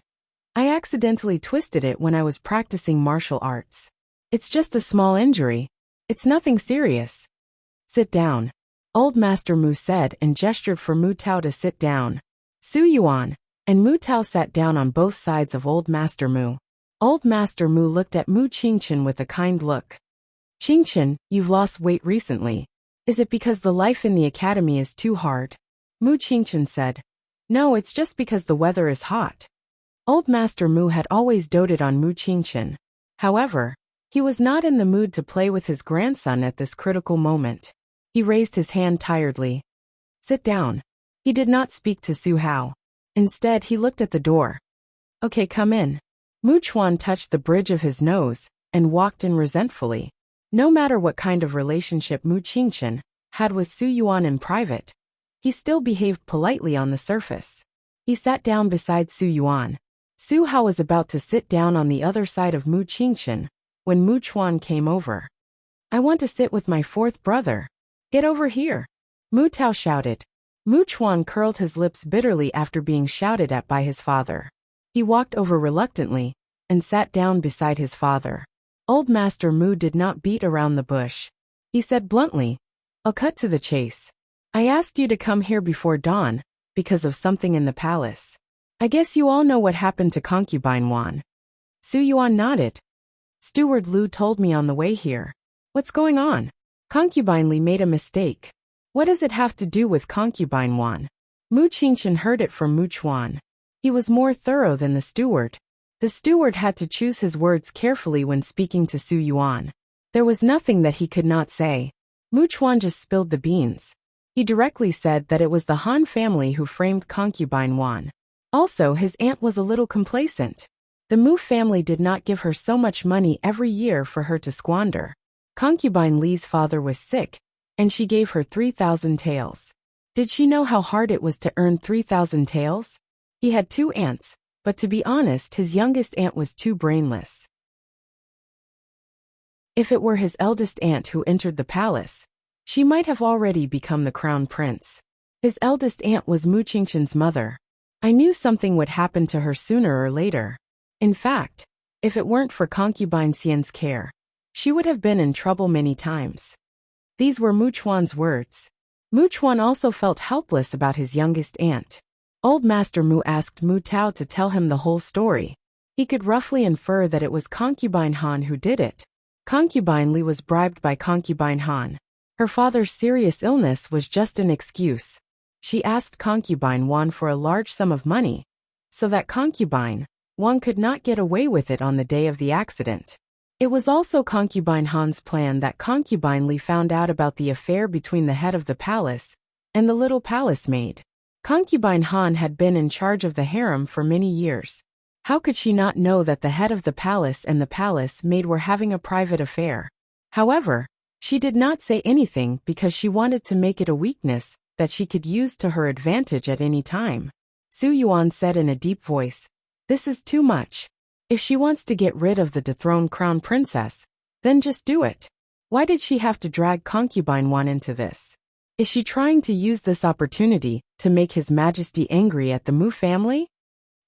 "I accidentally twisted it when I was practicing martial arts. It's just a small injury. It's nothing serious." "Sit down," Old Master Mu said and gestured for Mu Tao to sit down. Su Yuan and Mu Tao sat down on both sides of Old Master Mu. Old Master Mu looked at Mu Qingchen with a kind look. "Qingchen, you've lost weight recently. Is it because the life in the academy is too hard?" Mu Qingchen said, "No, it's just because the weather is hot." Old Master Mu had always doted on Mu Qingchen. However, he was not in the mood to play with his grandson at this critical moment. He raised his hand tiredly. "Sit down." He did not speak to Su Hao. Instead, he looked at the door. "Okay, come in." Mu Chuan touched the bridge of his nose and walked in resentfully. No matter what kind of relationship Mu Qingchen had with Su Yuan in private, he still behaved politely on the surface. He sat down beside Su Yuan. Su Hao was about to sit down on the other side of Mu Qingchen when Mu Chuan came over. "I want to sit with my fourth brother. Get over here," Mu Tao shouted. Mu Chuan curled his lips bitterly after being shouted at by his father. He walked over reluctantly and sat down beside his father. Old Master Mu did not beat around the bush. He said bluntly, "I'll cut to the chase. I asked you to come here before dawn because of something in the palace. I guess you all know what happened to Concubine Wan." Su Yuan nodded. "Steward Lu told me on the way here." "What's going on?" "Concubine Li made a mistake." "What does it have to do with Concubine Wan?" Mu Qingchen heard it from Mu Chuan. He was more thorough than the steward. The steward had to choose his words carefully when speaking to Su Yuan. There was nothing that he could not say. Mu Chuan just spilled the beans. He directly said that it was the Han family who framed Concubine Wan. Also, his aunt was a little complacent. The Mu family did not give her so much money every year for her to squander. Concubine Li's father was sick, and she gave her 3,000 taels. Did she know how hard it was to earn 3,000 taels? He had 2 aunts, but to be honest, his youngest aunt was too brainless. If it were his eldest aunt who entered the palace, she might have already become the crown prince. His eldest aunt was Mu Qingchen's mother. I knew something would happen to her sooner or later. In fact, if it weren't for Concubine Xian's care, she would have been in trouble many times. These were Mu Chuan's words. Mu Chuan also felt helpless about his youngest aunt. Old Master Mu asked Mu Tao to tell him the whole story. He could roughly infer that it was Concubine Han who did it. Concubine Li was bribed by Concubine Han. Her father's serious illness was just an excuse. She asked Concubine Wan for a large sum of money, so that Concubine Wan could not get away with it on the day of the accident. It was also Concubine Han's plan that Concubine Li found out about the affair between the head of the palace and the little palace maid. Concubine Han had been in charge of the harem for many years. How could she not know that the head of the palace and the palace maid were having a private affair? However, she did not say anything because she wanted to make it a weakness that she could use to her advantage at any time. Su Yuan said in a deep voice, "This is too much. If she wants to get rid of the dethroned crown princess, then just do it. Why did she have to drag Concubine Wan into this? Is she trying to use this opportunity to make His Majesty angry at the Mu family?"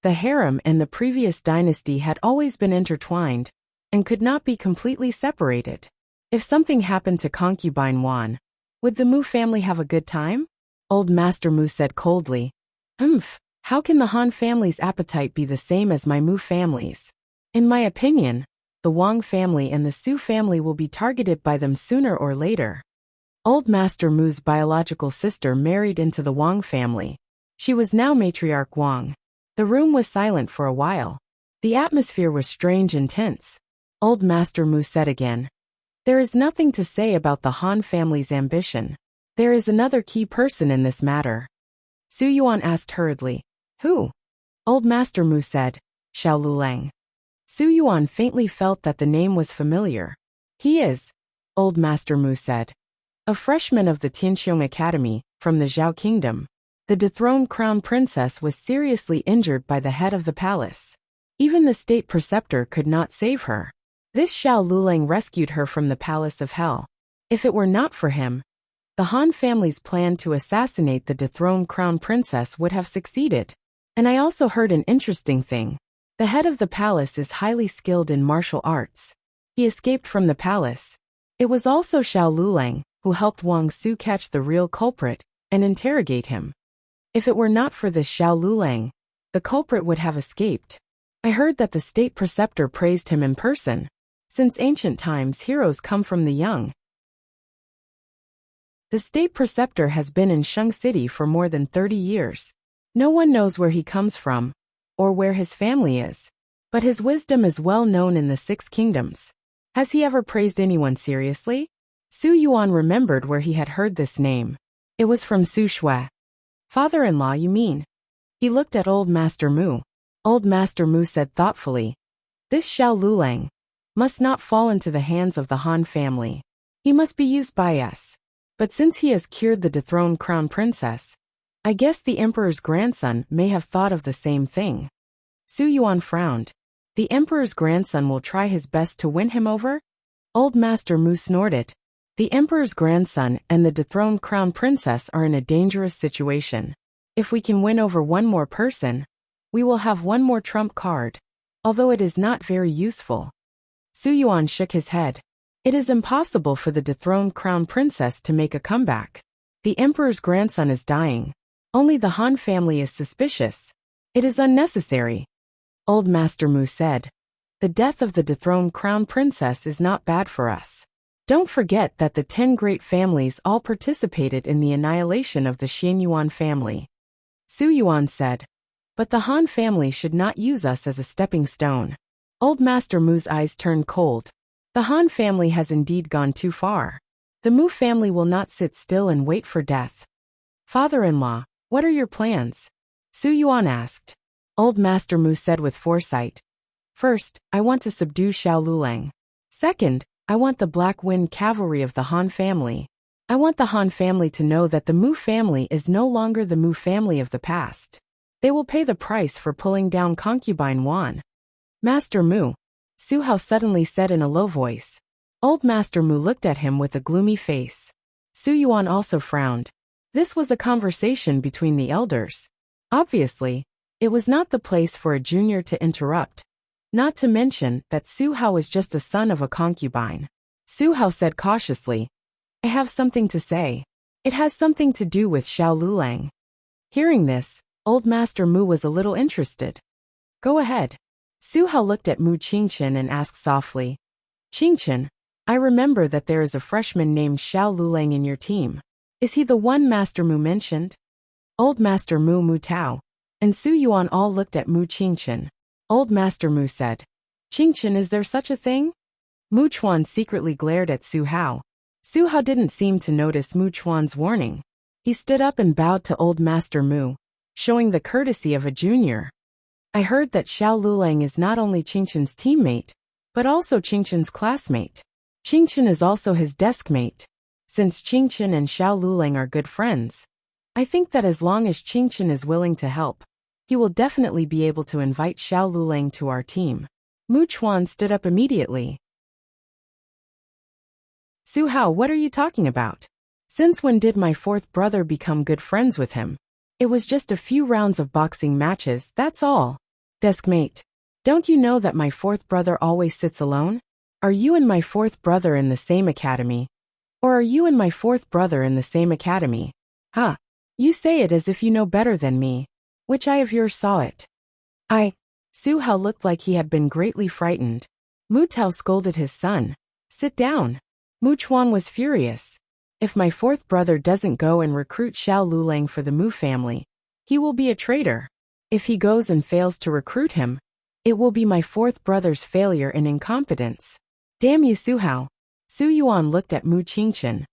The harem and the previous dynasty had always been intertwined and could not be completely separated. If something happened to Concubine Wan, would the Mu family have a good time? Old Master Mu said coldly, How can the Han family's appetite be the same as my Mu family's? In my opinion, the Wang family and the Su family will be targeted by them sooner or later. Old Master Mu's biological sister married into the Wang family. She was now matriarch Wang. The room was silent for a while. The atmosphere was strange and tense. Old Master Mu said again, "There is nothing to say about the Han family's ambition. There is another key person in this matter." Su Yuan asked hurriedly, "Who?" Old Master Mu said, "Xiao Lulang." Su Yuan faintly felt that the name was familiar. "He is," Old Master Mu said, "a freshman of the Tianxiong Academy, from the Zhao Kingdom. The dethroned crown princess was seriously injured by the head of the palace. Even the state preceptor could not save her. This Xiao Lulang rescued her from the palace of hell. If it were not for him, the Han family's plan to assassinate the dethroned crown princess would have succeeded. And I also heard an interesting thing. The head of the palace is highly skilled in martial arts. He escaped from the palace. It was also Xiao Lulang who helped Wang Su catch the real culprit and interrogate him. If it were not for this Xiao Lulang, the culprit would have escaped. I heard that the state preceptor praised him in person. Since ancient times, heroes come from the young. The state preceptor has been in Sheng City for more than 30 years. No one knows where he comes from, or where his family is. But his wisdom is well known in the Six Kingdoms. Has he ever praised anyone seriously? Su Yuan remembered where he had heard this name. It was from Su Shui. Father-in-law, you mean? He looked at Old Master Mu. Old Master Mu said thoughtfully, "This Xiao Lulang must not fall into the hands of the Han family. He must be used by us. But since he has cured the dethroned crown princess, I guess the emperor's grandson may have thought of the same thing." Su Yuan frowned. "The emperor's grandson will try his best to win him over?" Old Master Mu snorted. "The emperor's grandson and the dethroned crown princess are in a dangerous situation. If we can win over one more person, we will have one more trump card, although it is not very useful." Su Yuan shook his head. "It is impossible for the dethroned crown princess to make a comeback. The emperor's grandson is dying. Only the Han family is suspicious. It is unnecessary." Old Master Mu said, "The death of the dethroned crown princess is not bad for us. Don't forget that the 10 great families all participated in the annihilation of the Xianyuan family." Su Yuan said, "But the Han family should not use us as a stepping stone." Old Master Mu's eyes turned cold. The Han family has indeed gone too far. The Mu family will not sit still and wait for death. "Father-in-law, what are your plans?" Su Yuan asked. Old Master Mu said with foresight, "First, I want to subdue Xiao Lulang. Second, I want the Black Wind cavalry of the Han family. I want the Han family to know that the Mu family is no longer the Mu family of the past. They will pay the price for pulling down Concubine Wan." "Master Mu," Su Hao suddenly said in a low voice. Old Master Mu looked at him with a gloomy face. Su Yuan also frowned. This was a conversation between the elders. Obviously, it was not the place for a junior to interrupt. Not to mention that Su Hao was just a son of a concubine. Su Hao said cautiously, "I have something to say." It has something to do with Xiao Lulang. Hearing this, Old Master Mu was a little interested. Go ahead. Su Hao looked at Mu Qingchen and asked softly. Qingchen, I remember that there is a freshman named Xiao Lulang in your team. Is he the one Master Mu mentioned? Old Master Mu Tao, and Su Yuan all looked at Mu Qingchen. Old Master Mu said, Qingchen, is there such a thing? Mu Chuan secretly glared at Su Hao. Su Hao didn't seem to notice Mu Chuan's warning. He stood up and bowed to Old Master Mu, showing the courtesy of a junior. I heard that Xiao Lulang is not only Qingchen's teammate, but also Qingchen's classmate. Qingchen is also his deskmate. Since Qingchen and Xiao Lulang are good friends, I think that as long as Qingchen is willing to help, he will definitely be able to invite Xiao Lulang to our team. Mu Chuan stood up immediately. Su Hao, what are you talking about? Since when did my fourth brother become good friends with him? It was just a few rounds of boxing matches, that's all. Deskmate, don't you know that my fourth brother always sits alone? Are you and my fourth brother in the same academy? Or are you and my fourth brother in the same academy? Huh. You say it as if you know better than me. Which eye of yours saw it? Su Hao looked like he had been greatly frightened. Mu Tao scolded his son. Sit down. Mu Chuan was furious. If my fourth brother doesn't go and recruit Xiao Lulang for the Mu family, he will be a traitor. If he goes and fails to recruit him, it will be my fourth brother's failure and incompetence. Damn you, Su Hao. Su Yuan looked at Mu Qingchen.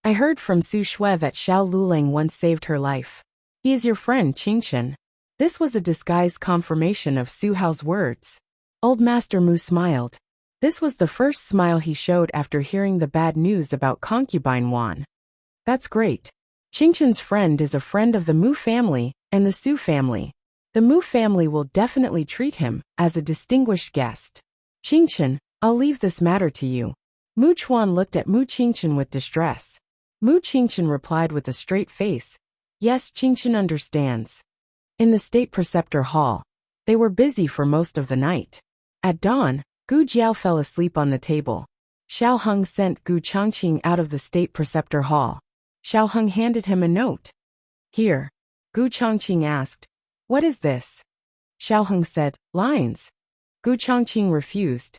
I heard from Su Shui that Xiao Lulang once saved her life. He is your friend, Qingchen. This was a disguised confirmation of Su Hao's words. Old Master Mu smiled. This was the first smile he showed after hearing the bad news about concubine Wan. That's great. Qingchen's friend is a friend of the Mu family and the Su family. The Mu family will definitely treat him as a distinguished guest. Qingchen, I'll leave this matter to you. Mu Chuan looked at Mu Qingchen with distress. Mu Qingchen replied with a straight face. Yes, Qingchen understands. In the State Preceptor Hall, they were busy for most of the night. At dawn, Gu Jiao fell asleep on the table. Xiao Heng sent Gu Changqing out of the State Preceptor Hall. Xiao Heng handed him a note. Here. Gu Changqing asked. What is this? Xiao Heng said, lines. Gu Changqing refused.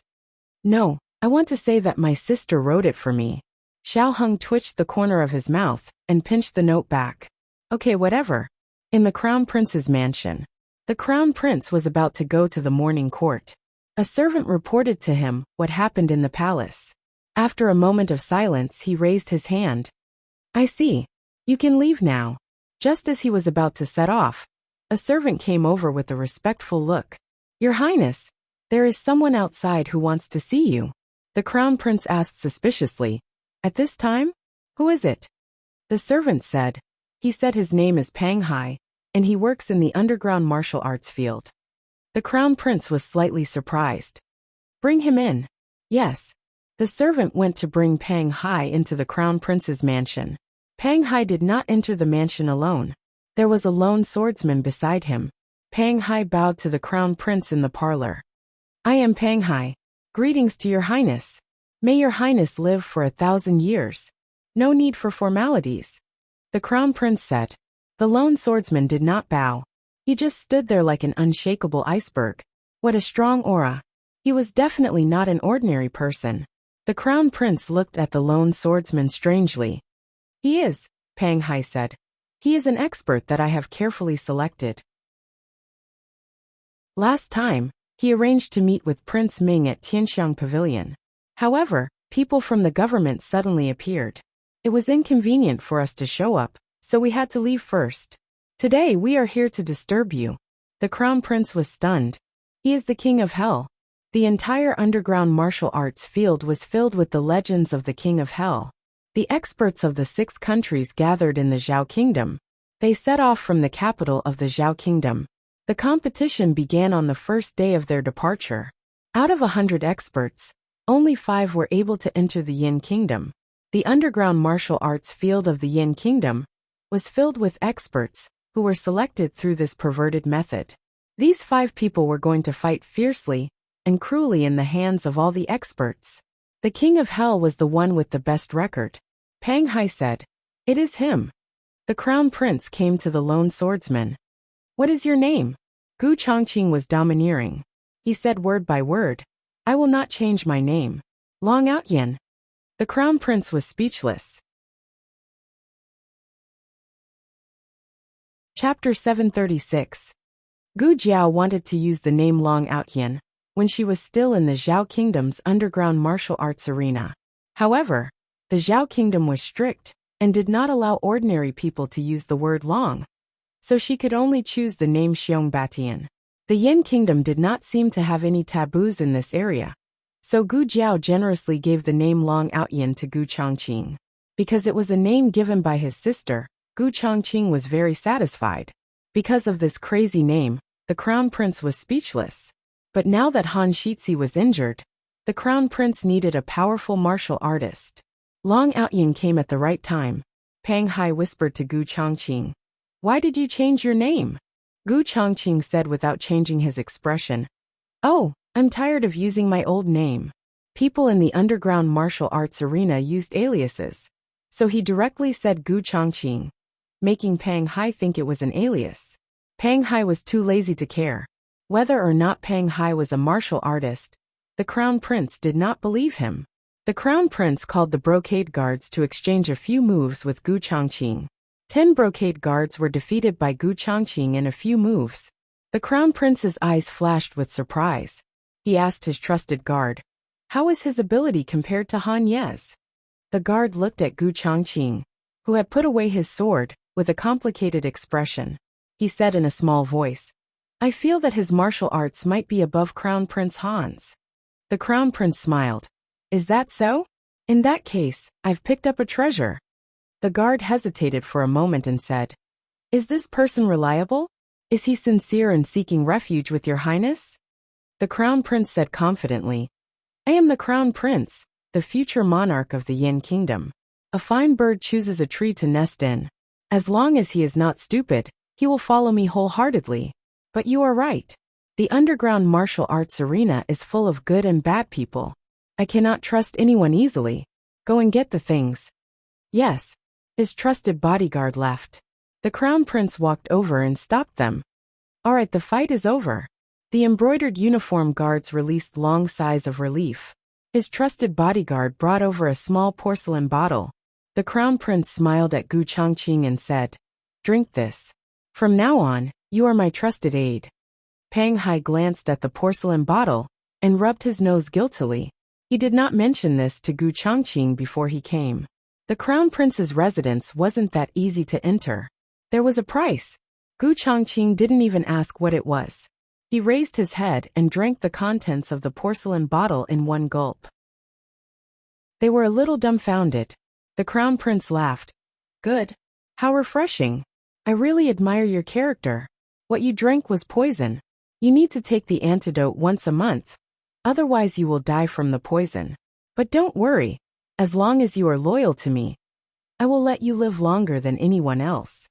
No, I want to say that my sister wrote it for me. Xiao Heng twitched the corner of his mouth and pinched the note back. Okay, whatever. In the Crown Prince's mansion. The Crown Prince was about to go to the morning court. A servant reported to him what happened in the palace. After a moment of silence, he raised his hand. I see. You can leave now. Just as he was about to set off, a servant came over with a respectful look. Your Highness, there is someone outside who wants to see you. The Crown Prince asked suspiciously. At this time? Who is it? The servant said. He said his name is Pang Hai, and he works in the underground martial arts field. The Crown Prince was slightly surprised. Bring him in. Yes. The servant went to bring Pang Hai into the Crown Prince's mansion. Pang Hai did not enter the mansion alone. There was a lone swordsman beside him. Pang Hai bowed to the Crown Prince in the parlor. I am Pang Hai. Greetings to your Highness. May your Highness live for 1,000 years. No need for formalities. The Crown Prince said. The lone swordsman did not bow. He just stood there like an unshakable iceberg. What a strong aura. He was definitely not an ordinary person. The Crown Prince looked at the lone swordsman strangely. He is, Pang Hai said. He is an expert that I have carefully selected. Last time, he arranged to meet with Prince Ming at Tianxiang Pavilion. However, people from the government suddenly appeared. It was inconvenient for us to show up, so we had to leave first. Today we are here to disturb you. The Crown Prince was stunned. He is the King of Hell. The entire underground martial arts field was filled with the legends of the King of Hell. The experts of the 6 countries gathered in the Zhao Kingdom. They set off from the capital of the Zhao Kingdom. The competition began on the first day of their departure. Out of 100 experts, only 5 were able to enter the Yin Kingdom. The underground martial arts field of the Yin Kingdom was filled with experts who were selected through this perverted method. These 5 people were going to fight fiercely and cruelly in the hands of all the experts. The King of Hell was the one with the best record. Pang Hai said, It is him. The crown prince came to the lone swordsman. What is your name? Gu Chongqing was domineering. He said word by word. I will not change my name. Long Outyin. The crown prince was speechless. Chapter 736. Gu Jiao wanted to use the name Long Outyin when she was still in the Zhao Kingdom's underground martial arts arena. However, the Zhao Kingdom was strict and did not allow ordinary people to use the word Long, so she could only choose the name Xiong Batian. The Yin Kingdom did not seem to have any taboos in this area, so Gu Jiao generously gave the name Long Outyin to Gu Chongqing. Because it was a name given by his sister, Gu Chongqing was very satisfied. Because of this crazy name, the crown prince was speechless. But now that Han Shixi was injured, the crown prince needed a powerful martial artist. Long Outyin came at the right time. Pang Hai whispered to Gu Chongqing. Why did you change your name? Gu Chongqing said without changing his expression. Oh, I'm tired of using my old name. People in the underground martial arts arena used aliases. So he directly said Gu Chongqing, making Pang Hai think it was an alias. Pang Hai was too lazy to care. Whether or not Pang Hai was a martial artist, the crown prince did not believe him. The crown prince called the brocade guards to exchange a few moves with Gu Chongqing. 10 brocade guards were defeated by Gu Chongqing in a few moves. The crown prince's eyes flashed with surprise. He asked his trusted guard, how is his ability compared to Han Ye's? The guard looked at Gu Chongqing, who had put away his sword, with a complicated expression. He said in a small voice, I feel that his martial arts might be above Crown Prince Han's. The Crown Prince smiled. Is that so? In that case, I've picked up a treasure. The guard hesitated for a moment and said, is this person reliable? Is he sincere in seeking refuge with your highness? The Crown Prince said confidently, I am the Crown Prince, the future monarch of the Yin Kingdom. A fine bird chooses a tree to nest in. As long as he is not stupid, he will follow me wholeheartedly. But you are right. The underground martial arts arena is full of good and bad people. I cannot trust anyone easily. Go and get the things. Yes. His trusted bodyguard left. The crown prince walked over and stopped them. All right, the fight is over. The embroidered uniform guards released long sighs of relief. His trusted bodyguard brought over a small porcelain bottle. The crown prince smiled at Gu Chongqing and said, drink this. From now on, you are my trusted aide. Pang Hai glanced at the porcelain bottle and rubbed his nose guiltily. He did not mention this to Gu Chongqing before he came. The crown prince's residence wasn't that easy to enter. There was a price. Gu Chongqing didn't even ask what it was. He raised his head and drank the contents of the porcelain bottle in one gulp. They were a little dumbfounded. The crown prince laughed. Good. How refreshing. I really admire your character. What you drank was poison. You need to take the antidote once a month. Otherwise you will die from the poison. But don't worry. As long as you are loyal to me, I will let you live longer than anyone else.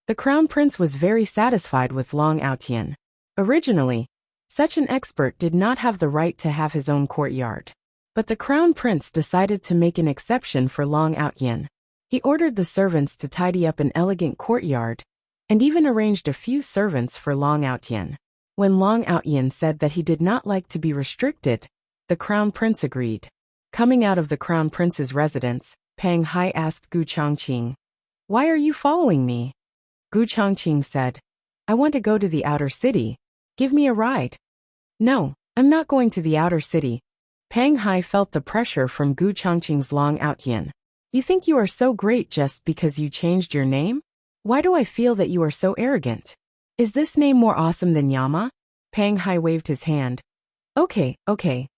The crown prince was very satisfied with Long Outyin. Originally, such an expert did not have the right to have his own courtyard. But the crown prince decided to make an exception for Long Outyin. He ordered the servants to tidy up an elegant courtyard, and even arranged a few servants for Long Outyin. When Long Outyin said that he did not like to be restricted, the crown prince agreed. Coming out of the crown prince's residence, Pang Hai asked Gu Chongqing, why are you following me? Gu Chongqing said, I want to go to the outer city. Give me a ride. No, I'm not going to the outer city. Pang Hai felt the pressure from Gu Chongqing's Long Outyin. You think you are so great just because you changed your name? Why do I feel that you are so arrogant? Is this name more awesome than Yama? Pang Hai waved his hand. Okay,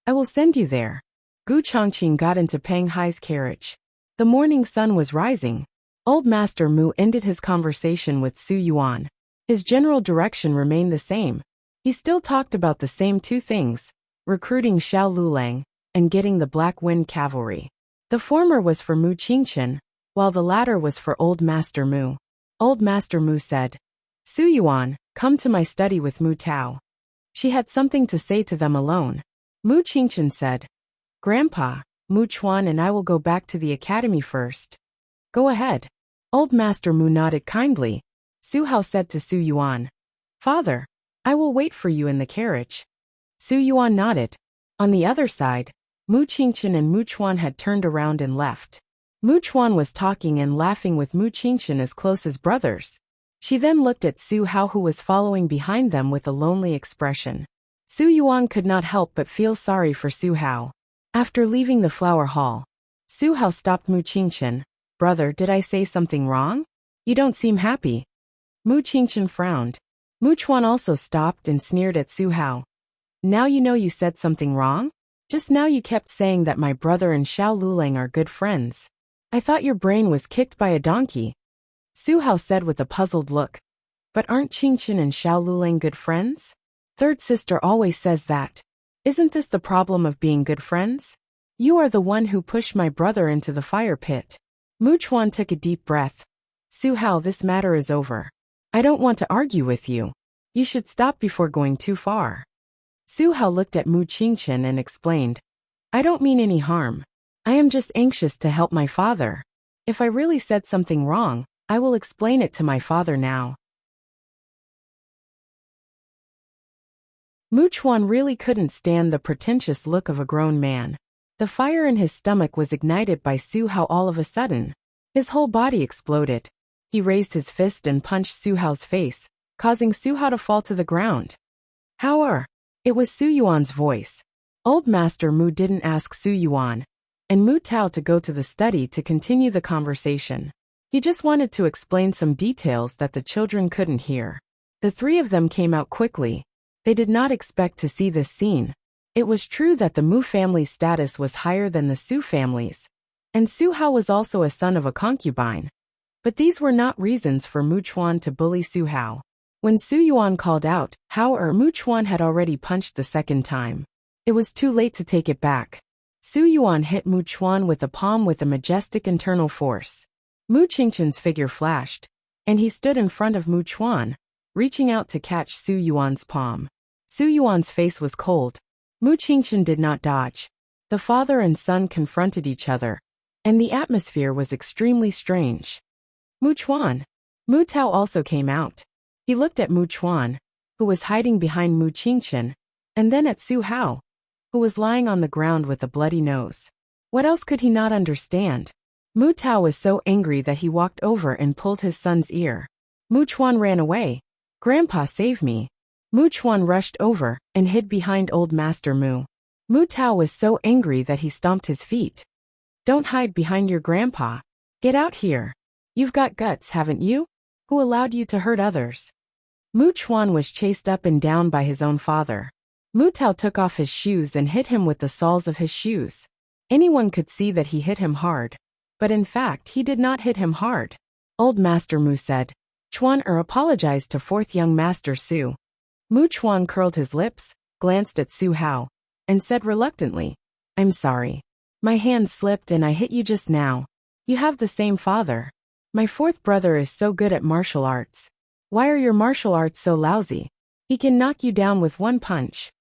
I will send you there. Gu Chongqing got into Pang Hai's carriage. The morning sun was rising. Old Master Mu ended his conversation with Su Yuan. His general direction remained the same. He still talked about the same two things, recruiting Xiao Lulang and getting the Black Wind Cavalry. The former was for Mu Qingchen, while the latter was for Old Master Mu. Old Master Mu said, Su Yuan, come to my study with Mu Tao. She had something to say to them alone. Mu Qingchen said, Grandpa, Mu Chuan and I will go back to the academy first. Go ahead. Old Master Mu nodded kindly. Su Hao said to Su Yuan, "Father, I will wait for you in the carriage." Su Yuan nodded. On the other side, Mu Qingchen and Mu Chuan had turned around and left. Mu Chuan was talking and laughing with Mu Qingchen as close as brothers. She then looked at Su Hao, who was following behind them with a lonely expression. Su Yuan could not help but feel sorry for Su Hao. After leaving the flower hall, Su Hao stopped Mu Qingchen. "Brother, did I say something wrong? You don't seem happy." Mu Qingchen frowned. Mu Chuan also stopped and sneered at Su Hao. "Now you know you said something wrong? Just now you kept saying that my brother and Xiao Lulang are good friends. I thought your brain was kicked by a donkey." Su Hao said with a puzzled look. "But aren't Qingchen and Xiao Lulang good friends? Third sister always says that. Isn't this the problem of being good friends? You are the one who pushed my brother into the fire pit." Mu Chuan took a deep breath. "Su Hao, this matter is over. I don't want to argue with you. You should stop before going too far." Su Hao looked at Mu Qingchen and explained, "I don't mean any harm. I am just anxious to help my father. If I really said something wrong, I will explain it to my father now." Mu Chuan really couldn't stand the pretentious look of a grown man. The fire in his stomach was ignited by Su Hao all of a sudden. His whole body exploded. He raised his fist and punched Su Hao's face, causing Su Hao to fall to the ground. "How are?" It was Su Yuan's voice. Old Master Mu didn't ask Su Yuan and Mu Tao to go to the study to continue the conversation. He just wanted to explain some details that the children couldn't hear. The three of them came out quickly. They did not expect to see this scene. It was true that the Mu family's status was higher than the Su family's, and Su Hao was also a son of a concubine. But these were not reasons for Mu Chuan to bully Su Hao. When Su Yuan called out, "How are?" Mu Chuan had already punched the second time. It was too late to take it back. Su Yuan hit Mu Chuan with a palm with a majestic internal force. Mu Qingchen's figure flashed, and he stood in front of Mu Chuan, reaching out to catch Su Yuan's palm. Su Yuan's face was cold. Mu Qingchen did not dodge. The father and son confronted each other, and the atmosphere was extremely strange. "Mu Chuan." Mu Tao also came out. He looked at Mu Chuan, who was hiding behind Mu Qingchen, and then at Su Hao, who was lying on the ground with a bloody nose. What else could he not understand? Mu Tao was so angry that he walked over and pulled his son's ear. Mu Chuan ran away. "Grandpa, save me." Mu Chuan rushed over and hid behind Old Master Mu. Mu Tao was so angry that he stomped his feet. "Don't hide behind your grandpa. Get out here. You've got guts, haven't you? Who allowed you to hurt others?" Mu Chuan was chased up and down by his own father. Mu Tao took off his shoes and hit him with the soles of his shoes. Anyone could see that he hit him hard, but in fact he did not hit him hard. Old Master Mu said, "Chuan apologized to fourth young Master Su." Mu Chuan curled his lips, glanced at Su Hao, and said reluctantly, "I'm sorry. My hand slipped and I hit you just now. You have the same father. My fourth brother is so good at martial arts. Why are your martial arts so lousy? He can knock you down with one punch."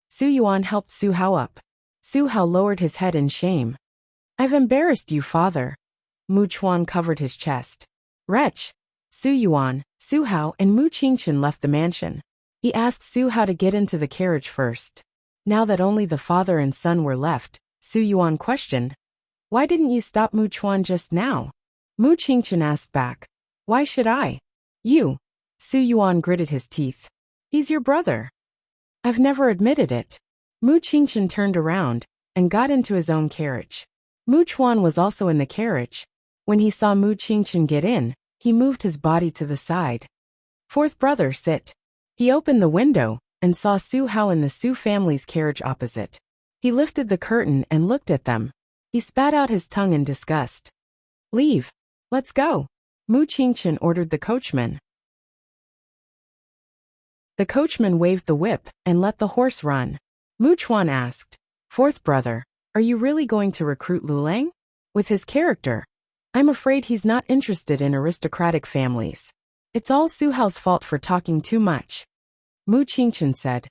Su Yuan helped Su Hao up. Su Hao lowered his head in shame. "I've embarrassed you, father." Mu Chuan covered his chest. "Wretch." Su Yuan, Su Hao, and Mu Qingchen left the mansion. He asked Su Hao to get into the carriage first. Now that only the father and son were left, Su Yuan questioned, "Why didn't you stop Mu Chuan just now?" Mu Qingchen asked back, "Why should I?" "You." Su Yuan gritted his teeth. "He's your brother." "I've never admitted it." Mu Qingchen turned around and got into his own carriage. Mu Chuan was also in the carriage. When he saw Mu Qingchen get in, he moved his body to the side. "Fourth brother, sit." He opened the window and saw Su Hao in the Su family's carriage opposite. He lifted the curtain and looked at them. He spat out his tongue in disgust. "Leave. Let's go." Mu Qingchen ordered the coachman. The coachman waved the whip and let the horse run. Mu Chuan asked, "Fourth brother, are you really going to recruit Lulang? With his character, I'm afraid he's not interested in aristocratic families. It's all Su Hao's fault for talking too much." Mu Qingchen said,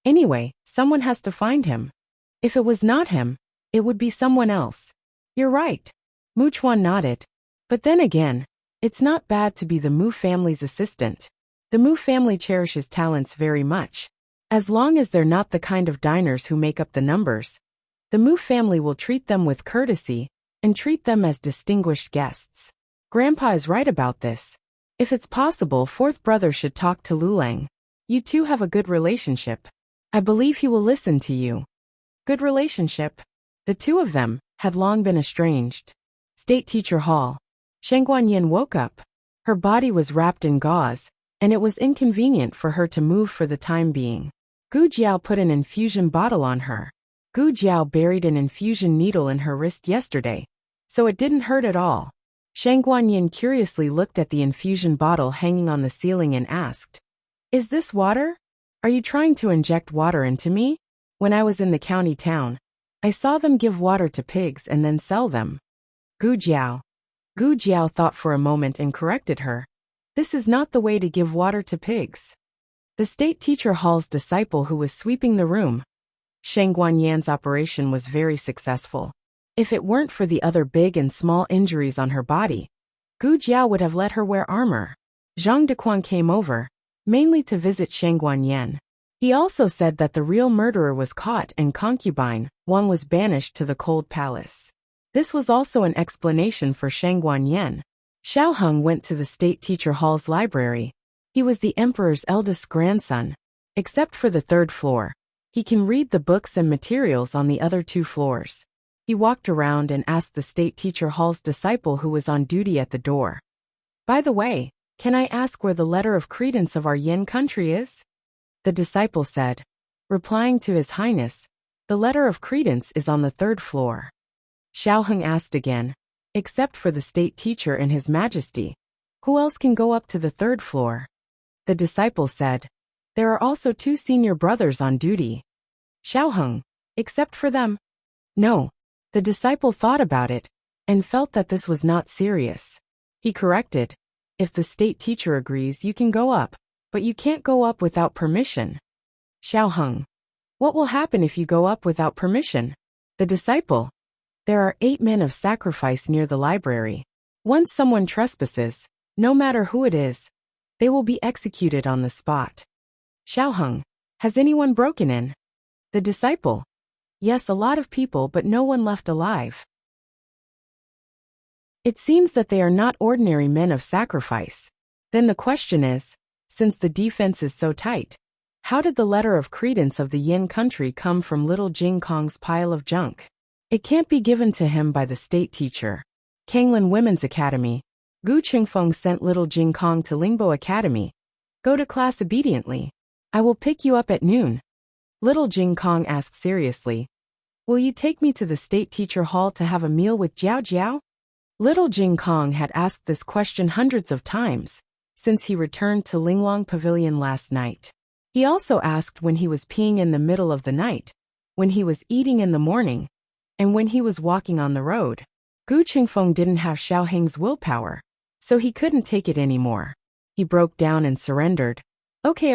"Anyway, someone has to find him. If it was not him, it would be someone else." "You're right." Mu Chuan nodded. "But then again, It's not bad to be the Mu family's assistant. The Mu family cherishes talents very much. As long as they're not the kind of diners who make up the numbers, the Mu family will treat them with courtesy and treat them as distinguished guests. Grandpa is right about this. If it's possible, fourth brother should talk to Lulang. You two have a good relationship. I believe he will listen to you. Good relationship. The two of them had long been estranged. State Teacher Hall. Sheng Guanyin woke up. Her body was wrapped in gauze, and it was inconvenient for her to move for the time being. Gu Jiao put an infusion bottle on her. Gu Jiao buried an infusion needle in her wrist yesterday, so it didn't hurt at all. Sheng Guanyin curiously looked at the infusion bottle hanging on the ceiling and asked, "Is this water? Are you trying to inject water into me? When I was in the county town, I saw them give water to pigs and then sell them." Gu Jiao. Gu Jiao thought for a moment and corrected her. "This is not the way to give water to pigs." The State Teacher Hall's disciple who was sweeping the room. Sheng Guanyan's operation was very successful. If it weren't for the other big and small injuries on her body, Gu Jiao would have let her wear armor. Zhang Dequan came over, mainly to visit Sheng Guanyan. He also said that the real murderer was caught and concubine, Wang, was banished to the cold palace. This was also an explanation for Sheng Guanyan. Xiao Heng went to the State Teacher Hall's library. He was the emperor's eldest grandson. Except for the third floor, he can read the books and materials on the other two floors. He walked around and asked the State Teacher Hall's disciple who was on duty at the door, "By the way, can I ask where the letter of credence of our Yin country is?" The disciple said, replying to His Highness, "The letter of credence is on the third floor." Xiao Heng asked again, "Except for the state teacher and His Majesty, who else can go up to the third floor?" The disciple said, "There are also two senior brothers on duty." Xiao Heng, "Except for them?" "No." The disciple thought about it and felt that this was not serious. He corrected, "If the state teacher agrees, you can go up, but you can't go up without permission." Xiao Heng, "What will happen if you go up without permission?" The disciple, "There are 8 men of sacrifice near the library. Once someone trespasses, no matter who it is, they will be executed on the spot." Xiao Heng, "Has anyone broken in?" The disciple, "Yes, a lot of people, but no one left alive." It seems that they are not ordinary men of sacrifice. Then the question is, since the defense is so tight, how did the letter of credence of the Yin country come from little Jing Kong's pile of junk? It can't be given to him by the state teacher. Kanglin Women's Academy. Gu Qingfeng sent little Jing Kong to Lingbo Academy. "Go to class obediently. I will pick you up at noon." Little Jing Kong asked seriously, "Will you take me to the State Teacher Hall to have a meal with Jiao Jiao?" Little Jing Kong had asked this question hundreds of times since he returned to Linglong Pavilion last night. He also asked when he was peeing in the middle of the night, when he was eating in the morning, and when he was walking on the road. Gu Qingfeng didn't have Xiao Heng's willpower, so he couldn't take it anymore. He broke down and surrendered. Okay,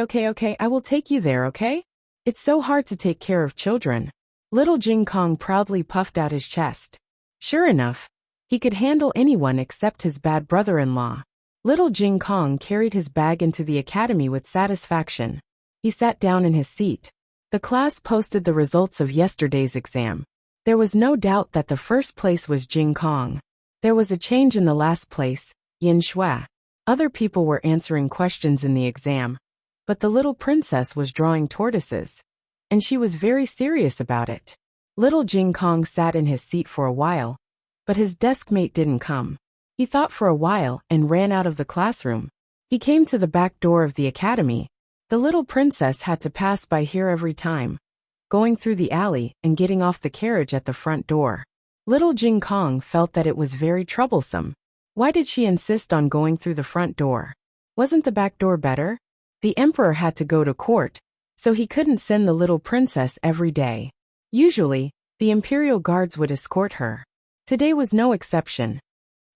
I will take you there, okay? It's so hard to take care of children." Little Jing Kong proudly puffed out his chest. Sure enough, he could handle anyone except his bad brother-in-law. Little Jing Kong carried his bag into the academy with satisfaction. He sat down in his seat. The class posted the results of yesterday's exam. There was no doubt that the first place was Jing Kong. There was a change in the last place, Yin Shui. Other people were answering questions in the exam, but the little princess was drawing tortoises, and she was very serious about it. Little Jing Kong sat in his seat for a while, but his deskmate didn't come. He thought for a while and ran out of the classroom. He came to the back door of the academy. The little princess had to pass by here every time, going through the alley and getting off the carriage at the front door. Little Jing Kong felt that it was very troublesome. Why did she insist on going through the front door? Wasn't the back door better? The emperor had to go to court, so he couldn't send the little princess every day. Usually, the imperial guards would escort her. Today was no exception.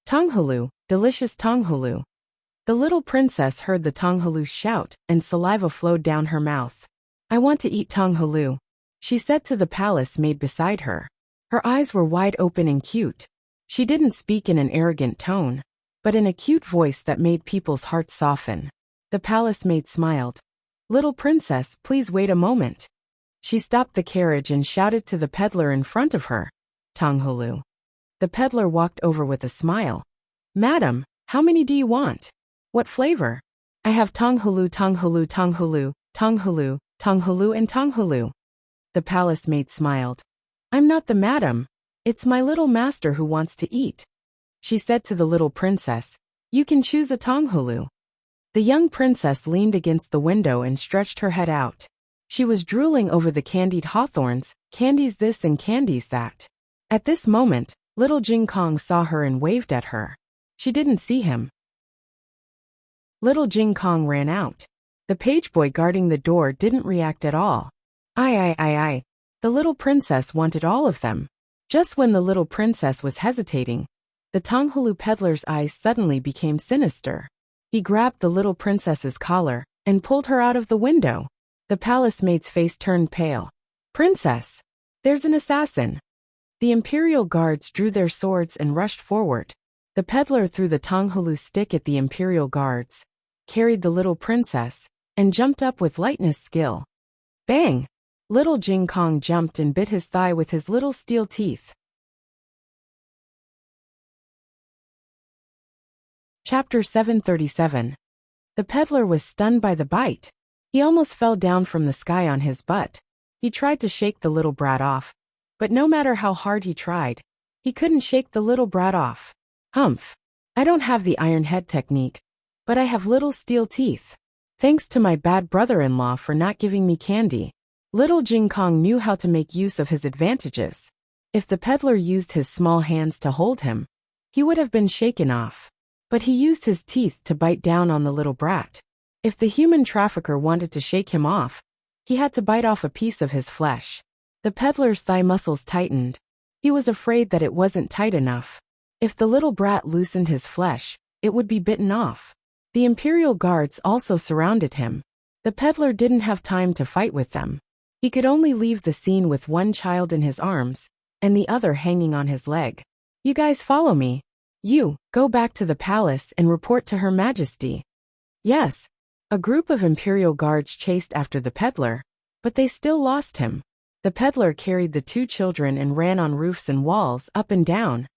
Tonghulu, delicious tonghulu. The little princess heard the tonghulu shout, and saliva flowed down her mouth. "I want to eat tonghulu," she said to the palace maid beside her. Her eyes were wide open and cute. She didn't speak in an arrogant tone. but in a cute voice that made people's hearts soften. The palace maid smiled. "Little princess, please wait a moment." She stopped the carriage and shouted to the peddler in front of her. "Tonghulu." The peddler walked over with a smile. "Madam, how many do you want? What flavor?" "I have tonghulu, tonghulu, tonghulu, tonghulu, tonghulu and tonghulu." The palace maid smiled. "I'm not the madam. It's my little master who wants to eat." She said to the little princess, "You can choose a tonghulu." The young princess leaned against the window and stretched her head out. She was drooling over the candied hawthorns, candies this and candies that. At this moment, little Jing Kong saw her and waved at her. She didn't see him. Little Jing Kong ran out. The page boy guarding the door didn't react at all. I. The little princess wanted all of them. Just when the little princess was hesitating, the tonghulu peddler's eyes suddenly became sinister. He grabbed the little princess's collar and pulled her out of the window. The palace maid's face turned pale. "Princess! There's an assassin!" The imperial guards drew their swords and rushed forward. The peddler threw the tonghulu stick at the imperial guards, carried the little princess, and jumped up with lightness skill. Bang! Little Jing Kong jumped and bit his thigh with his little steel teeth. Chapter 737. The peddler was stunned by the bite. He almost fell down from the sky on his butt. He tried to shake the little brat off, but no matter how hard he tried, he couldn't shake the little brat off. Humph! I don't have the iron head technique, but I have little steel teeth. Thanks to my bad brother-in-law for not giving me candy. Little Jing Kong knew how to make use of his advantages. If the peddler used his small hands to hold him, he would have been shaken off. But he used his teeth to bite down on the little brat. If the human trafficker wanted to shake him off, he had to bite off a piece of his flesh. The peddler's thigh muscles tightened. He was afraid that it wasn't tight enough. If the little brat loosened his flesh, it would be bitten off. The imperial guards also surrounded him. The peddler didn't have time to fight with them. He could only leave the scene with one child in his arms, and the other hanging on his leg. "You guys follow me. You, go back to the palace and report to Her Majesty." Yes. A group of imperial guards chased after the peddler, but they still lost him. The peddler carried the two children and ran on roofs and walls up and down,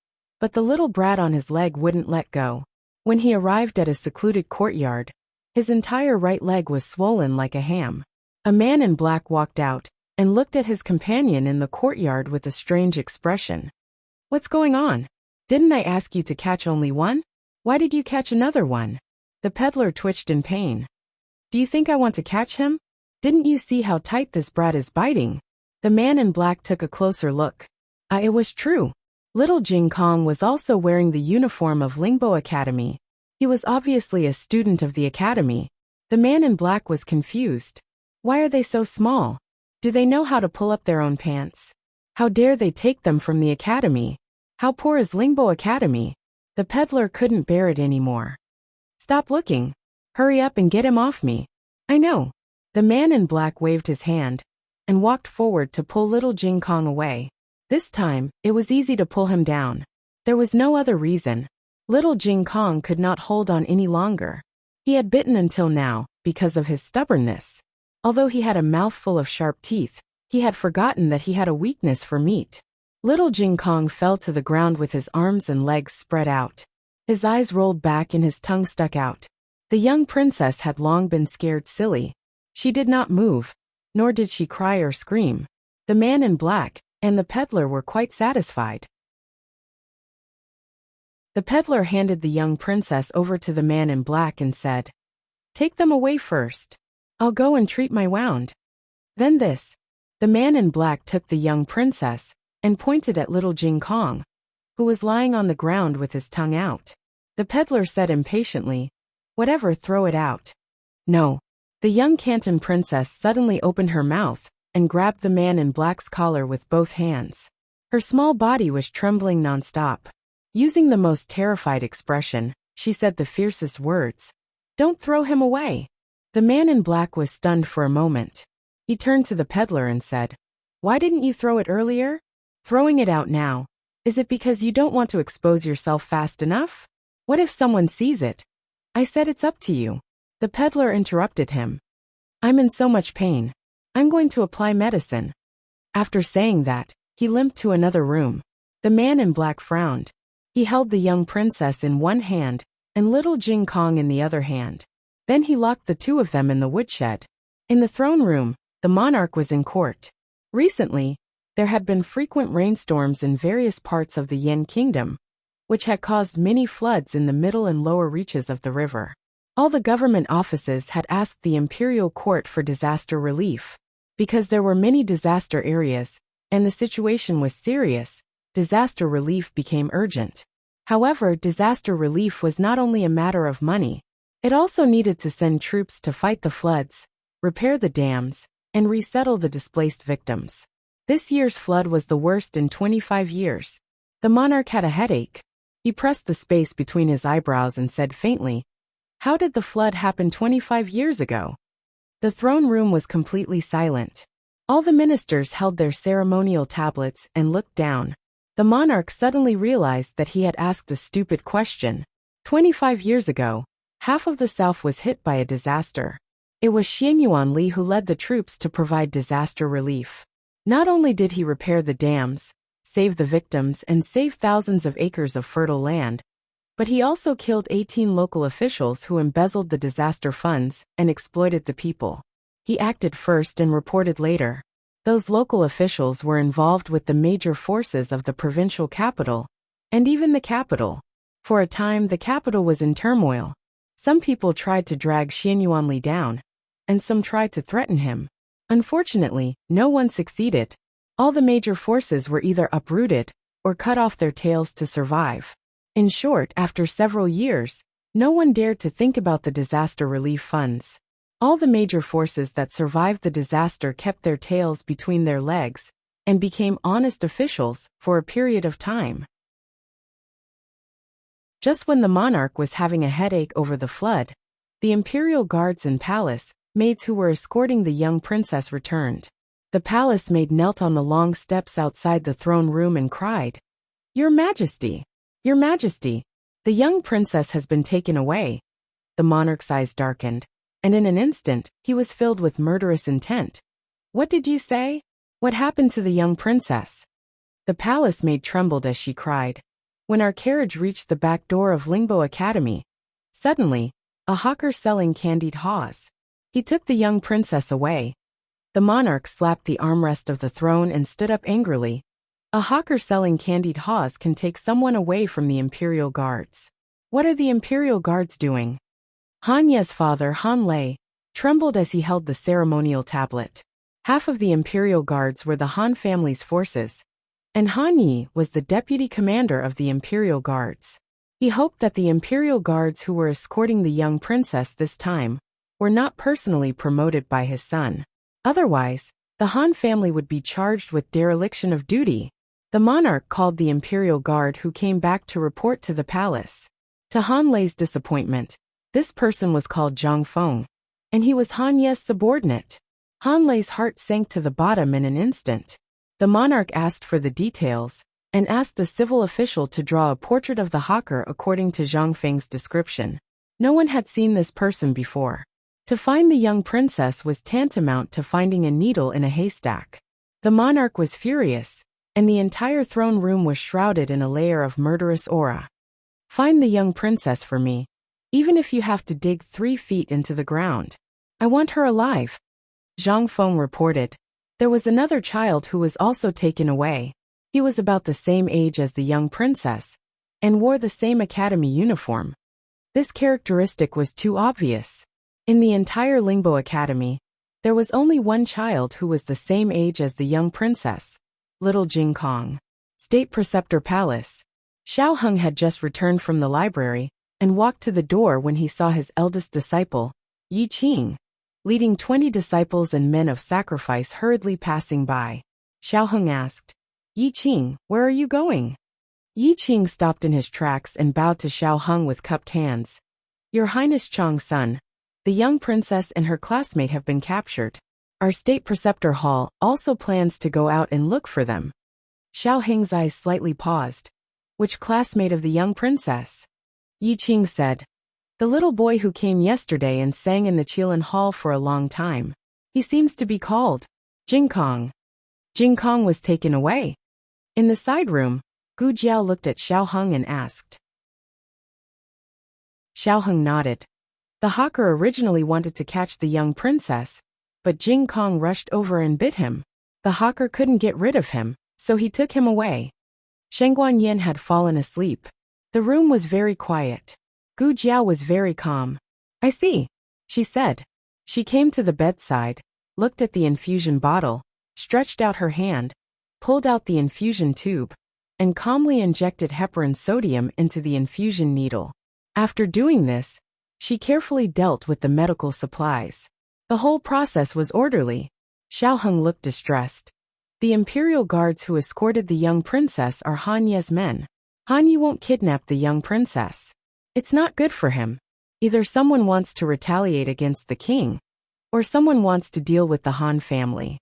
but the little brat on his leg wouldn't let go. When he arrived at a secluded courtyard, his entire right leg was swollen like a ham. A man in black walked out and looked at his companion in the courtyard with a strange expression. "What's going on? Didn't I ask you to catch only one? Why did you catch another one?" The peddler twitched in pain. "Do you think I want to catch him? Didn't you see how tight this brat is biting?" The man in black took a closer look. It was true. Little Jing Kong was also wearing the uniform of Lingbo Academy. He was obviously a student of the academy. The man in black was confused. Why are they so small? Do they know how to pull up their own pants? How dare they take them from the academy? How poor is Lingbo Academy? The peddler couldn't bear it anymore. "Stop looking. Hurry up and get him off me." "I know." The man in black waved his hand and walked forward to pull little Jing Kong away. This time, it was easy to pull him down. There was no other reason. Little Jing Kong could not hold on any longer. He had bitten until now, because of his stubbornness. Although he had a mouthful of sharp teeth, he had forgotten that he had a weakness for meat. Little Jing Kong fell to the ground with his arms and legs spread out. His eyes rolled back and his tongue stuck out. The young princess had long been scared silly. She did not move, nor did she cry or scream. The man in black and the peddler were quite satisfied. The peddler handed the young princess over to the man in black and said, "Take them away first. I'll go and treat my wound." Then this. The man in black took the young princess and pointed at little Jing Kong, who was lying on the ground with his tongue out. The peddler said impatiently, "Whatever, throw it out." "No." The young Canton princess suddenly opened her mouth and grabbed the man in black's collar with both hands. Her small body was trembling nonstop. Using the most terrified expression, she said the fiercest words, "Don't throw him away." The man in black was stunned for a moment. He turned to the peddler and said, "Why didn't you throw it earlier? Throwing it out now. Is it because you don't want to expose yourself fast enough?" What if someone sees it? I said it's up to you. The peddler interrupted him. I'm in so much pain. I'm going to apply medicine. After saying that, he limped to another room. The man in black frowned. He held the young princess in one hand and little Jing Kong in the other hand. Then he locked the two of them in the woodshed. In the throne room, the monarch was in court. Recently, there had been frequent rainstorms in various parts of the Yen kingdom, which had caused many floods in the middle and lower reaches of the river. All the government offices had asked the imperial court for disaster relief. Because there were many disaster areas, and the situation was serious, disaster relief became urgent. However, disaster relief was not only a matter of money. It also needed to send troops to fight the floods, repair the dams, and resettle the displaced victims. This year's flood was the worst in 25 years. The monarch had a headache. He pressed the space between his eyebrows and said faintly, "How did the flood happen 25 years ago?" The throne room was completely silent. All the ministers held their ceremonial tablets and looked down. The monarch suddenly realized that he had asked a stupid question. 25 years ago, half of the south was hit by a disaster. It was Xianyuan Li who led the troops to provide disaster relief. Not only did he repair the dams, save the victims and save thousands of acres of fertile land, but he also killed 18 local officials who embezzled the disaster funds and exploited the people. He acted first and reported later. Those local officials were involved with the major forces of the provincial capital, and even the capital. For a time, the capital was in turmoil. Some people tried to drag Xianyuan Li down, and some tried to threaten him. Unfortunately, no one succeeded. All the major forces were either uprooted or cut off their tails to survive. In short, after several years, no one dared to think about the disaster relief funds. All the major forces that survived the disaster kept their tails between their legs and became honest officials for a period of time. Just when the monarch was having a headache over the flood, the imperial guards and palace maids who were escorting the young princess returned. The palace maid knelt on the long steps outside the throne room and cried, "Your Majesty! Your Majesty! The young princess has been taken away." The monarch's eyes darkened, and in an instant, he was filled with murderous intent. "What did you say? What happened to the young princess?" The palace maid trembled as she cried. When our carriage reached the back door of Lingbo Academy, suddenly, a hawker selling candied haws. He took the young princess away. The monarch slapped the armrest of the throne and stood up angrily. A hawker selling candied haws can take someone away from the imperial guards. What are the imperial guards doing? Han Ye's father, Han Lei, trembled as he held the ceremonial tablet. Half of the imperial guards were the Han family's forces, and Han Yi was the deputy commander of the imperial guards. He hoped that the imperial guards who were escorting the young princess this time were not personally promoted by his son. Otherwise, the Han family would be charged with dereliction of duty. The monarch called the imperial guard who came back to report to the palace. To Han Lei's disappointment, this person was called Zhang Feng, and he was Han Ye's subordinate. Han Lei's heart sank to the bottom in an instant. The monarch asked for the details, and asked a civil official to draw a portrait of the hawker according to Zhang Feng's description. No one had seen this person before. To find the young princess was tantamount to finding a needle in a haystack. The monarch was furious, and the entire throne room was shrouded in a layer of murderous aura. "Find the young princess for me, even if you have to dig 3 feet into the ground. I want her alive." Zhang Feng reported. There was another child who was also taken away. He was about the same age as the young princess, and wore the same academy uniform. This characteristic was too obvious. In the entire Lingbo Academy, there was only one child who was the same age as the young princess, little Jing Kong. State Preceptor Palace. Xiao Heng had just returned from the library and walked to the door when he saw his eldest disciple, Yi Qing, leading 20 disciples and men of sacrifice hurriedly passing by. Xiao Heng asked, "Yi Qing, where are you going?" Yi Qing stopped in his tracks and bowed to Xiao Heng with cupped hands. "Your Highness Chang's son, the young princess and her classmate have been captured. Our State Preceptor Hall also plans to go out and look for them." Xiao Heng's eyes slightly paused. "Which classmate of the young princess?" Yi Qing said. The little boy who came yesterday and sang in the Qilin Hall for a long time. He seems to be called Jing Kong. Jing Kong was taken away. In the side room, Gu Jiao looked at Xiao Heng and asked. Xiao Heng nodded. The hawker originally wanted to catch the young princess, but Jing Kong rushed over and bit him. The hawker couldn't get rid of him, so he took him away. Sheng Guanyin had fallen asleep. The room was very quiet. Gu Jiao was very calm. I see, she said. She came to the bedside, looked at the infusion bottle, stretched out her hand, pulled out the infusion tube, and calmly injected heparin sodium into the infusion needle. After doing this, she carefully dealt with the medical supplies. The whole process was orderly. Xiao Heng looked distressed. The imperial guards who escorted the young princess are Han Ye's men. Han Ye won't kidnap the young princess. It's not good for him. Either someone wants to retaliate against the king, or someone wants to deal with the Han family.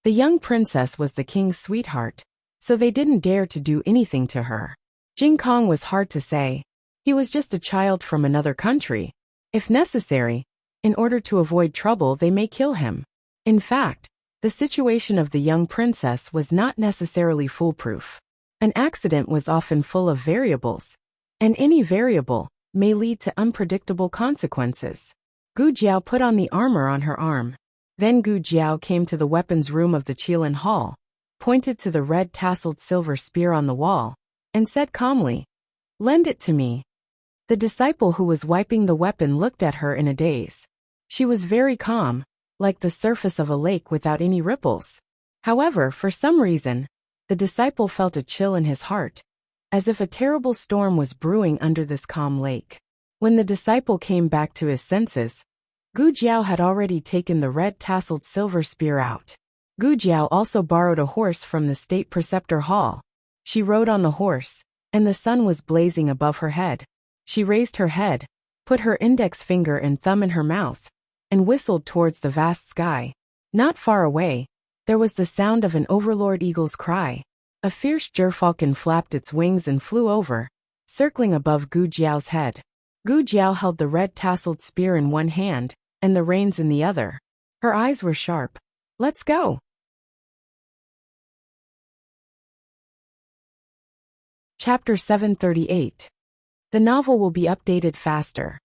The young princess was the king's sweetheart, so they didn't dare to do anything to her. Jing Kong was hard to say. He was just a child from another country. If necessary, in order to avoid trouble, they may kill him. In fact, the situation of the young princess was not necessarily foolproof. An accident was often full of variables, and any variable may lead to unpredictable consequences. Gu Jiao put on the armor on her arm. Then Gu Jiao came to the weapons room of the Qilin Hall, pointed to the red tasseled silver spear on the wall, and said calmly, "Lend it to me." The disciple who was wiping the weapon looked at her in a daze. She was very calm, like the surface of a lake without any ripples. However, for some reason, the disciple felt a chill in his heart, as if a terrible storm was brewing under this calm lake. When the disciple came back to his senses, Gu Jiao had already taken the red tasseled silver spear out. Gu Jiao also borrowed a horse from the state preceptor hall. She rode on the horse, and the sun was blazing above her head. She raised her head, put her index finger and thumb in her mouth, and whistled towards the vast sky. Not far away, there was the sound of an overlord eagle's cry. A fierce gerfalcon flapped its wings and flew over, circling above Gu Jiao's head. Gu Jiao held the red tasseled spear in one hand, and the reins in the other. Her eyes were sharp. Let's go. Chapter 738. The novel will be updated faster.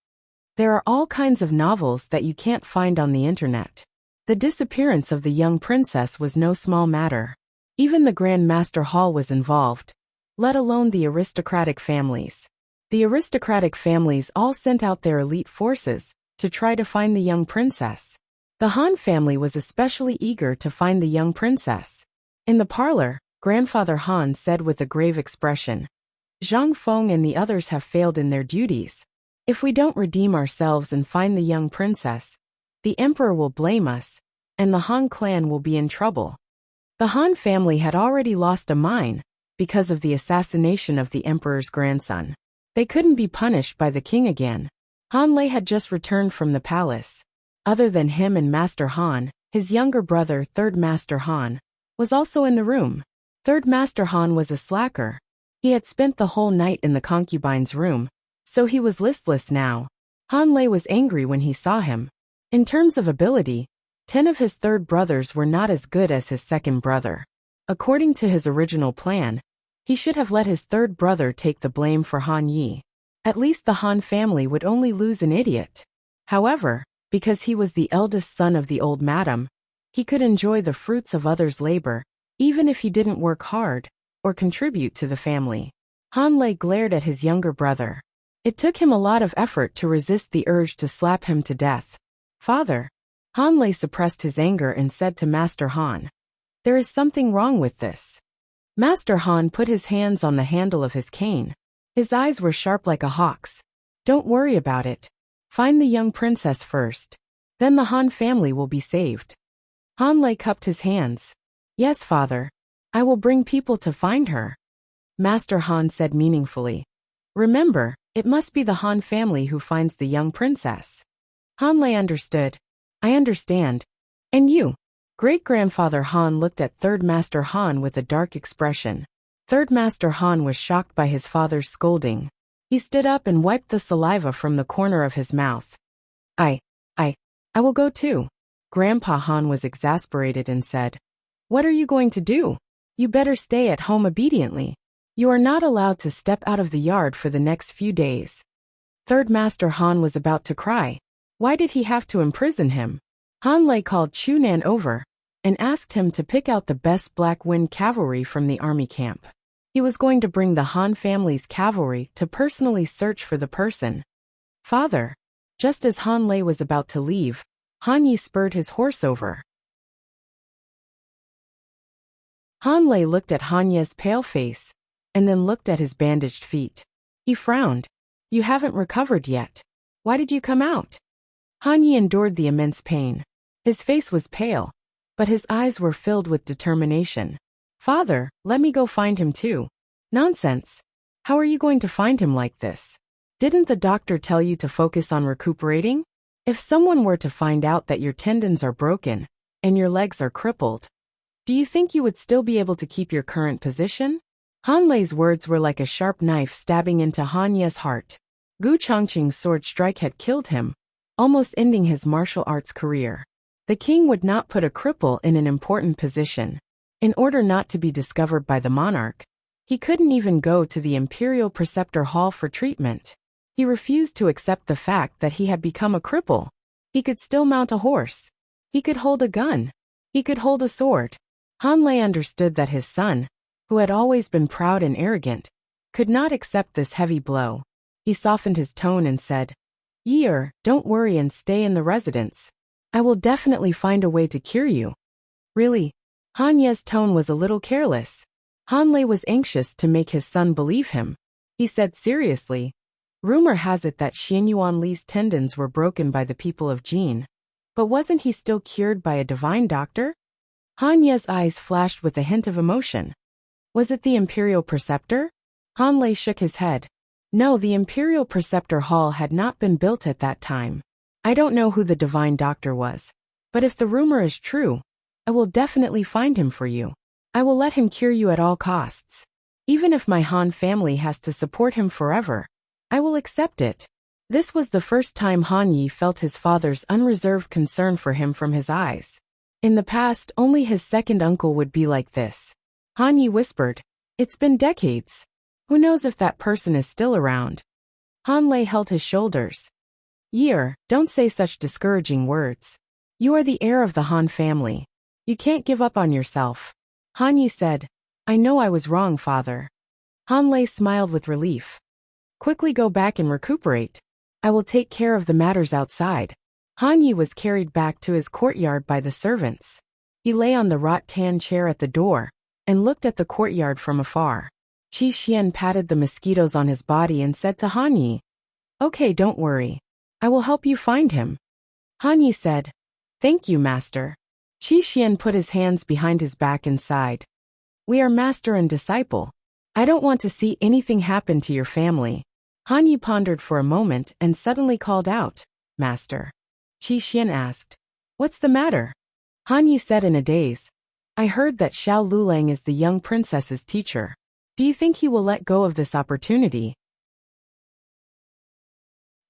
There are all kinds of novels that you can't find on the internet. The disappearance of the young princess was no small matter. Even the Grand Master Hall was involved, let alone the aristocratic families. The aristocratic families all sent out their elite forces to try to find the young princess. The Han family was especially eager to find the young princess. In the parlor, Grandfather Han said with a grave expression, "Zhang Feng and the others have failed in their duties. If we don't redeem ourselves and find the young princess, the emperor will blame us, and the Han clan will be in trouble." The Han family had already lost a mine because of the assassination of the emperor's grandson. They couldn't be punished by the king again. Han Lei had just returned from the palace. Other than him and Master Han, his younger brother, Third Master Han, was also in the room. Third Master Han was a slacker. He had spent the whole night in the concubine's room, so he was listless now. Han Lei was angry when he saw him. In terms of ability, 10 of his third brothers were not as good as his second brother. According to his original plan, he should have let his third brother take the blame for Han Yi. At least the Han family would only lose an idiot. However, because he was the eldest son of the old madam, he could enjoy the fruits of others' labor, even if he didn't work hard or contribute to the family. Han Lei glared at his younger brother. It took him a lot of effort to resist the urge to slap him to death. "Father." Han Lei suppressed his anger and said to Master Han, "There is something wrong with this." Master Han put his hands on the handle of his cane. His eyes were sharp like a hawk's. "Don't worry about it. Find the young princess first. Then the Han family will be saved." Han Lei cupped his hands. "Yes, father. I will bring people to find her." Master Han said meaningfully, "Remember, it must be the Han family who finds the young princess." Han Lei understood. "I understand. And you?" Great-grandfather Han looked at Third Master Han with a dark expression. Third Master Han was shocked by his father's scolding. He stood up and wiped the saliva from the corner of his mouth. I, I will go too. Grandpa Han was exasperated and said, "What are you going to do? You better stay at home obediently. You are not allowed to step out of the yard for the next few days." Third Master Han was about to cry. Why did he have to imprison him? Han Lei called Chu Nan over and asked him to pick out the best Black Wind cavalry from the army camp. He was going to bring the Han family's cavalry to personally search for the person. Father. Just as Han Lei was about to leave, Han Yi spurred his horse over. Han Lei looked at Han Ye's pale face, and then looked at his bandaged feet. He frowned. "You haven't recovered yet. Why did you come out?" Han Yi endured the immense pain. His face was pale, but his eyes were filled with determination. "Father, let me go find him too." "Nonsense. How are you going to find him like this? Didn't the doctor tell you to focus on recuperating? If someone were to find out that your tendons are broken and your legs are crippled, do you think you would still be able to keep your current position?" Han Lei's words were like a sharp knife stabbing into Han Ye's heart. Gu Chongqing's sword strike had killed him, almost ending his martial arts career. The king would not put a cripple in an important position. In order not to be discovered by the monarch, he couldn't even go to the Imperial Preceptor Hall for treatment. He refused to accept the fact that he had become a cripple. He could still mount a horse. He could hold a gun. He could hold a sword. Han Lei understood that his son, who had always been proud and arrogant, could not accept this heavy blow. He softened his tone and said, "Yi, don't worry and stay in the residence. I will definitely find a way to cure you." "Really?" Han Ye's tone was a little careless. Han Lei was anxious to make his son believe him. He said seriously, "Rumor has it that Xian Yuan Li's tendons were broken by the people of Jin. But wasn't he still cured by a divine doctor?" Han Ye's eyes flashed with a hint of emotion. "Was it the Imperial Preceptor?" Han Lei shook his head. "No, the Imperial Preceptor Hall had not been built at that time. I don't know who the divine doctor was. But if the rumor is true, I will definitely find him for you. I will let him cure you at all costs. Even if my Han family has to support him forever, I will accept it." This was the first time Han Yi felt his father's unreserved concern for him from his eyes. In the past, only his second uncle would be like this. Han Yi whispered, "It's been decades. Who knows if that person is still around?" Han Lei held his shoulders. "Yi, don't say such discouraging words. You are the heir of the Han family. You can't give up on yourself." Han Yi said, "I know I was wrong, father." Han Lei smiled with relief. "Quickly go back and recuperate. I will take care of the matters outside." Han Yi was carried back to his courtyard by the servants. He lay on the rattan chair at the door and looked at the courtyard from afar. Qi Xian patted the mosquitoes on his body and said to Han Yi, "Okay, don't worry. I will help you find him." Han Yi said, "Thank you, master." Qi Xian put his hands behind his back and sighed. "We are master and disciple. I don't want to see anything happen to your family." Han Yi pondered for a moment and suddenly called out, "Master." Qi Xian asked, "What's the matter?" Han Yi said in a daze, "I heard that Xiao Lulang is the young princess's teacher. Do you think he will let go of this opportunity?"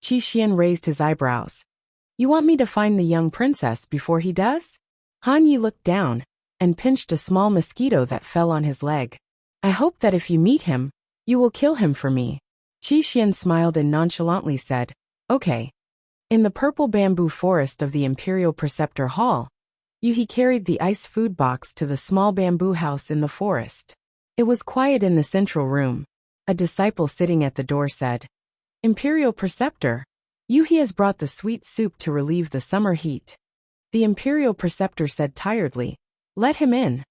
Qi Xian raised his eyebrows. "You want me to find the young princess before he does?" Han Yi looked down and pinched a small mosquito that fell on his leg. "I hope that if you meet him, you will kill him for me." Qi Xian smiled and nonchalantly said, "Okay." In the purple bamboo forest of the Imperial Preceptor Hall, Yuhi carried the ice food box to the small bamboo house in the forest. It was quiet in the central room. A disciple sitting at the door said, "Imperial Preceptor, Yuhi has brought the sweet soup to relieve the summer heat." The Imperial Preceptor said tiredly, "Let him in."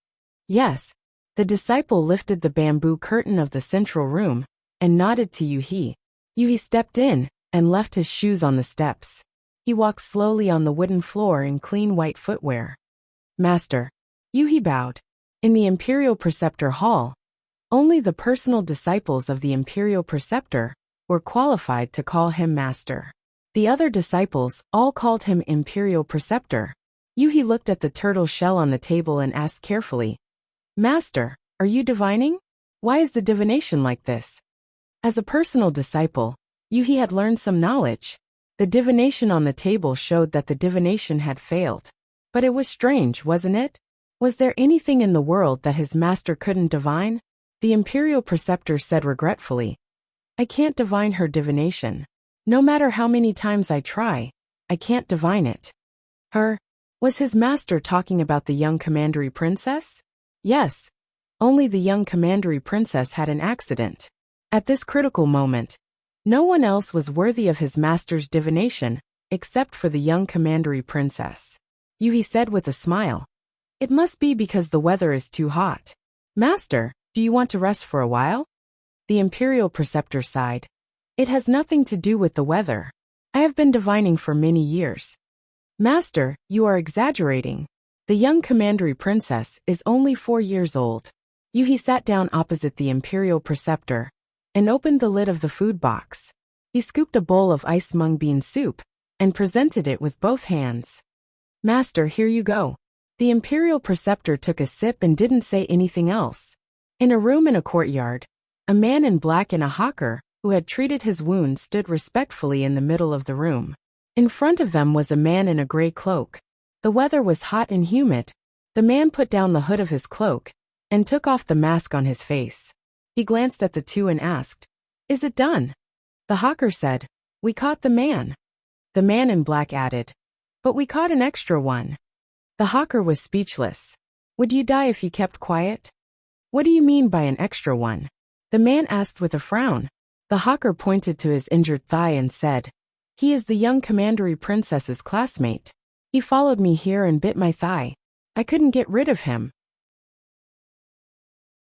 "Yes." The disciple lifted the bamboo curtain of the central room and nodded to Yuhi. Yuhi stepped in and left his shoes on the steps. He walked slowly on the wooden floor in clean white footwear. "Master." Yuhi bowed. In the Imperial Preceptor Hall, only the personal disciples of the Imperial Preceptor were qualified to call him master. The other disciples all called him Imperial Preceptor. Yuhi looked at the turtle shell on the table and asked carefully, "Master, are you divining? Why is the divination like this?" As a personal disciple, Yuhi had learned some knowledge. The divination on the table showed that the divination had failed. But it was strange, wasn't it? Was there anything in the world that his master couldn't divine? The imperial preceptor said regretfully, I can't divine her divination. No matter how many times I try, I can't divine it. Her? Was his master talking about the young commandery princess? Yes. Only the young commandery princess had an accident. At this critical moment, no one else was worthy of his master's divination, except for the young commandery princess. Yuhi said with a smile. It must be because the weather is too hot. Master, do you want to rest for a while? The imperial preceptor sighed. It has nothing to do with the weather. I have been divining for many years. Master, you are exaggerating. The young commandery princess is only 4 years old. Yuhi sat down opposite the imperial preceptor and opened the lid of the food box. He scooped a bowl of iced mung bean soup and presented it with both hands. Master, here you go. The imperial preceptor took a sip and didn't say anything else. In a room in a courtyard, a man in black and a hawker, who had treated his wound, stood respectfully in the middle of the room. In front of them was a man in a gray cloak. The weather was hot and humid. The man put down the hood of his cloak and took off the mask on his face. He glanced at the two and asked, Is it done? The hawker said, We caught the man. The man in black added, But we caught an extra one. The hawker was speechless. Would you die if you kept quiet? What do you mean by an extra one? The man asked with a frown. The hawker pointed to his injured thigh and said, He is the young commandery princess's classmate. He followed me here and bit my thigh. I couldn't get rid of him.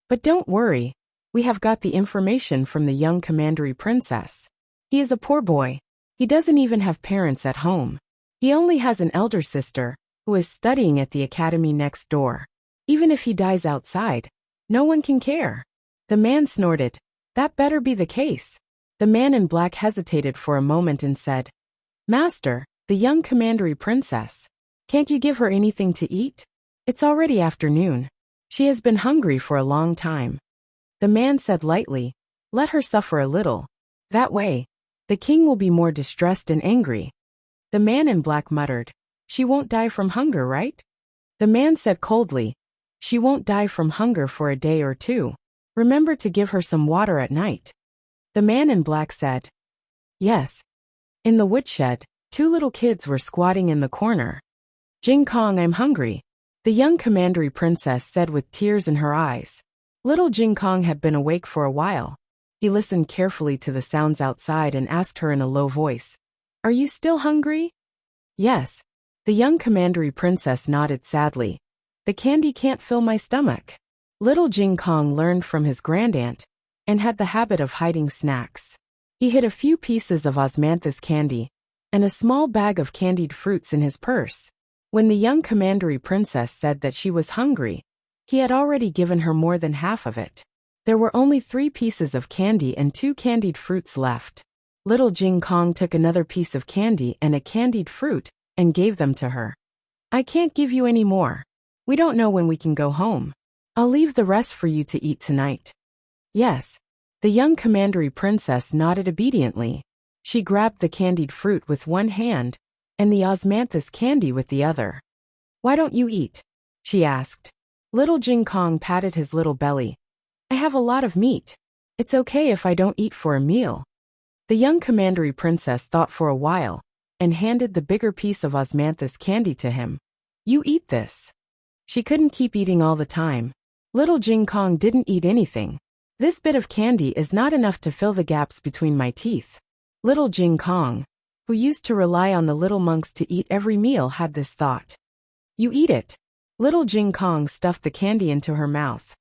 But don't worry. We have got the information from the young commandery princess. He is a poor boy. He doesn't even have parents at home. He only has an elder sister, who is studying at the academy next door. Even if he dies outside, no one can care. The man snorted. That better be the case. The man in black hesitated for a moment and said, Master, the young commandery princess. Can't you give her anything to eat? It's already afternoon. She has been hungry for a long time. The man said lightly, Let her suffer a little. That way, the king will be more distressed and angry. The man in black muttered, She won't die from hunger, right? The man said coldly, She won't die from hunger for a day or two. Remember to give her some water at night. The man in black said, Yes. In the woodshed, 2 little kids were squatting in the corner. Jing Kong, I'm hungry, the young commandery princess said with tears in her eyes. Little Jing Kong had been awake for a while. He listened carefully to the sounds outside and asked her in a low voice, Are you still hungry? Yes. The young commandery princess nodded sadly. The candy can't fill my stomach. Little Jing Kong learned from his grandaunt and had the habit of hiding snacks. He hid a few pieces of osmanthus candy and a small bag of candied fruits in his purse. When the young commandery princess said that she was hungry, he had already given her more than half of it. There were only 3 pieces of candy and 2 candied fruits left. Little Jing Kong took another piece of candy and a candied fruit and gave them to her. I can't give you any more. We don't know when we can go home. I'll leave the rest for you to eat tonight. Yes. The young commandery princess nodded obediently. She grabbed the candied fruit with one hand and the osmanthus candy with the other. Why don't you eat? She asked. Little Jing Kong patted his little belly. I have a lot of meat. It's okay if I don't eat for a meal. The young commandery princess thought for a while and handed the bigger piece of osmanthus candy to him. You eat this. She couldn't keep eating all the time. Little Jing Kong didn't eat anything. This bit of candy is not enough to fill the gaps between my teeth. Little Jing Kong, who used to rely on the little monks to eat every meal, had this thought. You eat it. Little Jing Kong stuffed the candy into her mouth.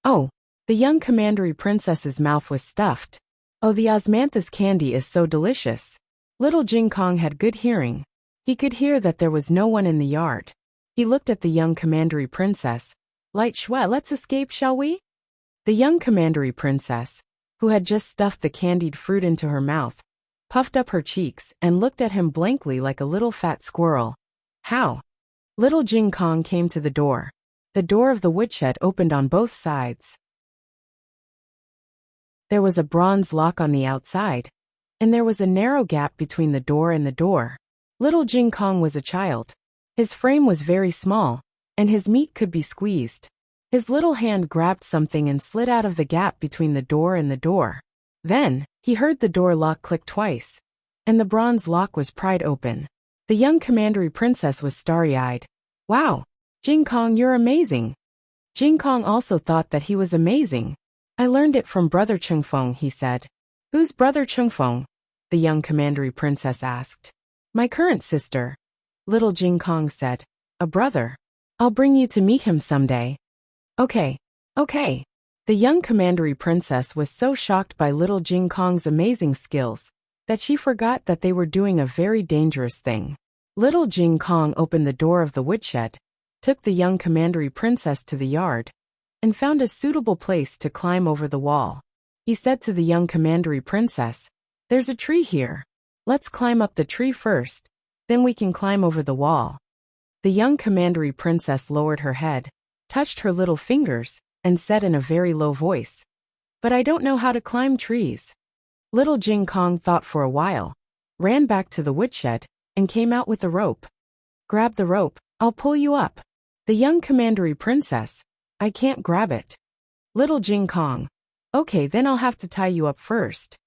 Oh, the young commandery princess's mouth was stuffed. Oh, the osmanthus candy is so delicious. Little Jing Kong had good hearing. He could hear that there was no one in the yard. He looked at the young commandery princess. Light Shui, let's escape, shall we? The young commandery princess, who had just stuffed the candied fruit into her mouth, puffed up her cheeks and looked at him blankly like a little fat squirrel. How? Little Jing Kong came to the door. The door of the woodshed opened on both sides. There was a bronze lock on the outside, and there was a narrow gap between the door and the door. Little Jing Kong was a child. His frame was very small, and his meat could be squeezed. His little hand grabbed something and slid out of the gap between the door and the door. Then, he heard the door lock click twice, and the bronze lock was pried open. The young commandery princess was starry-eyed. Wow! Jing Kong, you're amazing! Jing Kong also thought that he was amazing. I learned it from Brother Chungfeng, he said. Who's Brother Chungfeng? The young commandery princess asked. My current sister. Little Jing Kong said. A brother. I'll bring you to meet him someday. Okay. The young commandery princess was so shocked by little Jing Kong's amazing skills that she forgot that they were doing a very dangerous thing. Little Jing Kong opened the door of the woodshed, took the young commandery princess to the yard, and found a suitable place to climb over the wall. He said to the young commandery princess, There's a tree here. Let's climb up the tree first, then we can climb over the wall. The young commandery princess lowered her head, touched her little fingers, and said in a very low voice, But I don't know how to climb trees. Little Jing Kong thought for a while, ran back to the woodshed, and came out with a rope. Grab the rope, I'll pull you up. The young commandery princess, I can't grab it. Little Jing Kong, okay, then I'll have to tie you up first.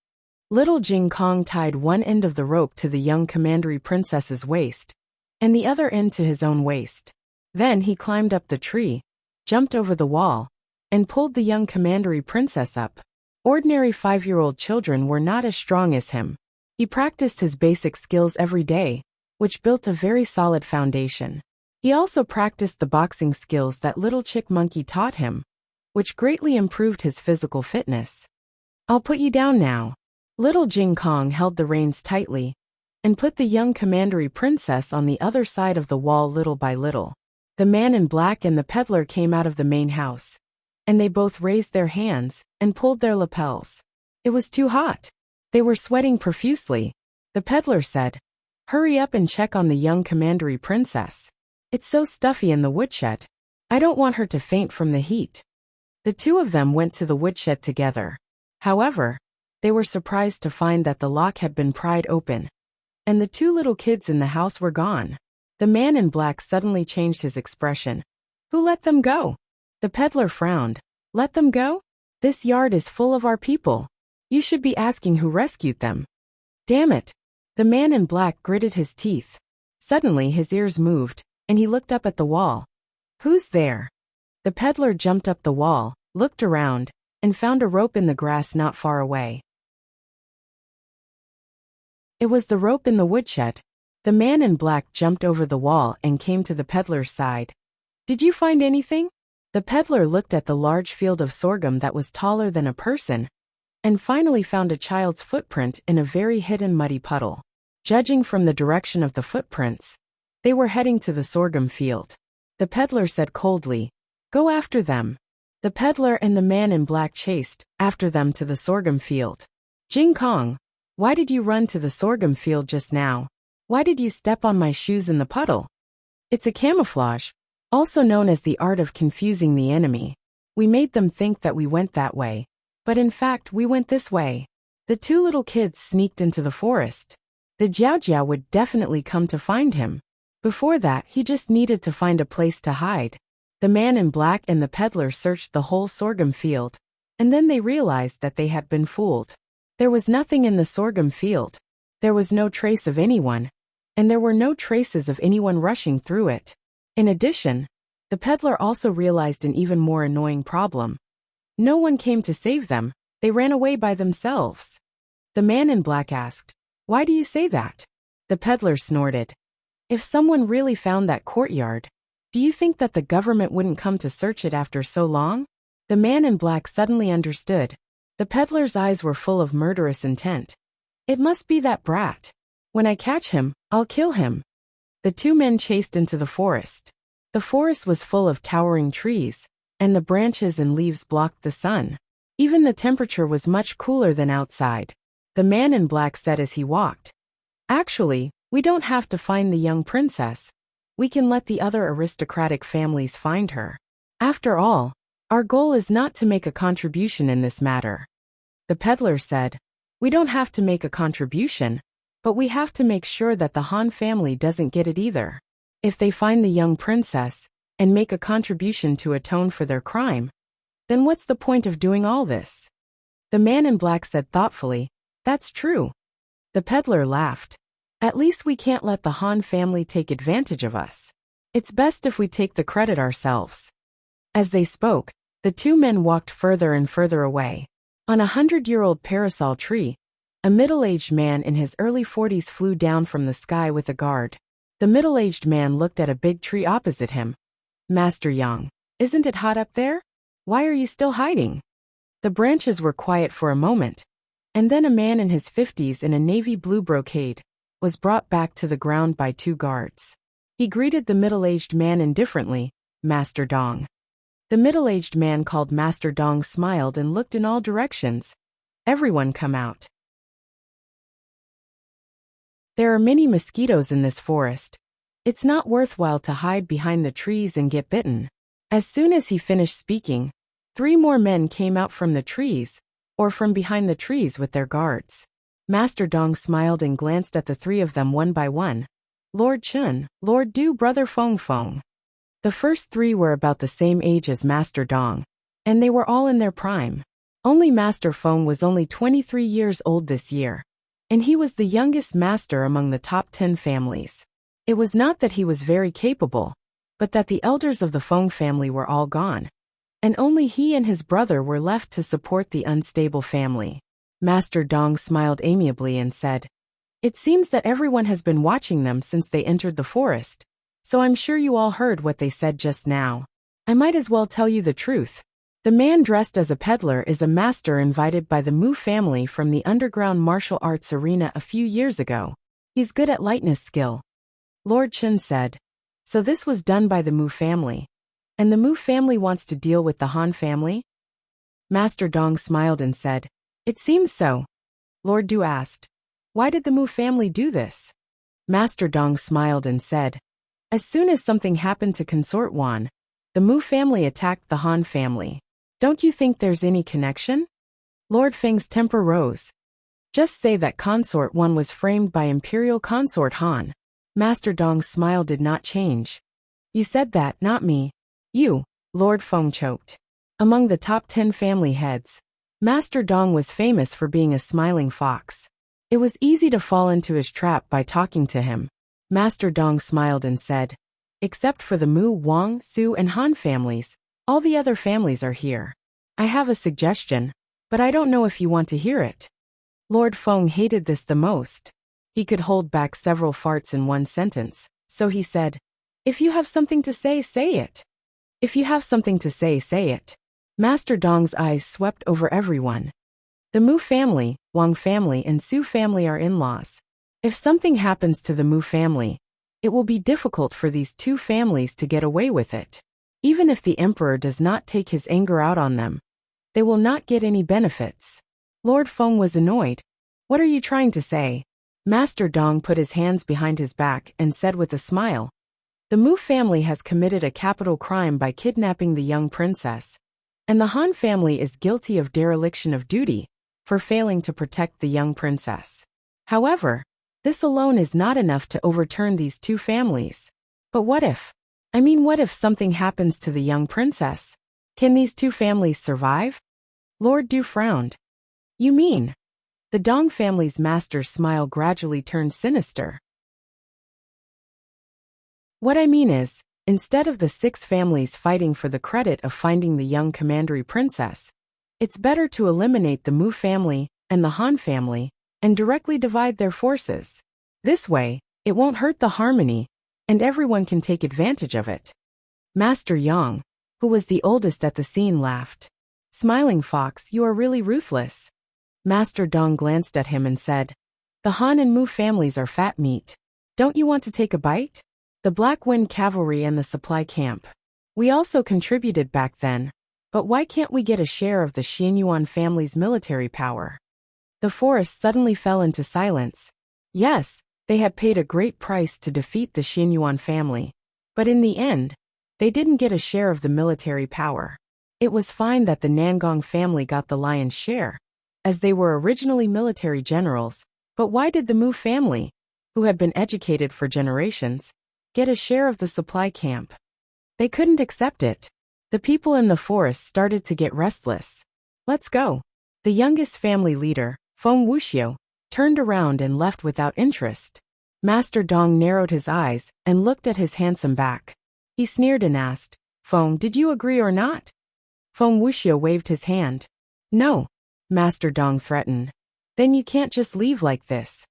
Little Jing Kong tied one end of the rope to the young commandery princess's waist, and the other end to his own waist. Then he climbed up the tree, jumped over the wall, and pulled the young commandery princess up. Ordinary 5-year-old children were not as strong as him. He practiced his basic skills every day, which built a very solid foundation. He also practiced the boxing skills that Little Chick Monkey taught him, which greatly improved his physical fitness. I'll put you down now. Little Jing Kong held the reins tightly and put the young commandery princess on the other side of the wall little by little. The man in black and the peddler came out of the main house, and they both raised their hands and pulled their lapels. It was too hot. They were sweating profusely. The peddler said, Hurry up and check on the young commandery princess. It's so stuffy in the woodshed. I don't want her to faint from the heat. The two of them went to the woodshed together. However, they were surprised to find that the lock had been pried open, and the two little kids in the house were gone. The man in black suddenly changed his expression. Who let them go? The peddler frowned. Let them go? This yard is full of our people. You should be asking who rescued them. Damn it. The man in black gritted his teeth. Suddenly his ears moved, and he looked up at the wall. Who's there? The peddler jumped up the wall, looked around, and found a rope in the grass not far away. It was the rope in the woodshed. The man in black jumped over the wall and came to the peddler's side. Did you find anything? The peddler looked at the large field of sorghum that was taller than a person, and finally found a child's footprint in a very hidden muddy puddle. Judging from the direction of the footprints, they were heading to the sorghum field. The peddler said coldly, Go after them. The peddler and the man in black chased after them to the sorghum field. Jing Kong, why did you run to the sorghum field just now? Why did you step on my shoes in the puddle? It's a camouflage, also known as the art of confusing the enemy. We made them think that we went that way, but in fact we went this way. The two little kids sneaked into the forest. The Jiao would definitely come to find him. Before that, he just needed to find a place to hide. The man in black and the peddler searched the whole sorghum field, and then they realized that they had been fooled. There was nothing in the sorghum field. There was no trace of anyone, and there were no traces of anyone rushing through it. In addition, the peddler also realized an even more annoying problem. No one came to save them. They ran away by themselves. The man in black asked, Why do you say that? The peddler snorted. If someone really found that courtyard, do you think that the government wouldn't come to search it after so long? The man in black suddenly understood. The peddler's eyes were full of murderous intent. It must be that brat. When I catch him, I'll kill him. The two men chased into the forest. The forest was full of towering trees, and the branches and leaves blocked the sun. Even the temperature was much cooler than outside. The man in black said as he walked, Actually, we don't have to find the young princess. We can let the other aristocratic families find her. After all, our goal is not to make a contribution in this matter. The peddler said, "We don't have to make a contribution, but we have to make sure that the Han family doesn't get it either. If they find the young princess and make a contribution to atone for their crime, then what's the point of doing all this?" The man in black said thoughtfully, "That's true." The peddler laughed. "At least we can't let the Han family take advantage of us. It's best if we take the credit ourselves." As they spoke, the two men walked further and further away. On a 100-year-old parasol tree, a middle-aged man in his early 40s flew down from the sky with a guard. The middle-aged man looked at a big tree opposite him. "Master Yang, isn't it hot up there? Why are you still hiding?" The branches were quiet for a moment, and then a man in his 50s in a navy blue brocade was brought back to the ground by two guards. He greeted the middle-aged man indifferently, "Master Dong." The middle-aged man called Master Dong smiled and looked in all directions. "Everyone come out. There are many mosquitoes in this forest. It's not worthwhile to hide behind the trees and get bitten." As soon as he finished speaking, 3 more men came out from the trees, or from behind the trees with their guards. Master Dong smiled and glanced at the 3 of them one by one. "Lord Chun, Lord Du, Brother Fong Fong." The first 3 were about the same age as Master Dong, and they were all in their prime. Only Master Fong was only 23 years old this year, and he was the youngest master among the top 10 families. It was not that he was very capable, but that the elders of the Fong family were all gone, and only he and his brother were left to support the unstable family. Master Dong smiled amiably and said, "It seems that everyone has been watching them since they entered the forest, so I'm sure you all heard what they said just now. I might as well tell you the truth. The man dressed as a peddler is a master invited by the Mu family from the underground martial arts arena a few years ago. He's good at lightness skill." Lord Chen said, "So this was done by the Mu family, and the Mu family wants to deal with the Han family?" Master Dong smiled and said, "It seems so." Lord Du asked, "Why did the Mu family do this?" Master Dong smiled and said, "As soon as something happened to Consort Wan, the Mu family attacked the Han family. Don't you think there's any connection?" Lord Feng's temper rose. "Just say that Consort Wan was framed by Imperial Consort Han." Master Dong's smile did not change. "You said that, not me." "You," Lord Feng choked. Among the top 10 family heads, Master Dong was famous for being a smiling fox. It was easy to fall into his trap by talking to him. Master Dong smiled and said, "Except for the Mu, Wang, Su, and Han families, all the other families are here. I have a suggestion, but I don't know if you want to hear it." Lord Feng hated this the most. He could hold back several farts in one sentence, so he said, "If you have something to say, say it. If you have something to say, say it." Master Dong's eyes swept over everyone. The Mu family, Wang family, and Su family are in-laws. If something happens to the Mu family, it will be difficult for these 2 families to get away with it. Even if the emperor does not take his anger out on them, they will not get any benefits. Lord Feng was annoyed. "What are you trying to say?" Master Dong put his hands behind his back and said with a smile, "The Mu family has committed a capital crime by kidnapping the young princess, and the Han family is guilty of dereliction of duty for failing to protect the young princess. However, this alone is not enough to overturn these 2 families. But what if? What if something happens to the young princess? Can these 2 families survive?" Lord Du frowned. "You mean?" The Dong family's master's smile gradually turned sinister. "What I mean is, instead of the 6 families fighting for the credit of finding the young commandery princess, it's better to eliminate the Mu family and the Han family and directly divide their forces. This way, it won't hurt the harmony, and everyone can take advantage of it." Master Yang, who was the oldest at the scene, laughed. "Smiling Fox, you are really ruthless." Master Dong glanced at him and said, "The Han and Mu families are fat meat. Don't you want to take a bite? The Black Wind Cavalry and the supply camp. We also contributed back then, but why can't we get a share of the Xianyuan family's military power?" The forest suddenly fell into silence. Yes, they had paid a great price to defeat the Xianyuan family, but in the end, they didn't get a share of the military power. It was fine that the Nangong family got the lion's share. as they were originally military generals. But why did the Mu family, who had been educated for generations, get a share of the supply camp? They couldn't accept it. The people in the forest started to get restless. Let's go. The youngest family leader, Feng Wuxia, turned around and left without interest. Master Dong narrowed his eyes and looked at his handsome back. He sneered and asked, Feng, did you agree or not? Feng Wuxia waved his hand. No, Master Dong threatened. Then you can't just leave like this.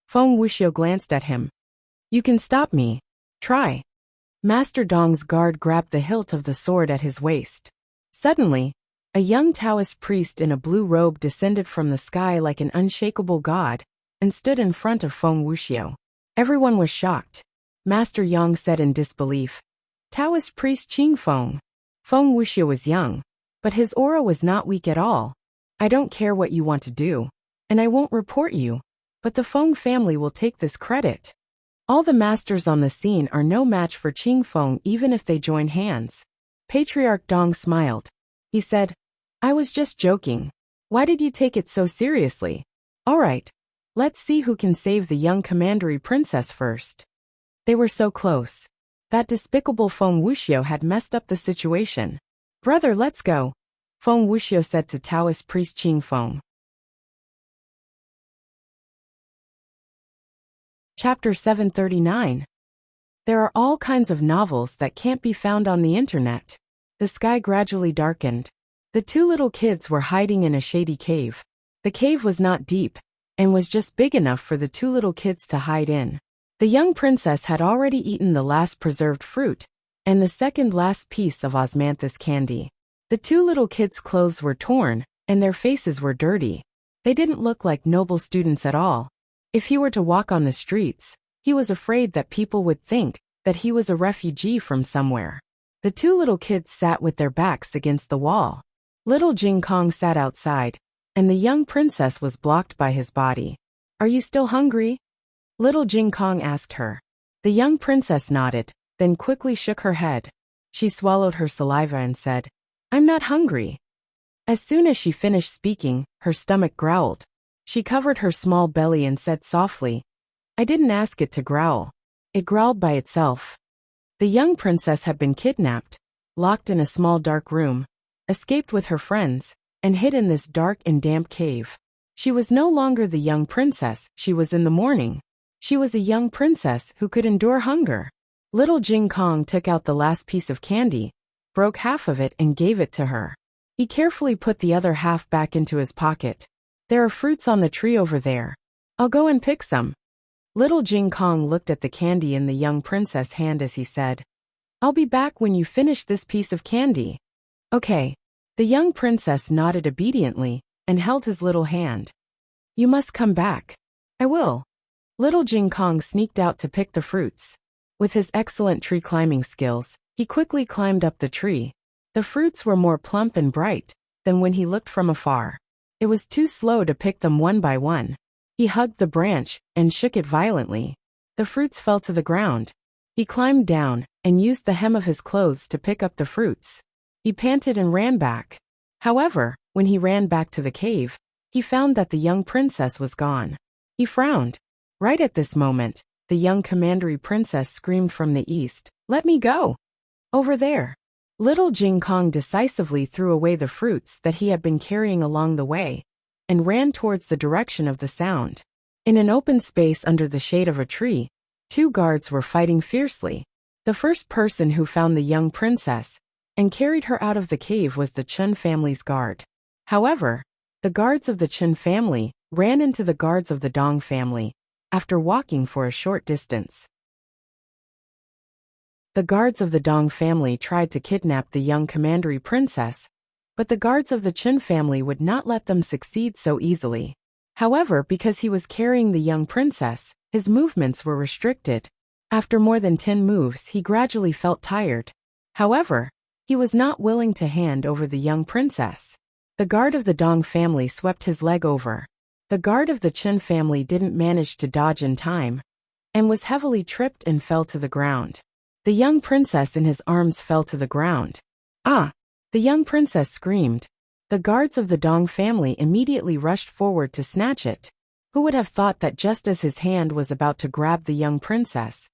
Feng Wuxia glanced at him. You can stop me. Try. Master Dong's guard grabbed the hilt of the sword at his waist. Suddenly, a young Taoist priest in a blue robe descended from the sky like an unshakable god and stood in front of Feng Wuxia. Everyone was shocked. Master Yang said in disbelief, Taoist priest Qing Feng. Feng Wuxia was young, but his aura was not weak at all. I don't care what you want to do, and I won't report you, but the Feng family will take this credit. All the masters on the scene are no match for Qing Feng even if they join hands. Patriarch Dong smiled. He said, I was just joking. Why did you take it so seriously? All right, let's see who can save the young commandery princess first. They were so close. That despicable Feng Wuxia had messed up the situation. Brother, let's go, Feng Wuxia said to Taoist priest Qing Feng. Chapter 739. There are all kinds of novels that can't be found on the internet. The sky gradually darkened. The two little kids were hiding in a shady cave. The cave was not deep, and was just big enough for the two little kids to hide in. The young princess had already eaten the last preserved fruit, and the second last piece of osmanthus candy. The two little kids' clothes were torn, and their faces were dirty. They didn't look like noble students at all. If he were to walk on the streets, he was afraid that people would think that he was a refugee from somewhere. The two little kids sat with their backs against the wall. Little Jing Kong sat outside, and the young princess was blocked by his body. Are you still hungry? Little Jing Kong asked her. The young princess nodded, then quickly shook her head. She swallowed her saliva and said, I'm not hungry. As soon as she finished speaking, her stomach growled. She covered her small belly and said softly, I didn't ask it to growl. It growled by itself. The young princess had been kidnapped, locked in a small dark room, escaped with her friends, and hid in this dark and damp cave. She was no longer the young princess she was in the morning. She was a young princess who could endure hunger. Little Jing Kong took out the last piece of candy, broke half of it and gave it to her. He carefully put the other half back into his pocket. There are fruits on the tree over there. I'll go and pick some. Little Jing Kong looked at the candy in the young princess' hand as he said, I'll be back when you finish this piece of candy. Okay. The young princess nodded obediently and held his little hand. You must come back. I will. Little Jing Kong sneaked out to pick the fruits. With his excellent tree climbing skills, he quickly climbed up the tree. The fruits were more plump and bright than when he looked from afar. It was too slow to pick them one by one. He hugged the branch and shook it violently. The fruits fell to the ground. He climbed down and used the hem of his clothes to pick up the fruits. He panted and ran back. However, when he ran back to the cave, he found that the young princess was gone. He frowned. Right at this moment, the young commandery princess screamed from the east, Let me go! Over there. Little Jing Kong decisively threw away the fruits that he had been carrying along the way, and ran towards the direction of the sound. In an open space under the shade of a tree, two guards were fighting fiercely. The first person who found the young princess and carried her out of the cave was the Chun family's guard. However, the guards of the Chun family ran into the guards of the Dong family after walking for a short distance. The guards of the Dong family tried to kidnap the young commandery princess, but the guards of the Chun family would not let them succeed so easily. However, because he was carrying the young princess, his movements were restricted. After more than 10 moves, he gradually felt tired. However, he was not willing to hand over the young princess. The guard of the Dong family swept his leg over. The guard of the Chun family didn't manage to dodge in time, and was heavily tripped and fell to the ground. The young princess in his arms fell to the ground. Ah! The young princess screamed. The guards of the Dong family immediately rushed forward to snatch it. Who would have thought that just as his hand was about to grab the young princess,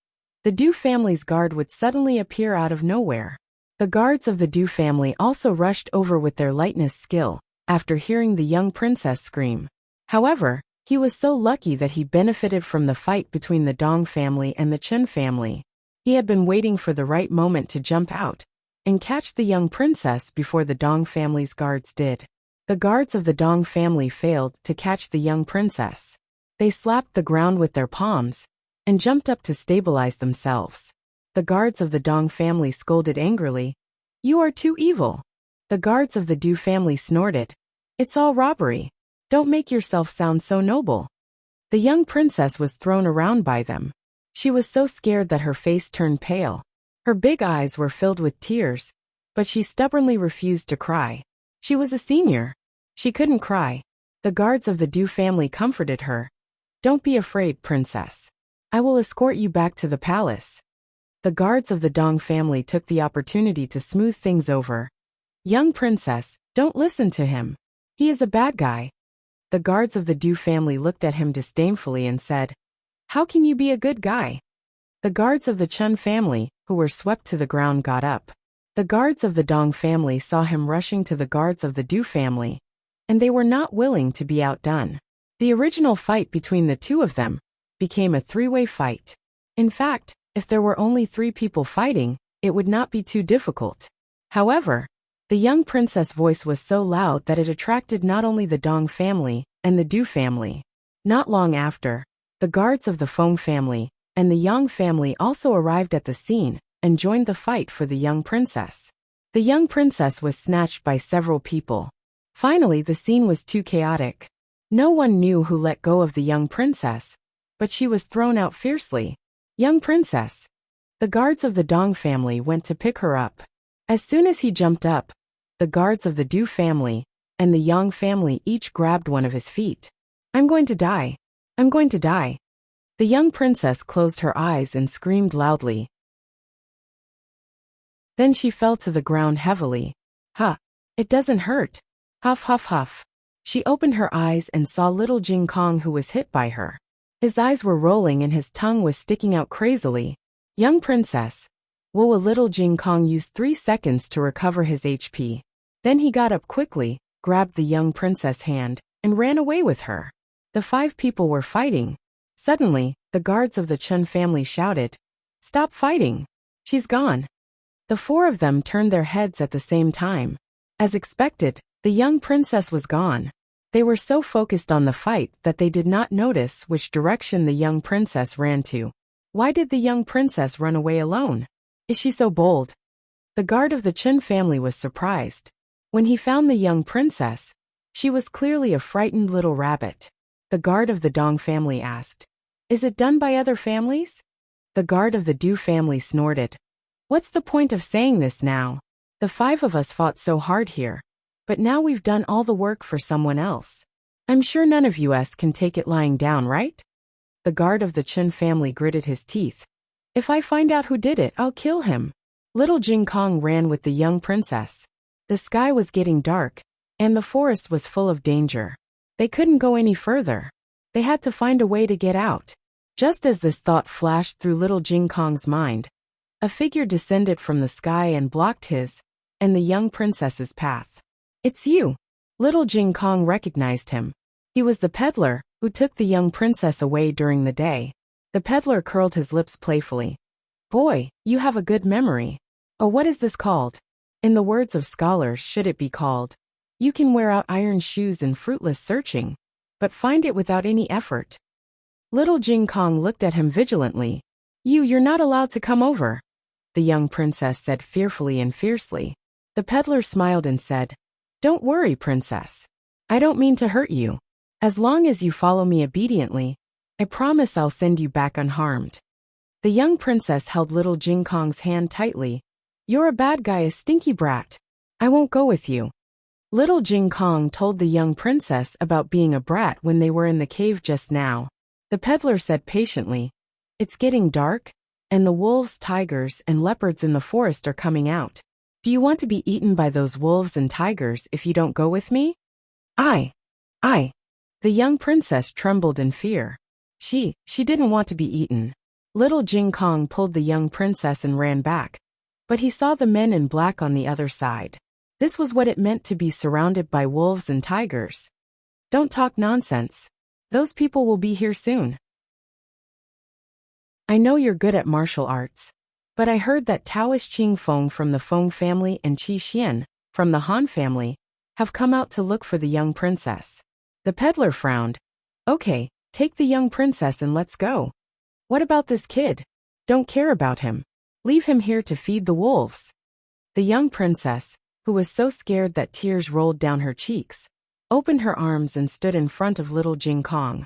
the Du family's guard would suddenly appear out of nowhere. The guards of the Du family also rushed over with their lightness skill, after hearing the young princess scream. However, he was so lucky that he benefited from the fight between the Dong family and the Chen family. He had been waiting for the right moment to jump out and catch the young princess before the Dong family's guards did. The guards of the Dong family failed to catch the young princess. They slapped the ground with their palms and jumped up to stabilize themselves. The guards of the Dong family scolded angrily, "You are too evil." The guards of the Du family snorted, "It's all robbery. Don't make yourself sound so noble." The young princess was thrown around by them. She was so scared that her face turned pale. Her big eyes were filled with tears, but she stubbornly refused to cry. She was a senior. She couldn't cry. The guards of the Du family comforted her. "Don't be afraid, princess. I will escort you back to the palace." The guards of the Dong family took the opportunity to smooth things over. "Young princess, don't listen to him. He is a bad guy." The guards of the Du family looked at him disdainfully and said, "How can you be a good guy?" The guards of the Chen family, who were swept to the ground, got up. The guards of the Dong family saw him rushing to the guards of the Du family, and they were not willing to be outdone. The original fight between the two of them became a three-way fight. In fact, if there were only 3 people fighting, it would not be too difficult. However, the young princess' voice was so loud that it attracted not only the Dong family and the Du family. Not long after, the guards of the Feng family and the Yang family also arrived at the scene and joined the fight for the young princess. The young princess was snatched by several people. Finally, the scene was too chaotic. No one knew who let go of the young princess, but she was thrown out fiercely. "Young princess!" The guards of the Dong family went to pick her up. As soon as he jumped up, the guards of the Du family and the Yang family each grabbed one of his feet. "I'm going to die. I'm going to die." The young princess closed her eyes and screamed loudly. Then she fell to the ground heavily. "Huh, it doesn't hurt." Huff, huff, huff. She opened her eyes and saw little Jing Kong, who was hit by her. His eyes were rolling and his tongue was sticking out crazily. "Young princess." Whoa, little Jing Kong used 3 seconds to recover his HP. Then he got up quickly, grabbed the young princess' hand, and ran away with her. The 5 people were fighting. Suddenly, the guards of the Chen family shouted, "Stop fighting! She's gone." The 4 of them turned their heads at the same time. As expected, the young princess was gone. They were so focused on the fight that they did not notice which direction the young princess ran to. Why did the young princess run away alone? Is she so bold? The guard of the Chen family was surprised. When he found the young princess, she was clearly a frightened little rabbit. The guard of the Dong family asked, "Is it done by other families?" The guard of the Du family snorted, "What's the point of saying this now? The 5 of us fought so hard here, but now we've done all the work for someone else. I'm sure none of us can take it lying down, right?" The guard of the Chen family gritted his teeth. "If I find out who did it, I'll kill him." Little Jing Kong ran with the young princess. The sky was getting dark, and the forest was full of danger. They couldn't go any further. They had to find a way to get out. Just as this thought flashed through little Jing Kong's mind, a figure descended from the sky and blocked his and the young princess's path. "It's you." Little Jing Kong recognized him. He was the peddler who took the young princess away during the day. The peddler curled his lips playfully. "Boy, you have a good memory. Oh, what is this called? In the words of scholars, should it be called, you can wear out iron shoes in fruitless searching, but find it without any effort." Little Jing Kong looked at him vigilantly. You're not allowed to come over," the young princess said fearfully and fiercely. The peddler smiled and said, "Don't worry, princess. I don't mean to hurt you. As long as you follow me obediently, I promise I'll send you back unharmed." The young princess held little Jing Kong's hand tightly. "You're a bad guy, a stinky brat. I won't go with you." Little Jing Kong told the young princess about being a brat when they were in the cave just now. The peddler said patiently, "It's getting dark, and the wolves, tigers, and leopards in the forest are coming out. Do you want to be eaten by those wolves and tigers if you don't go with me? I. The young princess trembled in fear. She didn't want to be eaten. Little Jing Kong pulled the young princess and ran back. But he saw the men in black on the other side. This was what it meant to be surrounded by wolves and tigers. Don't talk nonsense. Those people will be here soon. I know you're good at martial arts. But I heard that Taoist Qing Feng from the Feng family and Qi Xian, from the Han family, have come out to look for the young princess. The peddler frowned. Okay, take the young princess and let's go. What about this kid? Don't care about him. Leave him here to feed the wolves. The young princess, who was so scared that tears rolled down her cheeks, opened her arms and stood in front of little Jing Kong.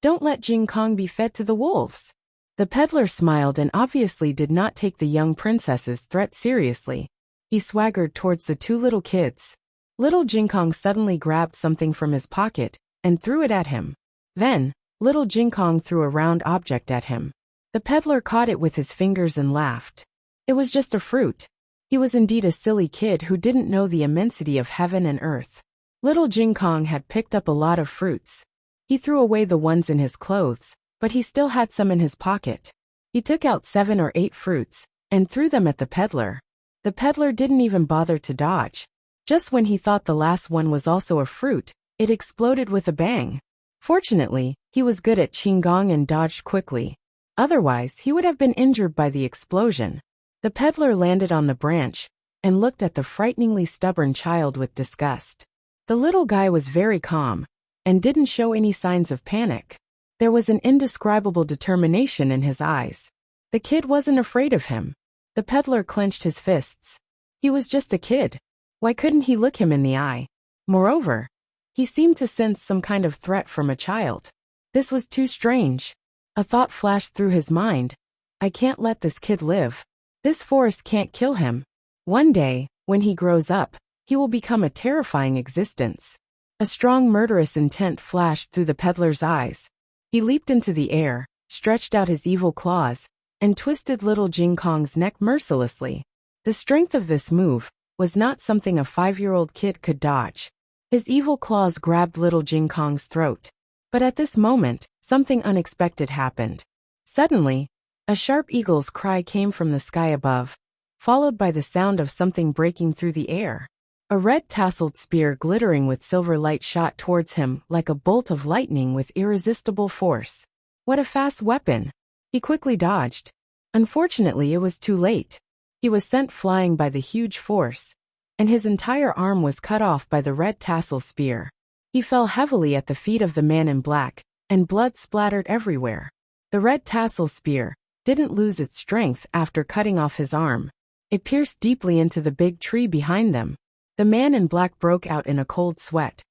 Don't let Jing Kong be fed to the wolves. The peddler smiled and obviously did not take the young princess's threat seriously. He swaggered towards the two little kids. Little Jing Kong suddenly grabbed something from his pocket and threw it at him. Then, little Jing Kong threw a round object at him. The peddler caught it with his fingers and laughed. It was just a fruit. He was indeed a silly kid who didn't know the immensity of heaven and earth. Little Jing Kong had picked up a lot of fruits. He threw away the ones in his clothes, but he still had some in his pocket. He took out 7 or 8 fruits and threw them at the peddler. The peddler didn't even bother to dodge. Just when he thought the last one was also a fruit, it exploded with a bang. Fortunately, he was good at Qinggong and dodged quickly. Otherwise, he would have been injured by the explosion. The peddler landed on the branch and looked at the frighteningly stubborn child with disgust. The little guy was very calm and didn't show any signs of panic. There was an indescribable determination in his eyes. The kid wasn't afraid of him. The peddler clenched his fists. He was just a kid. Why couldn't he look him in the eye? Moreover, he seemed to sense some kind of threat from a child. This was too strange. A thought flashed through his mind. I can't let this kid live. This forest can't kill him. One day, when he grows up, he will become a terrifying existence. A strong murderous intent flashed through the peddler's eyes. He leaped into the air, stretched out his evil claws, and twisted little Jing Kong's neck mercilessly. The strength of this move was not something a 5-year-old kid could dodge. His evil claws grabbed little Jing Kong's throat. But at this moment, something unexpected happened. Suddenly, a sharp eagle's cry came from the sky above, followed by the sound of something breaking through the air. A red tasseled spear glittering with silver light shot towards him like a bolt of lightning with irresistible force. What a fast weapon! He quickly dodged. Unfortunately, it was too late. He was sent flying by the huge force, and his entire arm was cut off by the red tassel spear. He fell heavily at the feet of the man in black, and blood splattered everywhere. The red tassel spear didn't lose its strength after cutting off his arm. It pierced deeply into the big tree behind them. The man in black broke out in a cold sweat.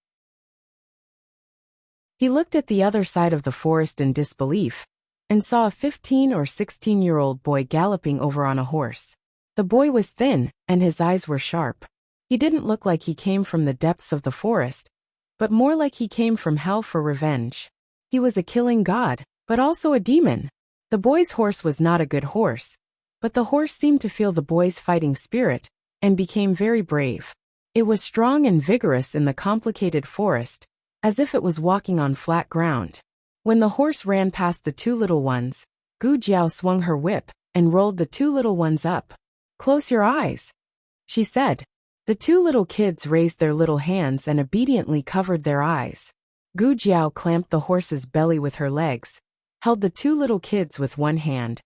He looked at the other side of the forest in disbelief, and saw a 15 or 16-year-old boy galloping over on a horse. The boy was thin, and his eyes were sharp. He didn't look like he came from the depths of the forest, but more like he came from hell for revenge. He was a killing god, but also a demon. The boy's horse was not a good horse, but the horse seemed to feel the boy's fighting spirit, and became very brave. It was strong and vigorous in the complicated forest, as if it was walking on flat ground. When the horse ran past the two little ones, Gu Jiao swung her whip and rolled the two little ones up. Close your eyes, she said. The two little kids raised their little hands and obediently covered their eyes. Gu Jiao clamped the horse's belly with her legs, held the two little kids with one hand,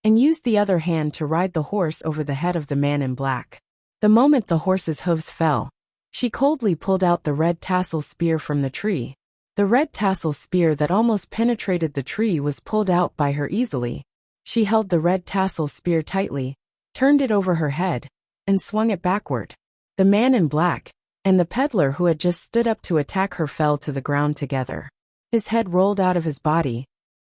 and used the other hand to ride the horse over the head of the man in black. The moment the horse's hooves fell, she coldly pulled out the red tassel spear from the tree. The red tassel spear that almost penetrated the tree was pulled out by her easily. She held the red tassel spear tightly, turned it over her head, and swung it backward. The man in black and the peddler who had just stood up to attack her fell to the ground together. His head rolled out of his body.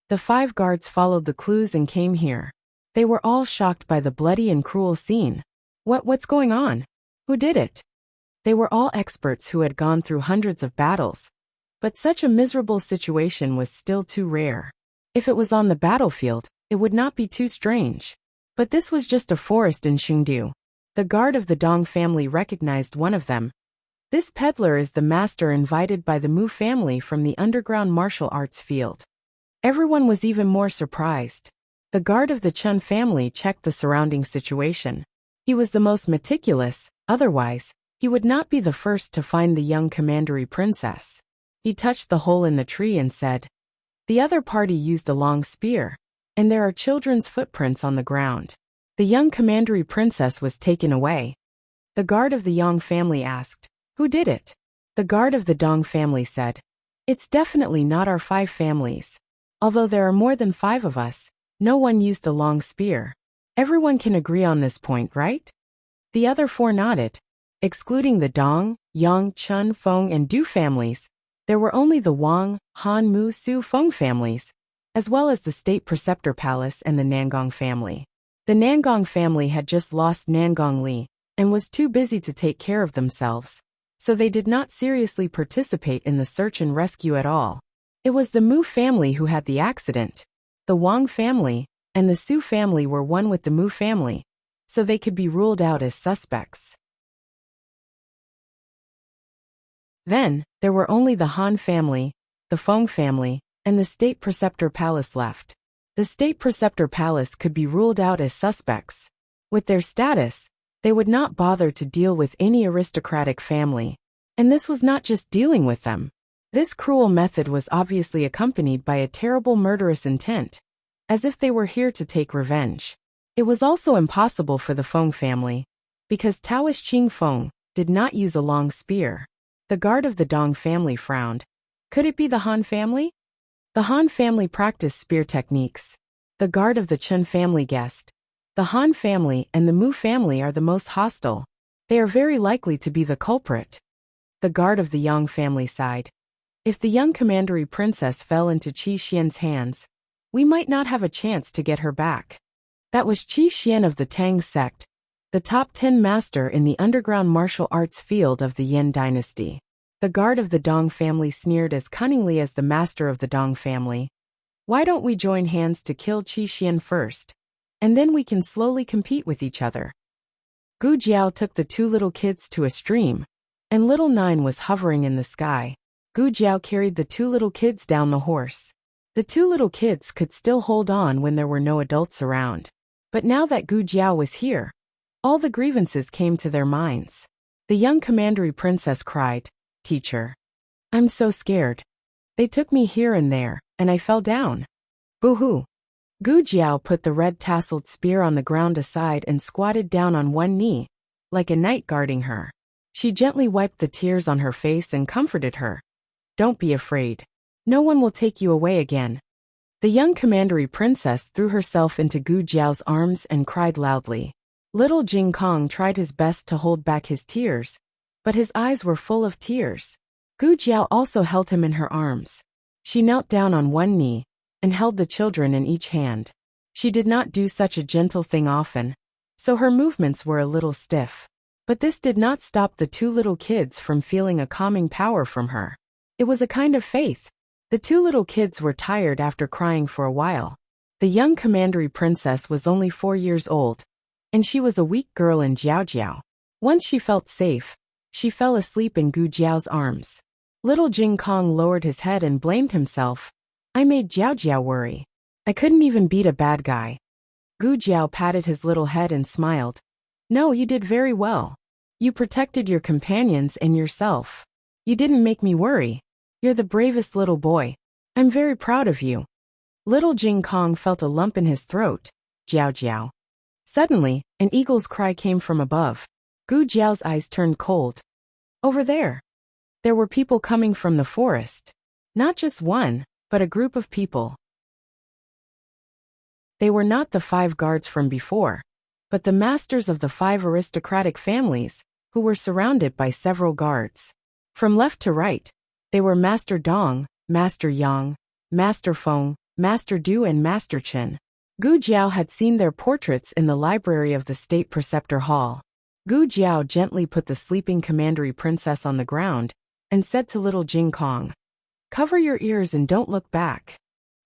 The 5 guards followed the clues and came here. They were all shocked by the bloody and cruel scene. What's going on? Who did it? They were all experts who had gone through hundreds of battles. But such a miserable situation was still too rare. If it was on the battlefield, it would not be too strange. But this was just a forest in Chengdu. The guard of the Dong family recognized one of them. This peddler is the master invited by the Mu family from the underground martial arts field. Everyone was even more surprised. The guard of the Chun family checked the surrounding situation. He was the most meticulous, otherwise, he would not be the first to find the young commandery princess. He touched the hole in the tree and said, "The other party used a long spear, and there are children's footprints on the ground." The young commandery princess was taken away. The guard of the Yang family asked, "Who did it?" The guard of the Dong family said, "It's definitely not our 5 families. Although there are more than 5 of us, no one used a long spear. Everyone can agree on this point, right?" The other 4 nodded. Excluding the Dong, Yang, Chun, Feng, and Du families, there were only the Wang, Han, Mu, Su, Feng families, as well as the State Preceptor Palace and the Nangong family. The Nangong family had just lost Nangong Li and was too busy to take care of themselves, so they did not seriously participate in the search and rescue at all. It was the Mu family who had the accident. The Wang family and the Su family were one with the Mu family, so they could be ruled out as suspects. Then, there were only the Han family, the Feng family, and the State Preceptor Palace left. The State Preceptor Palace could be ruled out as suspects. With their status, they would not bother to deal with any aristocratic family. And this was not just dealing with them. This cruel method was obviously accompanied by a terrible murderous intent, as if they were here to take revenge. It was also impossible for the Feng family, because Taoist Qing Feng did not use a long spear. The guard of the Dong family frowned. Could it be the Han family? The Han family practiced spear techniques. The guard of the Chun family guessed. The Han family and the Mu family are the most hostile. They are very likely to be the culprit. The guard of the Yang family sighed. If the young commandery princess fell into Qi Xian's hands, we might not have a chance to get her back. That was Qi Xian of the Tang sect, the top 10 master in the underground martial arts field of the Yin dynasty. The guard of the Dong family sneered as cunningly as the master of the Dong family. Why don't we join hands to kill Qi Xian first? And then we can slowly compete with each other. Gu Jiao took the 2 little kids to a stream, and little Nine was hovering in the sky. Gu Jiao carried the 2 little kids down the horse. The 2 little kids could still hold on when there were no adults around. But now that Gu Jiao was here, all the grievances came to their minds. The young commandery princess cried, "Teacher, I'm so scared. They took me here and there, and I fell down." Boo-hoo. Gu Jiao put the red-tasseled spear on the ground aside and squatted down on one knee, like a knight guarding her. She gently wiped the tears on her face and comforted her. "Don't be afraid. No one will take you away again." The young commandery princess threw herself into Gu Jiao's arms and cried loudly. Little Jing Kong tried his best to hold back his tears, but his eyes were full of tears. Gu Jiao also held him in her arms. She knelt down on one knee and held the children in each hand. She did not do such a gentle thing often, so her movements were a little stiff. But this did not stop the 2 little kids from feeling a calming power from her. It was a kind of faith. The 2 little kids were tired after crying for a while. The young commandery princess was only 4 years old, and she was a weak girl in Jiao. Once she felt safe, she fell asleep in Gu Jiao's arms. Little Jing Kong lowered his head and blamed himself. "I made Jiao worry. I couldn't even beat a bad guy." Gu Jiao patted his little head and smiled. "No, you did very well. You protected your companions and yourself. You didn't make me worry. You're the bravest little boy. I'm very proud of you." Little Jing Kong felt a lump in his throat. Jiao. Suddenly, an eagle's cry came from above. Gu Jiao's eyes turned cold. Over there. There were people coming from the forest. Not just one, but a group of people. They were not the 5 guards from before, but the masters of the 5 aristocratic families, who were surrounded by several guards. From left to right, they were Master Dong, Master Yang, Master Feng, Master Du and Master Chen. Gu Jiao had seen their portraits in the library of the State Preceptor Hall. Gu Jiao gently put the sleeping commandery princess on the ground and said to little Jing Kong, "Cover your ears and don't look back."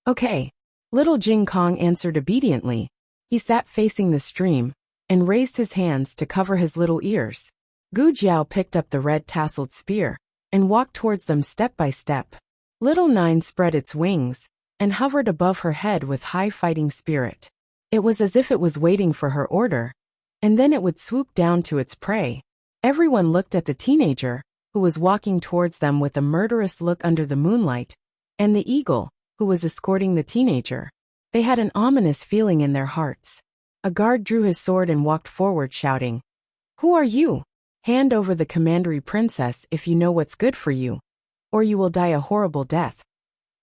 "Okay." Little Jing Kong answered obediently. He sat facing the stream, and raised his hands to cover his little ears. Gu Jiao picked up the red-tasseled spear and walked towards them step by step. Little Nine spread its wings and hovered above her head with high fighting spirit. It was as if it was waiting for her order, and then it would swoop down to its prey. Everyone looked at the teenager, who was walking towards them with a murderous look under the moonlight, and the eagle, who was escorting the teenager. They had an ominous feeling in their hearts. A guard drew his sword and walked forward shouting, "Who are you? Hand over the commandery princess if you know what's good for you, or you will die a horrible death."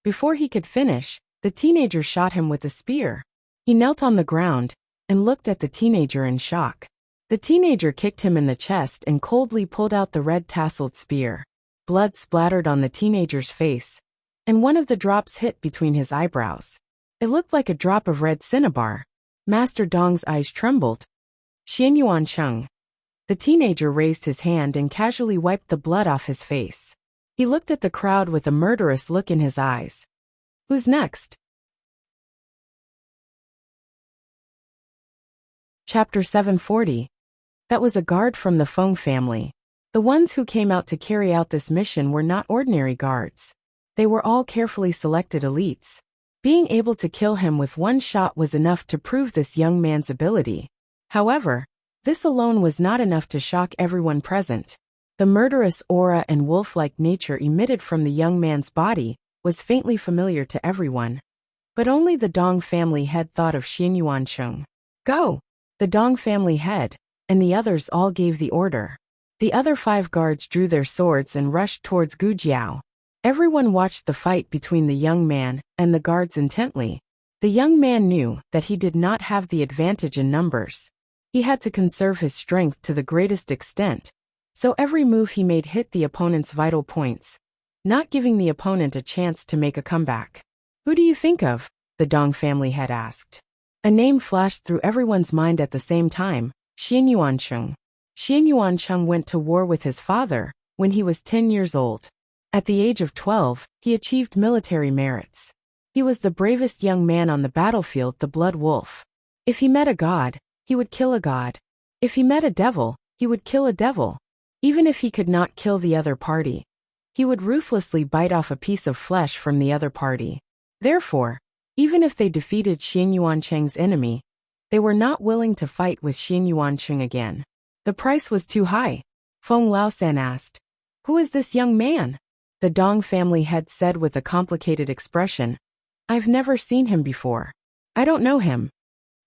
Before he could finish, the teenager shot him with a spear. He knelt on the ground and looked at the teenager in shock. The teenager kicked him in the chest and coldly pulled out the red-tasseled spear. Blood splattered on the teenager's face, and one of the drops hit between his eyebrows. It looked like a drop of red cinnabar. Master Dong's eyes trembled. "Xianyuan Cheng." The teenager raised his hand and casually wiped the blood off his face. He looked at the crowd with a murderous look in his eyes. "Who's next?" Chapter 740. That was a guard from the Feng family. The ones who came out to carry out this mission were not ordinary guards. They were all carefully selected elites. Being able to kill him with one shot was enough to prove this young man's ability. However, this alone was not enough to shock everyone present. The murderous aura and wolf-like nature emitted from the young man's body was faintly familiar to everyone. But only the Dong family head thought of Xianyuan Cheng. "Go!" The Dong family head and the others all gave the order. The other 5 guards drew their swords and rushed towards Gu Jiao. Everyone watched the fight between the young man and the guards intently. The young man knew that he did not have the advantage in numbers. He had to conserve his strength to the greatest extent, so every move he made hit the opponent's vital points, not giving the opponent a chance to make a comeback. "Who do you think of?" the Dong family had asked. A name flashed through everyone's mind at the same time: Xianyuan Cheng. Xianyuan Cheng went to war with his father when he was 10 years old. At the age of 12, he achieved military merits. He was the bravest young man on the battlefield, the Blood Wolf. If he met a god, he would kill a god. If he met a devil, he would kill a devil. Even if he could not kill the other party, he would ruthlessly bite off a piece of flesh from the other party. Therefore, even if they defeated Xianyuan Cheng's enemy, they were not willing to fight with Xianyuan Cheng again. The price was too high. Feng Laosan asked, "Who is this young man?" The Dong family head said with a complicated expression, "I've never seen him before. I don't know him."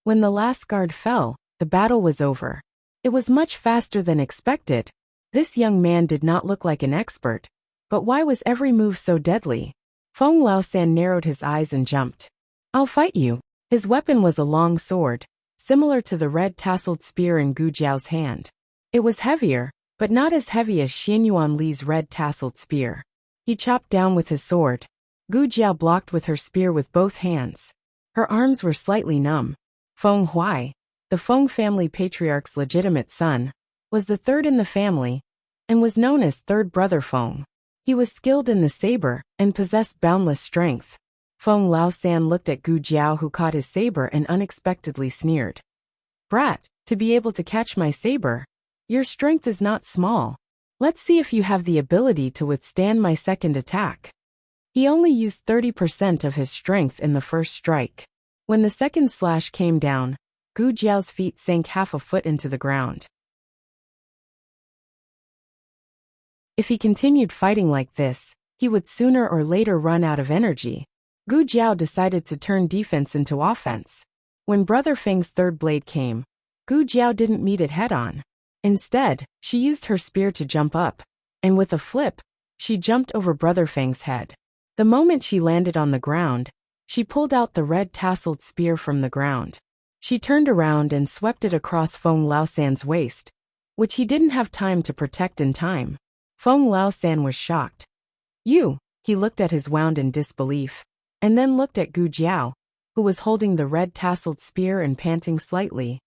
When the last guard fell, the battle was over. It was much faster than expected. This young man did not look like an expert, but why was every move so deadly? Feng Laosan narrowed his eyes and jumped. "I'll fight you." His weapon was a long sword, similar to the red-tasseled spear in Gu Jiao's hand. It was heavier, but not as heavy as Xianyuan Li's red-tasseled spear. He chopped down with his sword. Gu Jiao blocked with her spear with both hands. Her arms were slightly numb. Feng Huai, the Feng family patriarch's legitimate son, was the third in the family, and was known as Third Brother Feng. He was skilled in the saber and possessed boundless strength. Feng Laosan looked at Gu Jiao, who caught his saber and unexpectedly sneered. "Brat, to be able to catch my saber, your strength is not small. Let's see if you have the ability to withstand my second attack." He only used 30% of his strength in the first strike. When the second slash came down, Gu Jiao's feet sank half a foot into the ground. If he continued fighting like this, he would sooner or later run out of energy. Gu Jiao decided to turn defense into offense. When Brother Feng's third blade came, Gu Jiao didn't meet it head-on. Instead, she used her spear to jump up, and with a flip, she jumped over Brother Feng's head. The moment she landed on the ground, she pulled out the red-tasseled spear from the ground. She turned around and swept it across Feng Laosan's waist, which he didn't have time to protect in time. Feng Laosan was shocked. "You," he looked at his wound in disbelief, and then looked at Gu Jiao, who was holding the red-tasseled spear and panting slightly.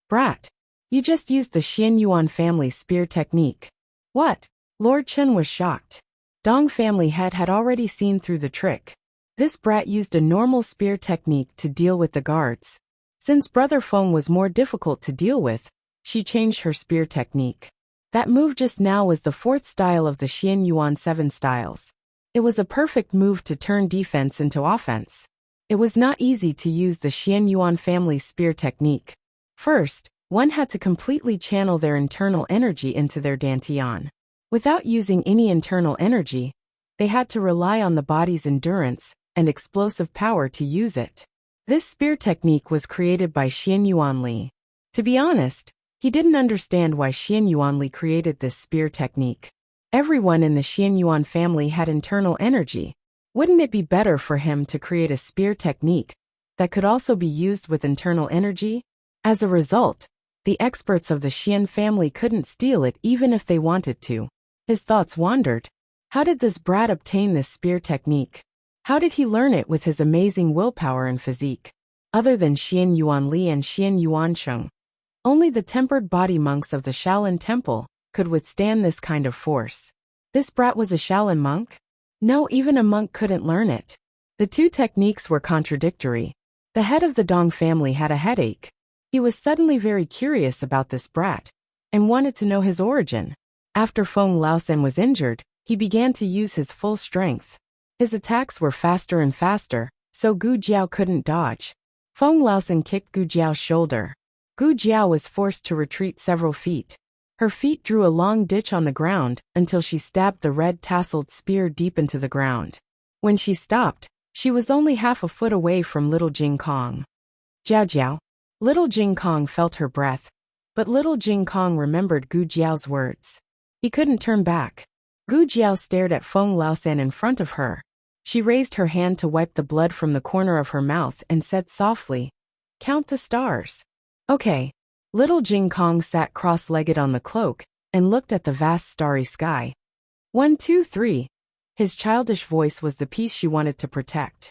"Brat, you just used the Xianyuan family spear technique." "What?" Lord Chen was shocked. Dong family head had already seen through the trick. This brat used a normal spear technique to deal with the guards. Since Brother Feng was more difficult to deal with, she changed her spear technique. That move just now was the fourth style of the Xian Yuan 7 styles. It was a perfect move to turn defense into offense. It was not easy to use the Xian Yuan family's spear technique. First, one had to completely channel their internal energy into their dantian. Without using any internal energy, they had to rely on the body's endurance and explosive power to use it. This spear technique was created by Xian Yuanli. To be honest, he didn't understand why Xian Yuanli created this spear technique. Everyone in the Xian Yuan family had internal energy. Wouldn't it be better for him to create a spear technique that could also be used with internal energy? As a result, the experts of the Xian family couldn't steal it even if they wanted to. His thoughts wandered. How did this brat obtain this spear technique? How did he learn it with his amazing willpower and physique? Other than Xian Yuanli and Xian Yuancheng, only the tempered body monks of the Shaolin Temple could withstand this kind of force. This brat was a Shaolin monk? No, even a monk couldn't learn it. The two techniques were contradictory. The head of the Dong family had a headache. He was suddenly very curious about this brat and wanted to know his origin. After Feng Laosen was injured, he began to use his full strength. His attacks were faster and faster, so Gu Jiao couldn't dodge. Feng Laosen kicked Gu Jiao's shoulder. Gu Jiao was forced to retreat several feet. Her feet drew a long ditch on the ground until she stabbed the red-tasseled spear deep into the ground. When she stopped, she was only half a foot away from little Jing Kong. Jiao Jiao. Little Jing Kong felt her breath, but little Jing Kong remembered Gu Jiao's words. He couldn't turn back. Gu Jiao stared at Feng Laosen in front of her. She raised her hand to wipe the blood from the corner of her mouth and said softly, "Count the stars." Okay. Little Jing Kong sat cross-legged on the cloak and looked at the vast starry sky. 1, 2, 3. His childish voice was the piece she wanted to protect.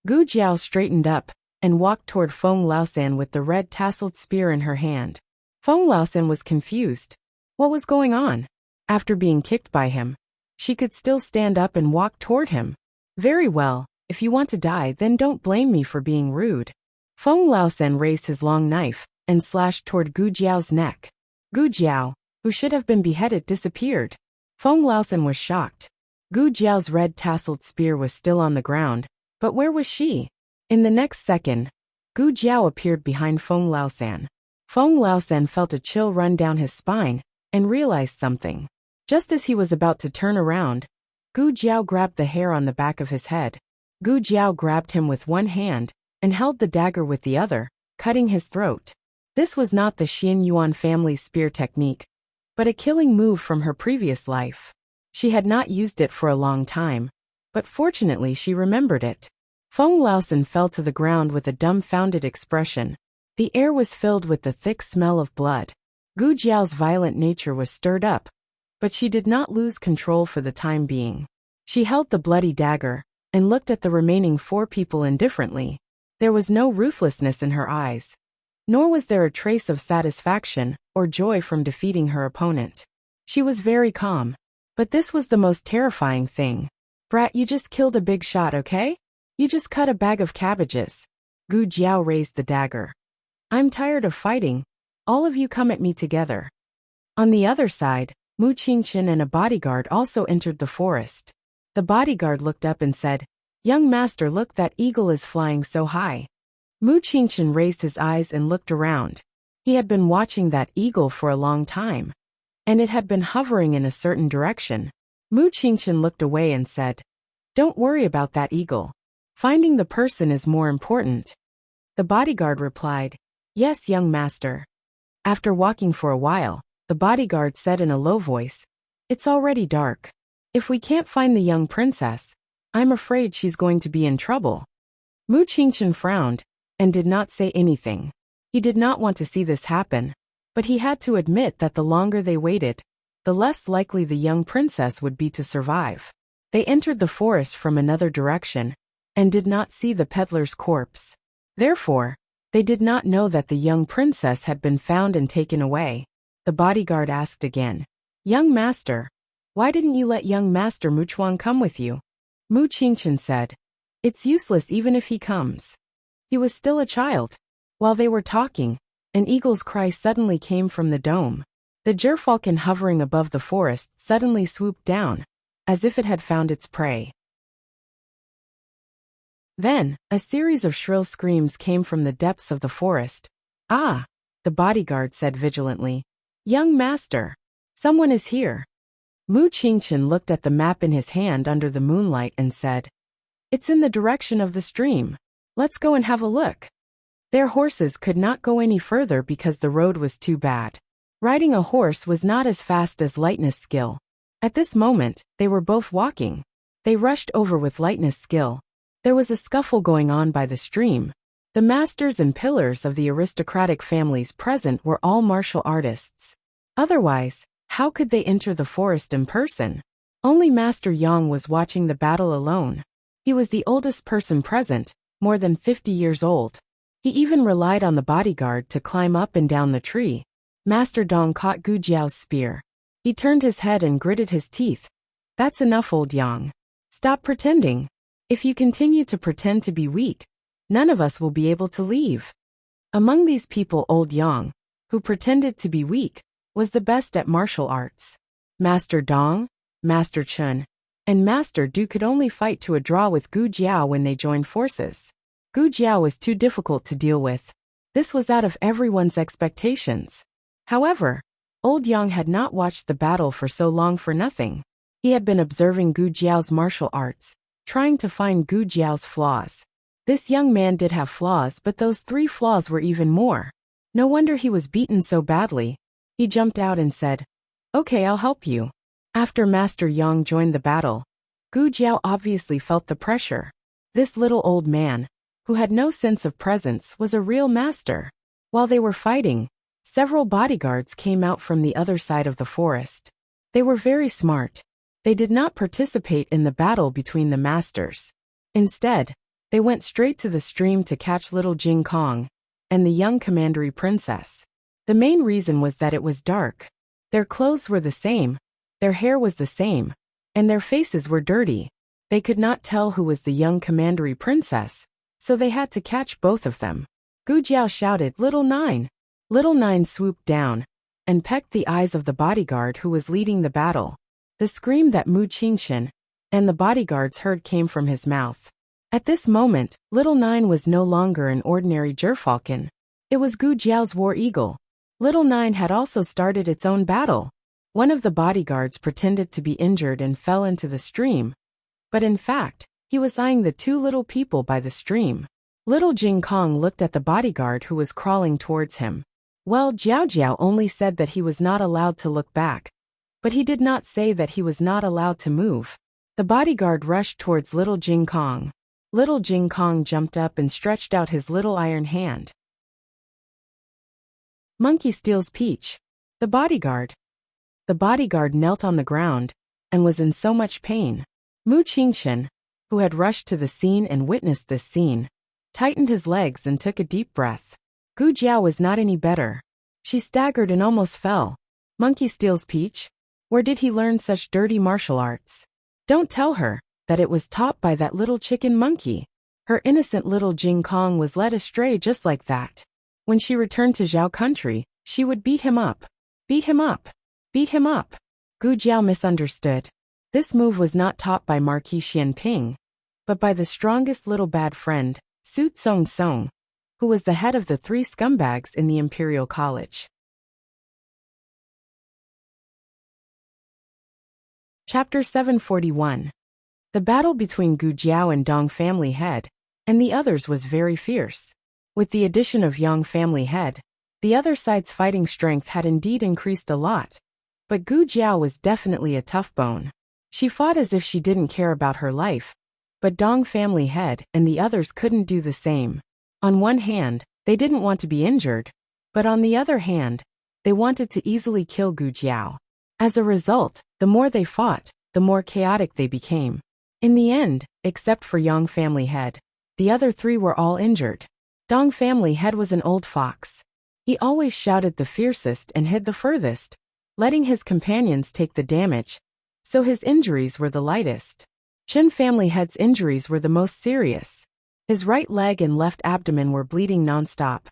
Gu Jiao straightened up and walked toward Feng Laosen with the red-tasseled spear in her hand. Feng Laosen was confused. What was going on? After being kicked by him, she could still stand up and walk toward him. Very well, if you want to die, then don't blame me for being rude. Feng Laosen raised his long knife and slashed toward Gu Jiao's neck. Gu Jiao, who should have been beheaded, disappeared. Feng Laosen was shocked. Gu Jiao's red-tasseled spear was still on the ground, but where was she? In the next second, Gu Jiao appeared behind Feng Laosen. Feng Laosen felt a chill run down his spine and realized something. Just as he was about to turn around, Gu Jiao grabbed the hair on the back of his head. Gu Jiao grabbed him with one hand and held the dagger with the other, cutting his throat. This was not the Xian Yuan family's spear technique, but a killing move from her previous life. She had not used it for a long time, but fortunately she remembered it. Feng Laosen fell to the ground with a dumbfounded expression. The air was filled with the thick smell of blood. Gu Jiao's violent nature was stirred up, but she did not lose control for the time being. She held the bloody dagger and looked at the remaining 4 people indifferently. There was no ruthlessness in her eyes, nor was there a trace of satisfaction or joy from defeating her opponent. She was very calm, but this was the most terrifying thing. Brat, you just killed a big shot, okay? You just cut a bag of cabbages. Gu Jiao raised the dagger. I'm tired of fighting. All of you come at me together. On the other side, Mu Qingchen and a bodyguard also entered the forest. The bodyguard looked up and said, "Young master, look, that eagle is flying so high." Mu Qingchen raised his eyes and looked around. He had been watching that eagle for a long time, and it had been hovering in a certain direction. Mu Qingchen looked away and said, "Don't worry about that eagle. Finding the person is more important." The bodyguard replied, "Yes, young master." After walking for a while, the bodyguard said in a low voice, "It's already dark. If we can't find the young princess, I'm afraid she's going to be in trouble." Mu Qingchen frowned and did not say anything. He did not want to see this happen, but he had to admit that the longer they waited, the less likely the young princess would be to survive. They entered the forest from another direction and did not see the peddler's corpse. Therefore, they did not know that the young princess had been found and taken away. The bodyguard asked again, "Young master, why didn't you let young master Muchuang come with you?" Mu Qingchen said, "It's useless even if he comes. He was still a child. While they were talking, an eagle's cry suddenly came from the dome. The gerfalcon hovering above the forest suddenly swooped down, as if it had found its prey. Then, a series of shrill screams came from the depths of the forest. "Ah!" the bodyguard said vigilantly. "Young master, someone is here." Mu Qingchen looked at the map in his hand under the moonlight and said, "It's in the direction of the stream. Let's go and have a look." Their horses could not go any further because the road was too bad. Riding a horse was not as fast as lightness skill. At this moment, they were both walking. They rushed over with lightness skill. There was a scuffle going on by the stream. The masters and pillars of the aristocratic families present were all martial artists. Otherwise, how could they enter the forest in person? Only Master Yang was watching the battle alone. He was the oldest person present, more than 50 years old. He even relied on the bodyguard to climb up and down the tree. Master Dong caught Gu Jiao's spear. He turned his head and gritted his teeth. "That's enough, old Yang. Stop pretending. If you continue to pretend to be weak, none of us will be able to leave." Among these people, old Yang, who pretended to be weak, was the best at martial arts. Master Dong, Master Chun, and Master Du could only fight to a draw with Gu Jiao when they joined forces. Gu Jiao was too difficult to deal with. This was out of everyone's expectations. However, old Yang had not watched the battle for so long for nothing. He had been observing Gu Jiao's martial arts, trying to find Gu Jiao's flaws. This young man did have flaws, but those 3 flaws were even more. No wonder he was beaten so badly. He jumped out and said, "Okay, I'll help you." After Master Yang joined the battle, Gu Jiao obviously felt the pressure. This little old man, who had no sense of presence, was a real master. While they were fighting, several bodyguards came out from the other side of the forest. They were very smart. They did not participate in the battle between the masters. Instead, they went straight to the stream to catch little Jing Kong and the young commandery princess. The main reason was that it was dark. Their clothes were the same, their hair was the same, and their faces were dirty. They could not tell who was the young commandery princess, so they had to catch both of them. Gu Jiao shouted, "Little Nine!" Little Nine swooped down and pecked the eyes of the bodyguard who was leading the battle. The scream that Mu Qingchen and the bodyguards heard came from his mouth. At this moment, Little Nine was no longer an ordinary gerfalcon. It was Gu Jiao's war eagle. Little Nine had also started its own battle. One of the bodyguards pretended to be injured and fell into the stream. But in fact, he was eyeing the 2 little people by the stream. Little Jing Kong looked at the bodyguard who was crawling towards him. Well, Jiao Jiao only said that he was not allowed to look back. But he did not say that he was not allowed to move. The bodyguard rushed towards little Jing Kong. Little Jing Kong jumped up and stretched out his little iron hand. "Monkey steals peach." The bodyguard knelt on the ground and was in so much pain. Mu Qingchen, who had rushed to the scene and witnessed this scene, tightened his legs and took a deep breath. Gu Jiao was not any better. She staggered and almost fell. Monkey steals peach? Where did he learn such dirty martial arts? Don't tell her that it was taught by that little chicken monkey. Her innocent little Jing Kong was led astray just like that. When she returned to Zhao country, she would beat him up. Beat him up. Beat him up. Gu Jiao misunderstood. This move was not taught by Marquis Xianping, but by the strongest little bad friend, Su Tsong Song, who was the head of the 3 scumbags in the Imperial College. Chapter 741. The battle between Gu Jiao and Dong family head, and the others was very fierce. With the addition of Yang family head, the other side's fighting strength had indeed increased a lot. But Gu Jiao was definitely a tough bone. She fought as if she didn't care about her life, but Dong family head and the others couldn't do the same. On one hand, they didn't want to be injured, but on the other hand, they wanted to easily kill Gu Jiao. As a result, the more they fought, the more chaotic they became. In the end, except for Yang family head, the other 3 were all injured. Dong family head was an old fox. He always shouted the fiercest and hid the furthest, letting his companions take the damage, so his injuries were the lightest. Chen family head's injuries were the most serious. His right leg and left abdomen were bleeding nonstop,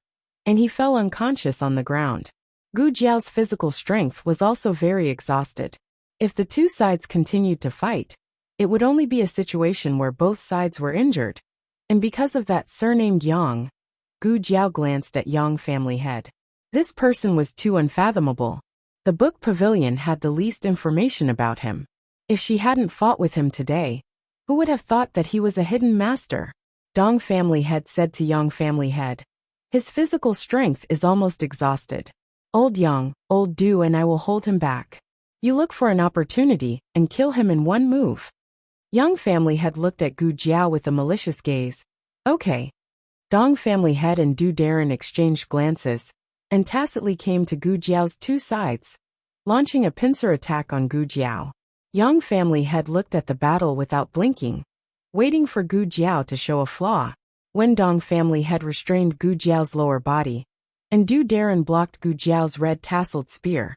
and he fell unconscious on the ground. Gu Jiao's physical strength was also very exhausted. If the two sides continued to fight, it would only be a situation where both sides were injured. And because of that surnamed Yang, Gu Jiao glanced at Yang family head. This person was too unfathomable. The book pavilion had the least information about him. If she hadn't fought with him today, who would have thought that he was a hidden master? Dong family head said to Yang family head. His physical strength is almost exhausted. Old Yang, old Du, and I will hold him back. You look for an opportunity and kill him in one move. Yang family head looked at Gu Jiao with a malicious gaze. Okay. Dong family head and Du Darren exchanged glances, and tacitly came to Gu Jiao's two sides, launching a pincer attack on Gu Jiao. Yang family head looked at the battle without blinking, waiting for Gu Jiao to show a flaw. When Dong family head restrained Gu Jiao's lower body, and Du Darren blocked Gu Jiao's red tasseled spear,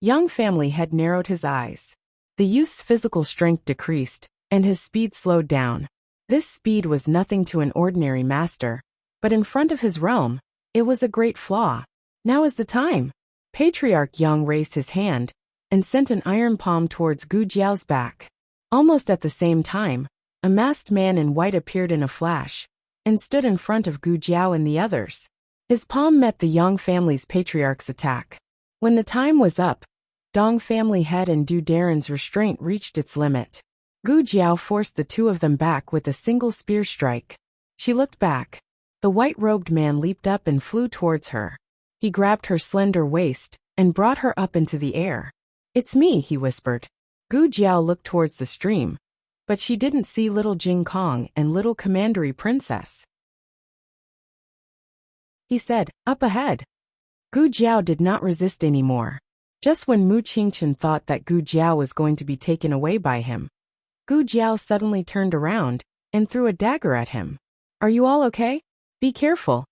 Yang family head narrowed his eyes. The youth's physical strength decreased, and his speed slowed down. This speed was nothing to an ordinary master, but in front of his realm, it was a great flaw. Now is the time. Patriarch Yang raised his hand and sent an iron palm towards Gu Jiao's back. Almost at the same time, a masked man in white appeared in a flash and stood in front of Gu Jiao and the others. His palm met the Yang family's patriarch's attack. When the time was up, Dong family head and Du Darren's restraint reached its limit. Gu Jiao forced the two of them back with a single spear strike. She looked back. The white-robed man leaped up and flew towards her. He grabbed her slender waist and brought her up into the air. It's me, he whispered. Gu Jiao looked towards the stream, but she didn't see little Jing Kong and little Commandery Princess. He said, up ahead. Gu Jiao did not resist anymore. Just when Mu Qingchen thought that Gu Jiao was going to be taken away by him, Gu Jiao suddenly turned around and threw a dagger at him. Are you all okay? Be careful.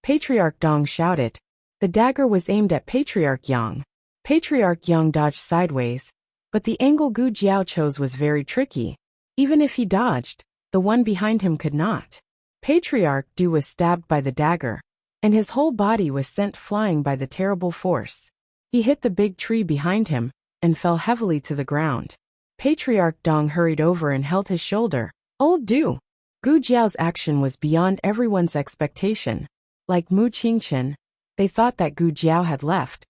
Patriarch Dong shouted. The dagger was aimed at Patriarch Yang. Patriarch Yang dodged sideways, but the angle Gu Jiao chose was very tricky. Even if he dodged, the one behind him could not. Patriarch Du was stabbed by the dagger, and his whole body was sent flying by the terrible force. He hit the big tree behind him and fell heavily to the ground. Patriarch Dong hurried over and held his shoulder. Old Du! Gu Jiao's action was beyond everyone's expectation. Like Mu Qingchen, they thought that Gu Jiao had left,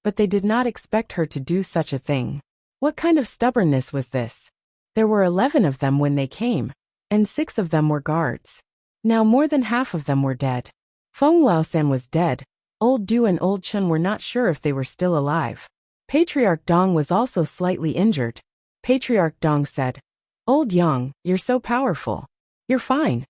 but they did not expect her to do such a thing. What kind of stubbornness was this? There were 11 of them when they came, and 6 of them were guards. Now more than half of them were dead. Feng Laosan was dead. Old Du and Old Chun were not sure if they were still alive. Patriarch Dong was also slightly injured. Patriarch Dong said, Old Yang, you're so powerful. You're fine.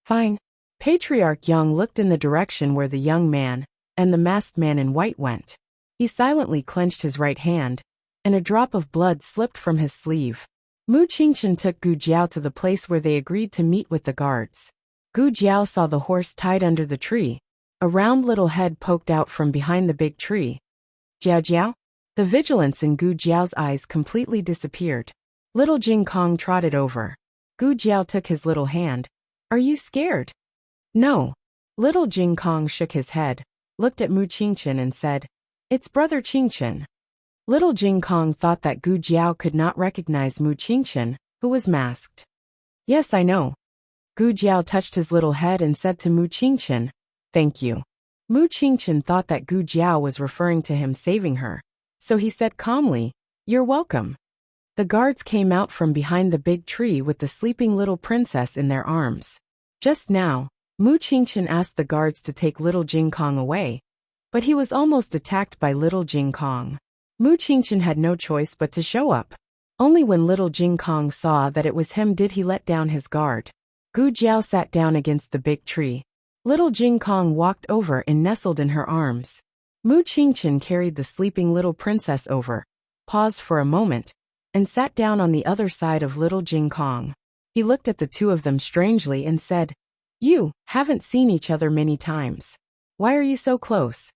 Fine. Patriarch Yang looked in the direction where the young man and the masked man in white went. He silently clenched his right hand, and a drop of blood slipped from his sleeve. Mu Qingchen took Gu Jiao to the place where they agreed to meet with the guards. Gu Jiao saw the horse tied under the tree. A round little head poked out from behind the big tree. Jiao Jiao? The vigilance in Gu Jiao's eyes completely disappeared. Little Jing Kong trotted over. Gu Jiao took his little hand. Are you scared? No. Little Jing Kong shook his head, looked at Mu Qingchen and said, It's Brother Qingchen. Little Jing Kong thought that Gu Jiao could not recognize Mu Qingchen, who was masked. Yes, I know. Gu Jiao touched his little head and said to Mu Qingchen, Thank you. Mu Qingchen thought that Gu Jiao was referring to him saving her, so he said calmly, You're welcome. The guards came out from behind the big tree with the sleeping little princess in their arms. Just now, Mu Qingchen asked the guards to take little Jing Kong away, but he was almost attacked by little Jing Kong. Mu Qingchen had no choice but to show up. Only when little Jing Kong saw that it was him did he let down his guard. Gu Jiao sat down against the big tree. Little Jing Kong walked over and nestled in her arms. Mu Qingchen carried the sleeping little princess over, paused for a moment, and sat down on the other side of little Jing Kong. He looked at the two of them strangely and said, You haven't seen each other many times. Why are you so close?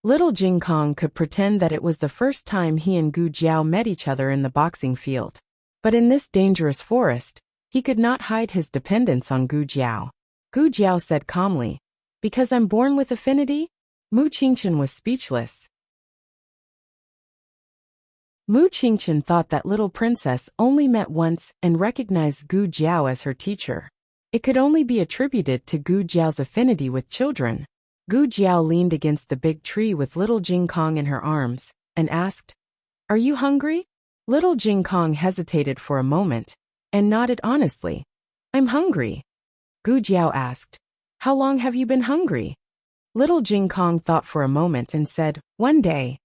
Little Jing Kong could pretend that it was the first time he and Gu Jiao met each other in the boxing field. But in this dangerous forest, he could not hide his dependence on Gu Jiao. Gu Jiao said calmly. Because I'm born with affinity? Mu Qingchen was speechless. Mu Qingchen thought that little princess only met once and recognized Gu Jiao as her teacher. It could only be attributed to Gu Jiao's affinity with children. Gu Jiao leaned against the big tree with little Jing Kong in her arms and asked, "Are you hungry?" Little Jing Kong hesitated for a moment and nodded honestly. "I'm hungry." Gu Jiao asked, "How long have you been hungry?" Little Jing Kong thought for a moment and said, "One day."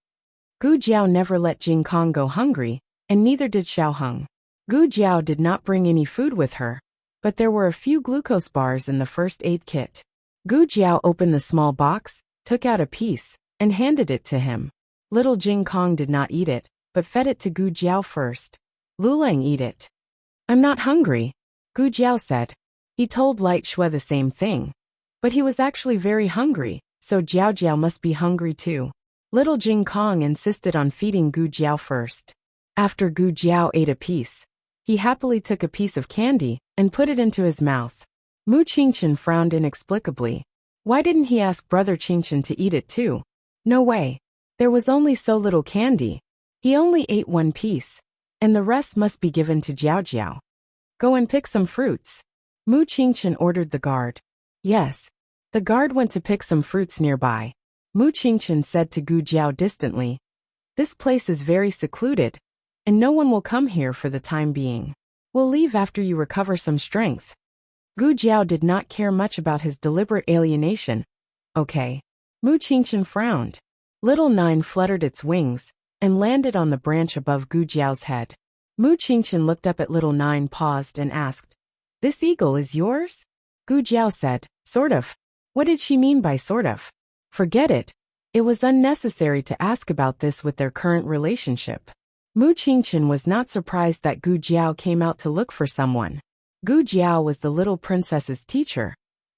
Gu Jiao never let Jing Kong go hungry, and neither did Xiao Heng. Gu Jiao did not bring any food with her, but there were a few glucose bars in the first aid kit. Gu Jiao opened the small box, took out a piece, and handed it to him. Little Jing Kong did not eat it, but fed it to Gu Jiao first. "Lulang, eat it." "I'm not hungry," Gu Jiao said. He told Light Shui the same thing. But he was actually very hungry, so Jiao Jiao must be hungry too. Little Jing Kong insisted on feeding Gu Jiao first. After Gu Jiao ate a piece, he happily took a piece of candy and put it into his mouth. Mu Qingchen frowned inexplicably. Why didn't he ask Brother Qingchen to eat it too? No way. There was only so little candy. He only ate one piece, and the rest must be given to Jiao Jiao. "Go and pick some fruits," Mu Qingchen ordered the guard. Yes. The guard went to pick some fruits nearby. Mu Qingchen said to Gu Jiao distantly, "This place is very secluded, and no one will come here for the time being. We'll leave after you recover some strength." Gu Jiao did not care much about his deliberate alienation. "Okay." Mu Qingchen frowned. Little Nine fluttered its wings and landed on the branch above Gu Jiao's head. Mu Qingchen looked up at Little Nine, paused, and asked, "This eagle is yours?" Gu Jiao said, "Sort of." What did she mean by sort of? Forget it. It was unnecessary to ask about this with their current relationship. Mu Qingchen was not surprised that Gu Jiao came out to look for someone. Gu Jiao was the little princess's teacher,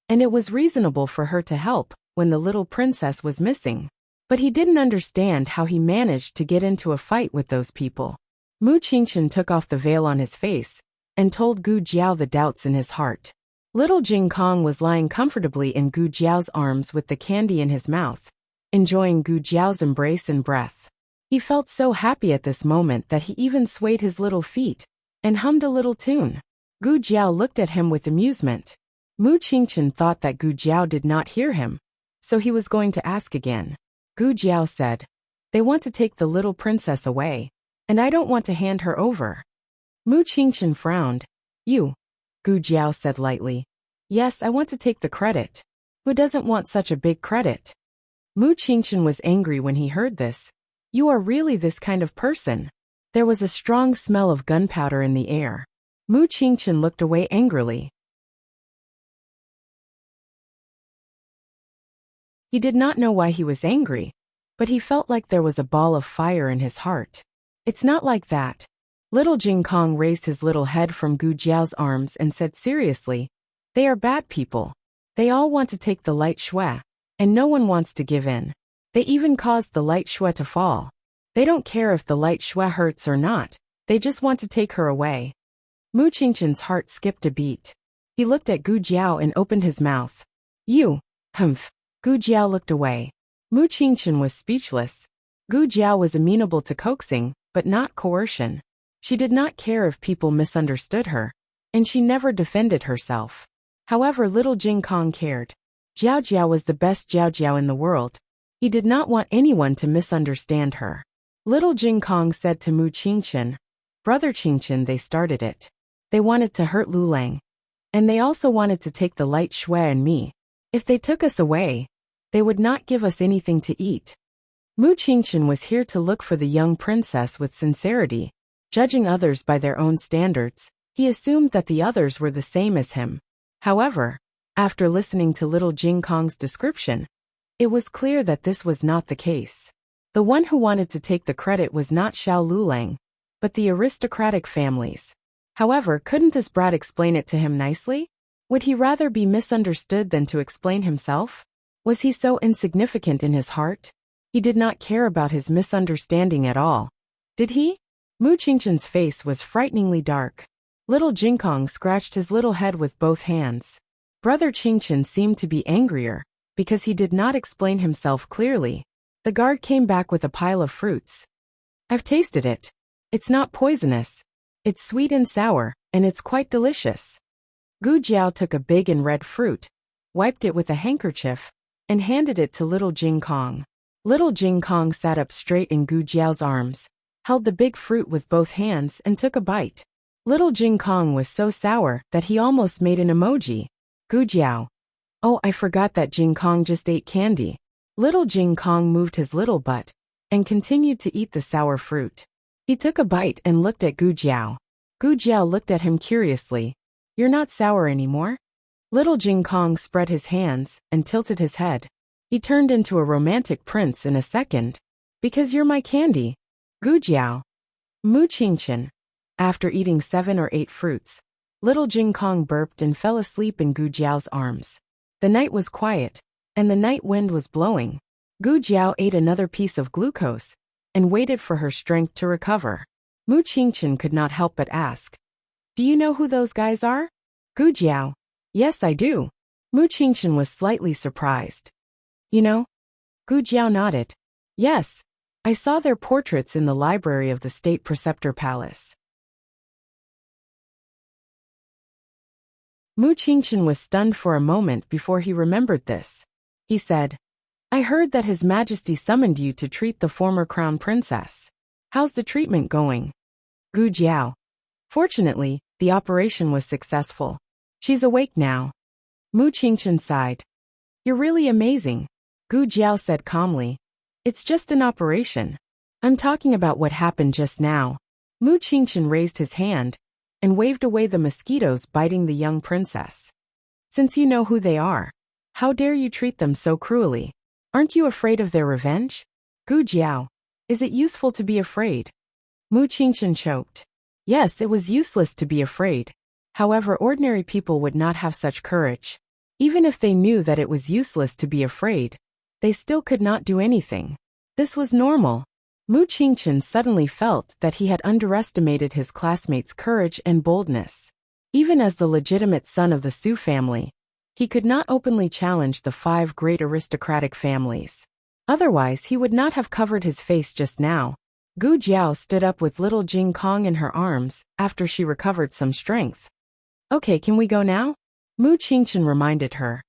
and it was reasonable for her to help when the little princess was missing. But he didn't understand how he managed to get into a fight with those people. Mu Qingchen took off the veil on his face and told Gu Jiao the doubts in his heart. Little Jing Kong was lying comfortably in Gu Jiao's arms with the candy in his mouth, enjoying Gu Jiao's embrace and breath. He felt so happy at this moment that he even swayed his little feet and hummed a little tune. Gu Jiao looked at him with amusement. Mu Qingchen thought that Gu Jiao did not hear him, so he was going to ask again. Gu Jiao said, "They want to take the little princess away, and I don't want to hand her over." Mu Qingchen frowned. "You?" Gu Jiao said lightly. "Yes, I want to take the credit. Who doesn't want such a big credit?" Mu Qingchen was angry when he heard this. "You are really this kind of person." There was a strong smell of gunpowder in the air. Mu Qingchen looked away angrily. He did not know why he was angry, but he felt like there was a ball of fire in his heart. "It's not like that." Little Jing Kong raised his little head from Gu Jiao's arms and said seriously, "They are bad people. They all want to take the Light Shui, and no one wants to give in. They even caused the Light Shui to fall. They don't care if the Light Shui hurts or not, they just want to take her away." Mu Qingchen's heart skipped a beat. He looked at Gu Jiao and opened his mouth. "You, humph." Gu Jiao looked away. Mu Qingchen was speechless. Gu Jiao was amenable to coaxing, but not coercion. She did not care if people misunderstood her, and she never defended herself. However, little Jing Kong cared. Jiao Jiao was the best Jiao Jiao in the world. He did not want anyone to misunderstand her. Little Jing Kong said to Mu Qingchen, "Brother Qingchen, they started it. They wanted to hurt Lulang. And they also wanted to take the Light Shui and me. If they took us away, they would not give us anything to eat." Mu Qingchen was here to look for the young princess with sincerity. Judging others by their own standards, he assumed that the others were the same as him. However, after listening to little Jing Kong's description, it was clear that this was not the case. The one who wanted to take the credit was not Xiao Lulang, but the aristocratic families. However, couldn't this brat explain it to him nicely? Would he rather be misunderstood than to explain himself? Was he so insignificant in his heart? He did not care about his misunderstanding at all. Did he? Mu Qingchen's face was frighteningly dark. Little Jing Kong scratched his little head with both hands. Brother Qingchen seemed to be angrier, because he did not explain himself clearly. The guard came back with a pile of fruits. I've tasted it. It's not poisonous. It's sweet and sour, and it's quite delicious. Gu Jiao took a big and red fruit, wiped it with a handkerchief, and handed it to little Jing Kong. Little Jing Kong sat up straight in Gu Jiao's arms, held the big fruit with both hands and took a bite. Little Jing Kong was so sour that he almost made an emoji. Gu Jiao. Oh, I forgot that Jing Kong just ate candy. Little Jing Kong moved his little butt and continued to eat the sour fruit. He took a bite and looked at Gu Jiao. Gu Jiao looked at him curiously. You're not sour anymore? Little Jing Kong spread his hands and tilted his head. He turned into a romantic prince in a second. Because you're my candy. Gu Jiao. Mu Qingchen. After eating 7 or 8 fruits, little Jing Kong burped and fell asleep in Gu Jiao's arms. The night was quiet, and the night wind was blowing. Gu Jiao ate another piece of glucose and waited for her strength to recover. Mu Qingchen could not help but ask, do you know who those guys are? Gu Jiao. Yes, I do. Mu Qingchen was slightly surprised. You know? Gu Jiao nodded. Yes, I saw their portraits in the library of the State Preceptor Palace. Mu Qingchen was stunned for a moment before he remembered this. He said, I heard that His Majesty summoned you to treat the former crown princess. How's the treatment going? Gu Jiao. Fortunately, the operation was successful. She's awake now. Mu Qingchen sighed. You're really amazing, Gu Jiao said calmly. It's just an operation. I'm talking about what happened just now. Mu Qingchen raised his hand and waved away the mosquitoes biting the young princess. Since you know who they are, how dare you treat them so cruelly? Aren't you afraid of their revenge? Gu Jiao. Is it useful to be afraid? Mu Qingchen choked. Yes, it was useless to be afraid. However, ordinary people would not have such courage. Even if they knew that it was useless to be afraid, they still could not do anything. This was normal. Mu Qingchen suddenly felt that he had underestimated his classmates' courage and boldness. Even as the legitimate son of the Su family, he could not openly challenge the 5 great aristocratic families. Otherwise, he would not have covered his face just now. Gu Jiao stood up with little Jing Kong in her arms after she recovered some strength. Okay, can we go now? Mu Qingchen reminded her.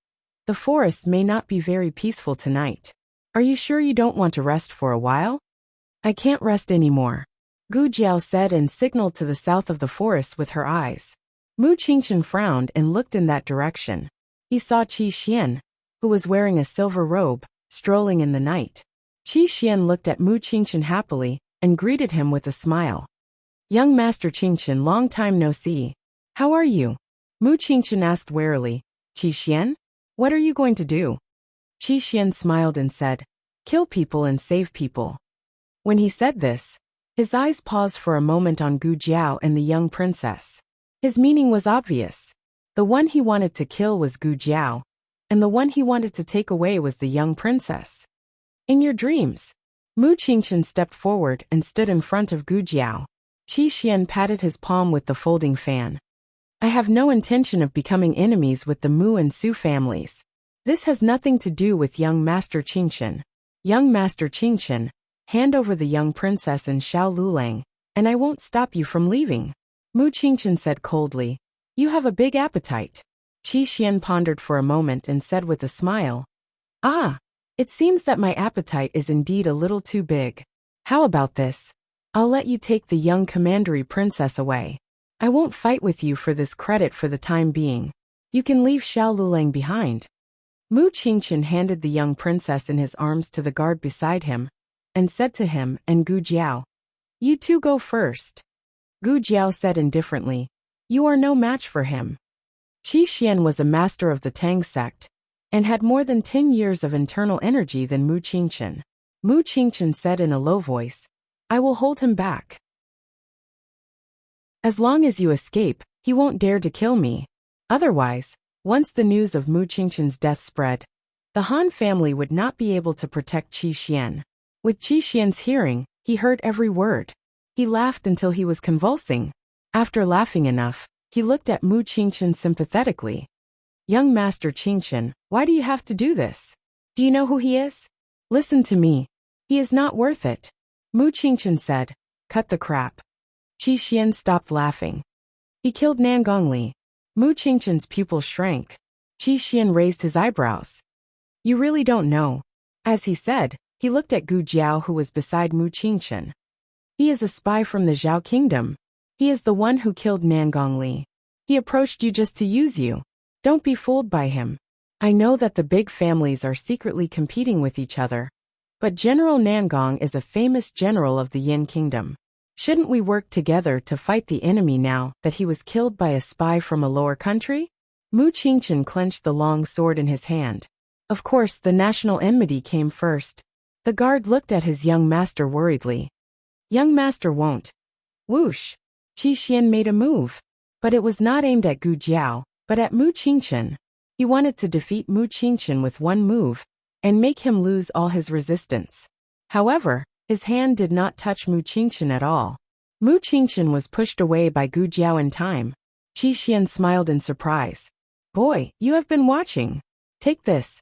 The forest may not be very peaceful tonight. Are you sure you don't want to rest for a while? I can't rest anymore, Gu Jiao said and signaled to the south of the forest with her eyes. Mu Qingchen frowned and looked in that direction. He saw Qi Xian, who was wearing a silver robe, strolling in the night. Qi Xian looked at Mu Qingchen happily and greeted him with a smile. Young Master Qingchen, long time no see. How are you? Mu Qingchen asked warily. Qi Xian? What are you going to do? Qi Xian smiled and said, kill people and save people. When he said this, his eyes paused for a moment on Gu Jiao and the young princess. His meaning was obvious. The one he wanted to kill was Gu Jiao, and the one he wanted to take away was the young princess. In your dreams. Mu Qingchen stepped forward and stood in front of Gu Jiao. Qi Xian patted his palm with the folding fan. I have no intention of becoming enemies with the Mu and Su families. This has nothing to do with young Master Qingchen. Young Master Qingchen, hand over the young princess and Xiao Lulang, and I won't stop you from leaving. Mu Qingchen said coldly. You have a big appetite. Qi Xian pondered for a moment and said with a smile. Ah, it seems that my appetite is indeed a little too big. How about this? I'll let you take the young commandery princess away. I won't fight with you for this credit for the time being. You can leave Xiao Lulang behind. Mu Qingchen handed the young princess in his arms to the guard beside him, and said to him and Gu Jiao, you two go first. Gu Jiao said indifferently, you are no match for him. Qi Xian was a master of the Tang sect, and had more than 10 years of internal energy than Mu Qingchen. Mu Qingchen said in a low voice, I will hold him back. As long as you escape, he won't dare to kill me. Otherwise, once the news of Mu Qingchen's death spread, the Han family would not be able to protect Qi Xian. With Qi Xian's hearing, he heard every word. He laughed until he was convulsing. After laughing enough, he looked at Mu Qingchen sympathetically. Young Master Qingchen, why do you have to do this? Do you know who he is? Listen to me. He is not worth it. Mu Qingchen said. Cut the crap. Qi Xian stopped laughing. He killed Nangongli. Mu Qingchen's pupils shrank. Qi Xian raised his eyebrows. You really don't know. As he said, he looked at Gu Jiao who was beside Mu Qingchen. He is a spy from the Zhao kingdom. He is the one who killed Nangongli. He approached you just to use you. Don't be fooled by him. I know that the big families are secretly competing with each other, but General Nangong is a famous general of the Yin kingdom. Shouldn't we work together to fight the enemy now that he was killed by a spy from a lower country? Mu Qingchen clenched the long sword in his hand. Of course, the national enmity came first. The guard looked at his young master worriedly. Young master won't. Whoosh! Qi Xian made a move. But it was not aimed at Gu Jiao, but at Mu Qingchen. He wanted to defeat Mu Qingchen with one move, and make him lose all his resistance. However, his hand did not touch Mu Qingchen at all. Mu Qingchen was pushed away by Gu Jiao in time. Qi Xian smiled in surprise. Boy, you have been watching. Take this.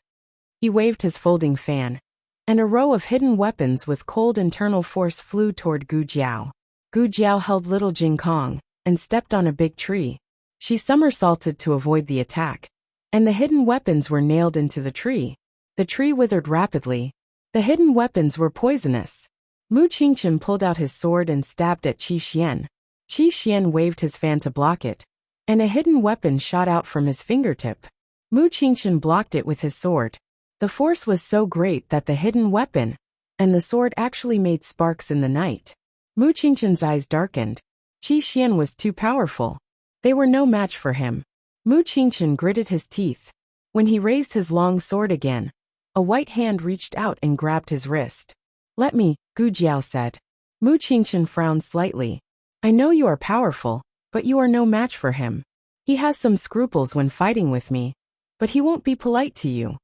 He waved his folding fan, and a row of hidden weapons with cold internal force flew toward Gu Jiao. Gu Jiao held little Jing Kong, and stepped on a big tree. She somersaulted to avoid the attack, and the hidden weapons were nailed into the tree. The tree withered rapidly. The hidden weapons were poisonous. Mu Qingchen pulled out his sword and stabbed at Qi Xian. Qi Xian waved his fan to block it, and a hidden weapon shot out from his fingertip. Mu Qingchen blocked it with his sword. The force was so great that the hidden weapon and the sword actually made sparks in the night. Mu Qingchen's eyes darkened. Qi Xian was too powerful. They were no match for him. Mu Qingchen gritted his teeth. When he raised his long sword again, a white hand reached out and grabbed his wrist. Let me, Gu Jiao said. Mu Qingchen frowned slightly. I know you are powerful, but you are no match for him. He has some scruples when fighting with me, but he won't be polite to you.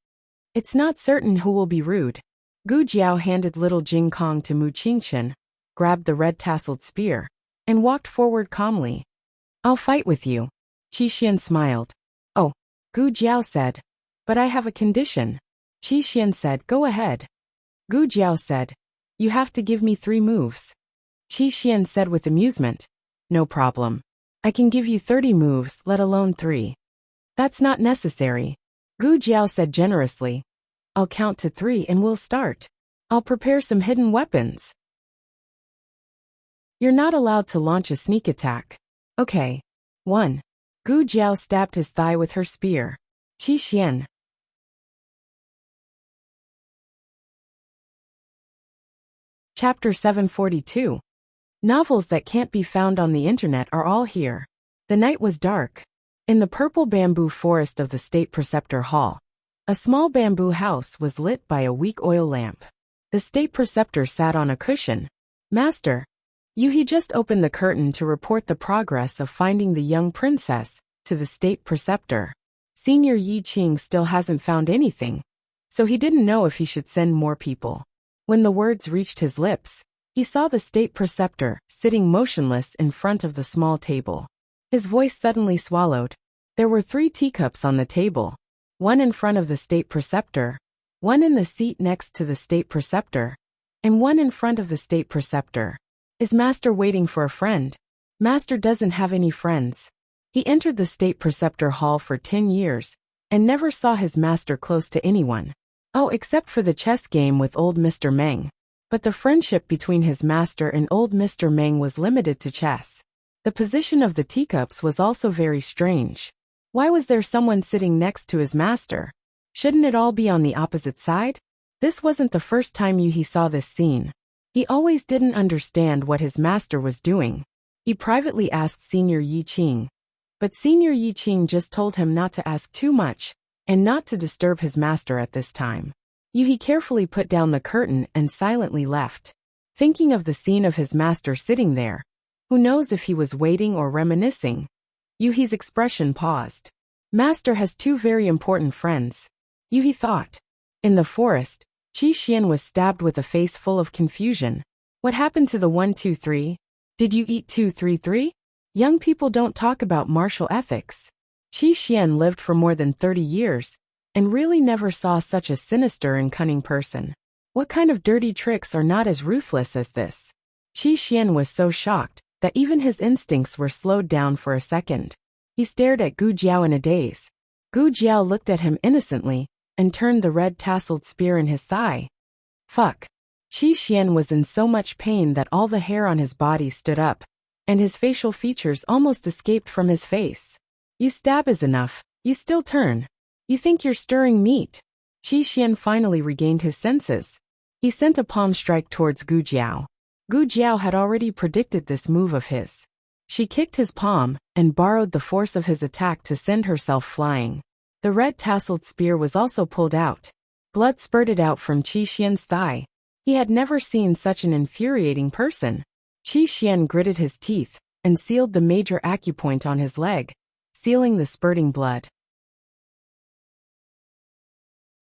It's not certain who will be rude. Gu Jiao handed little Jing Kong to Mu Qingchen, grabbed the red-tasseled spear, and walked forward calmly. I'll fight with you. Qi Xian smiled. Oh, Gu Jiao said. But I have a condition. Qi Xian said, go ahead. Gu Jiao said, you have to give me 3 moves. Qi Xian said with amusement, no problem. I can give you 30 moves, let alone 3. That's not necessary. Gu Jiao said generously. I'll count to 3 and we'll start. I'll prepare some hidden weapons. You're not allowed to launch a sneak attack. Okay. 1. Gu Jiao stabbed his thigh with her spear. Qi Xian. Chapter 742. Novels that can't be found on the internet are all here. The night was dark. In the purple bamboo forest of the State Preceptor Hall, a small bamboo house was lit by a weak oil lamp. The State Preceptor sat on a cushion. Master, he just opened the curtain to report the progress of finding the young princess to the State Preceptor. Senior Yi Qing still hasn't found anything, so he didn't know if he should send more people. When the words reached his lips, he saw the State Preceptor sitting motionless in front of the small table. His voice suddenly swallowed. There were 3 teacups on the table, one in front of the State Preceptor, one in the seat next to the State Preceptor, and one in front of the State Preceptor. Is Master waiting for a friend? Master doesn't have any friends. He entered the State Preceptor Hall for 10 years, and never saw his master close to anyone. Oh, except for the chess game with old Mr. Meng. But the friendship between his master and old Mr. Meng was limited to chess. The position of the teacups was also very strange. Why was there someone sitting next to his master? Shouldn't it all be on the opposite side? This wasn't the first time he saw this scene. He always didn't understand what his master was doing. He privately asked Senior Yi Qing. But Senior Yi Qing just told him not to ask too much, and not to disturb his master at this time. He carefully put down the curtain and silently left. Thinking of the scene of his master sitting there. Who knows if he was waiting or reminiscing? Yuhi's expression paused. Master has 2 very important friends. Yuhi thought. In the forest, Qi Xian was stabbed with a face full of confusion. What happened to the 1, 2, 3? Did you eat 2, 3, 3? Young people don't talk about martial ethics. Qi Xian lived for more than 30 years, and really never saw such a sinister and cunning person. What kind of dirty tricks are not as ruthless as this? Qi Xian was so shocked that even his instincts were slowed down for a second. He stared at Gu Jiao in a daze. Gu Jiao looked at him innocently and turned the red tasseled spear in his thigh. Fuck. Qi Xian was in so much pain that all the hair on his body stood up, and his facial features almost escaped from his face. You stab is enough, you still turn. You think you're stirring meat. Qi Xian finally regained his senses. He sent a palm strike towards Gu Jiao. Gu Jiao had already predicted this move of his. She kicked his palm and borrowed the force of his attack to send herself flying. The red tasseled spear was also pulled out. Blood spurted out from Qi Xian's thigh. He had never seen such an infuriating person. Qi Xian gritted his teeth and sealed the major acupoint on his leg, sealing the spurting blood.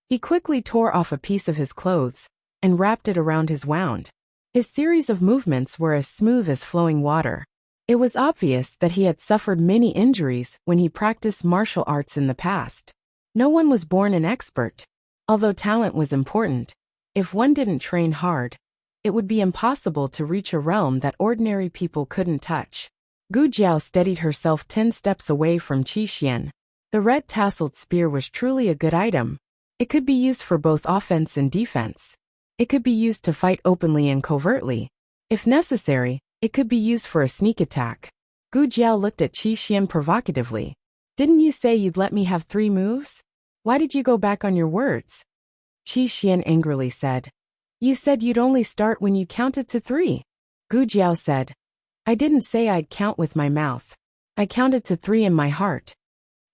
He quickly tore off a piece of his clothes and wrapped it around his wound. His series of movements were as smooth as flowing water. It was obvious that he had suffered many injuries when he practiced martial arts in the past. No one was born an expert. Although talent was important, if one didn't train hard, it would be impossible to reach a realm that ordinary people couldn't touch. Gu Jiao steadied herself 10 steps away from Qi Xian. The red tasseled spear was truly a good item. It could be used for both offense and defense. It could be used to fight openly and covertly. If necessary, it could be used for a sneak attack. Gu Jiao looked at Qi Xian provocatively. Didn't you say you'd let me have 3 moves? Why did you go back on your words? Qi Xian angrily said. You said you'd only start when you counted to 3. Gu Jiao said. I didn't say I'd count with my mouth. I counted to 3 in my heart.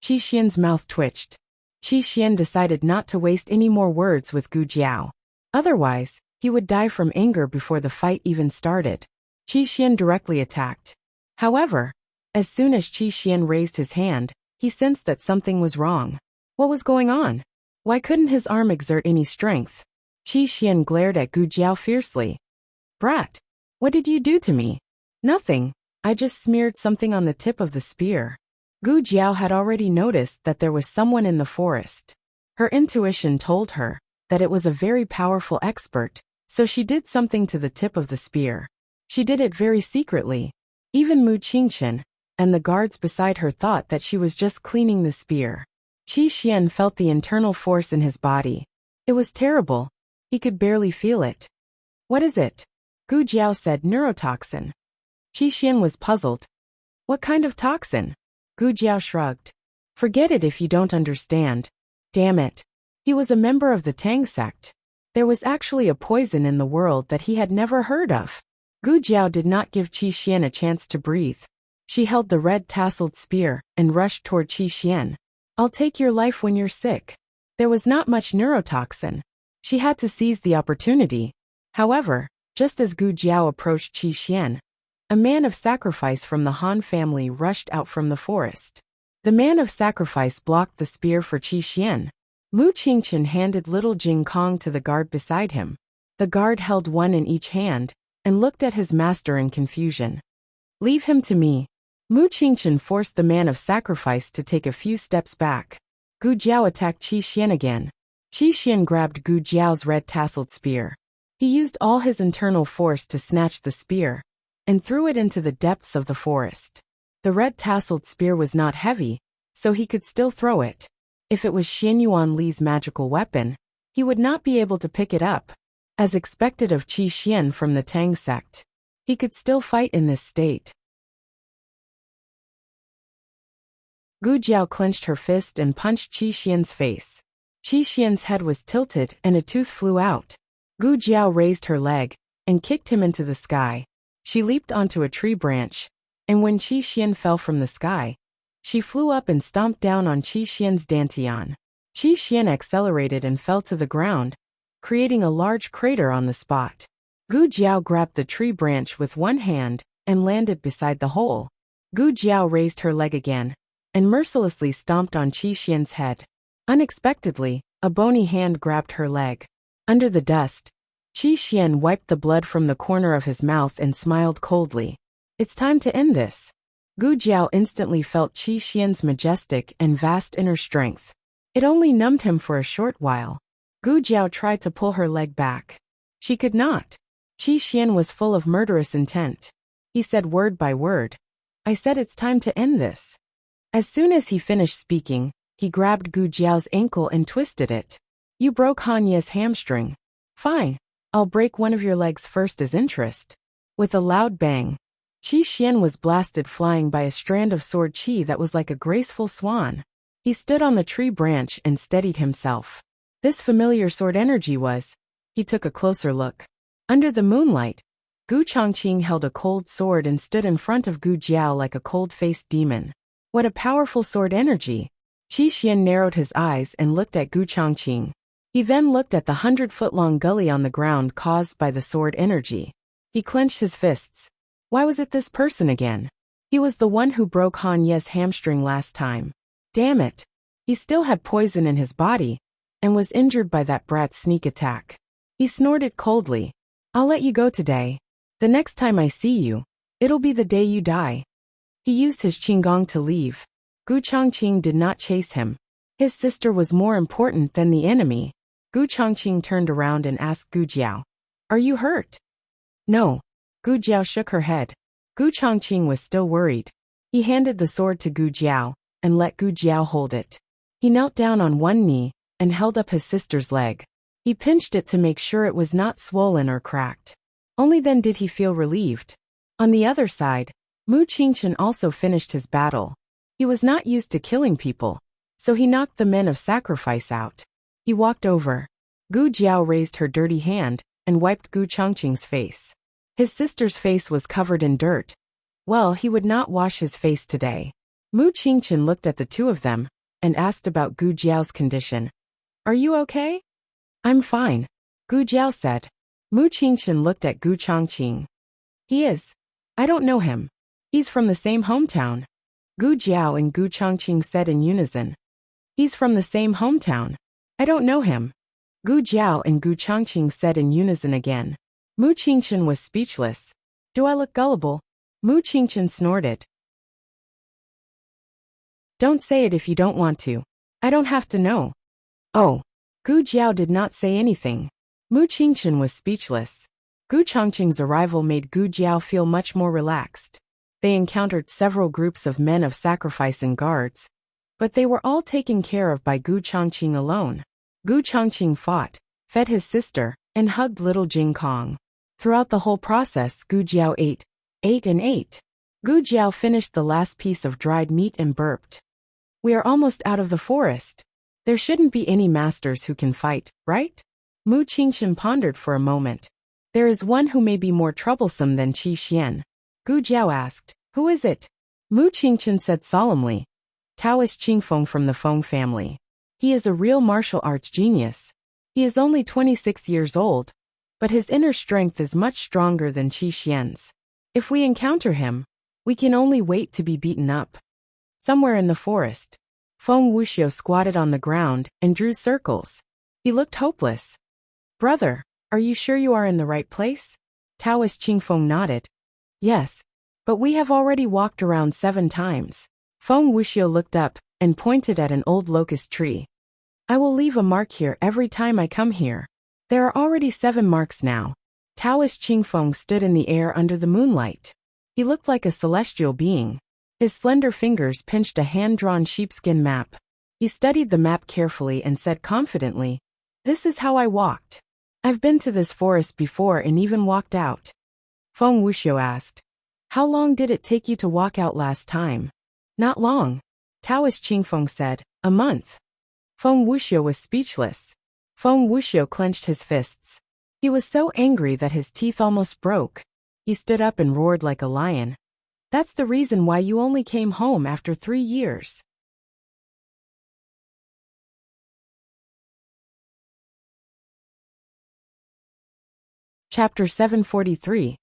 Qi Xian's mouth twitched. Qi Xian decided not to waste any more words with Gu Jiao. Otherwise, he would die from anger before the fight even started. Qi Xian directly attacked. However, as soon as Qi Xian raised his hand, he sensed that something was wrong. What was going on? Why couldn't his arm exert any strength? Qi Xian glared at Gu Jiao fiercely. Brat! What did you do to me? Nothing. I just smeared something on the tip of the spear. Gu Jiao had already noticed that there was someone in the forest. Her intuition told her that it was a very powerful expert, so she did something to the tip of the spear. She did it very secretly. Even Mu Qingchen and the guards beside her thought that she was just cleaning the spear. Qi Xian felt the internal force in his body. It was terrible. He could barely feel it. What is it? Gu Jiao said neurotoxin. Qi Xian was puzzled. What kind of toxin? Gu Jiao shrugged. Forget it if you don't understand. Damn it. He was a member of the Tang sect. There was actually a poison in the world that he had never heard of. Gu Jiao did not give Qi Xian a chance to breathe. She held the red tasseled spear and rushed toward Qi Xian. I'll take your life when you're sick. There was not much neurotoxin. She had to seize the opportunity. However, just as Gu Jiao approached Qi Xian, a man of sacrifice from the Han family rushed out from the forest. The man of sacrifice blocked the spear for Qi Xian. Mu Qingchen handed little Jing Kong to the guard beside him. The guard held one in each hand and looked at his master in confusion. Leave him to me. Mu Qingchen forced the man of sacrifice to take a few steps back. Gu Jiao attacked Qi Xian again. Qi Xian grabbed Gu Jiao's red tasseled spear. He used all his internal force to snatch the spear and threw it into the depths of the forest. The red tasseled spear was not heavy, so he could still throw it. If it was Xian Yuan Li's magical weapon, he would not be able to pick it up. As expected of Qi Xian from the Tang sect, he could still fight in this state. Gu Jiao clenched her fist and punched Qi Xian's face. Qi Xian's head was tilted and a tooth flew out. Gu Jiao raised her leg and kicked him into the sky. She leaped onto a tree branch, and when Qi Xian fell from the sky, she flew up and stomped down on Qi Xian's dantian. Qi Xian accelerated and fell to the ground, creating a large crater on the spot. Gu Jiao grabbed the tree branch with one hand and landed beside the hole. Gu Jiao raised her leg again and mercilessly stomped on Qi Xian's head. Unexpectedly, a bony hand grabbed her leg. Under the dust, Qi Xian wiped the blood from the corner of his mouth and smiled coldly. It's time to end this. Gu Jiao instantly felt Qi Xian's majestic and vast inner strength. It only numbed him for a short while. Gu Jiao tried to pull her leg back. She could not. Qi Xian was full of murderous intent. He said word by word, "I said it's time to end this." As soon as he finished speaking, he grabbed Gu Jiao's ankle and twisted it. "You broke Han Ye's hamstring. Fine, I'll break one of your legs first as interest." With a loud bang, Qi Xian was blasted flying by a strand of sword qi that was like a graceful swan. He stood on the tree branch and steadied himself. This familiar sword energy was. He took a closer look. Under the moonlight, Gu Chongqing held a cold sword and stood in front of Gu Jiao like a cold-faced demon. What a powerful sword energy! Qi Xian narrowed his eyes and looked at Gu Chongqing. He then looked at the 100-foot-long gully on the ground caused by the sword energy. He clenched his fists. Why was it this person again? He was the one who broke Han Ye's hamstring last time. Damn it! He still had poison in his body, and was injured by that brat's sneak attack. He snorted coldly. "I'll let you go today. The next time I see you, it'll be the day you die." He used his qinggong to leave. Gu Chongqing did not chase him. His sister was more important than the enemy. Gu Chongqing turned around and asked Gu Jiao, "Are you hurt?" "No." Gu Jiao shook her head. Gu Chongqing was still worried. He handed the sword to Gu Jiao and let Gu Jiao hold it. He knelt down on one knee and held up his sister's leg. He pinched it to make sure it was not swollen or cracked. Only then did he feel relieved. On the other side, Mu Qingchen also finished his battle. He was not used to killing people, so he knocked the men of sacrifice out. He walked over. Gu Jiao raised her dirty hand and wiped Gu Chongqing's face. His sister's face was covered in dirt. Well, he would not wash his face today. Mu Qingchen looked at the two of them and asked about Gu Jiao's condition. "Are you okay?" "I'm fine," Gu Jiao said. Mu Qingchen looked at Gu Chongqing. "He is. I don't know him. He's from the same hometown." Gu Jiao and Gu Chongqing said in unison. "He's from the same hometown. I don't know him." Gu Jiao and Gu Chongqing said in unison again. Mu Qingchen was speechless. "Do I look gullible?" Mu Qingchen snorted. "Don't say it if you don't want to. I don't have to know." "Oh." Gu Jiao did not say anything. Mu Qingchen was speechless. Gu Chongqing's arrival made Gu Jiao feel much more relaxed. They encountered several groups of men of sacrifice and guards, but they were all taken care of by Gu Chongqing alone. Gu Chongqing fought, fed his sister, and hugged little Jing Kong. Throughout the whole process, Gu Jiao ate and ate. Gu Jiao finished the last piece of dried meat and burped. "We are almost out of the forest. There shouldn't be any masters who can fight, right?" Mu Qingchen pondered for a moment. "There is one who may be more troublesome than Qi Xian." Gu Jiao asked, "Who is it?" Mu Qingchen said solemnly, "Taoist Qingfeng from the Feng family. He is a real martial arts genius. He is only 26 years old, but his inner strength is much stronger than Qi Xian's. If we encounter him, we can only wait to be beaten up." Somewhere in the forest, Feng Wuxia squatted on the ground and drew circles. He looked hopeless. "Brother, are you sure you are in the right place?" Taoist Qingfeng nodded. "Yes, but we have already walked around 7 times. Feng Wuxia looked up and pointed at an old locust tree. "I will leave a mark here every time I come here. There are already 7 marks now." Taoist Qingfeng stood in the air under the moonlight. He looked like a celestial being. His slender fingers pinched a hand-drawn sheepskin map. He studied the map carefully and said confidently, "This is how I walked. I've been to this forest before and even walked out." Feng Wuxia asked, "How long did it take you to walk out last time?" "Not long," Taoist Qingfeng said, "A month." Feng Wuxia was speechless. Feng Wuxia clenched his fists. He was so angry that his teeth almost broke. He stood up and roared like a lion. "That's the reason why you only came home after 3 years." Chapter 743.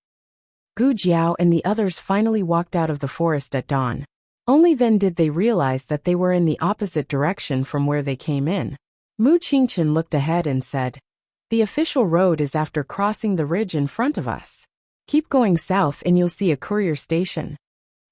Gu Jiao and the others finally walked out of the forest at dawn. Only then did they realize that they were in the opposite direction from where they came in. Mu Qingchen looked ahead and said, "The official road is after crossing the ridge in front of us. Keep going south and you'll see a courier station."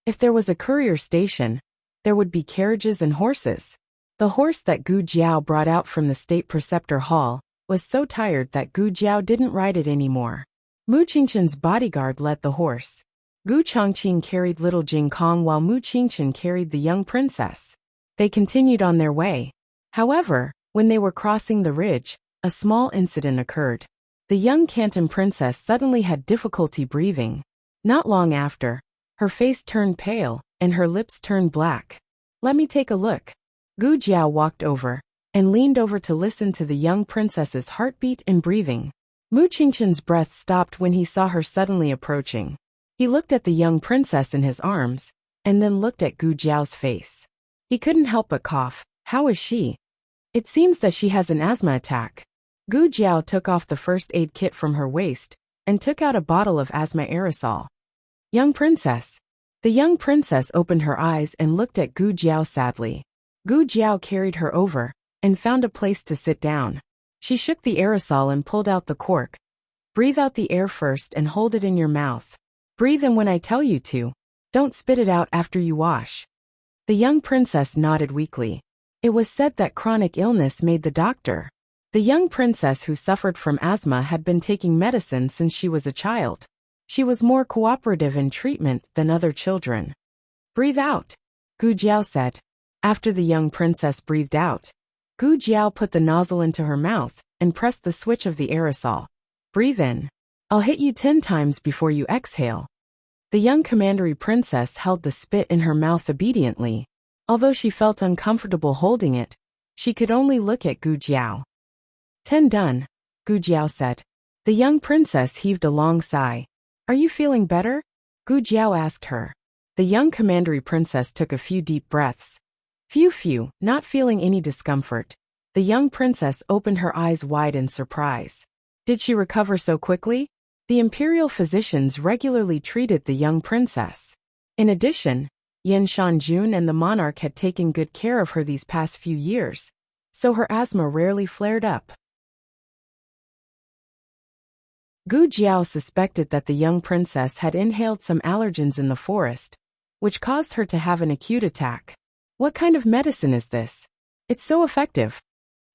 If there was a courier station, there would be carriages and horses. The horse that Gu Jiao brought out from the state preceptor hall was so tired that Gu Jiao didn't ride it anymore. Mu Qingqian's bodyguard led the horse. Gu Chongqing carried little Jing Kong while Mu Qingqian carried the young princess. They continued on their way. However, when they were crossing the ridge, a small incident occurred. The young Canton princess suddenly had difficulty breathing. Not long after, her face turned pale, and her lips turned black. "Let me take a look." Gu Jiao walked over, and leaned over to listen to the young princess's heartbeat and breathing. Mu Qingqian's breath stopped when he saw her suddenly approaching. He looked at the young princess in his arms, and then looked at Gu Jiao's face. He couldn't help but cough. "How is she?" "It seems that she has an asthma attack." Gu Jiao took off the first aid kit from her waist, and took out a bottle of asthma aerosol. "Young princess." The young princess opened her eyes and looked at Gu Jiao sadly. Gu Jiao carried her over, and found a place to sit down. She shook the aerosol and pulled out the cork. "Breathe out the air first and hold it in your mouth. Breathe in when I tell you to. Don't spit it out after you wash." The young princess nodded weakly. It was said that chronic illness made the doctor. The young princess who suffered from asthma had been taking medicine since she was a child. She was more cooperative in treatment than other children. "Breathe out," Gu Jiao said. After the young princess breathed out, Gu Jiao put the nozzle into her mouth and pressed the switch of the aerosol. "Breathe in. I'll hit you 10 times before you exhale." The young commandery princess held the spit in her mouth obediently. Although she felt uncomfortable holding it, she could only look at Gu Jiao. "10 done," Gu Jiao said. The young princess heaved a long sigh. "Are you feeling better?" Gu Jiao asked her. The young commandery princess took a few deep breaths. Phew, not feeling any discomfort. The young princess opened her eyes wide in surprise. Did she recover so quickly? The imperial physicians regularly treated the young princess. In addition, Yan Shanjun and the monarch had taken good care of her these past few years, so her asthma rarely flared up. Gu Jiao suspected that the young princess had inhaled some allergens in the forest, which caused her to have an acute attack. What kind of medicine is this? It's so effective.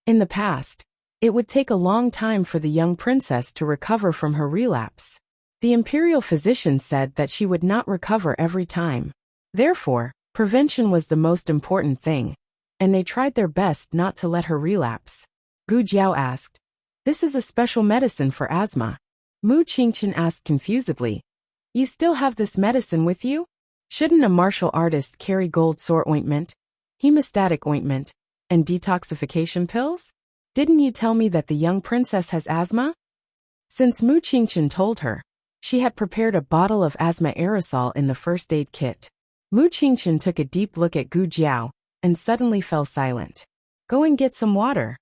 In the past, it would take a long time for the young princess to recover from her relapse. The imperial physician said that she would not recover every time. Therefore, prevention was the most important thing, and they tried their best not to let her relapse. Gu Jiao asked, "This is a special medicine for asthma?" Mu Qingqian asked confusedly, "You still have this medicine with you? Shouldn't a martial artist carry gold sore ointment, hemostatic ointment, and detoxification pills? Didn't you tell me that the young princess has asthma?" Since Mu Qingqian told her, she had prepared a bottle of asthma aerosol in the first aid kit. Mu Qingqian took a deep look at Gu Jiao, and suddenly fell silent. "Go and get some water,"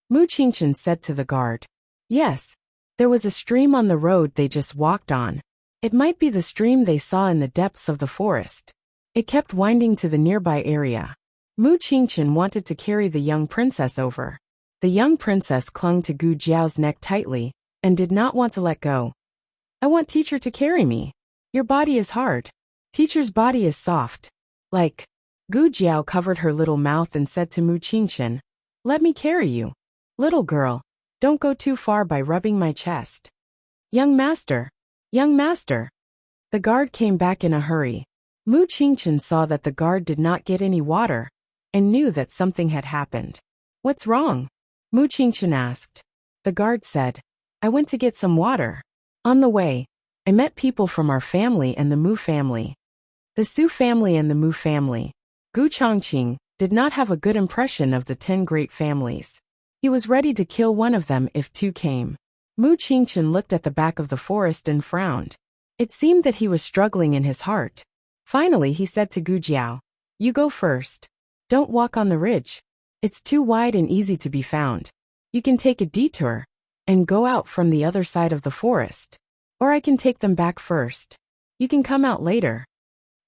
Mu Qingqian said to the guard. Yes. There was a stream on the road they just walked on. It might be the stream they saw in the depths of the forest. It kept winding to the nearby area. Mu Qingqian wanted to carry the young princess over. The young princess clung to Gu Jiao's neck tightly, and did not want to let go. "I want teacher to carry me. Your body is hard. Teacher's body is soft." Like. Gu Jiao covered her little mouth and said to Mu Qingqian, "Let me carry you. Little girl, don't go too far by rubbing my chest." Young master. Young master." The guard came back in a hurry. Mu Qingqian saw that the guard did not get any water, and knew that something had happened. "What's wrong?" Mu Qingqian asked. The guard said, "I went to get some water. On the way, I met people from our family and the Mu family. The Su family and the Mu family." Gu Chongqing did not have a good impression of the 10 great families. He was ready to kill one of them if 2 came. Mu Qingqian looked at the back of the forest and frowned. It seemed that he was struggling in his heart. Finally he said to Gu Jiao, "You go first. Don't walk on the ridge. It's too wide and easy to be found. You can take a detour, and go out from the other side of the forest. Or I can take them back first. You can come out later."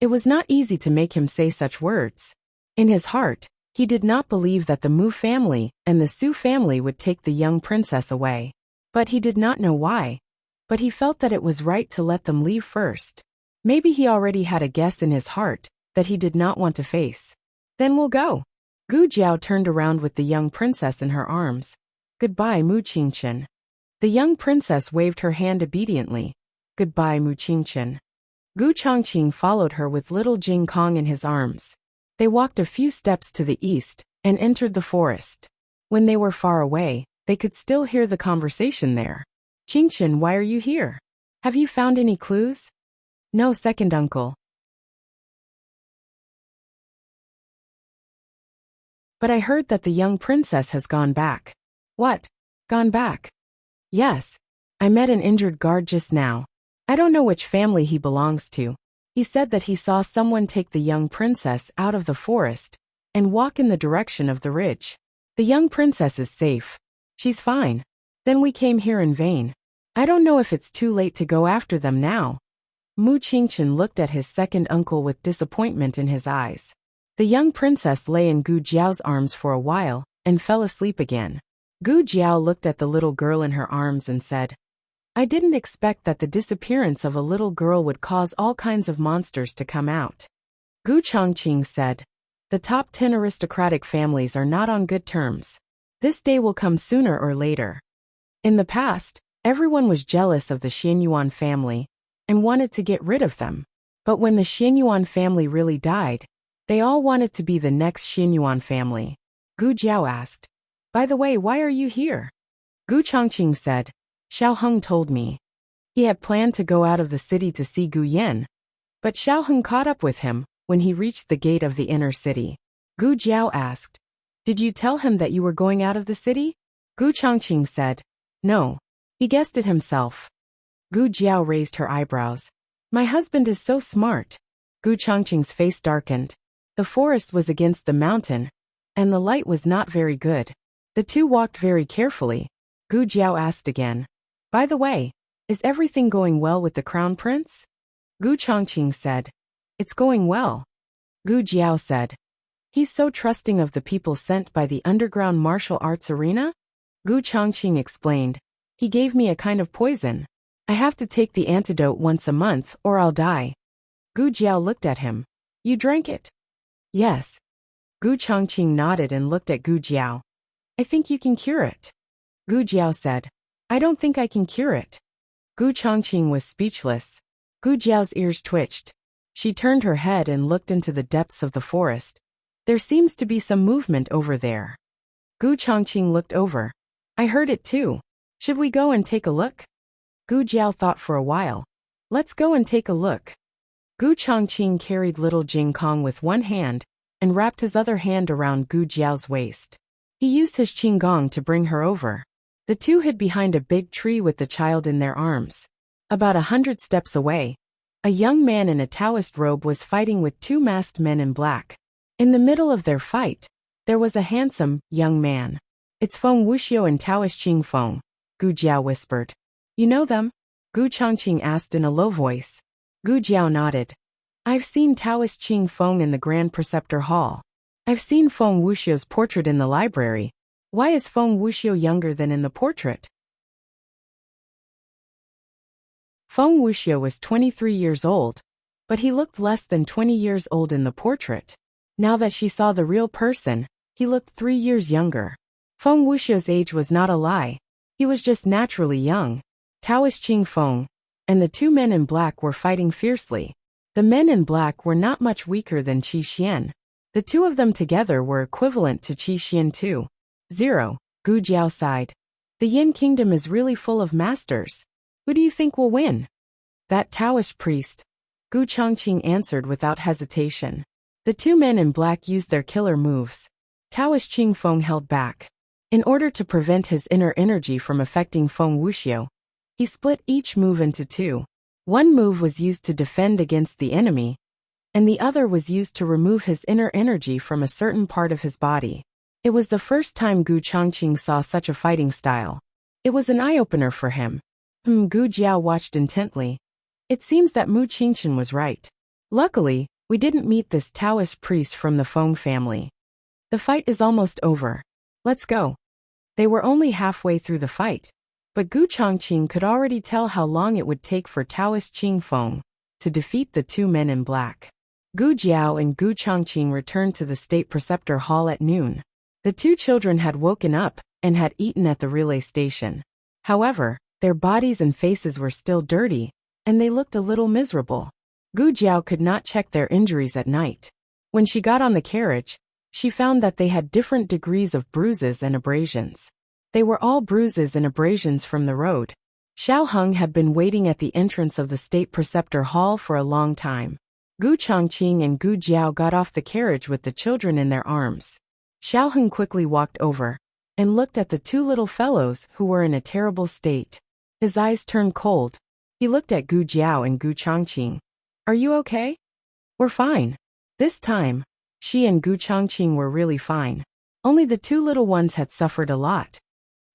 It was not easy to make him say such words. In his heart, he did not believe that the Mu family and the Su family would take the young princess away. But he did not know why. But he felt that it was right to let them leave first. Maybe he already had a guess in his heart that he did not want to face. Then we'll go. Gu Jiao turned around with the young princess in her arms. Goodbye, Mu Qingchen. The young princess waved her hand obediently. Goodbye, Mu Qingchen. Gu Chongqing followed her with little Jing Kong in his arms. They walked a few steps to the east and entered the forest. When they were far away, they could still hear the conversation there. Qingchen, why are you here? Have you found any clues? No, second uncle. But I heard that the young princess has gone back. What? Gone back? Yes. I met an injured guard just now. I don't know which family he belongs to. He said that he saw someone take the young princess out of the forest and walk in the direction of the ridge. The young princess is safe. She's fine. Then we came here in vain. I don't know if it's too late to go after them now. Mu Qingchen looked at his second uncle with disappointment in his eyes. The young princess lay in Gu Jiao's arms for a while and fell asleep again. Gu Jiao looked at the little girl in her arms and said, I didn't expect that the disappearance of a little girl would cause all kinds of monsters to come out. Gu Chongqing said, the top 10 aristocratic families are not on good terms. This day will come sooner or later. In the past, everyone was jealous of the Xianyuan family and wanted to get rid of them. But when the Xianyuan family really died, they all wanted to be the next Xianyuan family. Gu Jiao asked, by the way, why are you here? Gu Chongqing said, Xiao Heng told me. He had planned to go out of the city to see Gu Yan, but Xiao Heng caught up with him when he reached the gate of the inner city. Gu Jiao asked, did you tell him that you were going out of the city? Gu Chongqing said, no. He guessed it himself. Gu Jiao raised her eyebrows. My husband is so smart. Gu Chongqing's face darkened. The forest was against the mountain, and the light was not very good. The two walked very carefully. Gu Jiao asked again, by the way, is everything going well with the crown prince? Gu Chongqing said, it's going well. Gu Jiao said, he's so trusting of the people sent by the underground martial arts arena? Gu Chongqing explained, he gave me a kind of poison. I have to take the antidote once a month or I'll die. Gu Jiao looked at him. You drank it? Yes. Gu Chongqing nodded and looked at Gu Jiao. I think you can cure it. Gu Jiao said, I don't think I can cure it. Gu Chongqing was speechless. Gu Jiao's ears twitched. She turned her head and looked into the depths of the forest. There seems to be some movement over there. Gu Chongqing looked over. I heard it too. Should we go and take a look? Gu Jiao thought for a while. Let's go and take a look. Gu Chongqing carried little Jing Kong with one hand and wrapped his other hand around Gu Jiao's waist. He used his qinggong to bring her over. The two hid behind a big tree with the child in their arms. About 100 steps away, a young man in a Taoist robe was fighting with two masked men in black. In the middle of their fight, there was a handsome, young man. It's Feng Wuxia and Taoist Qing Feng, Gu Jiao whispered. You know them? Gu Chongqing asked in a low voice. Gu Jiao nodded. I've seen Taoist Qing Feng in the Grand Preceptor Hall. I've seen Feng Wuxia's portrait in the library. Why is Feng Wuxia younger than in the portrait? Feng Wuxia was 23 years old, but he looked less than 20 years old in the portrait. Now that she saw the real person, he looked 3 years younger. Feng Wuxia's age was not a lie. He was just naturally young. Taoist Qing Feng and the two men in black were fighting fiercely. The men in black were not much weaker than Qi Xian. The two of them together were equivalent to Qi Xian 2.0. Gu Jiao sighed. The Yin Kingdom is really full of masters. Who do you think will win? That Taoist priest. Gu Chongqing answered without hesitation. The two men in black used their killer moves. Taoist Qing Feng held back. In order to prevent his inner energy from affecting Feng Wuxia, he split each move into two. One move was used to defend against the enemy, and the other was used to remove his inner energy from a certain part of his body. It was the first time Gu Chongqing saw such a fighting style. It was an eye-opener for him. Gu Jiao watched intently. It seems that Mu Qingchen was right. Luckily, we didn't meet this Taoist priest from the Feng family. The fight is almost over. Let's go. They were only halfway through the fight, but Gu Chongqing could already tell how long it would take for Taoist Qing Feng to defeat the two men in black. Gu Jiao and Gu Chongqing returned to the state preceptor hall at noon. The two children had woken up and had eaten at the relay station. However, their bodies and faces were still dirty, and they looked a little miserable. Gu Jiao could not check their injuries at night. When she got on the carriage, she found that they had different degrees of bruises and abrasions. They were all bruises and abrasions from the road. Xiao Heng had been waiting at the entrance of the state preceptor hall for a long time. Gu Chongqing and Gu Jiao got off the carriage with the children in their arms. Xiao Heng quickly walked over and looked at the two little fellows who were in a terrible state. His eyes turned cold. He looked at Gu Jiao and Gu Chongqing. "Are you okay?" "We're fine." This time, she and Gu Chongqing were really fine. Only the two little ones had suffered a lot.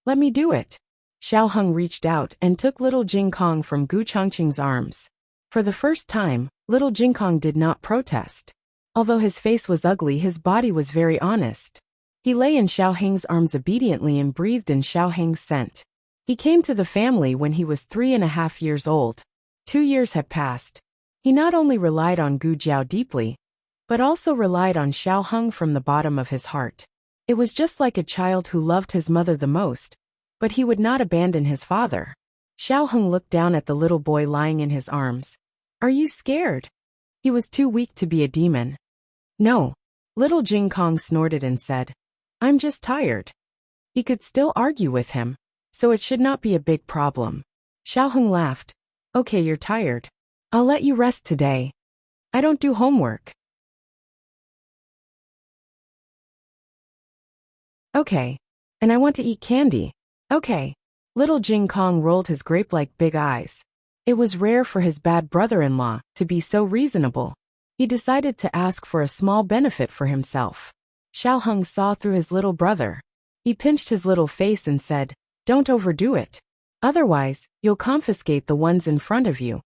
"Let me do it." Xiao Heng reached out and took little Jing Kong from Gu Chongqing's arms. For the first time, little Jing Kong did not protest. Although his face was ugly, his body was very honest. He lay in Xiao Heng's arms obediently and breathed in Xiao Heng's scent. He came to the family when he was 3.5 years old. 2 years had passed. He not only relied on Gu Jiao deeply, but also relied on Xiao Heng from the bottom of his heart. It was just like a child who loved his mother the most, but he would not abandon his father. Xiao Heng looked down at the little boy lying in his arms. "Are you scared?" He was too weak to be a demon. "No." Little Jing Kong snorted and said, "I'm just tired." He could still argue with him, so it should not be a big problem. Xiao Heng laughed. "Okay, you're tired. I'll let you rest today. I don't do homework." "Okay. And I want to eat candy." "Okay." Little Jing Kong rolled his grape-like big eyes. It was rare for his bad brother-in-law to be so reasonable. He decided to ask for a small benefit for himself. Xiao Heng saw through his little brother. He pinched his little face and said, "Don't overdo it. Otherwise, you'll confiscate the ones in front of you."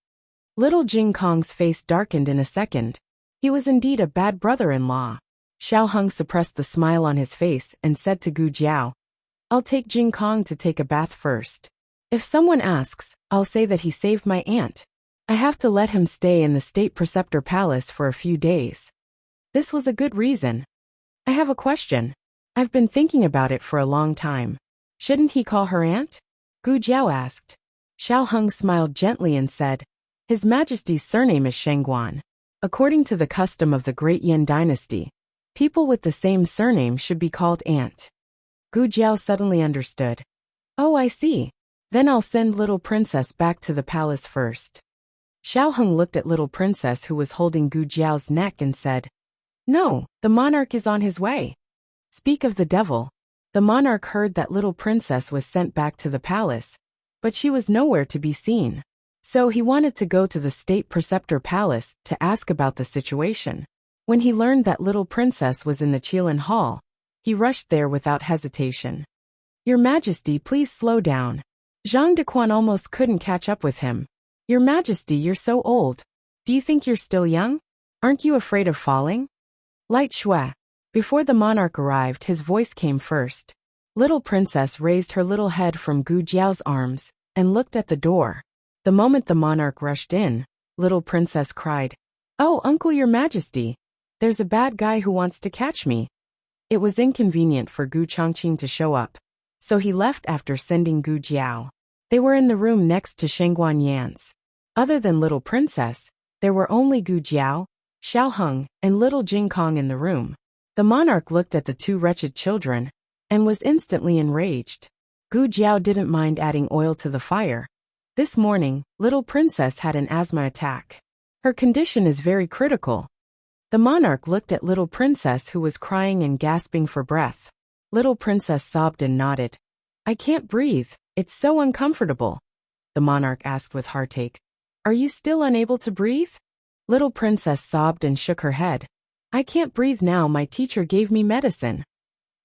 Little Jing Kong's face darkened in a second. He was indeed a bad brother-in-law. Xiao Heng suppressed the smile on his face and said to Gu Jiao, "I'll take Jing Kong to take a bath first. If someone asks, I'll say that he saved my aunt. I have to let him stay in the state preceptor palace for a few days." This was a good reason. "I have a question. I've been thinking about it for a long time. Shouldn't he call her aunt?" Gu Jiao asked. Xiao Heng smiled gently and said, "His Majesty's surname is Shengguan. According to the custom of the Great Yin Dynasty, people with the same surname should be called aunt." Gu Jiao suddenly understood. "Oh, I see. Then I'll send little princess back to the palace first." Xiao Heng looked at little princess who was holding Gu Jiao's neck and said, "No, the monarch is on his way." Speak of the devil. The monarch heard that little princess was sent back to the palace, but she was nowhere to be seen. So he wanted to go to the state preceptor palace to ask about the situation. When he learned that little princess was in the Qilin Hall, he rushed there without hesitation. "Your Majesty, please slow down." Zhang Dequan almost couldn't catch up with him. "Your Majesty, you're so old. Do you think you're still young? Aren't you afraid of falling?" Light Shui. Before the monarch arrived, his voice came first. Little princess raised her little head from Gu Jiao's arms and looked at the door. The moment the monarch rushed in, little princess cried, "Oh, Uncle, Your Majesty, there's a bad guy who wants to catch me." It was inconvenient for Gu Chongqing to show up, so he left after sending Gu Jiao. They were in the room next to Shengguan Yan's. Other than little princess, there were only Gu Jiao, Xiao Heng, and little Jing Kong in the room. The monarch looked at the two wretched children and was instantly enraged. Gu Jiao didn't mind adding oil to the fire. This morning, little princess had an asthma attack. Her condition is very critical. The monarch looked at little princess who was crying and gasping for breath. Little princess sobbed and nodded. "I can't breathe. It's so uncomfortable." The monarch asked with heartache, "Are you still unable to breathe?" Little princess sobbed and shook her head. "I can't breathe now. My teacher gave me medicine."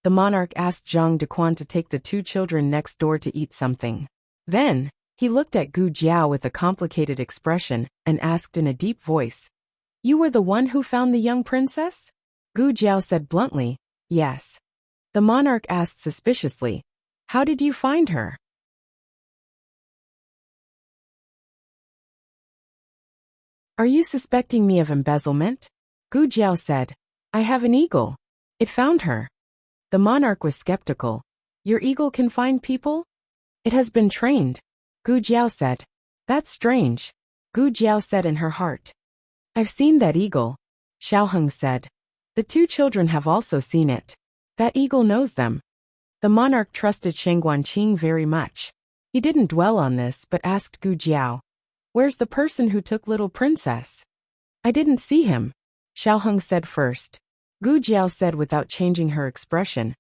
The monarch asked Zhang Dequan to take the two children next door to eat something. Then, he looked at Gu Jiao with a complicated expression and asked in a deep voice, "You were the one who found the young princess?" Gu Jiao said bluntly, "Yes." The monarch asked suspiciously, "How did you find her?" Are you suspecting me of embezzlement? Gu Jiao said. I have an eagle. It found her. The monarch was skeptical. Your eagle can find people? It has been trained. Gu Jiao said. That's strange. Gu Jiao said in her heart. I've seen that eagle. Xiao Heng said. The two children have also seen it. That eagle knows them. The monarch trusted Sheng Guanqing very much. He didn't dwell on this but asked Gu Jiao. Where's the person who took little princess? I didn't see him. Xiao Heng said first. Gu Jiao said without changing her expression.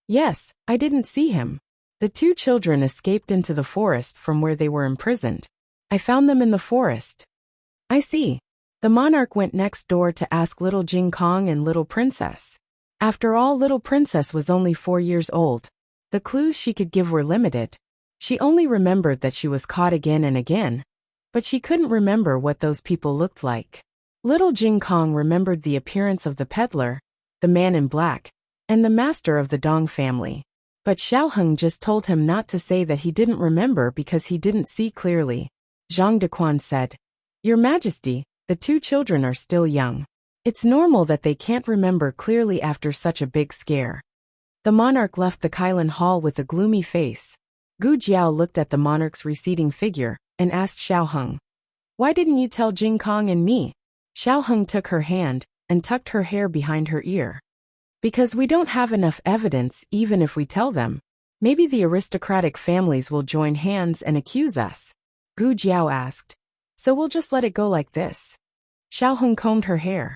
Yes, I didn't see him. The two children escaped into the forest from where they were imprisoned. I found them in the forest. I see. The monarch went next door to ask little Jing Kong and little princess. After all, little princess was only 4 years old. The clues she could give were limited. She only remembered that she was caught again and again. But she couldn't remember what those people looked like. Little Jing Kong remembered the appearance of the peddler, the man in black, and the master of the Dong family. But Xiao Heng just told him not to say that he didn't remember because he didn't see clearly. Zhang Dequan said, Your Majesty, the two children are still young. It's normal that they can't remember clearly after such a big scare. The monarch left the Kailan Hall with a gloomy face. Gu Jiao looked at the monarch's receding figure and asked Xiao Heng, Why didn't you tell Jing Kong and me? Xiao Heng took her hand and tucked her hair behind her ear. Because we don't have enough evidence even if we tell them. Maybe the aristocratic families will join hands and accuse us. Gu Jiao asked. So we'll just let it go like this? Xiao Heng combed her hair.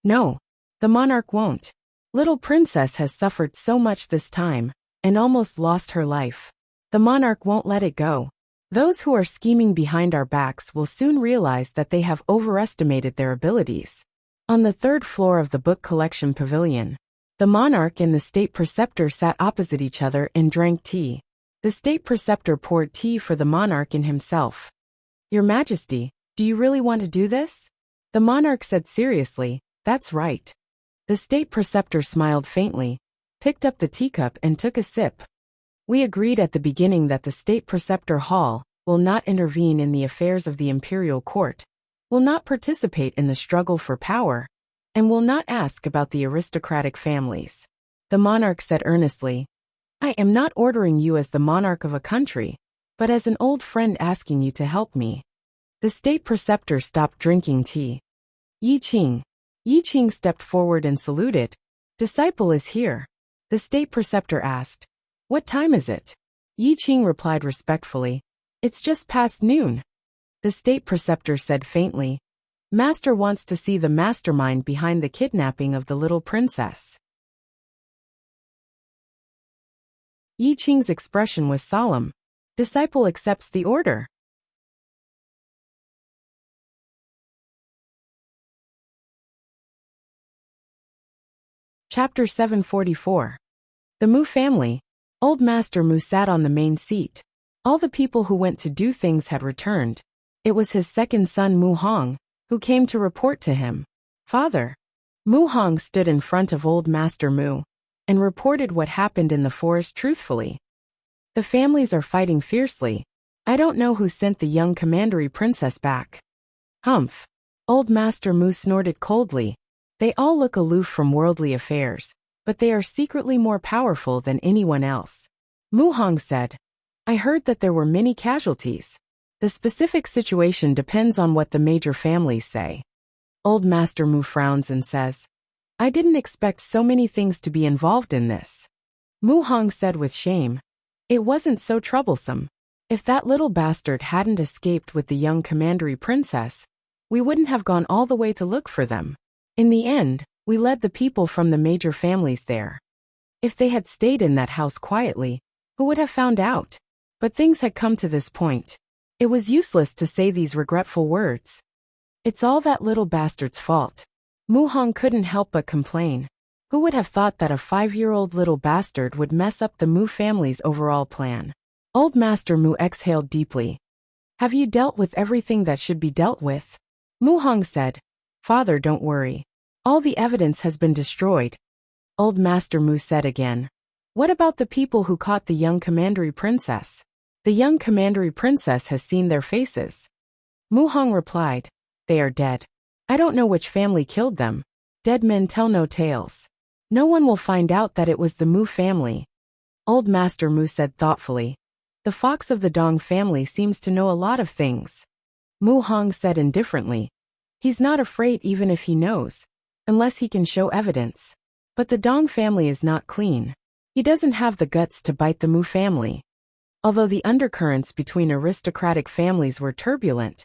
No. The monarch won't. Little princess has suffered so much this time, and almost lost her life. The monarch won't let it go. Those who are scheming behind our backs will soon realize that they have overestimated their abilities. On the 3rd floor of the book collection pavilion, the monarch and the state preceptor sat opposite each other and drank tea. The state preceptor poured tea for the monarch and himself. Your Majesty, do you really want to do this? The monarch said seriously, That's right. The state preceptor smiled faintly, picked up the teacup and took a sip. We agreed at the beginning that the state preceptor hall will not intervene in the affairs of the imperial court, will not participate in the struggle for power, and will not ask about the aristocratic families. The monarch said earnestly, I am not ordering you as the monarch of a country, but as an old friend asking you to help me. The state preceptor stopped drinking tea. Yi Qing. Yi Qing stepped forward and saluted. Disciple is here. The state preceptor asked, What time is it? Yi Qing replied respectfully, It's just past noon. The state preceptor said faintly, Master wants to see the mastermind behind the kidnapping of the little princess. Yi Qing's expression was solemn. Disciple accepts the order. Chapter 744. The Mu family. Old Master Mu sat on the main seat. All the people who went to do things had returned. It was his second son Mu Hong, who came to report to him. Father. Mu Hong stood in front of Old Master Mu and reported what happened in the forest truthfully. The families are fighting fiercely. I don't know who sent the young commandery princess back. Humph. Old Master Mu snorted coldly. They all look aloof from worldly affairs, but they are secretly more powerful than anyone else. Mu Hong said, I heard that there were many casualties. The specific situation depends on what the major families say. Old Master Mu frowns and says, I didn't expect so many things to be involved in this. Mu Hong said with shame, It wasn't so troublesome. If that little bastard hadn't escaped with the young commandery princess, we wouldn't have gone all the way to look for them. In the end, we led the people from the major families there. If they had stayed in that house quietly, who would have found out? But things had come to this point. It was useless to say these regretful words. It's all that little bastard's fault. Mu Hong couldn't help but complain. Who would have thought that a 5-year-old little bastard would mess up the Mu family's overall plan? Old Master Mu exhaled deeply. Have you dealt with everything that should be dealt with? Mu Hong said, Father, don't worry. All the evidence has been destroyed. Old Master Mu said again, What about the people who caught the young commandery princess? The young commandery princess has seen their faces. Mu Hong replied, They are dead. I don't know which family killed them. Dead men tell no tales. No one will find out that it was the Mu family. Old Master Mu said thoughtfully. The fox of the Dong family seems to know a lot of things. Mu Hong said indifferently. He's not afraid even if he knows, unless he can show evidence. But the Dong family is not clean. He doesn't have the guts to bite the Mu family. Although the undercurrents between aristocratic families were turbulent,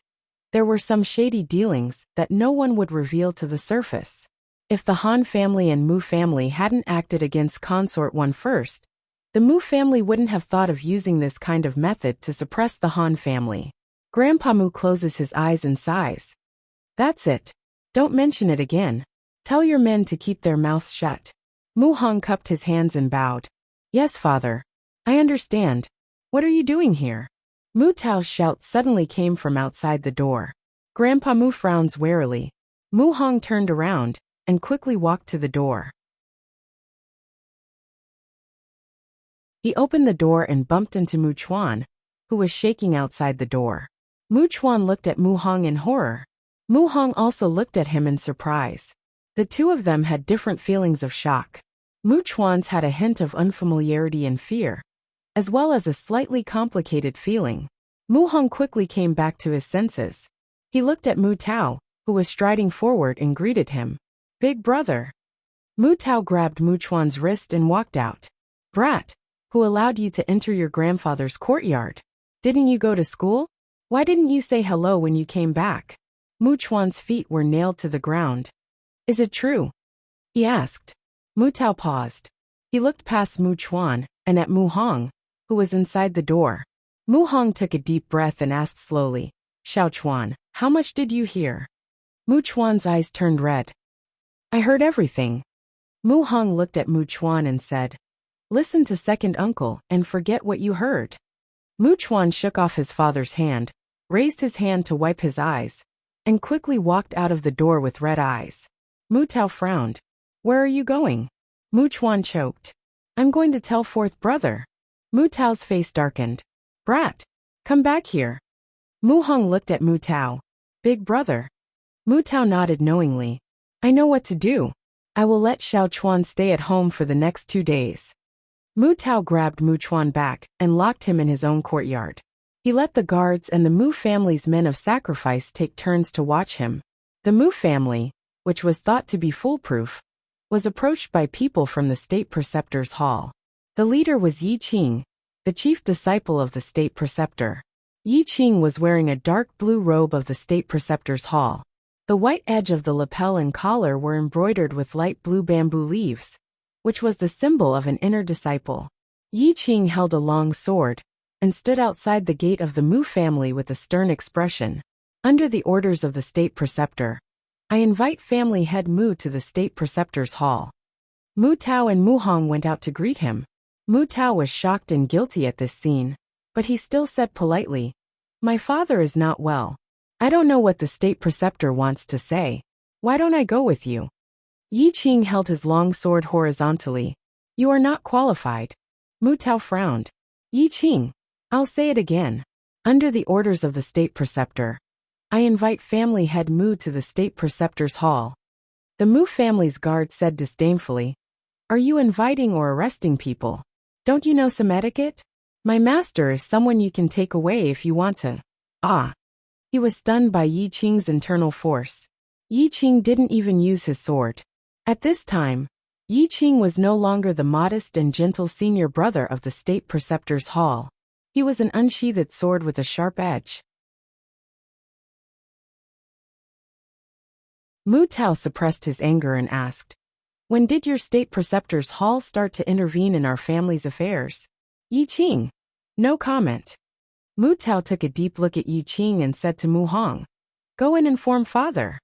there were some shady dealings that no one would reveal to the surface. If the Han family and Mu family hadn't acted against Consort 1 first, the Mu family wouldn't have thought of using this kind of method to suppress the Han family. Grandpa Mu closes his eyes and sighs. That's it. Don't mention it again. Tell your men to keep their mouths shut. Mu Hong cupped his hands and bowed. Yes, father. I understand. What are you doing here? Mu Tao's shout suddenly came from outside the door. Grandpa Mu frowns warily. Mu Hong turned around and quickly walked to the door. He opened the door and bumped into Mu Chuan, who was shaking outside the door. Mu Chuan looked at Mu Hong in horror. Mu Hong also looked at him in surprise. The two of them had different feelings of shock. Mu Chuan's had a hint of unfamiliarity and fear, as well as a slightly complicated feeling. Mu Hong quickly came back to his senses. He looked at Mu Tao, who was striding forward, and greeted him. Big brother. Mu Tao grabbed Mu Chuan's wrist and walked out. Brat, who allowed you to enter your grandfather's courtyard? Didn't you go to school? Why didn't you say hello when you came back? Mu Chuan's feet were nailed to the ground. Is it true? He asked. Mu Tao paused. He looked past Mu Chuan and at Mu Hong, who was inside the door. Mu Hong took a deep breath and asked slowly, Xiao Chuan, how much did you hear? Mu Chuan's eyes turned red. I heard everything. Mu Hong looked at Mu Chuan and said, Listen to second uncle and forget what you heard. Mu Chuan shook off his father's hand, raised his hand to wipe his eyes, and quickly walked out of the door with red eyes. Mu Tao frowned. Where are you going? Mu Chuan choked. I'm going to tell fourth brother. Mu Tao's face darkened. Brat, come back here. Mu Hong looked at Mu Tao. Big brother. Mu Tao nodded knowingly. I know what to do. I will let Xiao Chuan stay at home for the next 2 days. Mu Tao grabbed Mu Chuan back and locked him in his own courtyard. He let the guards and the Mu family's men of sacrifice take turns to watch him. The Mu family, which was thought to be foolproof, was approached by people from the state preceptor's hall. The leader was Yi Qing, the chief disciple of the state preceptor. Yi Qing was wearing a dark blue robe of the state preceptor's hall. The white edge of the lapel and collar were embroidered with light blue bamboo leaves, which was the symbol of an inner disciple. Yi Qing held a long sword and stood outside the gate of the Mu family with a stern expression. Under the orders of the state preceptor, I invite family head Mu to the state preceptor's hall. Mu Tao and Mu Hong went out to greet him. Mu Tao was shocked and guilty at this scene, but he still said politely, My father is not well. I don't know what the state preceptor wants to say. Why don't I go with you? Yi Qing held his long sword horizontally. You are not qualified. Mu Tao frowned. Yi Qing, I'll say it again. Under the orders of the state preceptor, I invite family head Mu to the state preceptor's hall. The Mu family's guard said disdainfully, Are you inviting or arresting people? Don't you know some etiquette? My master is someone you can take away if you want to. Ah. He was stunned by Yi Qing's internal force. Yi Qing didn't even use his sword. At this time, Yi Qing was no longer the modest and gentle senior brother of the state preceptor's hall. He was an unsheathed sword with a sharp edge. Mu Tao suppressed his anger and asked, When did your state preceptor's hall start to intervene in our family's affairs? Yi Qing. No comment. Mu Tao took a deep look at Yi Qing and said to Mu Hong, Go and inform father.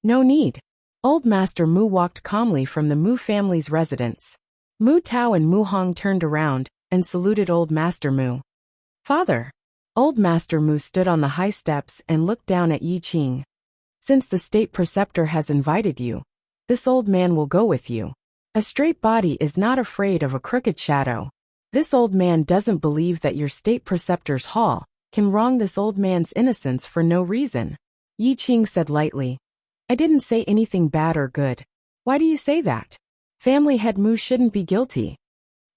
No need. Old Master Mu walked calmly from the Mu family's residence. Mu Tao and Mu Hong turned around and saluted Old Master Mu. Father. Old Master Mu stood on the high steps and looked down at Yi Qing. Since the state preceptor has invited you, this old man will go with you. A straight body is not afraid of a crooked shadow. This old man doesn't believe that your state preceptor's hall can wrong this old man's innocence for no reason. Yi Qing said lightly. I didn't say anything bad or good. Why do you say that? Family head Mu shouldn't be guilty.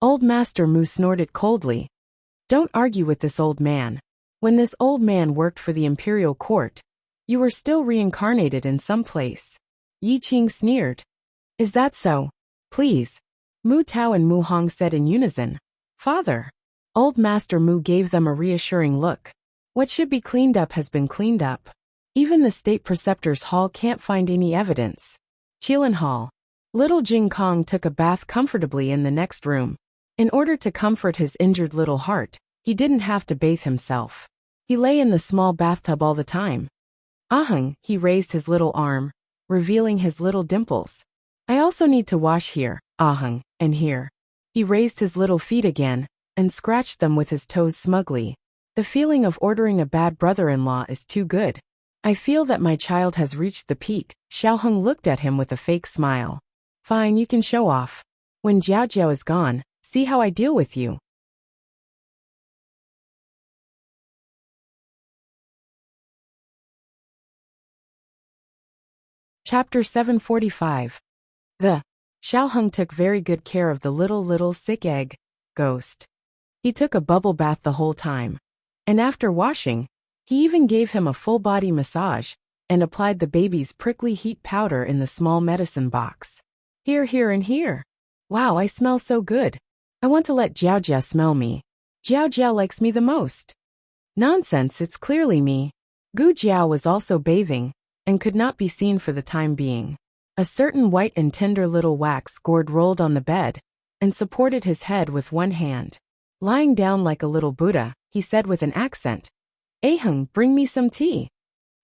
Old Master Mu snorted coldly. Don't argue with this old man. When this old man worked for the imperial court, you were still reincarnated in some place. Yi Qing sneered. Is that so? Please. Mu Tao and Mu Hong said in unison. Father. Old Master Mu gave them a reassuring look. What should be cleaned up has been cleaned up. Even the state preceptor's hall can't find any evidence. Qilin Hall. Little Jing Kong took a bath comfortably in the next room. In order to comfort his injured little heart, he didn't have to bathe himself. He lay in the small bathtub all the time. Ahung, he raised his little arm, revealing his little dimples. I also need to wash here, Ahung, and here. He raised his little feet again, and scratched them with his toes smugly. The feeling of ordering a bad brother-in-law is too good. I feel that my child has reached the peak. Xiaoheng looked at him with a fake smile. Fine, you can show off. When Jiao Jiao is gone, see how I deal with you. Chapter 745. The Xiaoheng took very good care of the little sick egg ghost. He took a bubble bath the whole time. And after washing, he even gave him a full-body massage, and applied the baby's prickly heat powder in the small medicine box. Here, and here. Wow, I smell so good. I want to let Jiao Jiao smell me. Jiao Jiao likes me the most. Nonsense, it's clearly me. Gu Jiao was also bathing, and could not be seen for the time being. A certain white and tender little wax gourd rolled on the bed, and supported his head with one hand. Lying down like a little Buddha, he said with an accent, Aheng, bring me some tea.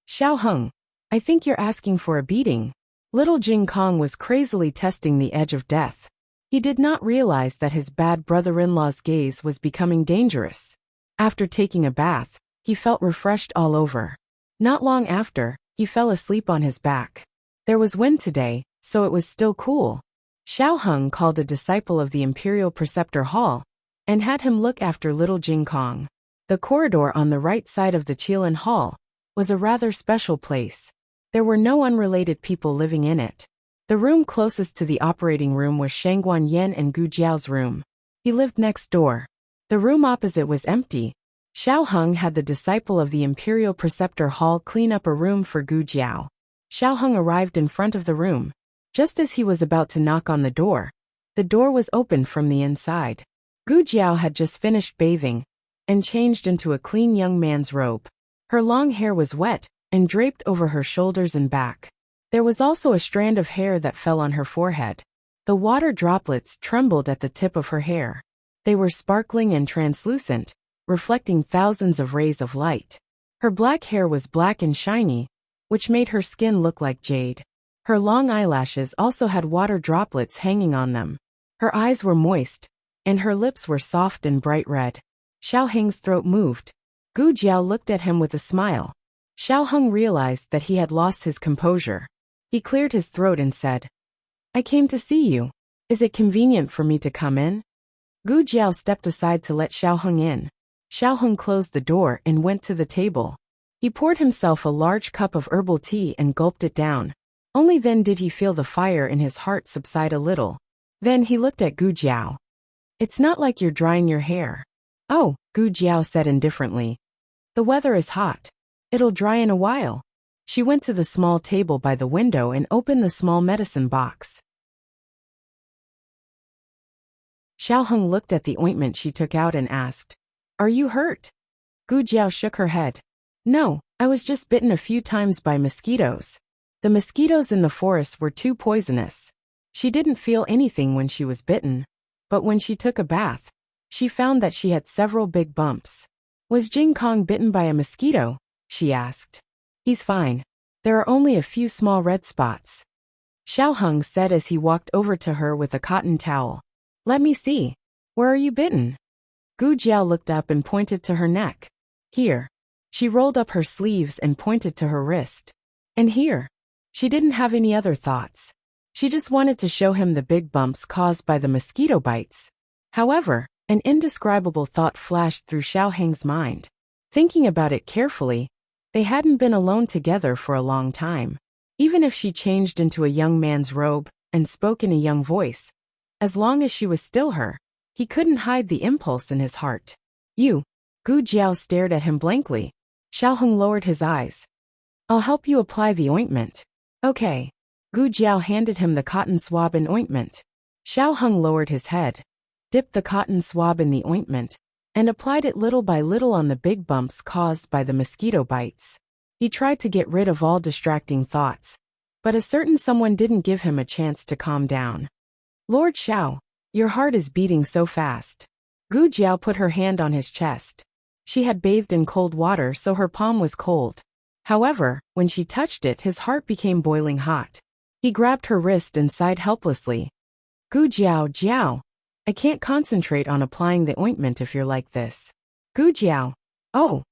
Xiaoheng, I think you're asking for a beating. Little Jing Kong was crazily testing the edge of death. He did not realize that his bad brother-in-law's gaze was becoming dangerous. After taking a bath, he felt refreshed all over. Not long after, he fell asleep on his back. There was wind today, so it was still cool. Xiaoheng called a disciple of the Imperial Preceptor Hall, and had him look after little Jing Kong. The corridor on the right side of the Qilin Hall was a rather special place. There were no unrelated people living in it. The room closest to the operating room was Shangguan Yan and Gu Jiao's room. He lived next door. The room opposite was empty. Xiaoheng had the disciple of the Imperial Preceptor Hall clean up a room for Gu Jiao. Xiaoheng arrived in front of the room. Just as he was about to knock on the door was opened from the inside. Gu Jiao had just finished bathing, and changed into a clean young man's robe. Her long hair was wet, and draped over her shoulders and back. There was also a strand of hair that fell on her forehead. The water droplets trembled at the tip of her hair. They were sparkling and translucent, reflecting thousands of rays of light. Her black hair was black and shiny, which made her skin look like jade. Her long eyelashes also had water droplets hanging on them. Her eyes were moist, and her lips were soft and bright red. Xiaoheng's throat moved. Gu Jiao looked at him with a smile. Xiaoheng realized that he had lost his composure. He cleared his throat and said, I came to see you. Is it convenient for me to come in? Gu Jiao stepped aside to let Xiaoheng in. Xiaoheng closed the door and went to the table. He poured himself a large cup of herbal tea and gulped it down. Only then did he feel the fire in his heart subside a little. Then he looked at Gu Jiao. It's not like you're drying your hair. Oh, Gu Jiao said indifferently. The weather is hot. It'll dry in a while. She went to the small table by the window and opened the small medicine box. Xiaoheng looked at the ointment she took out and asked, Are you hurt? Gu Jiao shook her head. No, I was just bitten a few times by mosquitoes. The mosquitoes in the forest were too poisonous. She didn't feel anything when she was bitten, but when she took a bath, she found that she had several big bumps. Was Jing Kong bitten by a mosquito? She asked. He's fine. There are only a few small red spots. Xiaoheng said as he walked over to her with a cotton towel. Let me see. Where are you bitten? Gu Jiao looked up and pointed to her neck. Here. She rolled up her sleeves and pointed to her wrist. And here. She didn't have any other thoughts. She just wanted to show him the big bumps caused by the mosquito bites. However, an indescribable thought flashed through Xiaoheng's mind. Thinking about it carefully, They hadn't been alone together for a long time. Even if she changed into a young man's robe and spoke in a young voice, as long as she was still her, he couldn't hide the impulse in his heart. You. Gu Jiao stared at him blankly. Xiaoheng lowered his eyes. I'll help you apply the ointment. Okay. Gu Jiao handed him the cotton swab and ointment. Xiaoheng lowered his head, dipped the cotton swab in the ointment, and applied it little by little on the big bumps caused by the mosquito bites. He tried to get rid of all distracting thoughts, but a certain someone didn't give him a chance to calm down. Lord Xiao, your heart is beating so fast. Gu Jiao put her hand on his chest. She had bathed in cold water, so her palm was cold. However, when she touched it, his heart became boiling hot. He grabbed her wrist and sighed helplessly. Gu Jiao, I can't concentrate on applying the ointment if you're like this. Gu Jiao. Oh.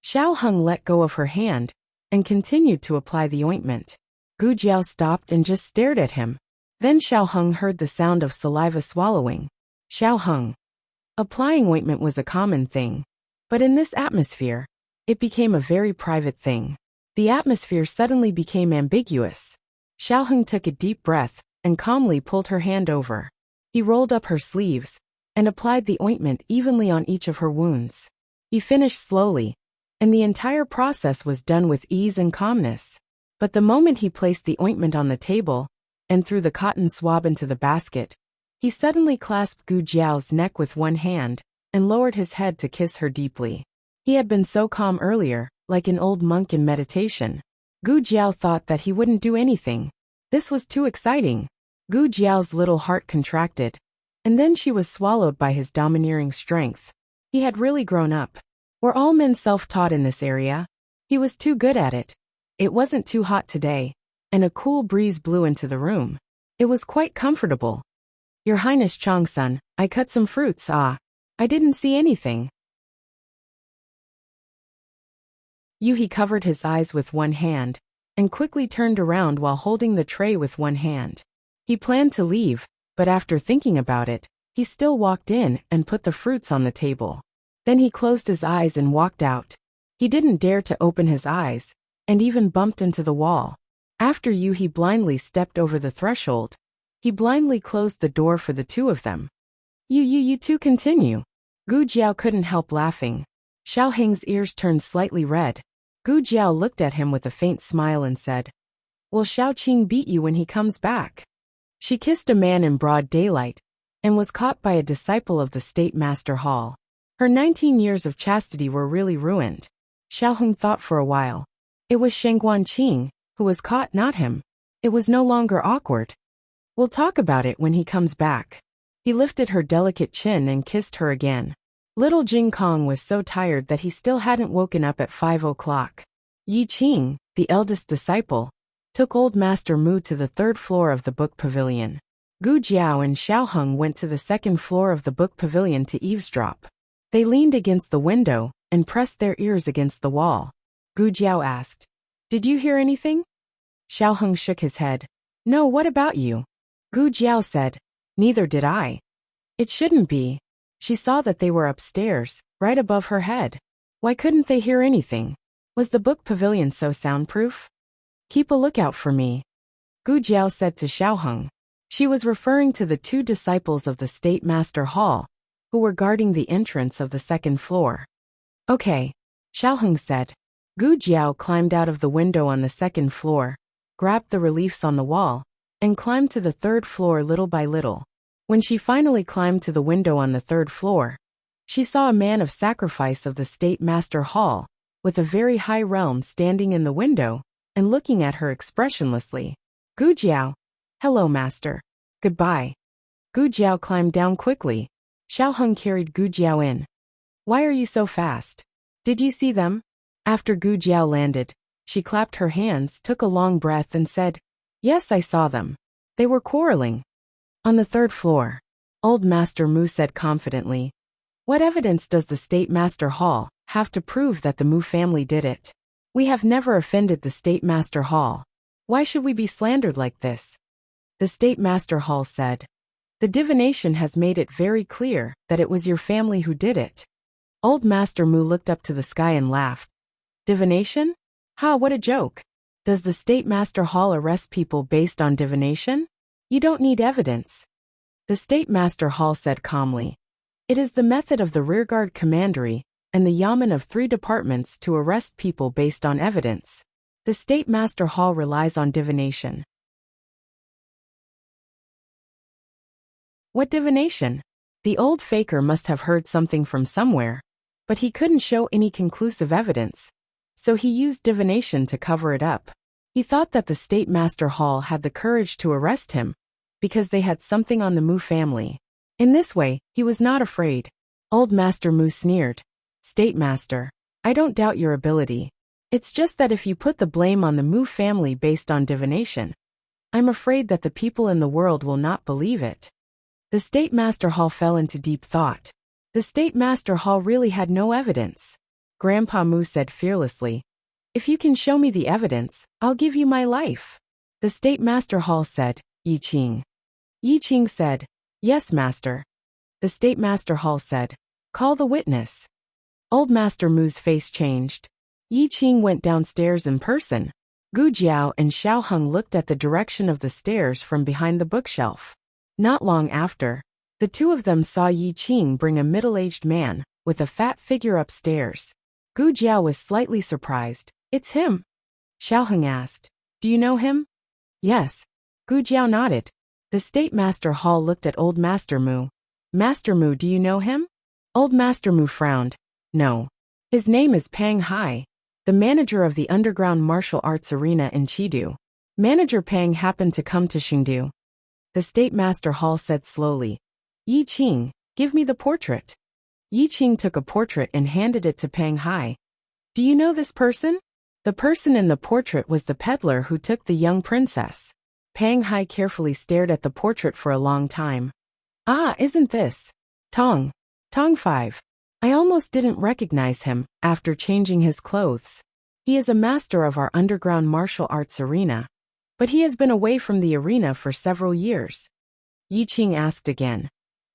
Xiaoheng let go of her hand and continued to apply the ointment. Gu Jiao stopped and just stared at him. Then Xiaoheng heard the sound of saliva swallowing. Xiaoheng. Applying ointment was a common thing. But in this atmosphere, it became a very private thing. The atmosphere suddenly became ambiguous. Xiaoheng took a deep breath and calmly pulled her hand over. He rolled up her sleeves and applied the ointment evenly on each of her wounds. He finished slowly, and the entire process was done with ease and calmness. But the moment he placed the ointment on the table and threw the cotton swab into the basket, he suddenly clasped Gu Jiao's neck with one hand and lowered his head to kiss her deeply. He had been so calm earlier, like an old monk in meditation. Gu Jiao thought that he wouldn't do anything. This was too exciting. Gu Jiao's little heart contracted, and then she was swallowed by his domineering strength. He had really grown up. Were all men self-taught in this area? He was too good at it. It wasn't too hot today, and a cool breeze blew into the room. It was quite comfortable. Your Highness Changsun, I cut some fruits. I didn't see anything. He covered his eyes with one hand and quickly turned around while holding the tray with one hand. He planned to leave, but after thinking about it, he still walked in and put the fruits on the table. Then he closed his eyes and walked out. He didn't dare to open his eyes, and even bumped into the wall. After he blindly stepped over the threshold. He blindly closed the door for the two of them. You two continue. Gu Jiao couldn't help laughing. Xiaoheng's ears turned slightly red. Gu Jiao looked at him with a faint smile and said, Will Xiaoqing beat you when he comes back? She kissed a man in broad daylight and was caught by a disciple of the State Master Hall. Her 19 years of chastity were really ruined. Xiaoheng thought for a while. It was Sheng Guanqing who was caught, not him. It was no longer awkward. We'll talk about it when he comes back. He lifted her delicate chin and kissed her again. Little Jing Kong was so tired that he still hadn't woken up at 5 o'clock. Yi Qing, the eldest disciple, took old Master Mu to the 3rd floor of the book pavilion. Gu Jiao and Xiaoheng went to the 2nd floor of the book pavilion to eavesdrop. They leaned against the window and pressed their ears against the wall. Gu Jiao asked, Did you hear anything? Xiaoheng shook his head. No, what about you? Gu Jiao said, Neither did I. It shouldn't be. She saw that they were upstairs, right above her head. Why couldn't they hear anything? Was the book pavilion so soundproof? Keep a lookout for me, Gu Jiao said to Xiaoheng. She was referring to the 2 disciples of the State Master Hall, who were guarding the entrance of the 2nd floor. Okay, Xiaoheng said. Gu Jiao climbed out of the window on the 2nd floor, grabbed the reliefs on the wall, and climbed to the 3rd floor little by little. When she finally climbed to the window on the 3rd floor, she saw a man of sacrifice of the State Master Hall, with a very high realm standing in the window and looking at her expressionlessly. Gu Jiao. Hello, Master. Goodbye. Gu Jiao climbed down quickly. Xiaoheng carried Gu Jiao in. Why are you so fast? Did you see them? After Gu Jiao landed, she clapped her hands, took a long breath and said, Yes, I saw them. They were quarreling. On the 3rd floor, old Master Mu said confidently, What evidence does the State Master Hall have to prove that the Mu family did it? We have never offended the State Master Hall. Why should we be slandered like this? The State Master Hall said, The divination has made it very clear that it was your family who did it. Old Master Mu looked up to the sky and laughed. Divination? Ha, what a joke. Does the State Master Hall arrest people based on divination? You don't need evidence. The State Master Hall said calmly. It is the method of the rearguard commandery and the yamen of 3 departments to arrest people based on evidence. The State Master Hall relies on divination. What divination? The old faker must have heard something from somewhere, but he couldn't show any conclusive evidence, so he used divination to cover it up. He thought that the State Master Hall had the courage to arrest him, because they had something on the Mu family. In this way, he was not afraid. Old Master Mu sneered. State Master, I don't doubt your ability. It's just that if you put the blame on the Mu family based on divination, I'm afraid that the people in the world will not believe it. The State Master Hall fell into deep thought. The State Master Hall really had no evidence. Grandpa Mu said fearlessly, if you can show me the evidence, I'll give you my life. The State Master Hall said, Yi Qing. Yi Qing said, yes, Master. The State Master Hall said, call the witness. Old Master Mu's face changed. Yi Qing went downstairs in person. Gu Jiao and Xiao Heng looked at the direction of the stairs from behind the bookshelf. Not long after, the two of them saw Yi Qing bring a middle-aged man with a fat figure upstairs. Gu Jiao was slightly surprised. It's him. Xiao Heng asked, do you know him? Yes. Gu Jiao nodded. The State Master Hall looked at Old Master Mu. Master Mu, do you know him? Old Master Mu frowned. No. His name is Pang Hai, the manager of the underground martial arts arena in Chidu. Manager Pang happened to come to Xingdu. The State Master Hall said slowly, Yi Qing, give me the portrait. Yi Qing took a portrait and handed it to Pang Hai. Do you know this person? The person in the portrait was the peddler who took the young princess. Pang Hai carefully stared at the portrait for a long time. Ah, isn't this Tong 5? I almost didn't recognize him after changing his clothes. He is a master of our underground martial arts arena, but he has been away from the arena for several years. Yi Qing asked again.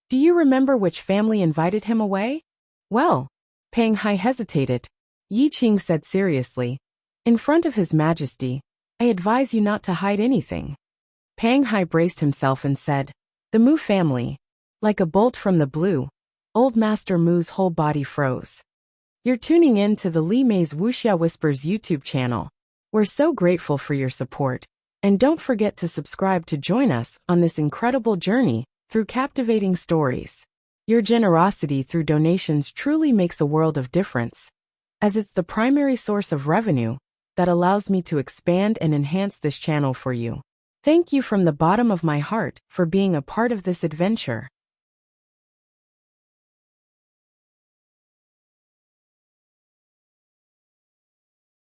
Do you remember which family invited him away? Well, Pang Hai hesitated. Yi Qing said seriously, in front of His Majesty, I advise you not to hide anything. Pang Hai braced himself and said, the Mu family. Like a bolt from the blue, Old Master Mu's whole body froze. You're tuning in to the Li Mei's Wuxia Whispers YouTube channel. We're so grateful for your support, and don't forget to subscribe to join us on this incredible journey through captivating stories. Your generosity through donations truly makes a world of difference, as it's the primary source of revenue that allows me to expand and enhance this channel for you. Thank you from the bottom of my heart for being a part of this adventure.